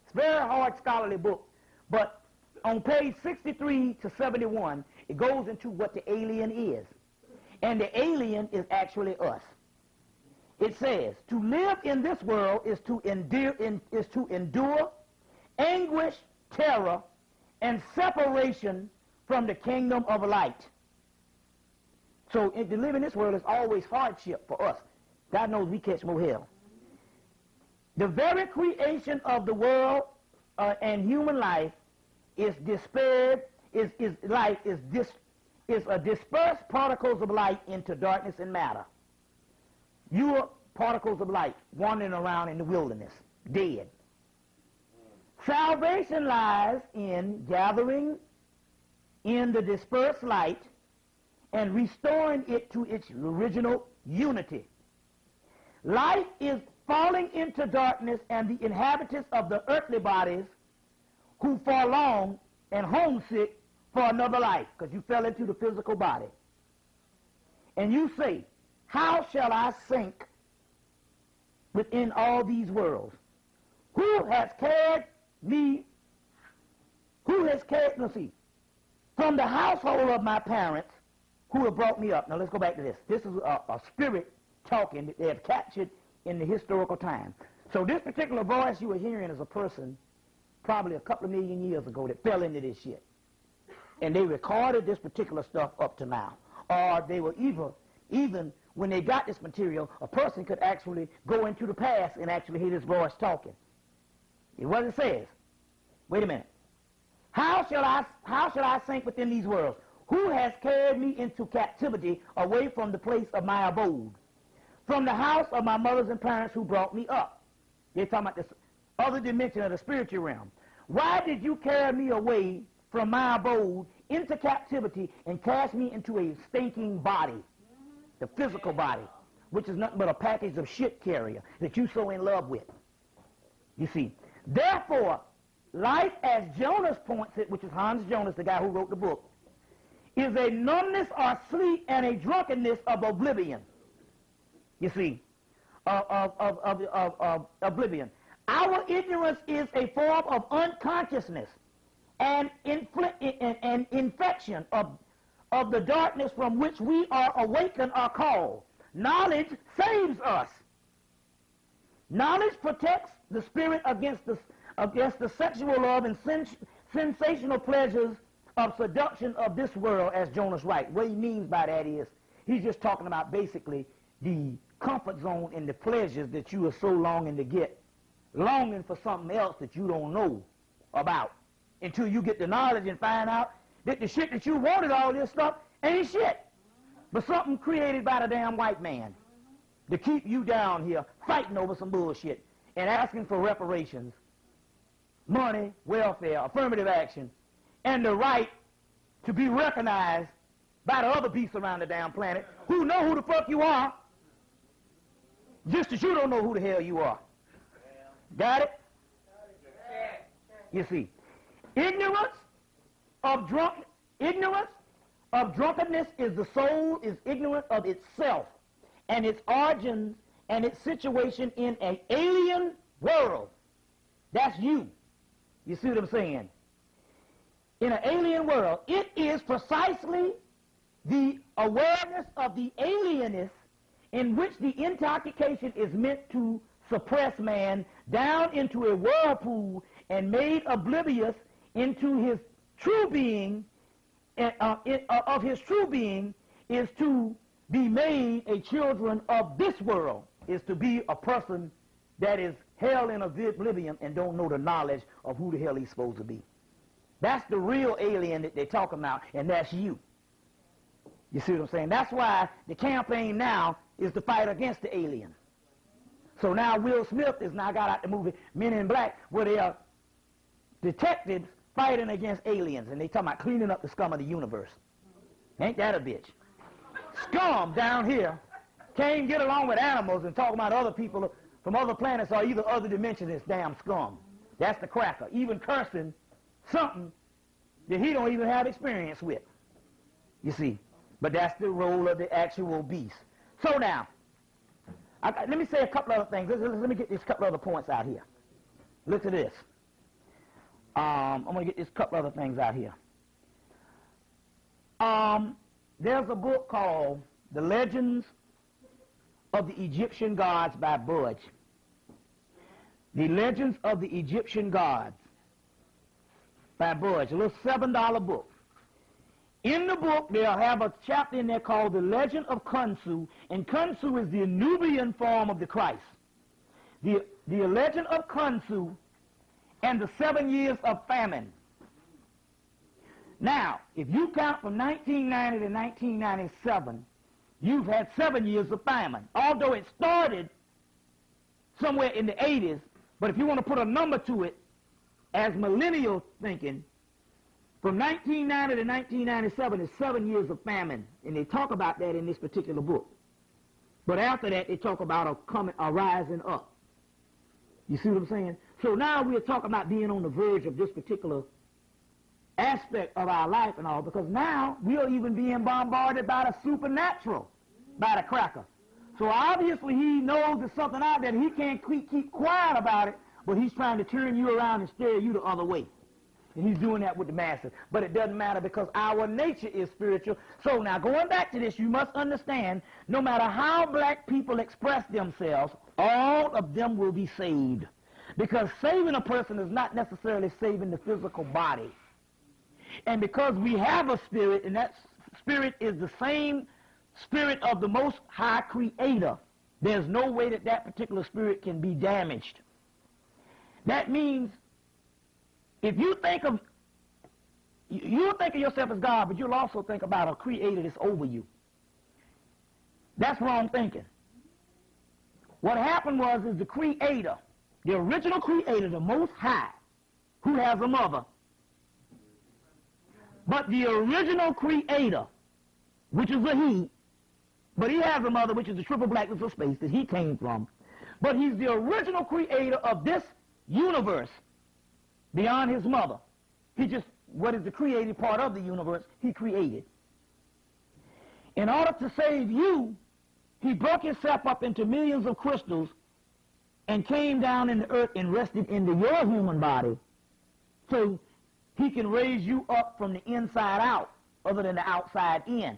it's a very hard scholarly book, but on page 63 to 71, it goes into what the alien is. And the alien is actually us. It says, to live in this world is to endure anguish, terror, and separation from the kingdom of light. So to live in this world is always hardship for us. God knows we catch more hell. The very creation of the world and human life is dispersed, is dispersed particles of light into darkness and matter. You are particles of light wandering around in the wilderness, dead. Salvation lies in gathering in the dispersed light and restoring it to its original unity. Life is falling into darkness, and the inhabitants of the earthly bodies who fall long and homesick for another life, because you fell into the physical body. And you say, how shall I sink within all these worlds? Who has carried me, from the household of my parents who have brought me up. Now let's go back to this. This is a spirit talking that they have captured in the historical time. So this particular voice you were hearing is a person probably a couple of million years ago that fell into this shit. And they recorded this particular stuff up to now. Or they were even when they got this material, a person could actually go into the past and actually hear this voice talking. It what it says. Wait a minute. How shall I sink within these worlds? Who has carried me into captivity away from the place of my abode? From the house of my mothers and parents who brought me up. They're talking about this other dimension of the spiritual realm. Why did you carry me away from my abode into captivity and cast me into a stinking body, the physical body, which is nothing but a package of shit carrier that you so in love with? You see, therefore, life as Jonas points it, which is Hans Jonas, the guy who wrote the book, is a numbness or sleep and a drunkenness of oblivion. You see, of oblivion. Our ignorance is a form of unconsciousness and infection of the darkness from which we are awakened or called. Knowledge saves us. Knowledge protects the spirit against the sexual love and sensational pleasures of seduction of this world, as Jonas writes. What he means by that is he's just talking about basically the comfort zone and the pleasures that you are so longing to get, longing for something else that you don't know about until you get the knowledge and find out that the shit that you wanted, all this stuff, ain't shit, but something created by the damn white man to keep you down here fighting over some bullshit and asking for reparations, money, welfare, affirmative action, and the right to be recognized by the other beasts around the damn planet who know who the fuck you are, just as you don't know who the hell you are. Got it? You see, ignorance of drunkenness is the soul is ignorant of itself and its origins and its situation in an alien world. That's you. You see what I'm saying? In an alien world, it is precisely the awareness of the alienness in which the intoxication is meant to suppress man down into a whirlpool and made oblivious into his true being, of his true being is to be made a children of this world, is to be a person that is held in oblivion and don't know the knowledge of who the hell he's supposed to be. That's the real alien that they're talking about, and that's you. You see what I'm saying? That's why the campaign now is to fight against the alien. So now Will Smith has now got out the movie Men in Black, where they are detectives fighting against aliens, and they talking about cleaning up the scum of the universe. Ain't that a bitch? Scum down here can't get along with animals and talk about other people from other planets or either other dimensions. It's damn scum. That's the cracker. Even cursing something that he don't even have experience with. You see? But that's the role of the actual beast. So now, Let me say a couple other things. Let me get these couple other points out here. Look at this. I'm going to get these couple other things out here. There's a book called The Legends of the Egyptian Gods by Budge. The Legends of the Egyptian Gods by Budge. A little $7 book. In the book, they'll have a chapter in there called The Legend of Khonsu, and Khonsu is the Nubian form of the Christ. The Legend of Khonsu and the 7 years of famine. Now, if you count from 1990 to 1997, you've had 7 years of famine. Although it started somewhere in the 80s, but if you want to put a number to it, as millennial thinking, from 1990 to 1997 is 7 years of famine, and they talk about that in this particular book. But after that, they talk about a rising up. You see what I'm saying? So now we're talking about being on the verge of this particular aspect of our life and all, because now we are even being bombarded by the supernatural, by the cracker. So obviously he knows there's something out there. He can't keep quiet about it, but he's trying to turn you around and steer you the other way. And he's doing that with the masses. But it doesn't matter because our nature is spiritual. So now going back to this, you must understand, no matter how black people express themselves, all of them will be saved. Because saving a person is not necessarily saving the physical body. And because we have a spirit, and that spirit is the same spirit of the Most High Creator, there's no way that that particular spirit can be damaged. That means if you think of yourself as God, but you'll also think about a creator that's over you. That's wrong thinking. What happened is the creator, the original creator, the Most High, who has a mother, but the original creator, which is a he, but he has a mother, which is the triple blackness of space that he came from, but he's the original creator of this universe beyond his mother. He just, what is the created part of the universe, he created. In order to save you, he broke himself up into millions of crystals and came down in the earth and rested into your human body so he can raise you up from the inside out other than the outside in.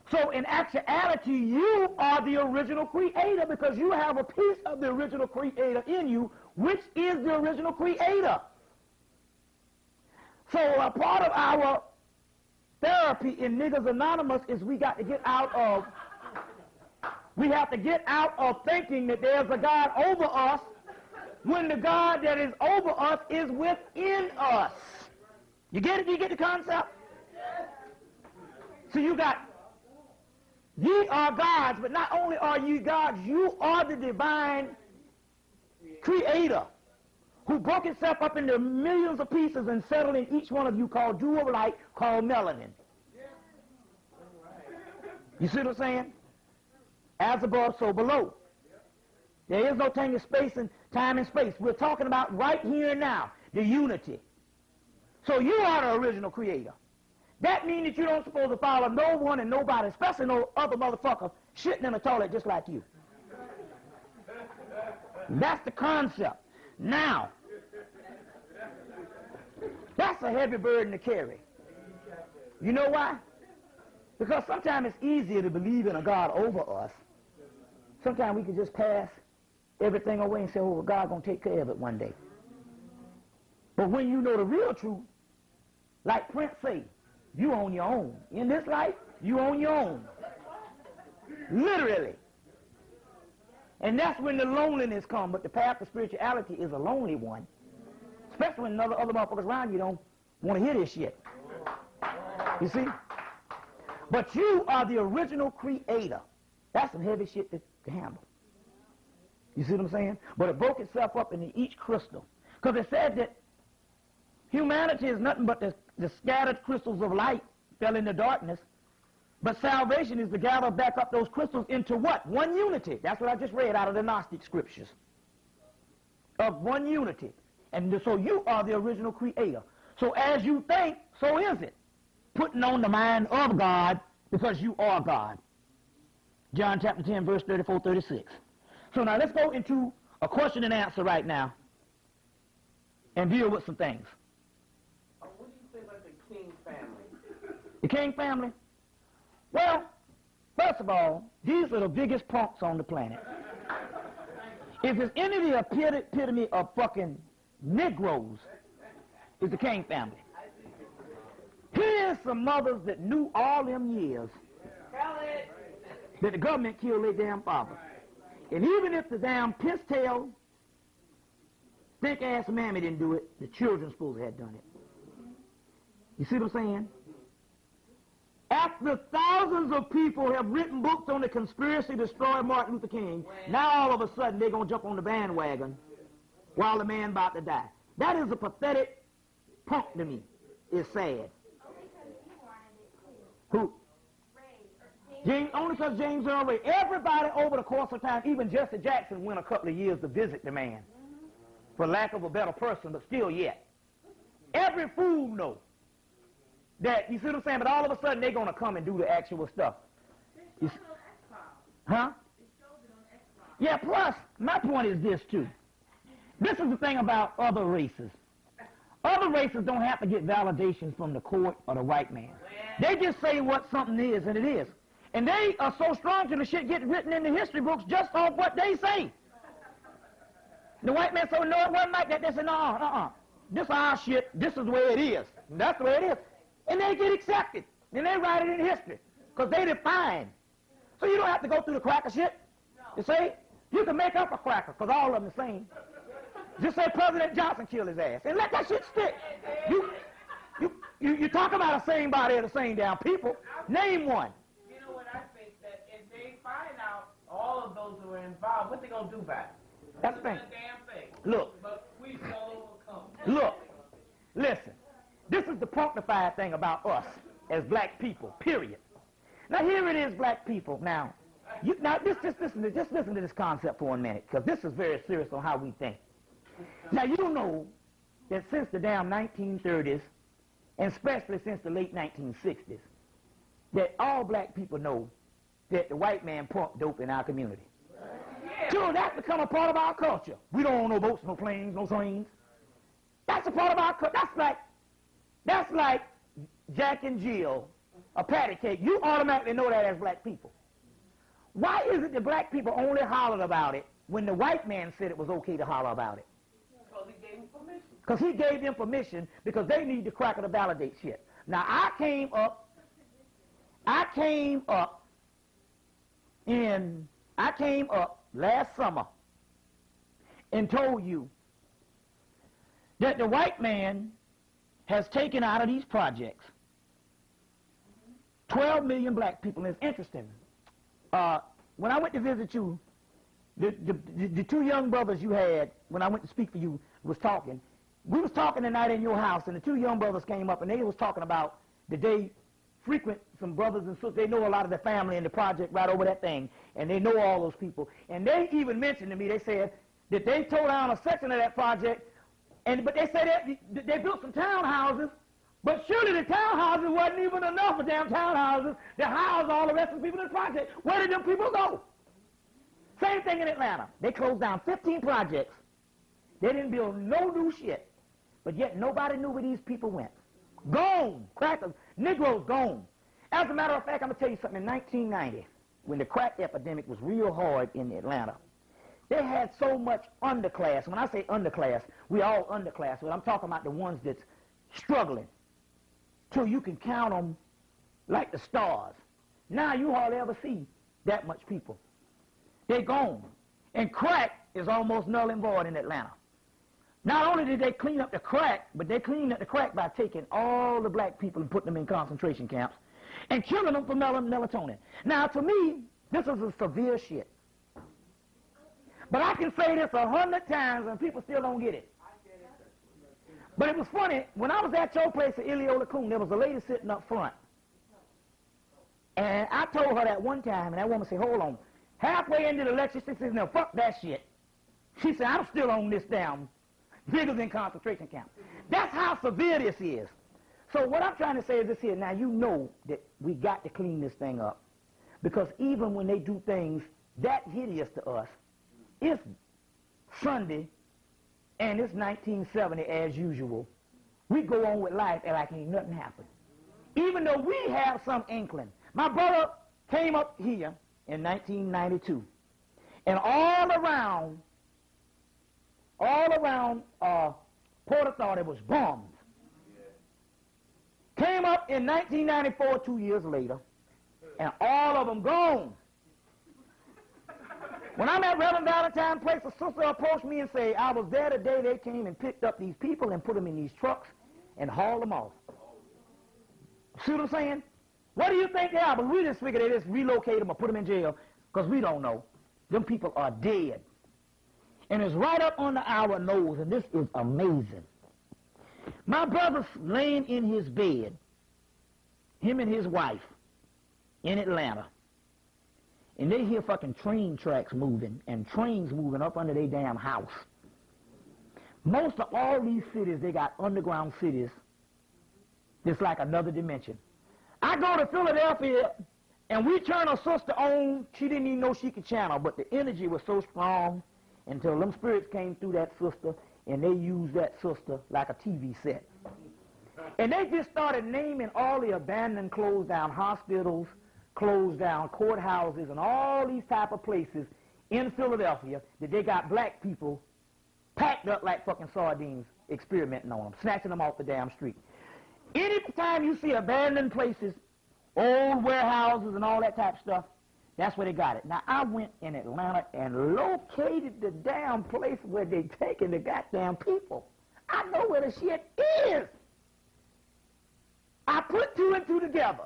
So in actuality, you are the original creator because you have a piece of the original creator in you, which is the original creator. So a part of our therapy in Niggers Anonymous is we have to get out of thinking that there's a God over us when the God that is over us is within us. You get it? You get the concept? So you got, ye are gods, but not only are ye gods, you are the divine creator who broke itself up into millions of pieces and settled in each one of you called jewel of light, called melanin. You see what I'm saying? As above, so below. There is no time and space. We're talking about right here and now, the unity. So you are the original creator. That means that you don't supposed to follow no one and nobody, especially no other motherfucker shitting in a toilet just like you. That's the concept. Now, that's a heavy burden to carry. You know why? Because sometimes it's easier to believe in a God over us. Sometimes we can just pass everything away and say, oh, well, God's going to take care of it one day. But when you know the real truth, like Prince say, you own your own. In this life, you own your own. Literally. And that's when the loneliness comes. But the path to spirituality is a lonely one. Especially when other motherfuckers around you don't want to hear this shit. You see? But you are the original creator. That's some heavy shit to handle. You see what I'm saying? But it broke itself up into each crystal. Because it said that humanity is nothing but the scattered crystals of light fell into darkness. But salvation is to gather back up those crystals into what? One unity. That's what I just read out of the Gnostic scriptures. Of one unity. And so you are the original creator. So as you think, so is it. Putting on the mind of God because you are God. John chapter 10, verse 34, 36. So now let's go into a question and answer right now and deal with some things. What do you say about the King family? The King family? Well, first of all, these are the biggest punks on the planet. If there's any of the epitome of fucking Negroes, it's the King family. Here's some mothers that knew all them years that the government killed their damn father. And even if the damn piss-tail, thick-ass mammy didn't do it, the children supposed to have done it. You see what I'm saying? After thousands of people have written books on the conspiracy to destroy Martin Luther King, now all of a sudden they're going to jump on the bandwagon while the man about to die. That is a pathetic punk to me. It's sad. Who? James, only because James Earl Ray. Everybody over the course of time, even Jesse Jackson went a couple of years to visit the man, for lack of a better person, but still yet. Every fool knows that, you see what I'm saying, but all of a sudden they're going to come and do the actual stuff. Huh? Yeah, plus, my point is this, too. This is the thing about other races. Other races don't have to get validation from the court or the white man. They just say what something is, and it is. And they are so strong to the shit get written in the history books just off what they say. The white man said, no, it wasn't like that. They said, no, this is our shit. This is the way it is. And that's the way it is. And they get accepted. And they write it in history. Because they define. So you don't have to go through the cracker shit. You see? You can make up a cracker, because all of them are the same. Just say President Johnson killed his ass. And let that shit stick. You talk about the same body of the same damn people. Name one. You know what I think, that if they find out all of those who are involved, what they going to do about it? That's the thing. Damn thing. Look. But we shall overcome. Look. Listen. This is the punknified thing about us as black people, period. Now here it is, black people. Now, just listen to this concept for a minute, because this is very serious on how we think. Now you know that since the damn 1930s, and especially since the late 1960s, that all black people know that the white man pumped dope in our community. So that's become a part of our culture. We don't own no boats, no planes, no trains. That's a part of our culture. That's like Jack and Jill, a patty cake. You automatically know that as black people. Why is it that black people only hollered about it when the white man said it was okay to holler about it? Because he gave him permission. Because he gave them permission, because they need the cracker to validate shit. Now, I came up last summer and told you that the white man has taken out of these projects 12 million black people. And it's interesting. When I went to visit you, the two young brothers you had, when I went to speak for you, was talking. We was talking tonight in your house, and the two young brothers came up, and they was talking about that they frequent some brothers and sisters. They know a lot of the family in the project right over that thing, and they know all those people. And they even mentioned to me, they said that they tore down a section of that project, but they said that they built some townhouses, but surely the townhouses wasn't even enough of damn townhouses to house all the rest of the people in the project. Where did them people go? Same thing in Atlanta. They closed down 15 projects. They didn't build no new shit. But yet nobody knew where these people went. Gone. Crackers. Negroes gone. As a matter of fact, I'm going to tell you something. In 1990, when the crack epidemic was real hard in Atlanta, they had so much underclass. When I say underclass, we all underclass, but I'm talking about the ones that's struggling till you can count them like the stars. Now you hardly ever see that much people. They're gone. And crack is almost null and void in Atlanta. Not only did they clean up the crack, but they cleaned up the crack by taking all the black people and putting them in concentration camps and killing them for melatonin. Now, to me, this is a severe shit. But I can say this 100 times and people still don't get it. But it was funny. When I was at your place at Iliola Coon, there was a lady sitting up front. And I told her that one time, and that woman said, hold on. Halfway into the lecture, she said, no, fuck that shit. She said, I'm still on this down. Niggas in concentration camp. That's how severe this is. So what I'm trying to say is this here. Now, you know that we got to clean this thing up. Because even when they do things that hideous to us, it's Sunday and it's 1970 as usual. We go on with life and like ain't nothing happened. Even though we have some inkling. My brother came up here in 1992, and all around Port Authority was bombs. Came up in 1994, 2 years later, and all of them gone. When I'm at Reverend Valentine's place, a sister approached me and said, I was there the day they came and picked up these people and put them in these trucks and hauled them off. See what I'm saying? What do you think they are? But we just figured they just relocate them or put them in jail because we don't know. Them people are dead. And it's right up under our nose, and this is amazing. My brother's laying in his bed, him and his wife, in Atlanta. And they hear fucking train tracks moving and trains moving up under their damn house. Most of all these cities, they got underground cities. It's like another dimension. I go to Philadelphia, and we turn a sister on. She didn't even know she could channel, but the energy was so strong until them spirits came through that sister, and they used that sister like a TV set. And they just started naming all the abandoned, closed down hospitals, closed down courthouses, and all these type of places in Philadelphia that they got black people packed up like fucking sardines, experimenting on them, snatching them off the damn street. Any time you see abandoned places, old warehouses and all that type of stuff, that's where they got it. Now, I went in Atlanta and located the damn place where they taking the goddamn people. I know where the shit is. I put two and two together.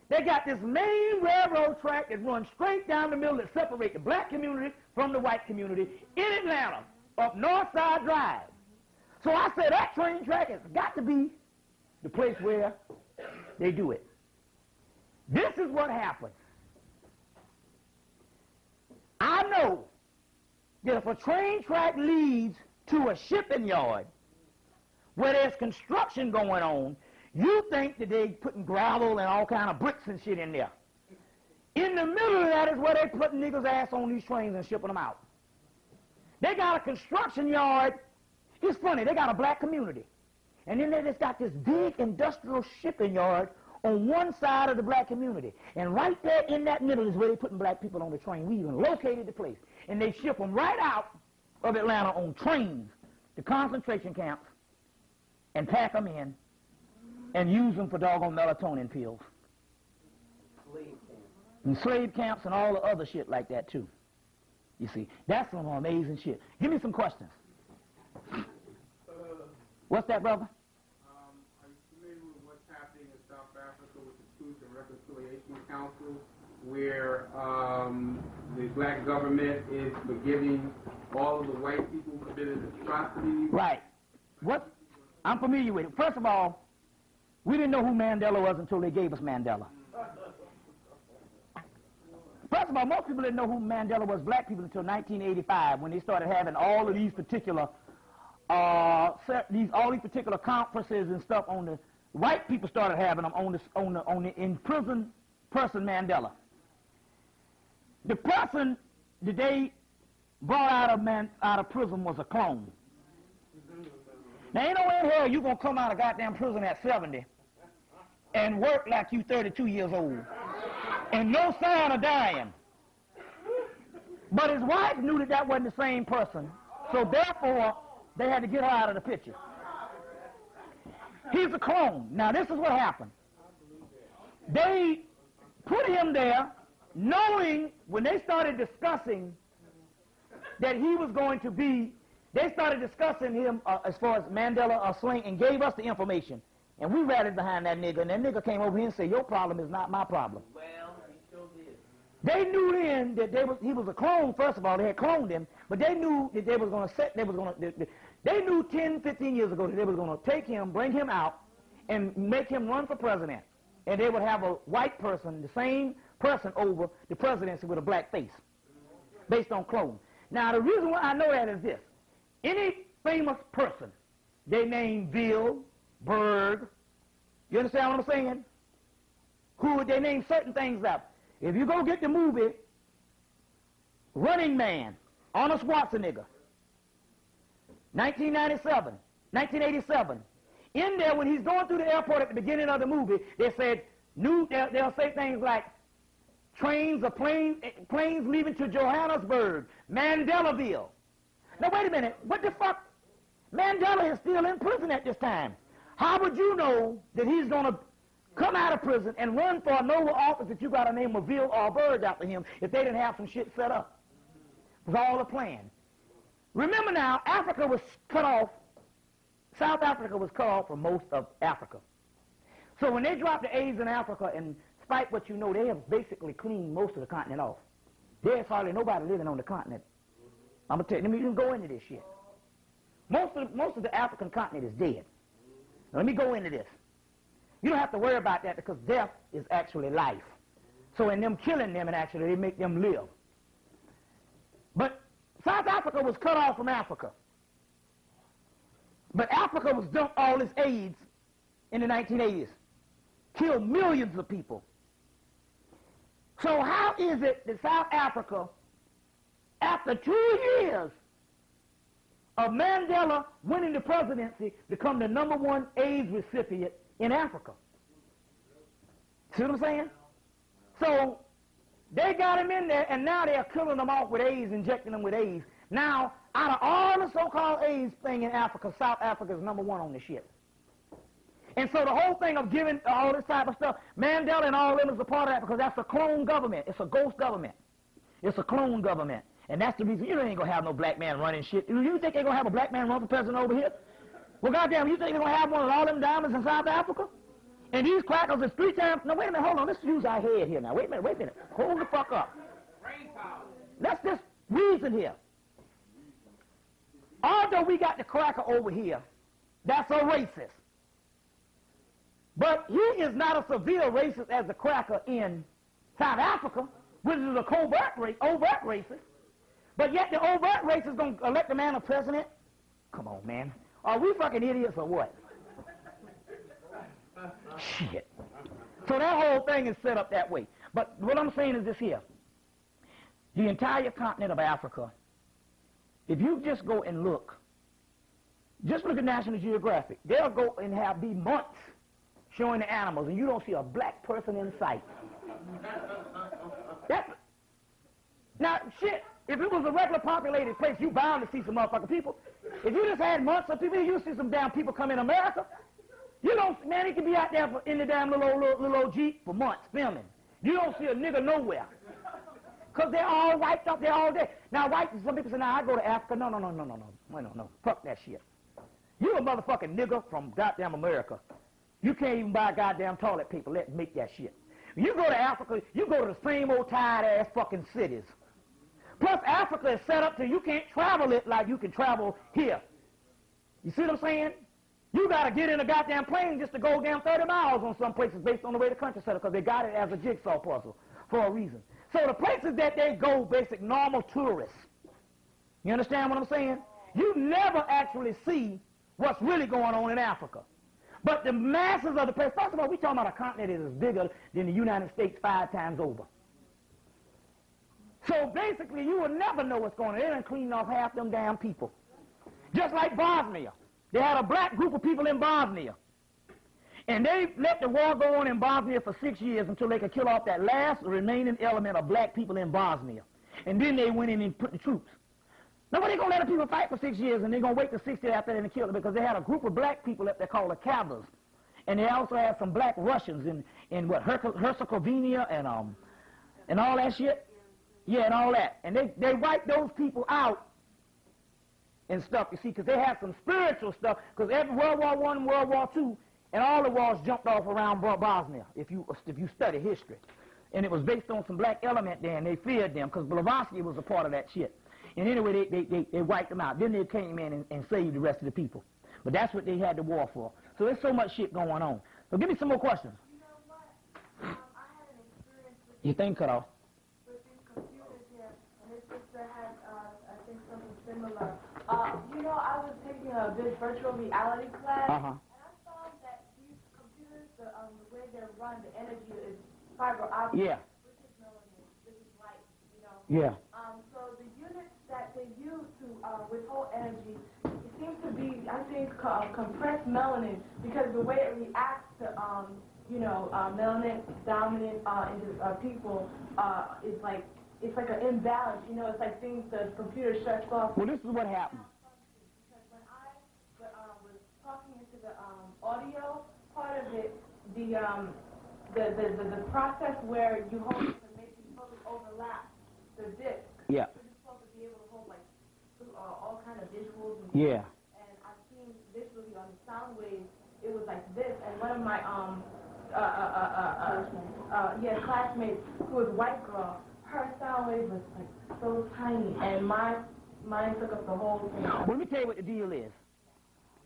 They got this main railroad track that runs straight down the middle that separates the black community from the white community in Atlanta, up Northside Drive. So I said that train track has got to be the place where they do it. This is what happens. I know that if a train track leads to a shipping yard where there's construction going on, you think that they putting gravel and all kind of bricks and shit in there. In the middle of that is where they putting niggas' ass on these trains and shipping them out. They got a construction yard. It's funny, they got a black community. And then they just got this big industrial shipping yard on one side of the black community. And right there in that middle is where they putting black people on the train. We even located the place. And they ship them right out of Atlanta on trains to concentration camps and pack them in and use them for doggone melatonin pills. And slave camps and all the other shit like that too. You see, that's some amazing shit. Give me some questions. What's that, brother? Are you familiar with what's happening in South Africa with the Truth and Reconciliation Council, where the black government is forgiving all of the white people who committed atrocities? Right. What? I'm familiar with it. First of all, we didn't know who Mandela was until they gave us Mandela. First of all, most people didn't know who Mandela was, black people, until 1985 when they started having all of these particular conferences and stuff on the white people started having them on the in prison person Mandela. The person that they brought out of prison was a clone. Now ain't no way in hell you gonna come out of goddamn prison at 70 and work like you 32 years old and no sign of dying. But his wife knew that that wasn't the same person, so therefore they had to get her out of the picture. He's a clone. Now this is what happened. They put him there knowing when they started discussing that he was going to be, they started discussing him as far as Mandela or Sling and gave us the information. And we rallied behind that nigga, and that nigga came over here and said, your problem is not my problem. Well, he sure did. They knew then that he was a clone, first of all. They had cloned him, but they knew that they was going to they knew 10, 15 years ago that they was going to take him, bring him out, and make him run for president. And they would have a white person, the same person, over the presidency with a black face, based on clone. Now, the reason why I know that is this. Any famous person, they name Bill, Berg, you understand what I'm saying? Who would they name certain things out? If you go get the movie Running Man, Arnold Schwarzenegger, 1987, in there when he's going through the airport at the beginning of the movie, they said, they'll say things like, planes leaving to Johannesburg, Mandelaville. Now wait a minute, what the fuck? Mandela is still in prison at this time. How would you know that he's going to come out of prison and run for a noble office that you got to name a ville or a bird after him if they didn't have some shit set up? It was all a plan. Remember now, Africa was cut off, South Africa was cut off from most of Africa. So when they dropped the AIDS in Africa, and despite what you know, they have basically cleaned most of the continent off. There's hardly nobody living on the continent. I'm going to tell you, let me go into this shit. Most of the African continent is dead. Now, let me go into this. You don't have to worry about that because death is actually life. So in them killing them, and actually they make them live. But South Africa was cut off from Africa. But Africa was dumped all its AIDS in the 1980s. Killed millions of people. So how is it that South Africa, after 2 years of Mandela winning the presidency, become the #1 AIDS recipient in Africa? See what I'm saying? So they got him in there, and now they're killing them off with AIDS, injecting them with AIDS. Now, out of all the so-called AIDS thing in Africa, South Africa is #1 on the shit. And so the whole thing of giving all this type of stuff, Mandela and all of them is a part of that because that's a clone government. It's a ghost government. It's a clone government. And that's the reason you ain't going to have no black man running shit. You think they're going to have a black man run for president over here? Well, goddamn, you think they're going to have one of all them diamonds in South Africa? And these crackers is 3 times... No, wait a minute, hold on. Let's use our head here now. Wait a minute. Hold the fuck up. Let's just reason here. Although we got the cracker over here, that's a racist. But he is not a severe racist as the cracker in South Africa, which is a overt racist. But yet the overt racist is going to elect a man a president? Come on, man. Are we fucking idiots or what? Shit. So that whole thing is set up that way. But what I'm saying is this here. The entire continent of Africa, if you just go and look, just look at National Geographic, they'll go and be months showing the animals, and you don't see a black person in sight. Now, shit, if it was a regular populated place, you bound to see some motherfucking people. If you just had months of people, you see some damn people come in America. You don't, man, he can be out there in the damn little old Jeep for months filming. You don't see a nigga nowhere. Because they're all wiped up, they're all dead. Now, some people say, now, I go to Africa. No. Fuck that shit. You a motherfucking nigga from goddamn America. You can't even buy goddamn toilet paper. Let's make that shit. You go to Africa, you go to the same old tired-ass fucking cities. Plus, Africa is set up to you can't travel it like you can travel here. You see what I'm saying? You got to get in a goddamn plane just to go down 30 miles on some places based on the way the country's set up because they got it as a jigsaw puzzle for a reason. So the places that they go, basic normal tourists, you understand what I'm saying? You never actually see what's really going on in Africa. But the masses of the place, first of all, we're talking about a continent that is bigger than the United States 5 times over. So basically, you will never know what's going on. They done cleaned off half them damn people. Just like Bosnia. They had a black group of people in Bosnia. And they let the war go on in Bosnia for 6 years until they could kill off that last remaining element of black people in Bosnia. And then they went in and put the troops. Now, what are they going to let the people fight for 6 years and they're going to wait till 60 after they kill them? Because they had a group of black people that they call the Kavers. And they also had some black Russians in what, Herzegovina and all that shit? Yeah, and all that. And they wiped those people out and stuff, you see, because they had some spiritual stuff. Because every World War I, World War II, and all the wars jumped off around Bosnia, if you study history. And it was based on some black element there, and they feared them, because Blavatsky was a part of that shit. And anyway, they wiped them out. Then they came in and saved the rest of the people. But that's what they had the war for. So there's so much shit going on. So give me some more questions. You know what? I had an experience with Your thing cut off. With these computers here, and his sister had, I think, something similar. You know, I was taking a big virtual reality class, and I found that these computers, the way they're run, the energy is fiber optic, Yeah. which is no Yeah. So the units that they use to withhold energy, it seems to be, I think, compressed melanin, because the way it reacts to, melanin dominant people is like, it's like an imbalance. You know, it's like things the computer shuts off. Well, this is what happened. Because when I was talking into the audio part of it, the process where you hold information totally overlaps the disc. Yeah. So you're supposed to be able to hold like all kind of visuals. And Yeah. And I've seen visually on the sound waves, it was like this. And one of my classmates, who was a white girl, her sound wave was like so tiny, and mine took up the whole thing. Well, let me tell you what the deal is.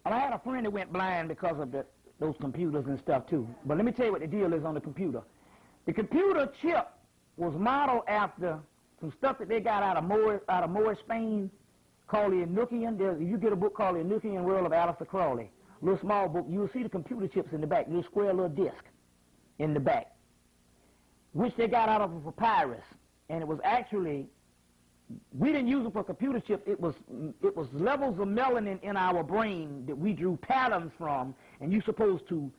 I had a friend that went blind because of those computers and stuff too. But let me tell you what the deal is on the computer. The computer chip was modeled after some stuff that they got out of Moorish Spain called the Enochian. You get a book called the Enochian World of Alistair Crowley. A little small book. You'll see the computer chips in the back, little square little disc in the back, which they got out of a papyrus. And it was actually, we didn't use it for computer chip. It was levels of melanin in our brain that we drew patterns from, and you're supposed to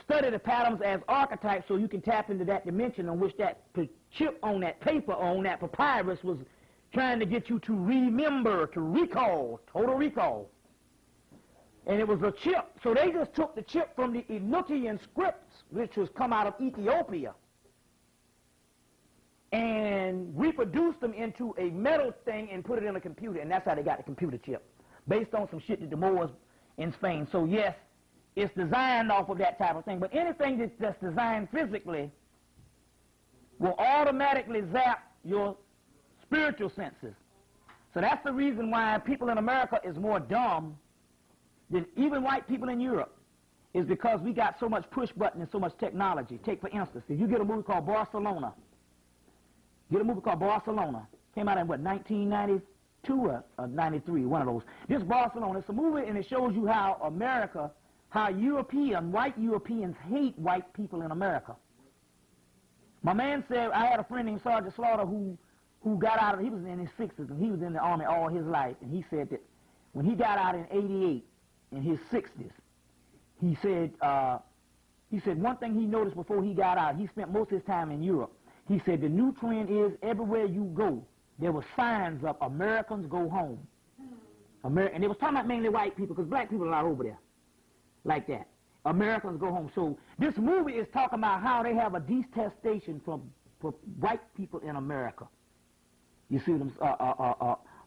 study the patterns as archetypes so you can tap into that dimension on which that chip on that paper, on that papyrus, was trying to get you to remember, to recall, total recall. And it was a chip. So they just took the chip from the Enochian scripts, which was come out of Ethiopia, and reproduced them into a metal thing and put it in a computer, and that's how they got the computer chip, based on some shit that the Moors in Spain. So yes, it's designed off of that type of thing, but anything that's designed physically will automatically zap your spiritual senses. So that's the reason why people in America is more dumb than even white people in Europe, is because we got so much push button and so much technology. Take, for instance, if you get a movie called Barcelona, came out in, what, 1992 or 93, one of those. This Barcelona, it's a movie, and it shows you how America, how white Europeans hate white people in America. My man said, I had a friend named Sergeant Slaughter who got out, he was in his 60s, and he was in the Army all his life, and he said that when he got out in 88, in his 60s, he said one thing he noticed before he got out, he spent most of his time in Europe. He said the new trend is everywhere you go, there were signs of Americans go home. And they was talking about mainly white people, because black people are not over there like that. Americans go home. So this movie is talking about how they have a detestation for white people in America. You see them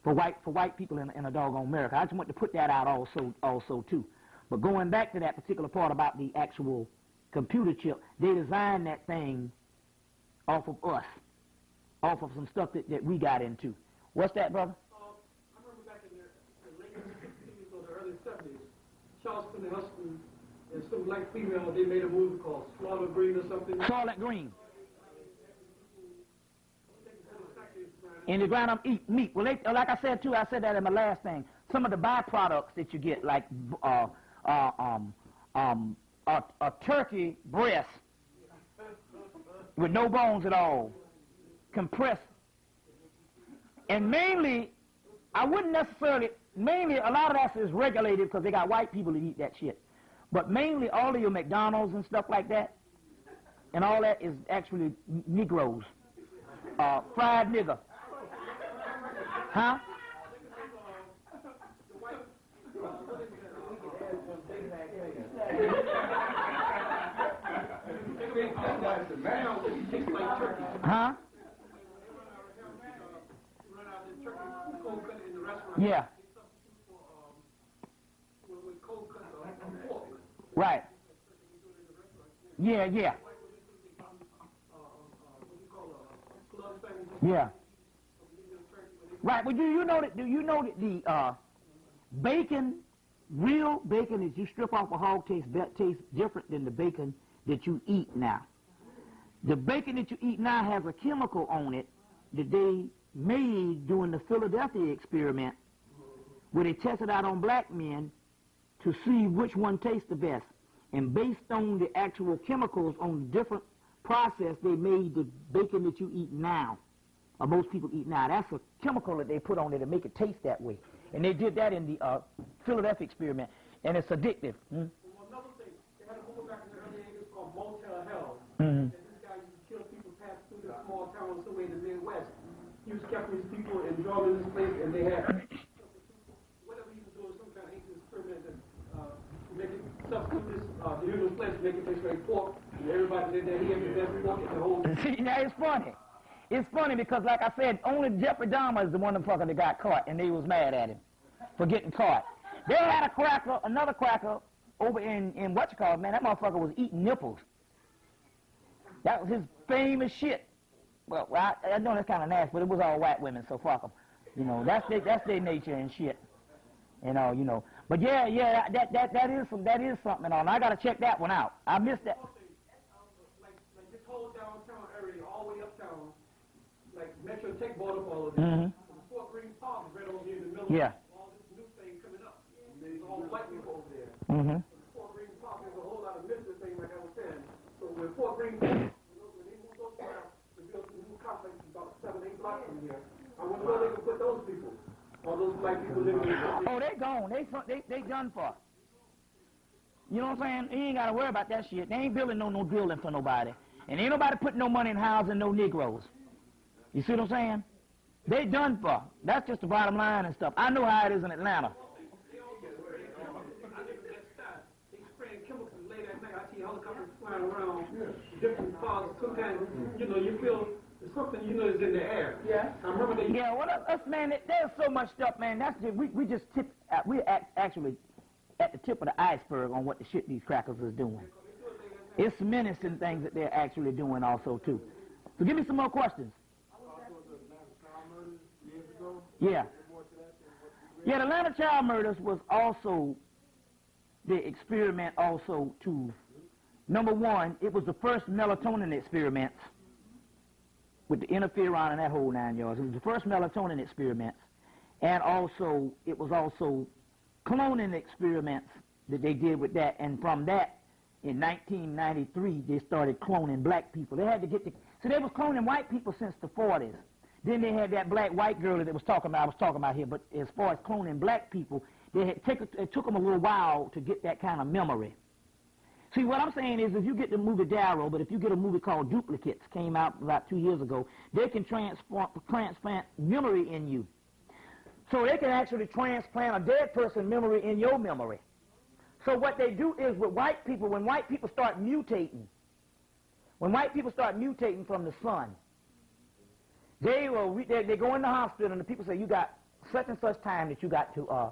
for white people in a doggone America. I just want to put that out also too. But going back to that particular part about the actual computer chip, they designed that thing off of us, off of some stuff that we got into. What's that, brother? I remember back in the late 60s or the early 70s, Charles Finney Huston and some black female, they made a movie called Scarlet Green or something. Scarlet Green. And they grind up meat. Well, like I said too, I said that in my last thing. Some of the byproducts that you get, like a turkey breast with no bones at all, compressed. And mainly, a lot of that is regulated because they got white people that eat that shit. But mainly all of your McDonald's and stuff like that, and all that is actually Negroes. Fried nigger. Huh? Huh? Yeah. Right. Yeah. Yeah. Right. Well, do you know that the bacon, real bacon that you strip off a hog tastes different than the bacon that you eat now. The bacon that you eat now has a chemical on it that they made during the Philadelphia experiment, where they tested out on black men to see which one tastes the best. And based on the actual chemicals on the different process, they made the bacon that you eat now. most people eat now. That's a chemical that they put on it to make it taste that way. And they did that in the Philadelphia experiment, and it's addictive. Well, another thing, they had a movie back in the early 80s called Motel Hell. Mm-hmm. And this guy used to kill people pass through this small town somewhere in the Midwest. He was capturing these people and drawing in this place, and they had whatever he was doing, some kind of ancient experiment that make it substitute this the human flesh, make it taste like pork. And everybody did that. He had the best pork in the whole. See, now it's funny. It's funny because, like I said, only Jeffrey Dahmer is the one fucker that got caught, and they was mad at him for getting caught. They had a cracker, another cracker, over in what you call it, man, that motherfucker was eating nipples. That was his famous shit. Well, I know that's kind of nasty, but it was all white women, so fuck them. You know, that's their nature and shit. You know. But yeah, that is something. And I gotta check that one out. I missed that. Like this whole downtown area, all the way uptown. Like Metro Tech bought up all of this. Mm-hmm. Fort Greene Park is right over here in the middle. Yeah. All this new thing coming up. There's all white people over there. Mm-hmm. Fort Greene Park, there's a whole lot of mystery things like I was saying. So when Fort Greene Park, when they moved those around, they built a new complex about 7-8 blocks from here. I wonder where they can put those people. All those black people living in the Oh, they gone. They done for. You know what I'm saying? You ain't gotta worry about that shit. They ain't building no building for nobody. And ain't nobody putting no money in housing no Negroes. You see what I'm saying? They done for. That's just the bottom line and stuff. I know how it is in Atlanta. They spraying chemicals late at night. I see helicopters flying around different parts. Sometimes, you feel there's something is in the air. Yeah. I remember they. Yeah, well, man, there's so much stuff, man. That's just, we just we're actually at the tip of the iceberg on what the shit these crackers is doing. It's menacing things that they're actually doing also, too. So give me some more questions. Yeah. Yeah, the Atlanta child murders was also the experiment also to, number one, it was the first melatonin experiments with the interferon and that whole 9 yards. It was the first melatonin experiments, and also it was also cloning experiments that they did with that, and from that, in 1993, they started cloning black people. They had to get so they was cloning white people since the 40s. Then they had that black-white girl that I was talking about here, but as far as cloning black people, it took them a little while to get that kind of memory. See, what I'm saying is if you get the movie Darrow, but if you get a movie called Duplicates, came out about 2 years ago, they can transplant memory in you. So they can actually transplant a dead person's memory in your memory. So what they do is with white people, when white people start mutating from the sun, they go in the hospital and the people say, you got such and such time that you got to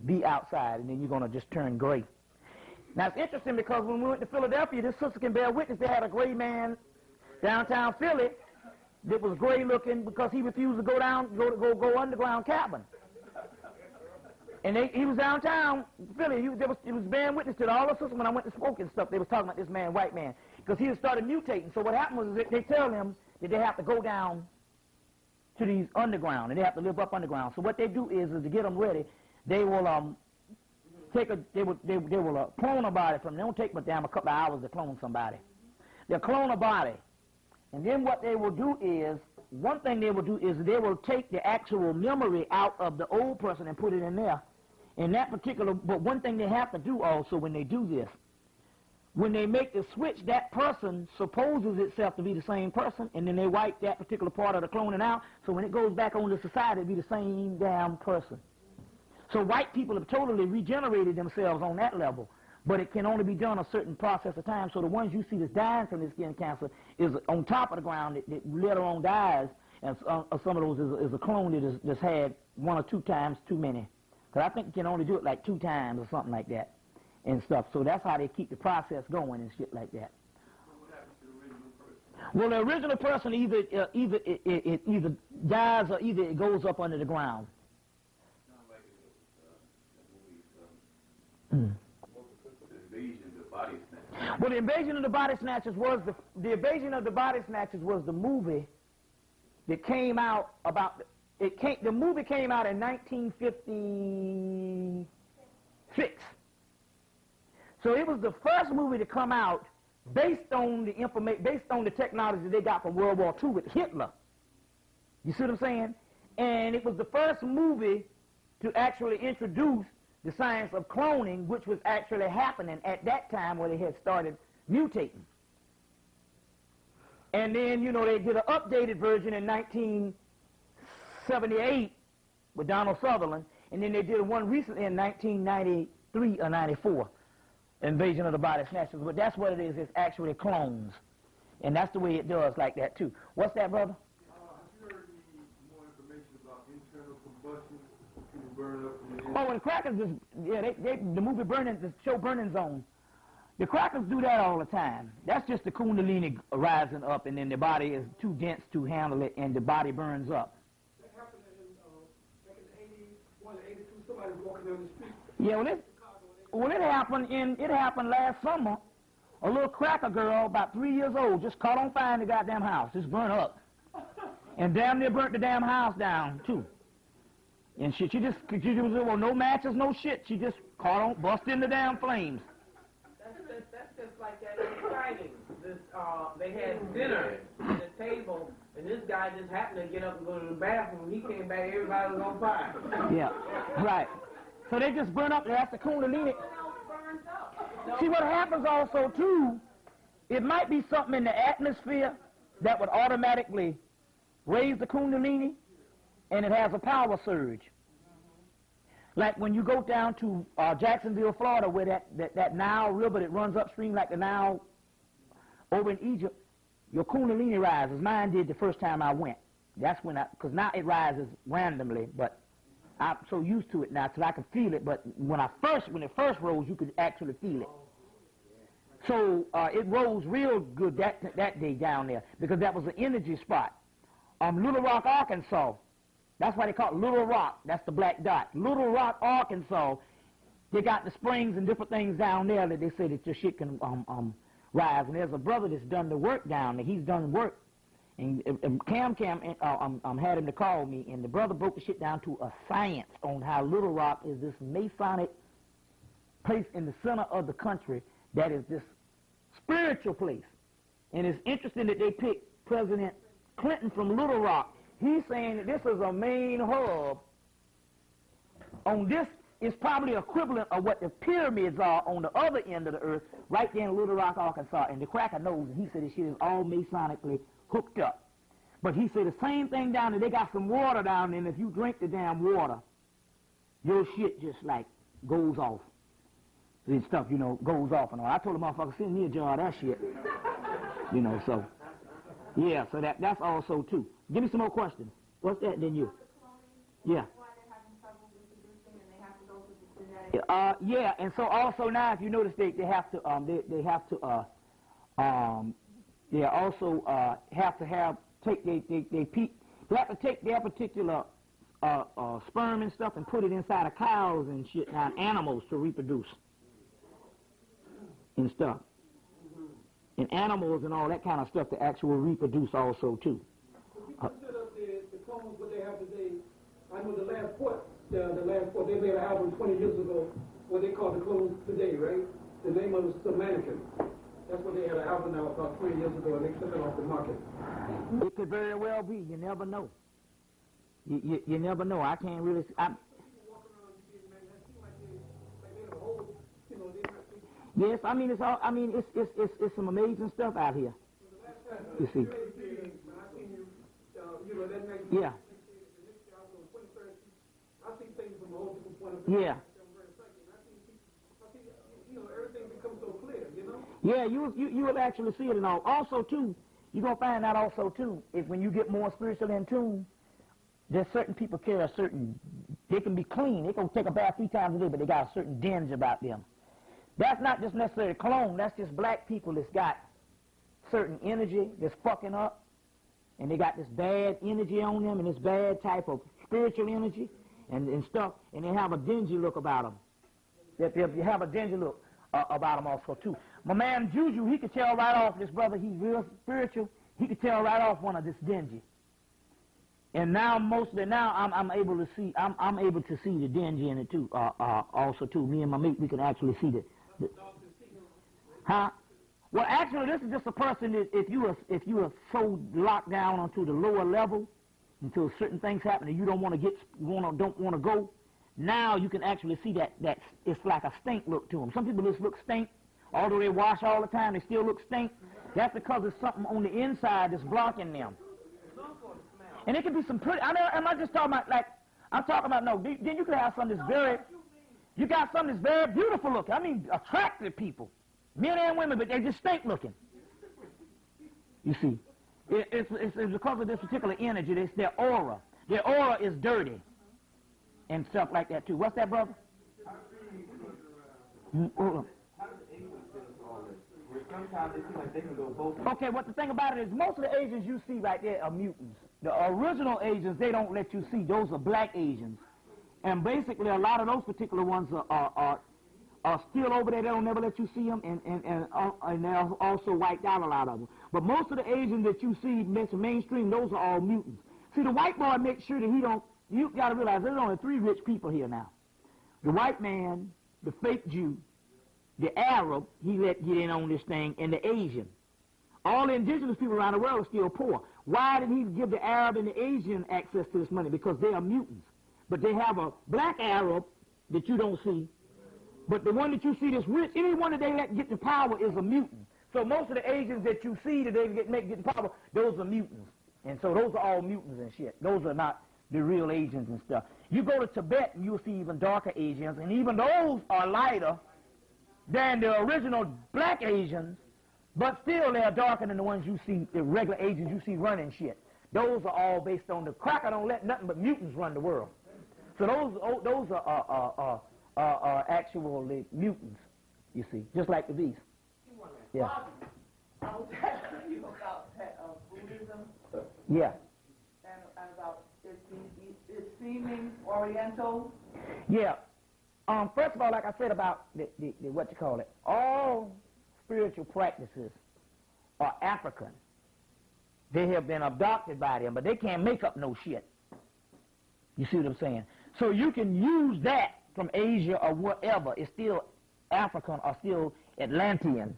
be outside, and then you're going to just turn gray. Now, it's interesting because when we went to Philadelphia, this sister can bear witness, they had a gray man downtown Philly that was gray looking because he refused to go underground cabin. And he was downtown Philly. He was bearing witness to all the sisters when I went to smoke and stuff. They was talking about this man, white man, because he had started mutating. So what happened was they tell him that they have to go down to these underground, and they have to live up underground. So what they do is to get them ready, they will clone a body from them. They don't take but damn a couple of hours to clone somebody. They'll clone a body, and then what they will do is one thing they will do is they will take the actual memory out of the old person and put it in there. In that particular, but one thing they have to do also when they do this, when they make the switch, that person supposes itself to be the same person, and then they wipe that particular part of the cloning out, so when it goes back on to society, it'll be the same damn person. So white people have totally regenerated themselves on that level, but it can only be done a certain process of time. So the ones you see that's dying from this skin cancer is on top of the ground that later on dies, and some of those is a clone that has had 1 or 2 times too many. Because I think you can only do it like 2 times or something like that. And stuff. So that's how they keep the process going and shit like that. Well, the original person either dies or either it goes up under the ground. Well, the Invasion of the Body Snatchers was the Invasion of the Body Snatchers was the movie that came out about the movie came out in 1956. So it was the first movie to come out based on the technology they got from World War II with Hitler. You see what I'm saying? And it was the first movie to actually introduce the science of cloning, which was actually happening at that time where they had started mutating. And then, you know, they did an updated version in 1978 with Donald Sutherland, and then they did one recently in 1993 or 94, Invasion of the Body Snatchers. But that's what it is. It's actually clones. And that's the way it does like that, too. What's that, brother? Have you heard any more information about internal combustion? People burn up in the Oh, and crackers just, yeah, the movie Burning, the show Burning Zone, the crackers do that all the time. That's just the Kundalini rising up, and then the body is too dense to handle it, and the body burns up. That happened back in the 81, 82, somebody was walking down the street. Yeah, it happened last summer. A little cracker girl, about 3 years old, just caught on fire in the goddamn house, just burnt up. And damn near burnt the damn house down, too. And she was, well, no matches, no shit. She just caught on, bust in the damn flames. That's just like that in signing. They had dinner at the table, and this guy just happened to get up and go to the bathroom. He came back, everybody was on fire. Yeah, right. So they just burn up. That's the Kundalini. See, what happens also, too, it might be something in the atmosphere that would automatically raise the Kundalini, and it has a power surge. Like when you go down to Jacksonville, Florida, where that Nile River that runs upstream like the Nile over in Egypt, your Kundalini rises. Mine did the first time I went. That's when because now it rises randomly, but I'm so used to it now till I can feel it. But when it first rose, you could actually feel it. So it rose real good that day down there because that was an energy spot. Little Rock, Arkansas. That's why they call it Little Rock. That's the black dot. Little Rock, Arkansas. They got the springs and different things down there that they say that your shit can rise. And there's a brother that's done the work down there. He's done work. And Cam had him to call me, and the brother broke the shit down to a science on how Little Rock is this Masonic place in the center of the country that is this spiritual place. And it's interesting that they picked President Clinton from Little Rock. He's saying that this is a main hub. On this is probably equivalent of what the pyramids are on the other end of the earth, right there in Little Rock, Arkansas. And the cracker knows, and he said this shit is all Masonically hooked up. But he said the same thing down there. They got some water down there, and if you drink the damn water, your shit just like goes off. This stuff, you know, goes off and all. I told the motherfucker, send me a jar of that shit. You know, so. Yeah, so that's also too. Give me some more questions. What's that then you? Yeah. Yeah, and so also now if you notice they have to they also have to take their particular sperm and stuff and put it inside of cows and shit and animals to reproduce and stuff. And animals and all that kind of stuff to actually reproduce also too. Consider the clones what they have today. I know the last port they made an album 20 years ago, what they call the clones today, right? The name of it was The Mannequin. That's what they had an album now about 20 years ago, and they took it off the market. It could very well be. You never know. You never know. I can't really. Yes, I mean it's all. I mean it's some amazing stuff out here. You see. Yeah. Yeah. Everything becomes so clear, you know? Yeah, you will actually see it and all. Also too, you're gonna find out also too, if when you get more spiritual in tune, there's certain people carry a certain. They can be clean. They can take a bath 3 times a day, but they got a certain dinge about them. That's not just necessarily clone. That's just black people that's got certain energy that's fucking up, and they got this bad energy on them and this bad type of spiritual energy and stuff, and they have a dingy look about them. They have a dingy look about them also too. My man Juju, he could tell right off this brother. He's real spiritual. He could tell right off one of this dingy. And now mostly now I'm able to see the dingy in it too. Also too, me and my mate we can actually see the huh? Well, actually, this is just a person that if you are so locked down onto the lower level, until certain things happen and you don't want to go. Now you can actually see that it's like a stink look to them. Some people just look stink, although they wash all the time, they still look stink. That's because there's something on the inside that's blocking them. And it could be some pretty, I'm not just talking about like, I'm talking about, no, then you could have something that's very, you got something that's very beautiful looking. I mean, attractive people, men and women, but they just stink looking. You see, it's because of this particular energy, it's their aura. Their aura is dirty and stuff like that too. What's that, brother? Hold on. Sometimes they seem like they can go both ways. Okay, what the thing about it is most of the Asians you see right there are mutants. The original Asians, they don't let you see. Those are black Asians. And basically a lot of those particular ones are still over there. They don't never let you see them, and they're also wiped out, a lot of them. But most of the Asians that you see mainstream, those are all mutants. See, the white boy makes sure that he don't, you got to realize there's only 3 rich people here now. The white man, the fake Jew, the Arab, he let get in on this thing, and the Asian. All the indigenous people around the world are still poor. Why did he give the Arab and the Asian access to this money? Because they are mutants. But they have a black Arab that you don't see. But the one that you see that's rich, anyone that they let get the power is a mutant. So most of the Asians that you see that they get the power, those are mutants. And so those are all mutants and shit. Those are not the real Asians and stuff. You go to Tibet and you'll see even darker Asians, and even those are lighter than the original black Asians, but still they're darker than the ones you see, the regular Asians you see running shit. Those are all based on the cracker don't let nothing but mutants run the world. So those are actually mutants, you see, just like the beast. Yeah. I was asking you about Buddhism. Yeah. And about it seeming Oriental. Yeah. First of all, like I said about the what you call it, all spiritual practices are African. They have been adopted by them, but they can't make up no shit. You see what I'm saying? So you can use that from Asia or whatever. It's still African or still Atlantean.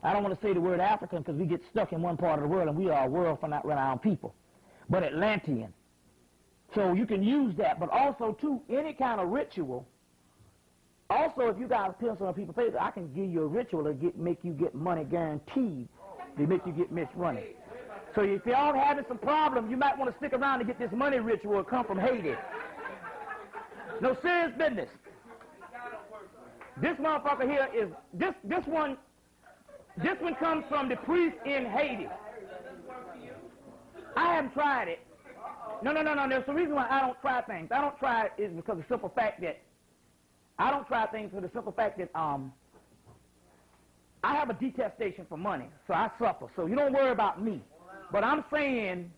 I don't want to say the word African because we get stuck in one part of the world and we are a world for not running our own people. But Atlantean. So you can use that, but also too, any kind of ritual. Also, if you guys pencil on people's faces, I can give you a ritual to make you get money guaranteed. To make you get rich running. So if y'all having some problem, you might want to stick around to get this money ritual come from Haiti. No, serious business. This motherfucker here is, this one comes from the priest in Haiti. I haven't tried it. No. There's the reason why I don't try things. I don't try it is because of the simple fact that I don't try things for the simple fact that I have a detestation for money, so I suffer. So you don't worry about me. But I'm saying,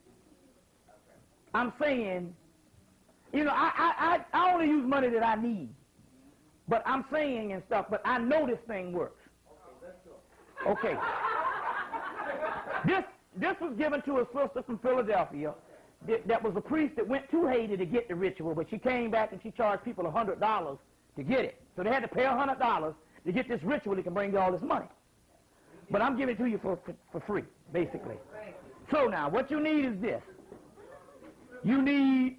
you know, I only use money that I need. But I'm saying and stuff, but I know this thing works. Okay. This was given to a sister from Philadelphia that was a priest that went to Haiti to get the ritual, but she came back and she charged people $100 to get it. So they had to pay $100 to get this ritual that can bring you all this money. But I'm giving it to you for free, basically. So now, what you need is this. You need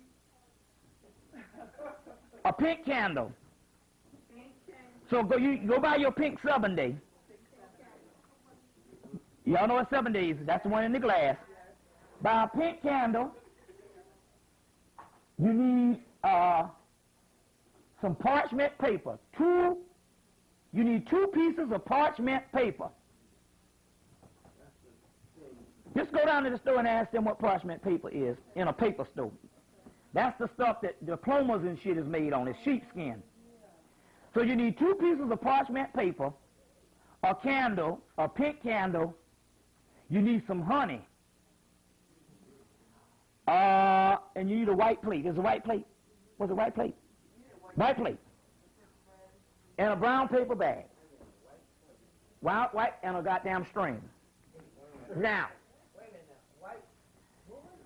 a pink candle. So go buy your pink 7 day. Y'all know what 7 days is. That's the one in the glass. Buy a pink candle. You need some parchment paper. You need 2 pieces of parchment paper. Just go down to the store and ask them what parchment paper is in a paper store. That's the stuff that diplomas and shit is made on. It's sheepskin. So you need 2 pieces of parchment paper, a candle, a pink candle. You need some honey. And you need a white plate. There's a white plate. What's a white plate? White plate. And a brown paper bag. White and a goddamn string. Now,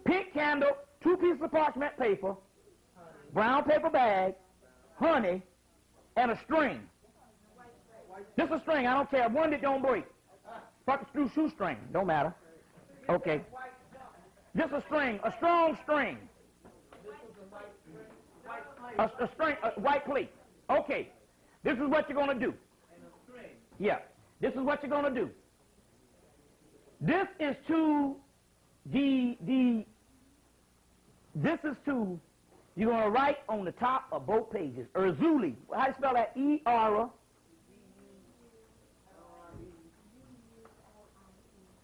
pink candle, 2 pieces of parchment paper, brown paper bag, honey, and a string. Just a string, I don't care, one that don't break. Fuck a shoestring, don't matter. Okay. Just a string, a strong string. A string, a white plate. Okay. This is what you're going to do. Yeah. This is what you're going to do. This is to this is to, you're going to write on the top of both pages, Erzuli. How do you spell that?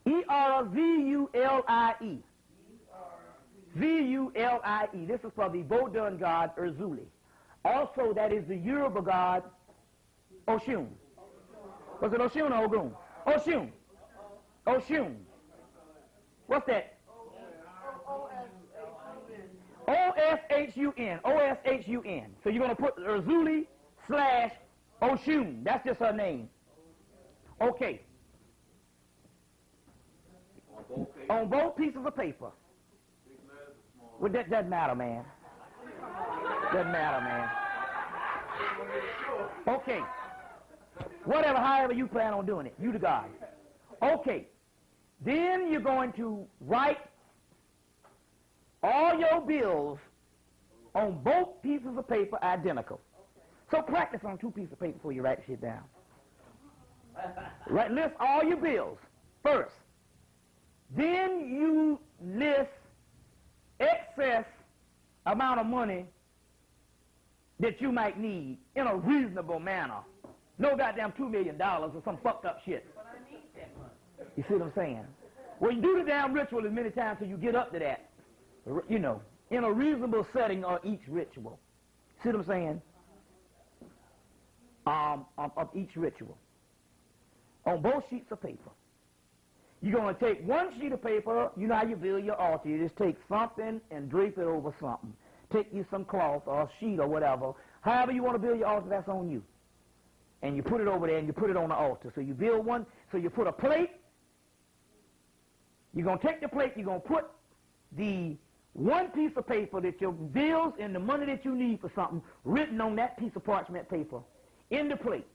E-R-Z-U-L-I-E. Z-U-L-I-E. This is for the Vodun god Erzuli. Also, that is the Yoruba god Oshun. Was it Oshun or Ogun? Oshun. Oshun. What's that? O-S-H-U-N. O-S-H-U-N. So you're going to put Erzuli / Oshun. That's just her name. Okay. On both pieces of paper. Well, that doesn't matter, man. Doesn't matter, man. Okay. Whatever, however you plan on doing it. You the God. Okay. Then you're going to write all your bills on both pieces of paper identical. So practice on 2 pieces of paper before you write the shit down. Right, list all your bills first. Then you list excess amount of money that you might need in a reasonable manner. No goddamn $2 million or some fucked up shit. But I need that money. You see what I'm saying? Well, you do the damn ritual as many times till you get up to that. You know, in a reasonable setting of each ritual. See what I'm saying? Of each ritual. On both sheets of paper. You're going to take one sheet of paper, you know how you build your altar. You just take something and drape it over something. Take you some cloth or a sheet or whatever. However you want to build your altar, that's on you. And you put it over there and you put it on the altar. So you build one, so you put a plate. You're going to take the plate, you're going to put the one piece of paper that your bills and the money that you need for something written on that piece of parchment paper in the plate.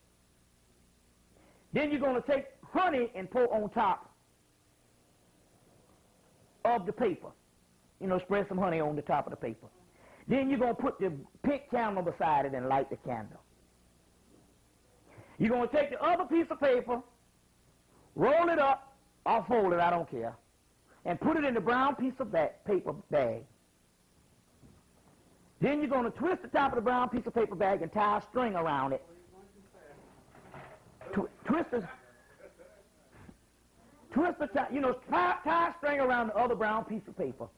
Then you're going to take honey and pour on top of the paper. You know, spread some honey on the top of the paper. Then you're going to put the pink candle beside it and light the candle. You're going to take the other piece of paper, roll it up, or fold it, I don't care, and put it in the brown piece of that paper bag. Then you're going to twist the top of the brown piece of paper bag and tie a string around it. Twist the tie, you know, tie a string around the other brown piece of paper.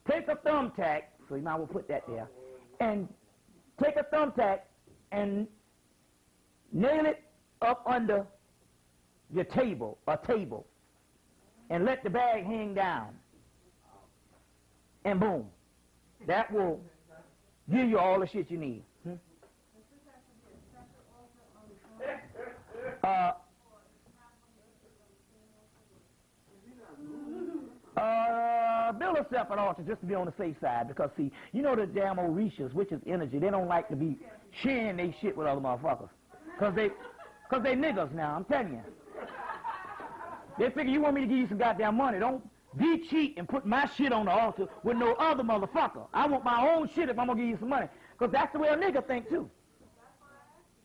Take a thumbtack, so you might well put that there, and take a thumbtack and nail it up under your table, and let the bag hang down. And boom. That will give you all the shit you need. Build a separate altar just to be on the safe side, because see, you know the damn Orishas, which is energy, they don't like to be sharing they shit with other motherfuckers. Cause they niggas now, I'm telling you. They figure you want me to give you some goddamn money. Don't be cheat and put my shit on the altar with no other motherfucker. I want my own shit if I'm gonna give you some money. Cause that's the way a nigga think too.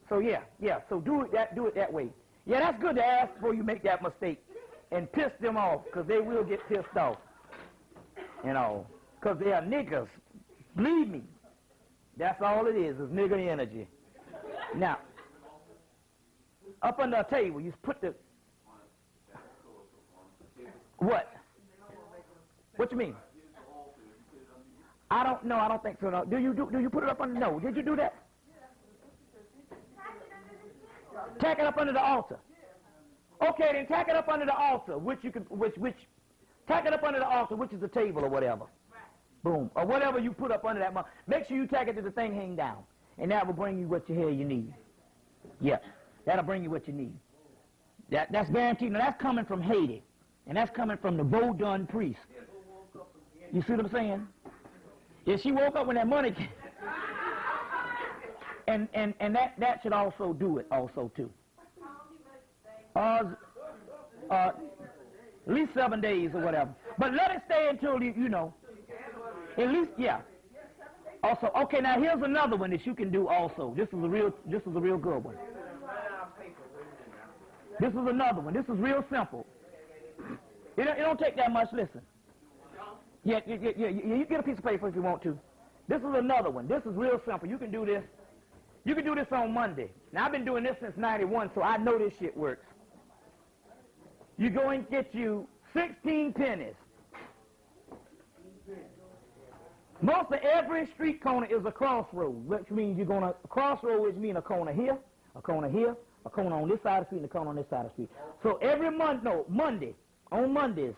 So yeah, so do it that way. Yeah, that's good to ask before you make that mistake and piss them off, cause they will get pissed off. You know, cause they are niggas. Believe me. That's all it is nigger energy. Now, up under a table, you put the... What? What you mean? I don't know. I don't think so. No. Do you put it up under? No. Did you do that? Tack it up under the altar. Okay, then tack it up under the altar, tack it up under the altar, which is the table or whatever. Boom. Or whatever you put up under that. Make sure you tack it to the thing hang down, and that will bring you what you need. Yeah, that'll bring you what you need. That's guaranteed. Now that's coming from Haiti, and that's coming from the Vodun priest. You see what I'm saying? Yeah, she woke up when that money came. and that should also do it also too. At least 7 days or whatever. But let it stay until you know. At least, yeah. Also, okay. Now here's another one that you can do. Also, this is a real good one. This is another one. This is real simple. It don't take that much. Listen. Yeah. You get a piece of paper if you want to. This is another one. This is real simple. You can do this. You can do this on Monday. Now I've been doing this since '91, so I know this shit works. You go and get you 16 pennies. Most of every street corner is a crossroad, which means you're going to, a crossroad which means a corner here, a corner here, a corner on this side of the street, and a corner on this side of the street. So every Monday, on Mondays,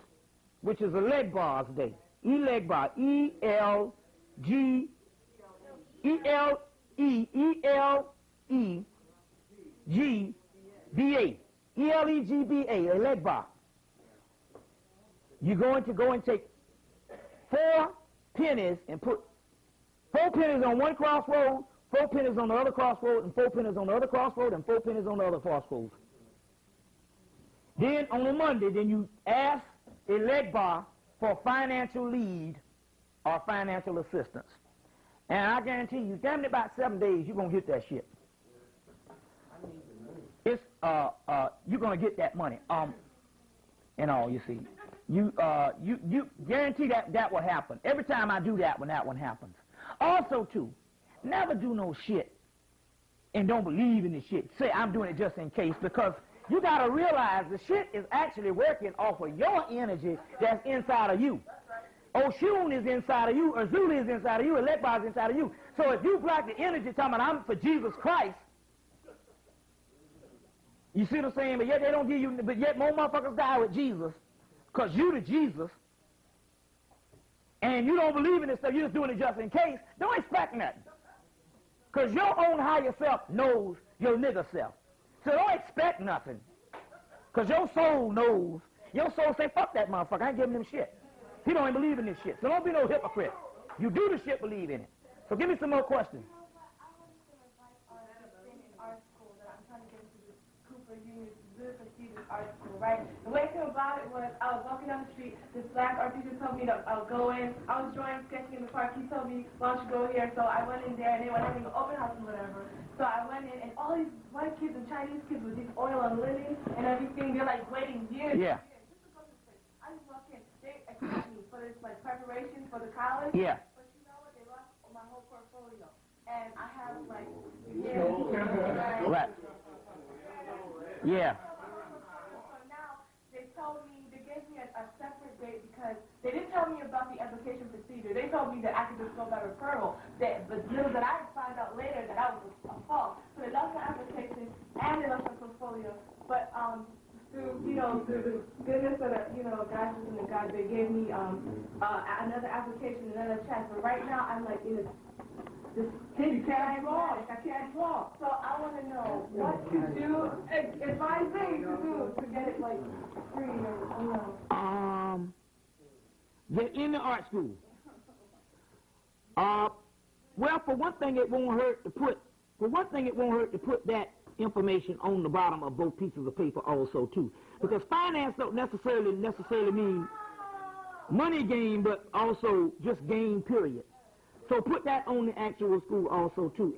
which is a leg bars day, leg bar, E-L-G-B-A, E-L-E-G-B-A, a leg bar. You're going to go and take 4 pennies and put 4 pennies on one crossroad, 4 pennies on the other crossroad, and 4 pennies on the other crossroad, and 4 pennies on the other crossroad. Then on the Monday, then you ask a leg bar for financial lead or financial assistance. And I guarantee you, damn it, about 7 days, you're going to get that shit. It's, you're going to get that money. And all, you see. You guarantee that will happen. Every time I do that one happens. Also, too, never do no shit and don't believe in the shit. Say, I'm doing it just in case, because you got to realize the shit is actually working off of your energy that's inside of you. Oshun is inside of you, Azuli is inside of you, Elekba is inside of you. So if you block the energy talking about I'm for Jesus Christ, you see what I'm saying? But yet they don't give you, but yet more motherfuckers die with Jesus, because you the Jesus, and you don't believe in this stuff, you're just doing it just in case. Don't expect nothing. Because your own higher self knows your nigger self. So don't expect nothing. Because your soul knows. Your soul say, fuck that motherfucker, I ain't giving him shit. He don't even believe in this shit. So don't be no hypocrite. You do the shit, believe in it. So give me some more questions. Art school, right? The way thing about it was I was walking down the street, this black art teacher told me to go in. I was drawing, sketching in the park. He told me, why don't you go here? So I went in there, and they were having an open house and whatever. So I went in, and all these white kids and Chinese kids with this oil on linen and everything, they're like waiting years. Yeah. I just walked in. They accept me for this like preparation for the college. Yeah. But you know what? They lost my whole portfolio. And I have like years. Right. Yeah. They gave me a separate date because they didn't tell me about the application procedure. They told me that I could just go by referral. But little that I found out later that I was a fault. So they lost my application and they lost my portfolio. But through the goodness of God's and God, they gave me another application, another chance. But right now I'm like in this you can't draw. I can't draw. So I want to know what to do. Advise me to do to get it like free or Get in the art school. Well, for one thing, it won't hurt to put. For one thing, it won't hurt to put that information on the bottom of both pieces of paper, also too, because finance don't necessarily mean money gain, but also just gain. Period. So put that on the actual school also too,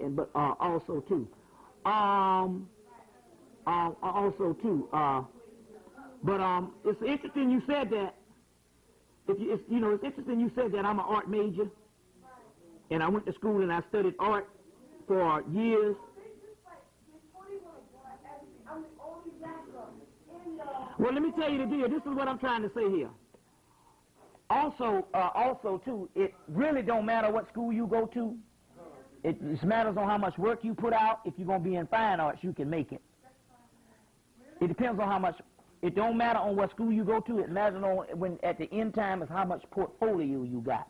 it's interesting you said that. It's interesting you said that I'm an art major, and I went to school and I studied art for years. Well, let me tell you the deal. This is what I'm trying to say here. Also, too, it really don't matter what school you go to. It just matters on how much work you put out. If you're going to be in fine arts, you can make it. It depends on how much. It don't matter on what school you go to. It matters on when at the end time is how much portfolio you got.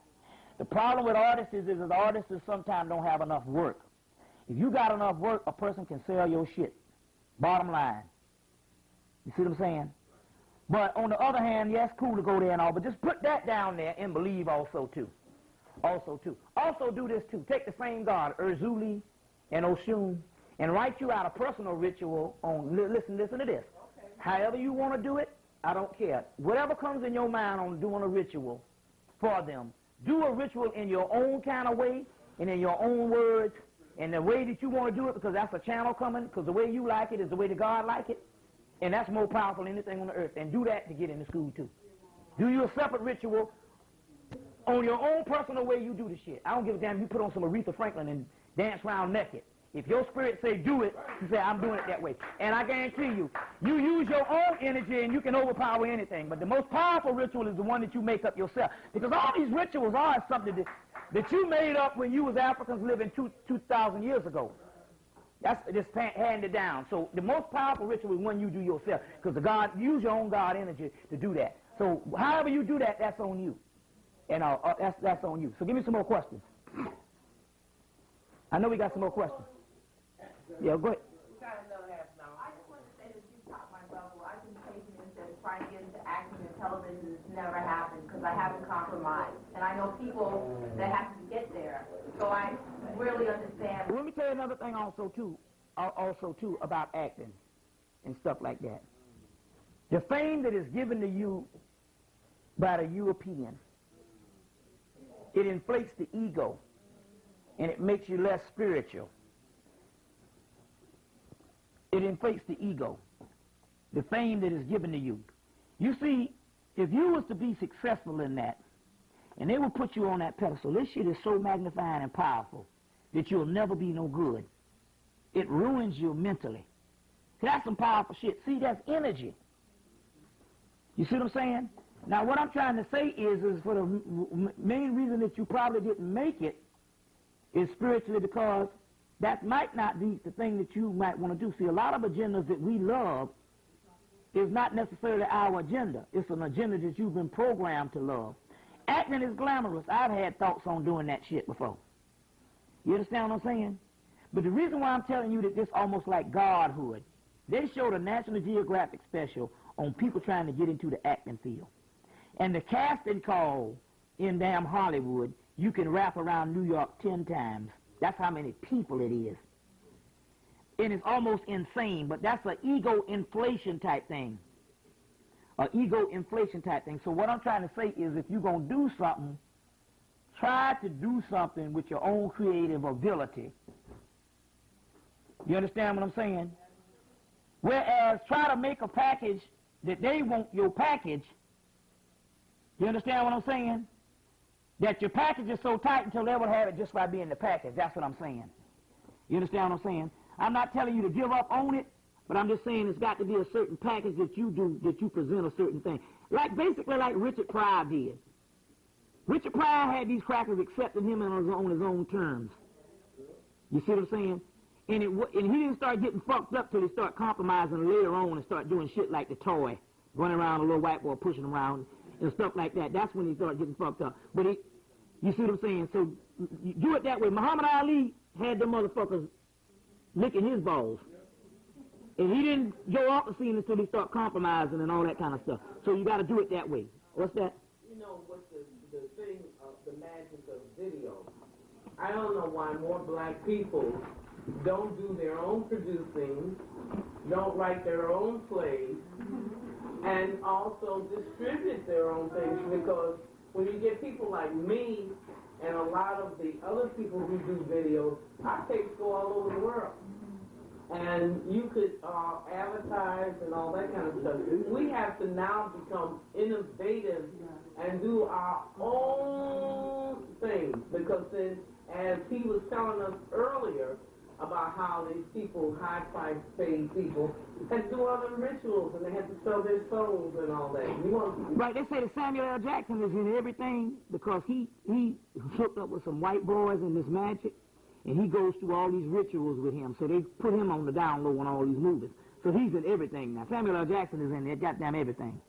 The problem with artists is artists sometimes don't have enough work. If you got enough work, a person can sell your shit. Bottom line. You see what I'm saying? But on the other hand, yeah, it's cool to go there and all, but just put that down there and believe also too. Also do this too. Take the same God, Urzuli and Oshun, and write you out a personal ritual on, listen to this. Okay. However you want to do it, I don't care. Whatever comes in your mind on doing a ritual for them, do a ritual in your own kind of way and in your own words and the way that you want to do it, because that's a channel coming, because the way you like it is the way that God like it, and that's more powerful than anything on the earth. And do that to get into school too. Do you a separate ritual on your own personal way you do the shit. I don't give a damn if you put on some Aretha Franklin and dance around naked. If your spirit say do it, you say I'm doing it that way. And I guarantee you, you use your own energy and you can overpower anything. But the most powerful ritual is the one that you make up yourself. Because all these rituals are something that you made up when you was Africans living 2,000 years ago. That's just handed down. So the most powerful ritual is one you do yourself. Because use your own God energy to do that. So however you do that, that's on you. And that's on you. So give me some more questions. I know we got some more questions. Yeah, go ahead. I just want to say that you taught my level. I've been taking this and trying to get into acting and television. It's never happened because I haven't compromised. And I know people that have to get there. So I really understand. Let me tell you another thing also too about acting and stuff like that. The fame that is given to you by the European, it inflates the ego, and it makes you less spiritual. It inflates the ego, the fame that is given to you. You see, if you was to be successful in that, and they will put you on that pedestal, this shit is so magnifying and powerful that you'll never be no good. It ruins you mentally. That's some powerful shit. See, that's energy. You see what I'm saying? Now, what I'm trying to say is for the main reason that you probably didn't make it is spiritually, because that might not be the thing that you might want to do. See, a lot of agendas that we love is not necessarily our agenda. It's an agenda that you've been programmed to love. Acting is glamorous. I've had thoughts on doing that shit before. You understand what I'm saying? But the reason why I'm telling you that this almost like godhood, they showed a National Geographic special on people trying to get into the acting field. And the casting call in damn Hollywood, you can wrap around New York 10 times. That's how many people it is. And it's almost insane, but that's an ego inflation type thing. An ego inflation type thing. So what I'm trying to say is if you're going to do something, try to do something with your own creative ability. You understand what I'm saying? Whereas try to make a package that they want your package. You understand what I'm saying? That your package is so tight until they would have it just by being the package. That's what I'm saying. You understand what I'm saying? I'm not telling you to give up on it, but I'm just saying it's got to be a certain package that you do, that you present a certain thing. Basically like Richard Pryor did. Richard Pryor had these crackers accepting him on his own terms. You see what I'm saying? And he didn't start getting fucked up till he started compromising later on and start doing shit like the toy, running around a little white boy pushing around and stuff like that. That's when he started getting fucked up. But you see what I'm saying? So you do it that way. Muhammad Ali had them motherfuckers licking his balls. And he didn't go off the scene until he started compromising and all that kind of stuff. So you got to do it that way. What's that? You know what the thing of the magic of video, I don't know why more black people don't do their own producing, don't write their own plays, and also distribute their own things, because when you get people like me and a lot of the other people who do videos, our tapes go all over the world. And you could advertise and all that kind of stuff. We have to now become innovative and do our own thing, because then, as he was telling us earlier, about how these people, high-priced paid people, had to do other rituals and they had to sell their souls and all that. Right, they say that Samuel L. Jackson is in everything because he hooked up with some white boys in this magic, and he goes through all these rituals with him. So they put him on the down low on all these movies. So he's in everything now. Samuel L. Jackson is in there, goddamn everything.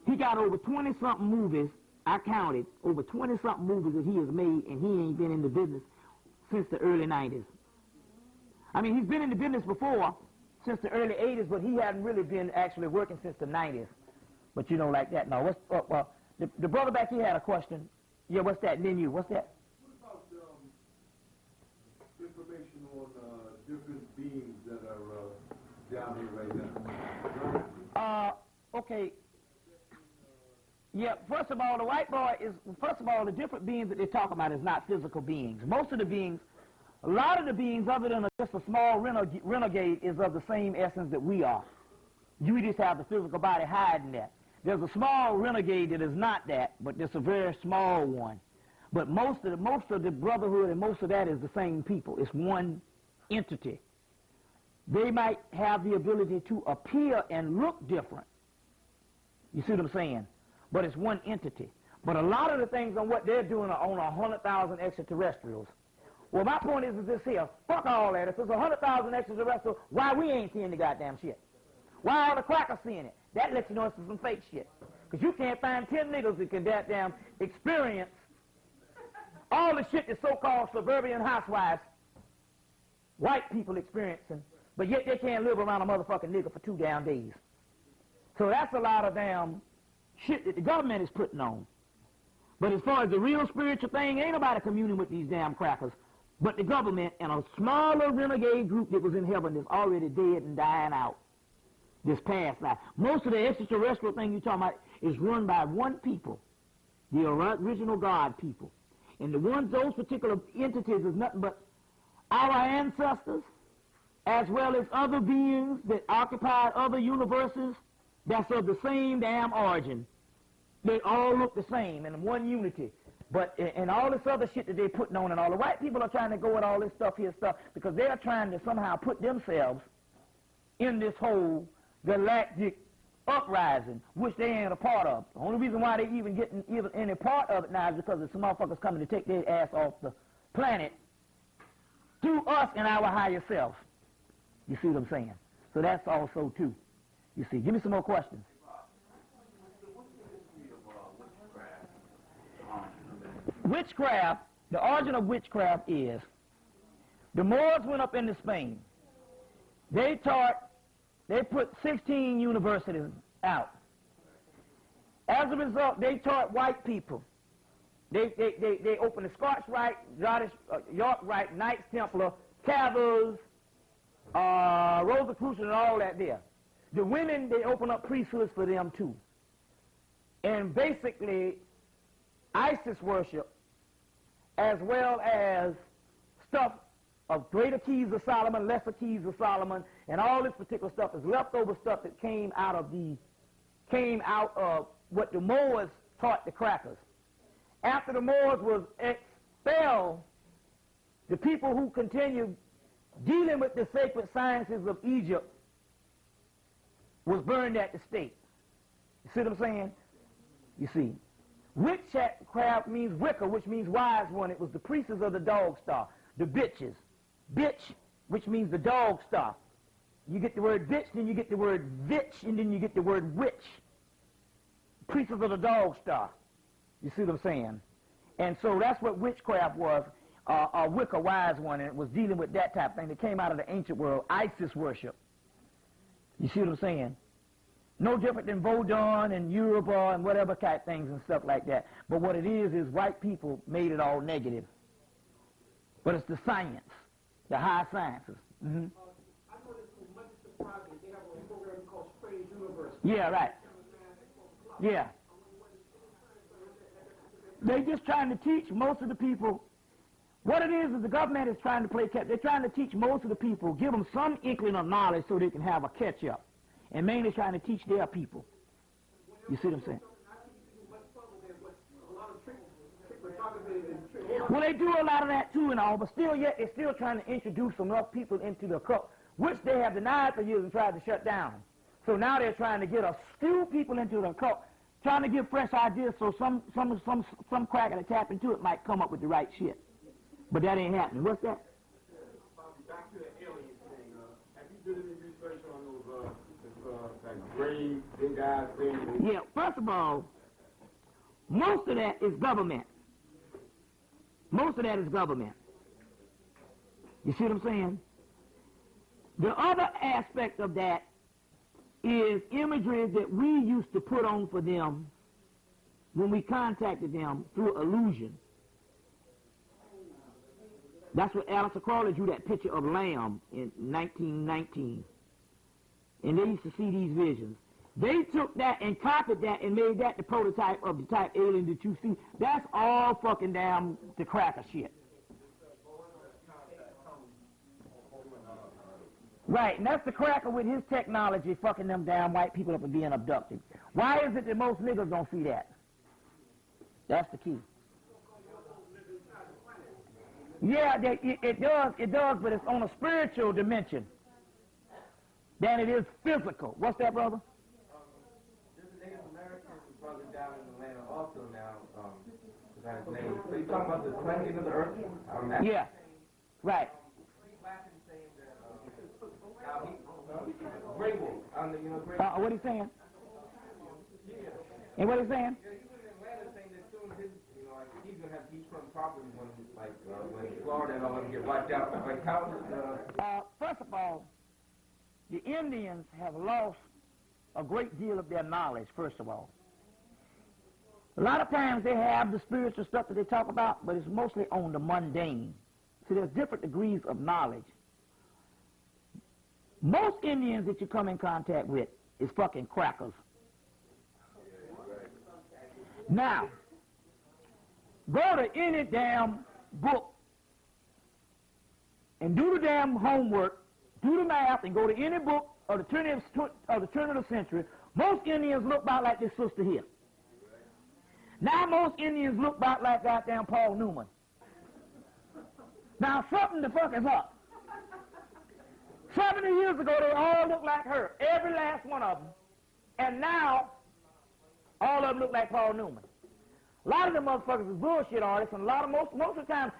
He got over 20-something movies, I counted, over 20-something movies that he has made, and he ain't been in the business since the early 90s. I mean, he's been in the business before, since the early 80s, but he hadn't really been actually working since the 90s. But you know, like that. No, the brother back here had a question. Yeah, what's that? And then you, what's that? What about information on different beings that are down here right now? okay. Yeah, first of all, the white boy is, first of all, the different beings that they talk about is not physical beings. Most of the beings, a lot of the beings other than just a small renegade is of the same essence that we are. You just have the physical body hiding that. There's a small renegade that is not that, but there's a very small one. But most of the brotherhood and most of that is the same people. It's one entity. They might have the ability to appear and look different. You see what I'm saying? But it's one entity. But a lot of the things on what they're doing are on 100,000 extraterrestrials. Well, my point is this here. Fuck all that. If there's 100,000 extraterrestrials, why we ain't seeing the goddamn shit? Why all the crackers seeing it? That lets you know it's some fake shit. Because you can't find 10 niggas that can goddamn experience all the shit that so-called suburban housewives, white people experiencing, but yet they can't live around a motherfucking nigga for 2 damn days. So that's a lot of damn shit that the government is putting on. But as far as the real spiritual thing, ain't nobody communing with these damn crackers but the government and a smaller renegade group that was in heaven that's already dead and dying out this past life. Most of the extraterrestrial thing you're talking about is run by one people, the original God people. And those particular entities is nothing but our ancestors, as well as other beings that occupied other universes that's of the same damn origin. They all look the same in one unity. But and all this other shit that they're putting on, and all the white people are trying to go with all this stuff because they're trying to somehow put themselves in this whole galactic uprising, which they ain't a part of. The only reason why they even getting any part of it now is because some motherfuckers coming to take their ass off the planet through us and our higher self. You see what I'm saying? So that's also too. You see. Give me some more questions. Witchcraft, the origin of witchcraft is the Moors went up into Spain. They put 16 universities out. As a result, they taught white people. They opened the Scotch Rite, York Rite, Knights Templar, Cathars, Rosicrucians, and all that there. The women, they opened up priesthoods for them too. And basically, Isis worship, as well as stuff of greater keys of Solomon, lesser keys of Solomon, and all this particular stuff is leftover stuff that came out of what the Moors taught the crackers. After the Moors was expelled, the people who continued dealing with the sacred sciences of Egypt was burned at the stake. You see what I'm saying? You see. Witchcraft means Wicca, which means wise one. It was the priests of the dog star, the bitches. Bitch, which means the dog star. You get the word bitch, then you get the word vitch, and then you get the word witch. Priests of the dog star. You see what I'm saying? And so that's what witchcraft was, a Wicca, wise one, and it was dealing with that type of thing that came out of the ancient world, Isis worship. You see what I'm saying? No different than Vodun and Yoruba and whatever type things and stuff like that. But what it is white people made it all negative. But it's the science, the high sciences. Mm-hmm. I know this is much surprising. They have a program called Strange Universe. Yeah, right. Yeah. They're just trying to teach most of the people. What it is the government is trying to play catch. They're trying to teach most of the people, give them some inkling of knowledge so they can have a catch-up. And mainly trying to teach their people. You see what I'm saying? Well, they do a lot of that too and all, but still yet they're still trying to introduce enough people into the cult, which they have denied for years and tried to shut down. So now they're trying to get a few people into the cult, trying to give fresh ideas so some cracker that tap into it might come up with the right shit. But that ain't happening. What's that? Back to the alien thing. Have you done any research on those like green, big guys thing? Yeah, first of all, most of that is government. Most of that is government. You see what I'm saying? The other aspect of that is imagery that we used to put on for them when we contacted them through illusion. That's what Alistair Crawley drew that picture of Lamb in 1919. And they used to see these visions. They took that and copied that and made that the prototype of the type alien that you see. That's all fucking damn the cracker shit. Right, and that's the cracker with his technology fucking them damn white people up and being abducted. Why is it that most niggas don't see that? That's the key. Yeah, it does, but it's on a spiritual dimension than it is physical. What's that, brother? There's a Native American brother down in Atlanta also now, forgot his name. So you talking about the cleansing of the earth? Yeah, right. He's laughing saying that, now Grey Wolf, you know, Grey What are you saying? And what are you saying? Yeah, he was in Atlanta saying that soon his, you know, like he's gonna have beachfront property when, like, when Florida and all them get wiped out. Like, how is First of all, the Indians have lost a great deal of their knowledge, first of all. A lot of times they have the spiritual stuff that they talk about, but it's mostly on the mundane. So there's different degrees of knowledge. Most Indians that you come in contact with is fucking crackers. Now, go to any damn book and do the damn homework, do the math, and go to any book of the turn of the century. Most Indians look about like this sister here. Now most Indians look about like goddamn Paul Newman. Now something the fuck is up. 70 years ago, they all looked like her, every last one of them. And now, all of them look like Paul Newman. A lot of them motherfuckers is bullshit artists, and most of the time,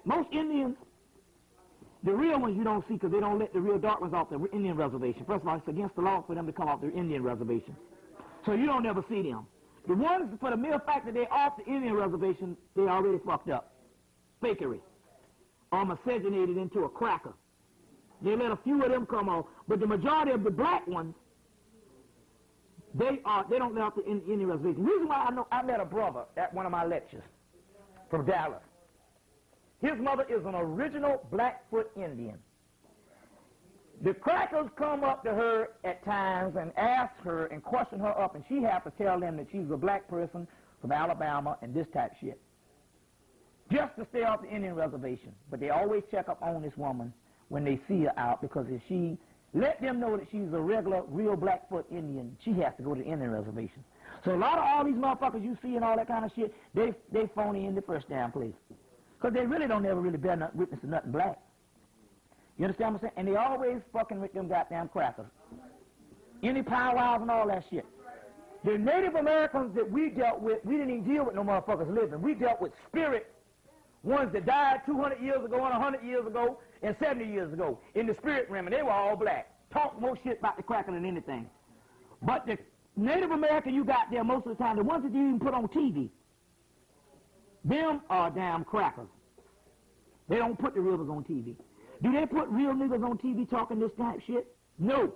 most Indians, the real ones you don't see because they don't let the real dark ones off their Indian reservation. First of all, it's against the law for them to come off their Indian reservation. So you don't ever see them. The ones, for the mere fact that they're off the Indian reservation, they already fucked up. Fakery. Or miscegenated into a cracker. They let a few of them come off, but the majority of the black ones, they don't let off the Indian reservation. The reason why I met a brother at one of my lectures from Dallas. His mother is an original Blackfoot Indian. The crackers come up to her at times and ask her and question her up, and she has to tell them that she's a black person from Alabama and this type shit. Just to stay off the Indian reservation. But they always check up on this woman when they see her out, because if she let them know that she's a regular, real Blackfoot Indian, she has to go to the Indian reservation. So a lot of all these motherfuckers you see and all that kind of shit, they phony in the first damn place. Because they really don't ever really bear witness to nothing black. You understand what I'm saying? And they always fucking with them goddamn crackers. Any powwows and all that shit. The Native Americans that we dealt with, we didn't even deal with no motherfuckers living. We dealt with spirit ones that died 200 years ago and 100 years ago and 70 years ago in the spirit realm, and they were all black. Talk more shit about the cracker than anything. But the Native American you got there most of the time, the ones that you even put on TV, them are damn crackers. They don't put the real niggas on TV. Do they put real niggas on TV talking this type shit? No.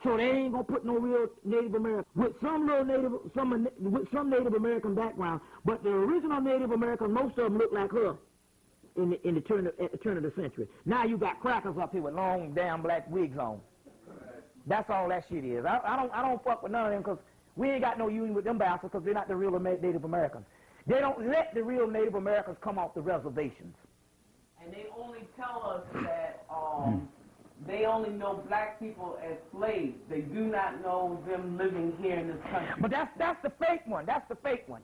So they ain't gonna put no real Native American with some Native American background. But the original Native Americans, most of them look like her at the turn of the century. Now you got crackers up here with long damn black wigs on. That's all that shit is. I don't fuck with none of them because we ain't got no union with them bastards because they're not the real Native Americans. They don't let the real Native Americans come off the reservations. And they only tell us that they only know black people as slaves. They do not know them living here in this country. But that's the fake one. That's the fake one.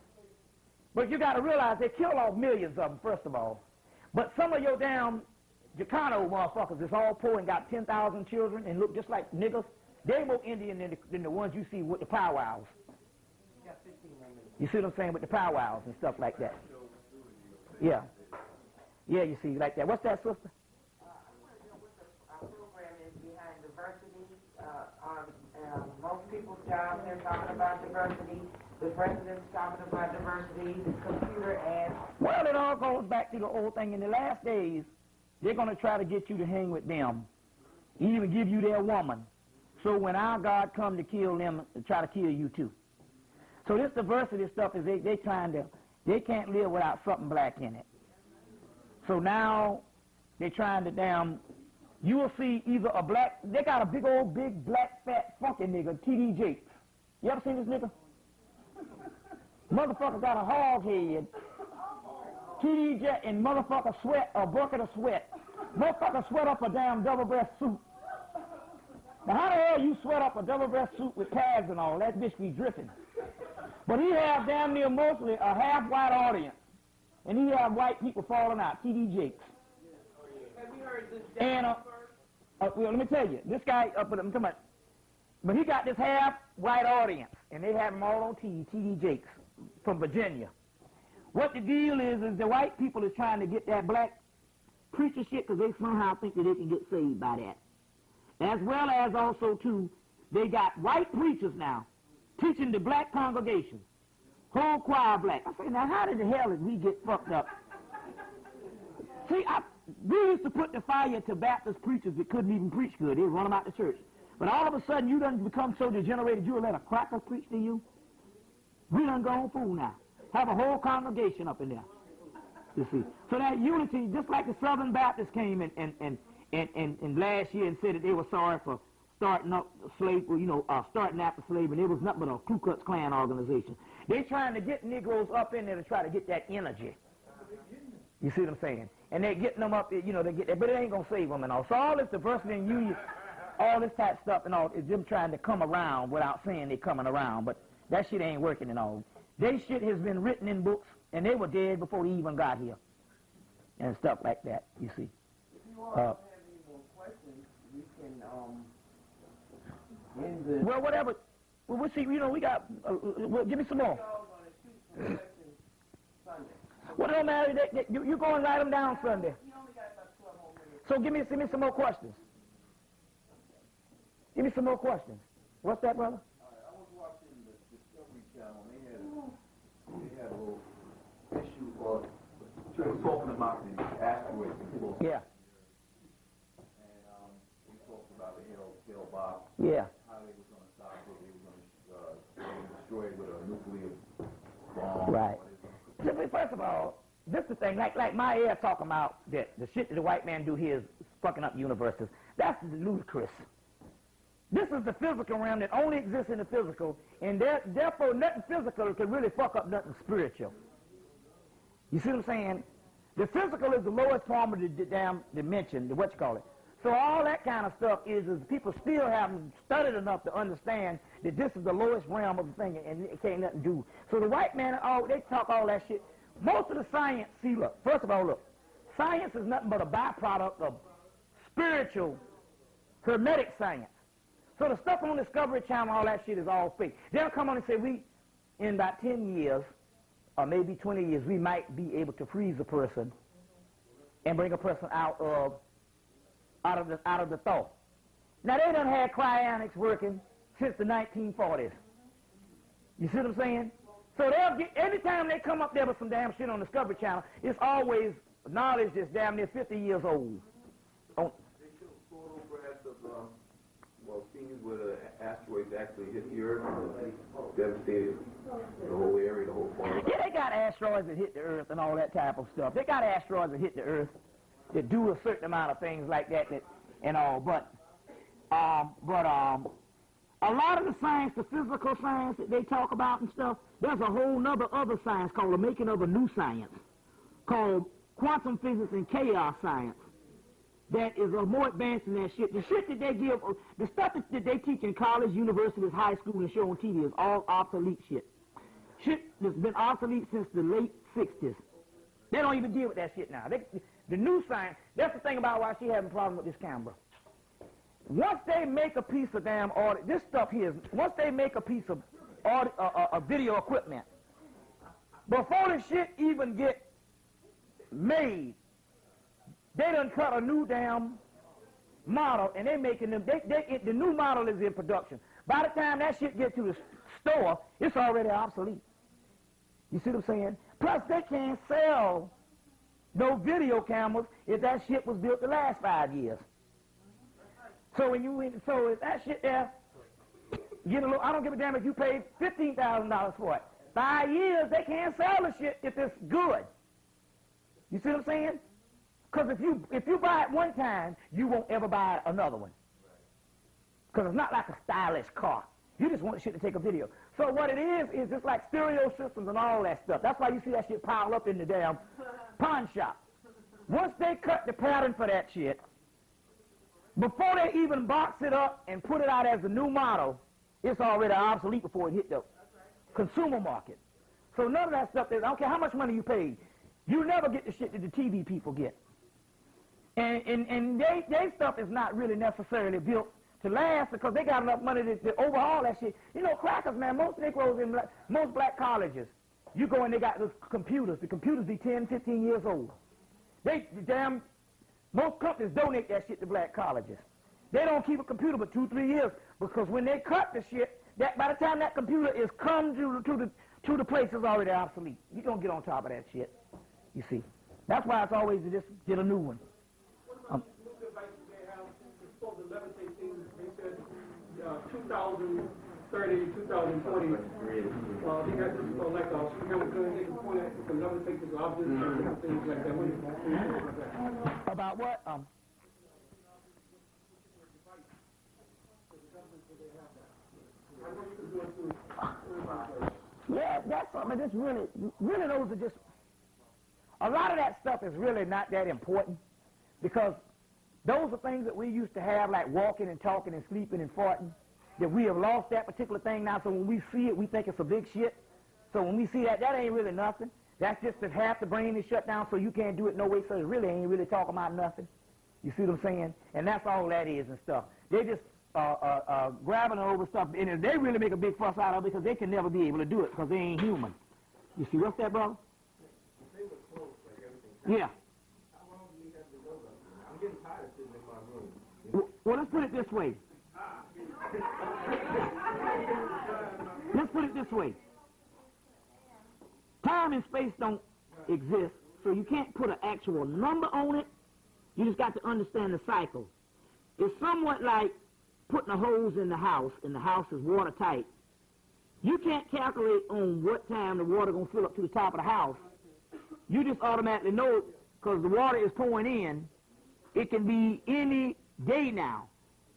But you got to realize they kill off millions of them, first of all. But some of your damn Chicano motherfuckers that's all poor and got 10,000 children and look just like niggas, they more Indian than the ones you see with the powwows. You see what I'm saying, with the powwows and stuff like that. Yeah. Yeah, you see, like that. What's that, sister? Our program is behind diversity. Most people's jobs, they're talking about diversity. The president's talking about diversity. The computer ads. Well, it all goes back to the old thing. In the last days, they're going to try to get you to hang with them, even give you their woman. So when our God come to kill them, to try to kill you too. So this diversity stuff is they can't live without something black in it. So now they're trying to damn you will see either a black, they got a big old, big, black, fat, funky nigga, T.D. Jakes. You ever seen this nigga? Motherfucker got a hog head. T.D. Jakes and motherfucker sweat, a bucket of sweat. Motherfucker sweat up a damn double-breast suit. Now how the hell you sweat up a double-breast suit with pads and all? That bitch be dripping. But he have damn near mostly a half-white audience. And he have white people falling out, T.D. Jakes. Have you heard this? And, well, let me tell you, this guy, I'm talking about, but he got this half-white audience, and they have him all on T.D. Jakes from Virginia. What the deal is the white people is trying to get that black preacher shit because they somehow think that they can get saved by that. As well as also, too, they got white preachers now teaching the black congregation. Whole choir black. I say, now how the hell did we get fucked up? See, we used to put the fire to Baptist preachers that couldn't even preach good. They'd run them out the church. But all of a sudden, you done become so degenerated, you'll let a cracker preach to you? We done gone fool now. Have a whole congregation up in there. You see. So that unity, just like the Southern Baptists came in last year and said that they were sorry for starting up slavery, starting after slavery, and it was nothing but a Ku Klux Klan organization. They're trying to get Negroes up in there to try to get that energy. You see what I'm saying? And they're getting them up, they get that, but it ain't going to save them and all. So all this diversity and union, all this type of stuff and all, is them trying to come around without saying they're coming around, but that shit ain't working and all. They shit has been written in books, and they were dead before they even got here. And stuff like that, you see. If you all have any more questions, we can, end the... Well, whatever. Well, we'll see, we got, give me some more. We're all going to shoot some questions Sunday. Well, don't matter, you're going to write them down Sunday. You only got about 12 more minutes. So give me some more questions. Give me some more questions. What's that, brother? I was watching the Discovery Channel, and they had a little issue, they were talking about the asteroids. Yeah. And we talked about the Hale Bob. Yeah. How they were going to stop it, they were going to destroy it with a nuclear bomb. Right. First of all, this is the thing, like my air talking about that the shit that the white man do here is fucking up universes. That's ludicrous. This is the physical realm that only exists in the physical, and therefore nothing physical can really fuck up nothing spiritual. You see what I'm saying? The physical is the lowest form of the damn dimension, So all that kind of stuff is people still haven't studied enough to understand that this is the lowest realm of the thing, and it can't nothing do. So the white man, they talk all that shit. Most of the science, first of all, science is nothing but a byproduct of spiritual, hermetic science. So the stuff on Discovery Channel, all that shit is all fake. They'll come on and say, in about 10 years, or maybe 20 years, we might be able to freeze a person and bring a person out of the thaw. Now, they done had cryonics working since the 1940s. You see what I'm saying? So every time they come up there with some damn shit on Discovery Channel, it's always knowledge that's damn near 50 years old. They showed photographs of, scenes where the asteroids actually hit the Earth and devastated the whole area, the whole forest. Yeah, they got asteroids that hit the Earth and all that type of stuff. They got asteroids that hit the Earth that do a certain amount of things like that and all. But a lot of the science, the physical science that they talk about and stuff, there's a whole other science called the making of a new science called quantum physics and chaos science. That is more advanced than that shit. The shit that they give, the stuff that they teach in college, universities, high school, and show on TV is all obsolete shit. Shit that's been obsolete since the late 60s. They don't even deal with that shit now. The new science, that's the thing about why she having a problem with this camera. Once they make a piece of damn audio, this stuff here, once they make a piece of video equipment, before the shit even get made, they done cut a new damn model, and they making them, the new model is in production. By the time that shit gets to the store, it's already obsolete. You see what I'm saying? Plus, they can't sell no video cameras if that shit was built the last 5 years. So if that shit there, I don't give a damn if you paid $15,000 for it. 5 years, they can't sell the shit if it's good. You see what I'm saying? Because if you buy it one time, you won't ever buy another one. Because it's not like a stylish car. You just want shit to take a video. So what it is just like stereo systems and all that stuff. That's why you see that shit piled up in the damn pawn shop. Once they cut the pattern for that shit, before they even box it up and put it out as a new model, it's already obsolete before it hit the consumer market. So none of that stuff, I don't care how much money you paid, you never get the shit that the TV people get. And they stuff is not really necessarily built to last because they got enough money to overhaul that shit. You know, crackers, man, most Negroes in most black colleges, you go and they got those computers. The computers be 10, 15 years old. Most companies donate that shit to black colleges. They don't keep a computer but 2-3 years because when they cut the shit, that by the time that computer is come to the place, it's already obsolete. You don't get on top of that shit, you see. That's why it's always to just get a new one. What about these new devices they have? It's supposed to levitate things. They said 2030, 2040. They got this like some kind of gun they can point at. It can levitate the objects and things like that. What do you think about that? About what? Yeah, that's something that's really those are just, a lot of that stuff is really not that important because those are things that we used to have like walking and talking and sleeping and farting, that we have lost that particular thing now, so when we see it, we think it's a big shit. So when we see that ain't really nothing. That's just that half the brain is shut down so you can't do it no way, so it really ain't really talking about nothing. You see what I'm saying? And that's all that is and stuff. They just grabbing over stuff, and they really make a big fuss out of it because they can never be able to do it because they ain't human. You see, what's that, brother? Yeah. I'm getting tired of sitting in my room. Well, let's put it this way. Let's put it this way. Time and space don't exist, so you can't put an actual number on it. You just got to understand the cycle. It's somewhat like putting a hose in the house, and the house is watertight. You can't calculate on what time the water going to fill up to the top of the house. You just automatically know because the water is pouring in. It can be any day now.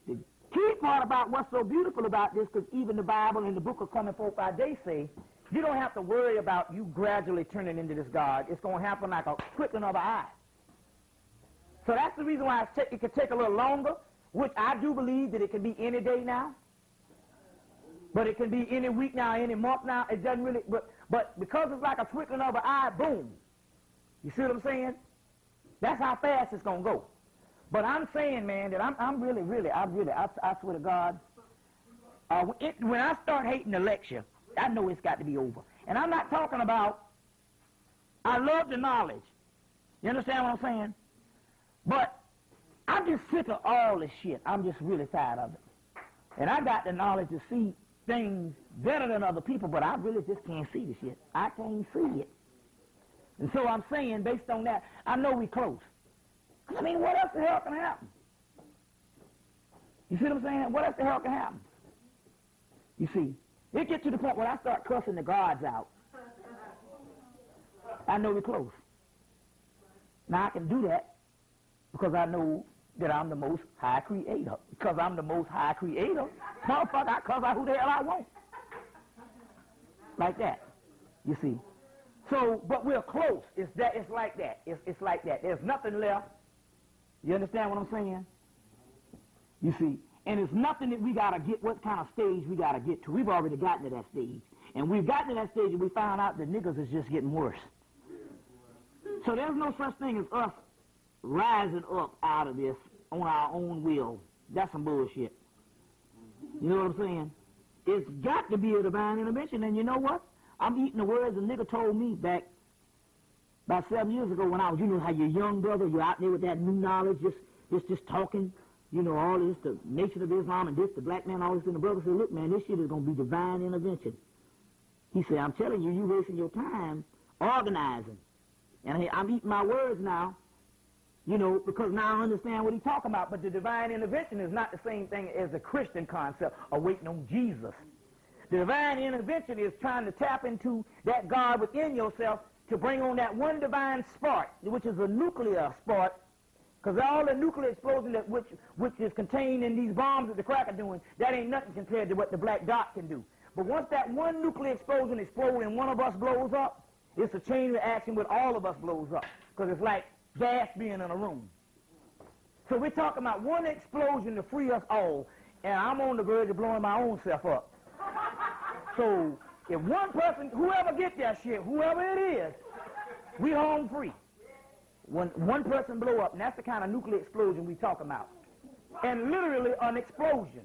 The key part about what's so beautiful about this, because even the Bible and the book of Coming Forth by Day say, you don't have to worry about you gradually turning into this God. It's going to happen like a twinkling of an eye. So that's the reason why it could take a little longer, which I do believe that it can be any day now. But it can be any week now, any month now. It doesn't really, but because it's like a twinkling of an eye, boom. You see what I'm saying? That's how fast it's going to go. But I'm saying, man, that I swear to God, when I start hating the lecture, I know it's got to be over. And I'm not talking about, I love the knowledge. You understand what I'm saying? But I'm just sick of all this shit. I'm just really tired of it. And I got the knowledge to see things better than other people, but I really just can't see the shit. I can't see it. And so I'm saying, based on that, I know we close. I mean, what else the hell can happen? You see what I'm saying? What else the hell can happen? You see, it gets to the point where I start cussing the gods out. I know we're close. Now I can do that because I know that I'm the most high creator. Because I'm the most high creator, motherfucker, I cuss out who the hell I want. Like that, you see. So, but we're close. It's like that. It's like that. There's nothing left. You understand what I'm saying? You see. And it's nothing that we got to get, what kind of stage we got to get to. We've already gotten to that stage. And we've gotten to that stage and we found out that niggas is just getting worse. So there's no such thing as us rising up out of this on our own will. That's some bullshit. You know what I'm saying? It's got to be a divine intervention. And you know what? I'm eating the words a nigga told me back about 7 years ago when I was, you know how you're young, brother, you're out there with that new knowledge, just talking, you know, all this, the Nation of Islam and this, the black man, all this, and the brother said, look, man, this shit is going to be divine intervention. He said, I'm telling you, you wasting your time organizing. And I'm eating my words now, you know, because now I understand what he's talking about. But the divine intervention is not the same thing as the Christian concept of waiting on Jesus. The divine intervention is trying to tap into that God within yourself to bring on that one divine spark, which is a nuclear spark Because all the nuclear explosion that which is contained in these bombs that the crack are doing, that ain't nothing compared to what the black dot can do. But once that one nuclear explosion explodes and one of us blows up, it's a chain reaction with all of us blows up. Because it's like gas being in a room. So we're talking about one explosion to free us all, and I'm on the verge of blowing my own self up. So if one person, whoever gets that shit, whoever it is, we home free. When one person blow up, and that's the kind of nuclear explosion we talk about. And literally an explosion.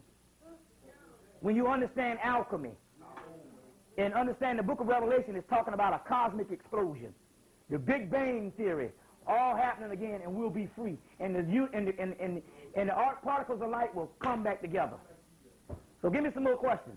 When you understand alchemy and understand the book of Revelation is talking about a cosmic explosion. The Big Bang Theory, all happening again, and we'll be free. And the particles of light will come back together. So give me some more questions.